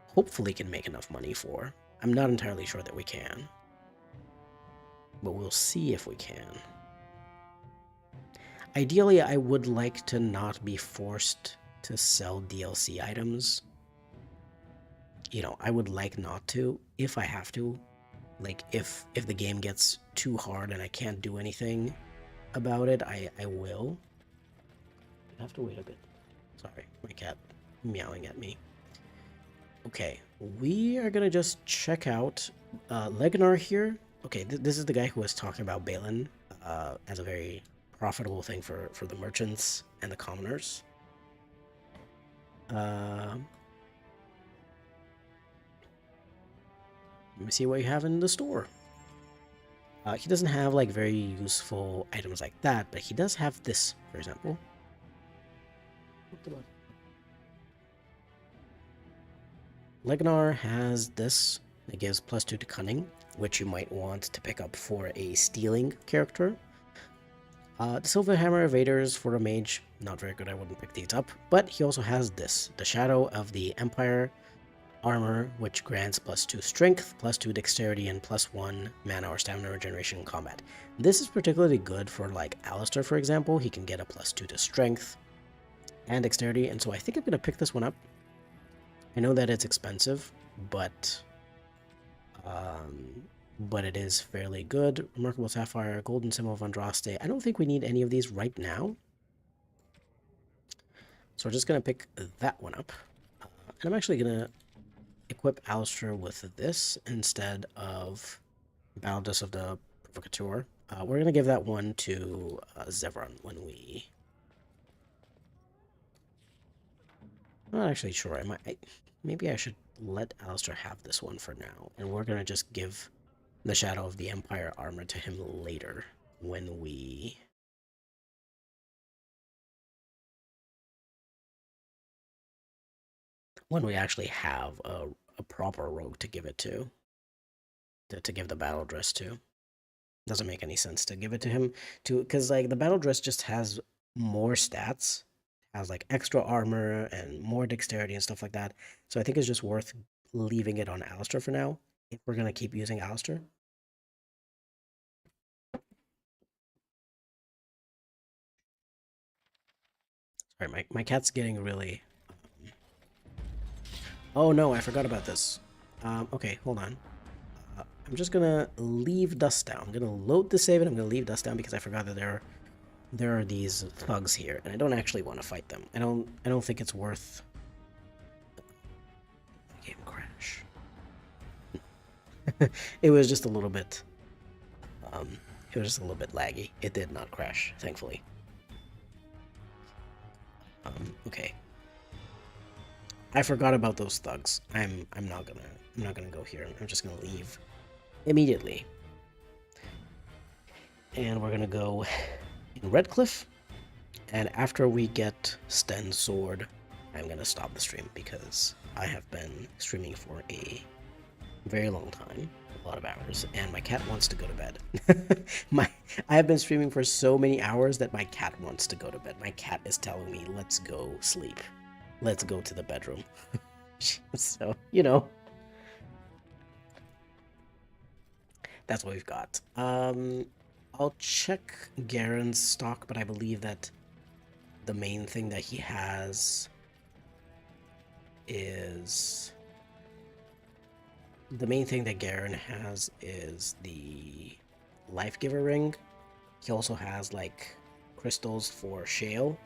hopefully can make enough money for. I'm not entirely sure that we can, but we'll see if we can. Ideally, I would like to not be forced to sell DLC items. I would like not to if I have to. Like if the game gets too hard and I can't do anything about it, I will. I have to wait a bit. Sorry, my cat meowing at me. Okay, we are gonna just check out Legnar here. Okay, this is the guy who was talking about Balin as a very profitable thing for the merchants and the commoners. Let me see what you have in the store. He doesn't have like very useful items like that, but he does have this, for example. Legnar has this. It gives +2 to cunning, which you might want to pick up for a stealing character. The Silver Hammer Evaders for a mage, not very good, I wouldn't pick these up. But he also has this, the Shadow of the Empire armor, which grants +2 strength, +2 dexterity, and +1 mana or stamina regeneration in combat. This is particularly good for like Alistair, for example. He can get a +2 to strength and dexterity, and so I think I'm gonna pick this one up. I know that it's expensive, but it is fairly good. Remarkable Sapphire, Golden Symbol of Andraste. I don't think we need any of these right now. So we're just going to pick that one up. And I'm actually going to equip Alistair with this instead of Baldus of the Provocateur. We're going to give that one to Zevran when we... I'm not actually sure. Maybe I should let Alistair have this one for now. And we're going to just give the Shadow of the Empire armor to him later when we... actually have a proper rogue to give it to give the battle dress to. Doesn't make any sense to give it to him because like the battle dress just has more stats, has like extra armor and more dexterity and stuff like that. So I think it's just worth leaving it on Alistair for now if we're gonna keep using Alistair. Sorry, my cat's getting really... Oh no, I forgot about this. Okay, hold on. I'm just gonna leave Dust Down. I'm gonna load the save and I'm gonna leave Dust Down because I forgot that there are these thugs here, and I don't actually want to fight them. I don't think it's worth... Game crash. It was just a little bit... it was just a little bit laggy. It did not crash, thankfully. Okay. I forgot about those thugs. I'm not gonna go here. I'm just gonna leave immediately. And we're gonna go in Redcliffe. And after we get Sten's sword, I'm gonna stop the stream because I have been streaming for a very long time, a lot of hours, and my cat wants to go to bed. I have been streaming for so many hours that my cat wants to go to bed. My cat is telling me, let's go sleep. Let's go to the bedroom. So, that's what we've got. I'll check Garen's stock, but I believe that the main thing that he has is The main thing that Garen has is the Life Giver Ring. He also has like crystals for Shale,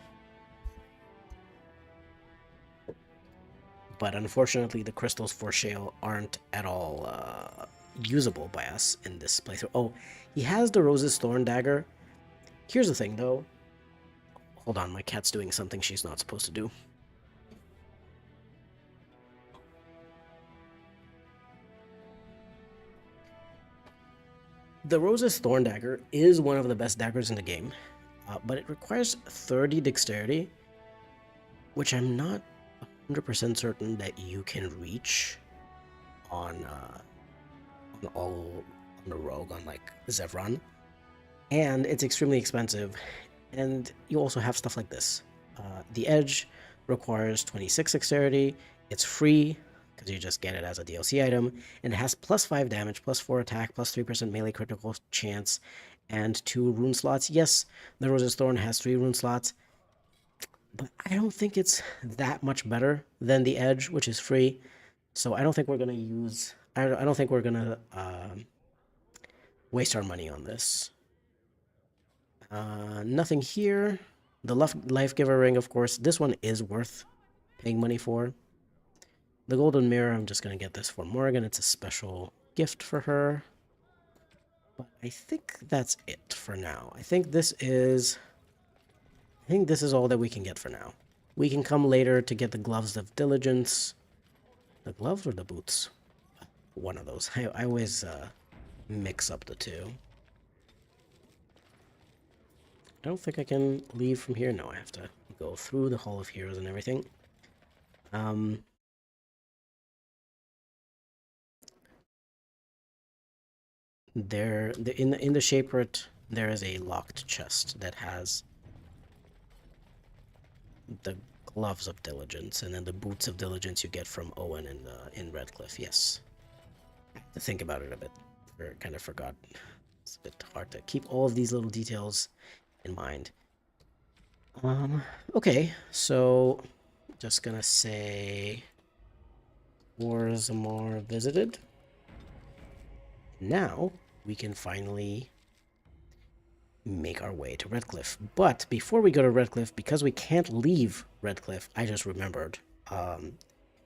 but unfortunately, the crystals for Shale aren't at all usable by us in this playthrough. Oh, he has the Rose's Thorn Dagger. Here's the thing, though. Hold on, my cat's doing something she's not supposed to do. The Rose's Thorn Dagger is one of the best daggers in the game, but it requires 30 dexterity, which I'm not 100% certain that you can reach on all on the rogue on like Zevran, and it's extremely expensive. And you also have stuff like this. The Edge requires 26 dexterity. It's free because you just get it as a DLC item, and it has plus 5 damage, plus 4 attack, plus 3% melee critical chance, and 2 rune slots. Yes, the Rose's Thorn has 3 rune slots, but I don't think it's that much better than the Edge, which is free. So I don't think we're gonna use. I don't think we're gonna waste our money on this. Nothing here. The Life Giver Ring, of course. This one is worth paying money for. The Golden Mirror, I'm just gonna get this for Morgan. It's a special gift for her. But I think that's it for now. I think this is all that we can get for now. We can come later to get the Gloves of Diligence. The gloves or the boots? One of those. I always mix up the two. I don't think I can leave from here. No, I have to go through the Hall of Heroes and everything. In the Shaperate, there is a locked chest that has the Gloves of Diligence, and then the Boots of Diligence you get from Owen in Redcliffe. Yes, I have to think about it a bit. I kind of forgot. It's a bit hard to keep all of these little details in mind. Okay, so just gonna say Orzammar visited. Now we can finally make our way to Redcliffe. But before we go to Redcliffe, because we can't leave Redcliffe, I just remembered,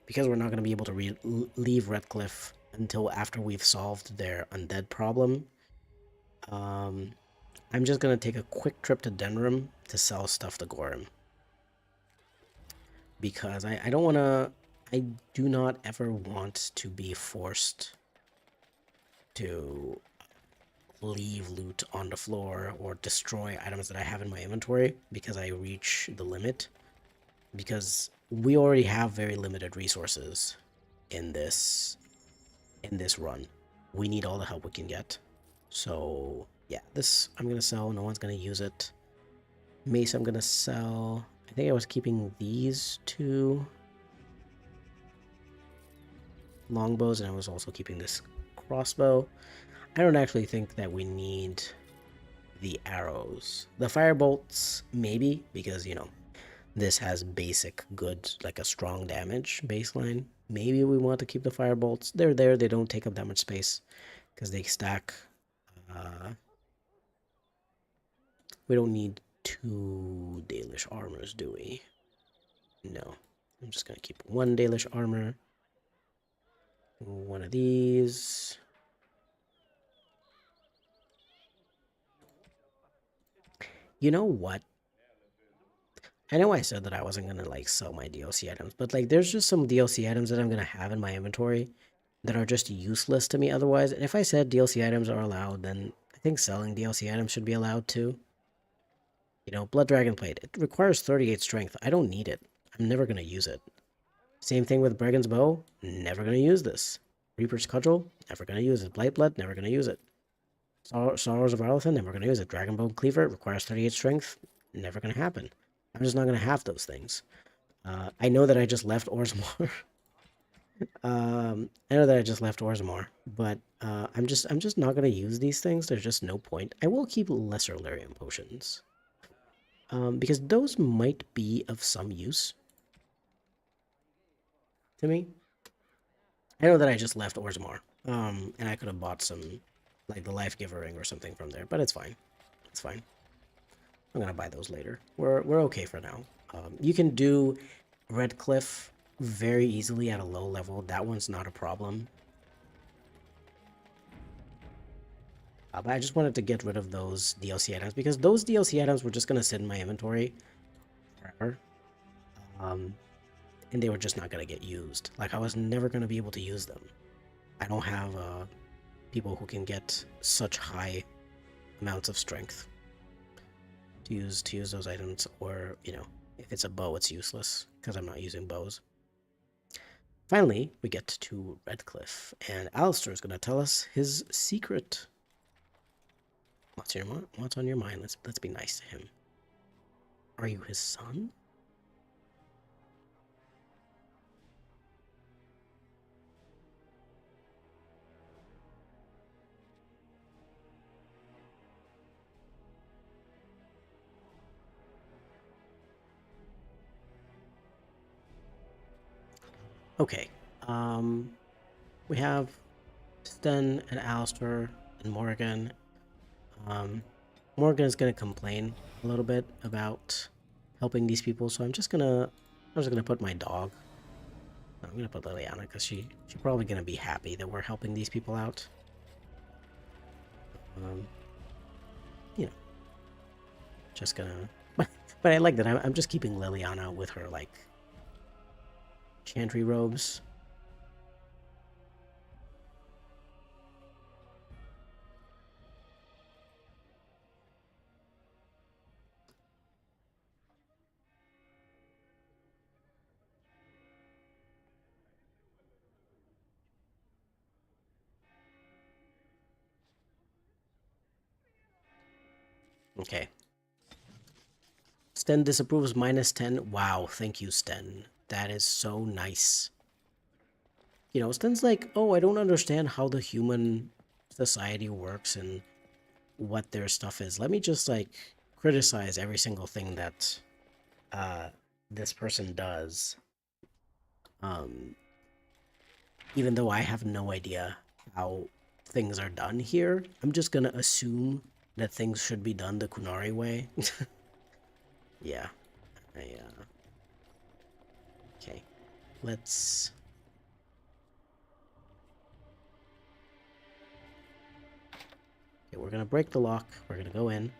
because we're not going to be able to leave Redcliffe until after we've solved their undead problem, I'm just going to take a quick trip to Denram to sell stuff to Gorham. Because I don't want to... I do not ever want to be forced to leave loot on the floor or destroy items that I have in my inventory because I reach the limit. Because we already have very limited resources in this run. We need all the help we can get. So yeah, this I'm gonna sell. No one's gonna use it. Mace I'm gonna sell. I think I was keeping these two longbows, and I was also keeping this crossbow. I don't actually think that we need the arrows. The firebolts, maybe, because, you know, this has basic good, like a strong damage baseline. Maybe we want to keep the firebolts. They're there. They don't take up that much space because they stack. We don't need 2 Dalish armors, do we? No. I'm just going to keep 1 Dalish armor. One of these. You know what? I know I said that I wasn't gonna like sell my DLC items, but like there's just some DLC items that I'm gonna have in my inventory that are just useless to me otherwise. And if I said DLC items are allowed, then I think selling DLC items should be allowed too. You know, Blood Dragon Plate. It requires 38 strength. I don't need it. I'm never gonna use it. Same thing with Brigand's Bow. Never gonna use this. Reaper's Cudgel. Never gonna use it. Blight Blood. Never gonna use it. Sorrows of Arlathan. Never gonna use it. Dragonbone Cleaver. Requires 38 strength. Never gonna happen. I'm just not gonna have those things. I know that I just left Orzammar. I know that I just left Orzammar, but I'm just not gonna use these things. There's just no point. I will keep lesser Lyrium potions. Because those might be of some use to me. I know that I just left Orzammar, and I could have bought some, like the Life Giver ring or something from there, but it's fine. It's fine. I'm gonna buy those later. We're okay for now. You can do Redcliffe very easily at a low level. That one's not a problem. But I just wanted to get rid of those DLC items because those DLC items were just gonna sit in my inventory forever. Um, and they were just not gonna get used. Like I was never gonna be able to use them. I don't have people who can get such high amounts of strength to use those items, or if it's a bow, it's useless because I'm not using bows. Finally, we get to Redcliffe, and Alistair is going to tell us his secret. What's on your mind? Let's be nice to him. Are you his son? Okay. Um, we have Sten and Alistair and Morgan. Morgan is gonna complain a little bit about helping these people, so I'm just gonna put my dog. I'm gonna put Liliana because she's probably gonna be happy that we're helping these people out. Um, you know, just gonna. But I like that. I'm just keeping Liliana with her like chantry robes. Okay. Sten disapproves -10. Wow, thank you, Sten. That is so nice. Sten's like, oh, I don't understand how the human society works and what their stuff is. Let me just like criticize every single thing that uh this person does. Um, even though I have no idea how things are done here, I'm just gonna assume that things should be done the Kunari way. Yeah. Okay. Let's... Okay, we're gonna break the lock. We're gonna go in.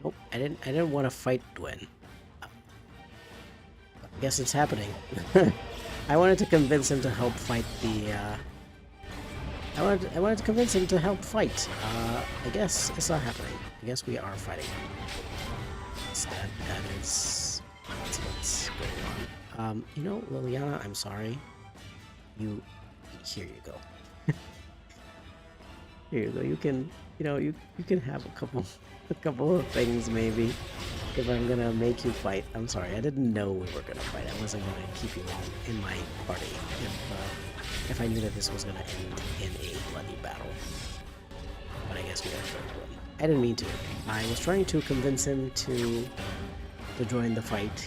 Nope, I didn't want to fight Dwyn. I guess it's happening. I wanted to convince him to help fight the, I wanted to convince him to help fight. I guess it's not happening. I guess we are fighting. That's what's going on. Liliana, I'm sorry. You, here you go. Here you go. You can have a couple of things maybe. If I'm gonna make you fight, I'm sorry. I didn't know we were gonna fight. I wasn't gonna keep you in my party if I knew that this was gonna end in a bloody battle. But I guess we are going to win. I didn't mean to. I was trying to convince him to join the fight.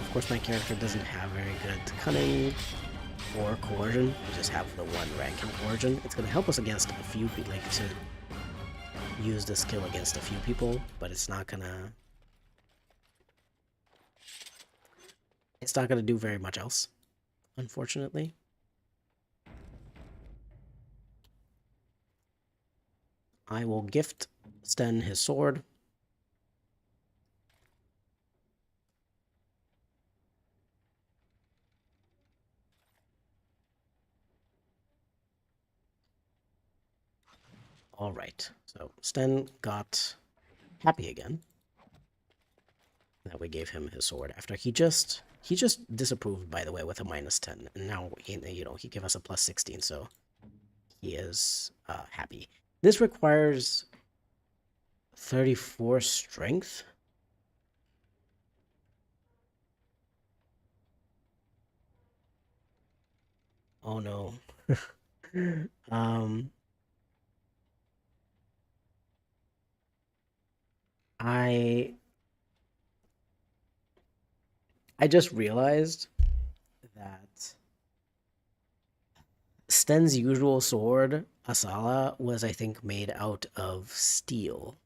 Of course, my character doesn't have very good cunning or coercion. We just have the one rank in coercion. It's gonna help us against a few people, like to use the skill against a few people, but it's not gonna do very much else, unfortunately. I will gift Sten his sword. All right. So Sten got happy again that we gave him his sword after he just disapproved, by the way, with a -10, and now he gave us a +16, so he is happy. This requires 34 strength. Oh no. um, I I just realized that Sten's usual sword, Asala, was I think made out of steel.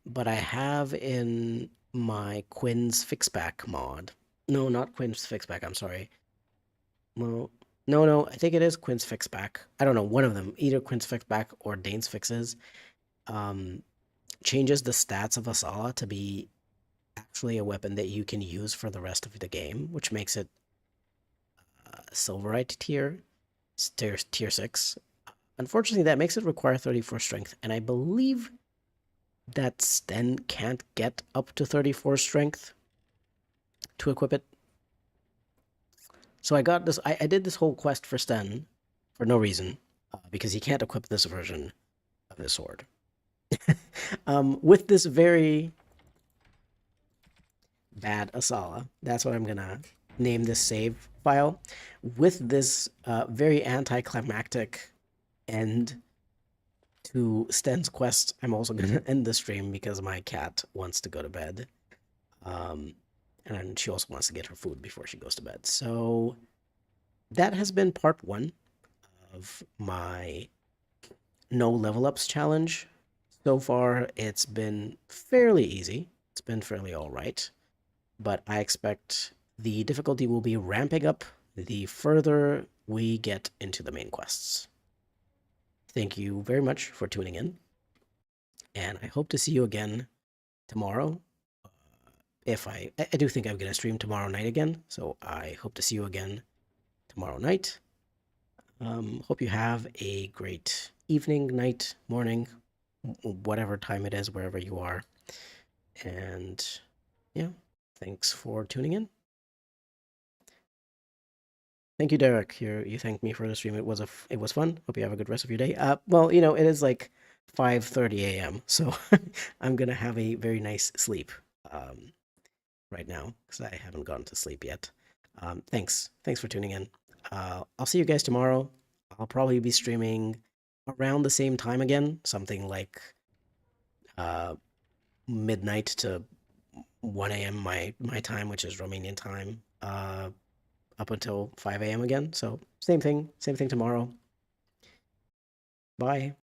But I have in my Quinn's Fixback mod. No, not Quinn's Fixback, I'm sorry. Well, no, I think it is Quinn's Fixback. I don't know, one of them, either Quinn's Fixback or Dane's Fixes, um, changes the stats of Asala to be actually a weapon that you can use for the rest of the game, which makes it Silverite tier 6. Unfortunately, that makes it require 34 strength, and I believe that Sten can't get up to 34 strength to equip it. So I got this. I did this whole quest for Sten for no reason, because he can't equip this version of his sword. With this very bad Asala, that's what I'm gonna name this save file. With this very anticlimactic end to Sten's quest, I'm also gonna end the stream because my cat wants to go to bed. Um, and she also wants to get her food before she goes to bed. So that has been part 1 of my no level ups challenge. So far, it's been fairly easy. It's been fairly all right. But I expect the difficulty will be ramping up the further we get into the main quests. Thank you very much for tuning in, and I hope to see you again tomorrow. If I do think I'm going to stream tomorrow night again, so I hope to see you again tomorrow night. Hope you have a great evening, night, morning, whatever time it is, wherever you are. And yeah, thanks for tuning in. Thank you, Derek. You thanked me for the stream. It was fun. Hope you have a good rest of your day. Well, it is like 5:30 a.m., so I'm gonna have a very nice sleep right now because I haven't gone to sleep yet. Thanks for tuning in. I'll see you guys tomorrow. I'll probably be streaming around the same time again, something like uh, midnight to 1 a.m. my time, which is Romanian time, up until 5 a.m. again. So same thing tomorrow. Bye.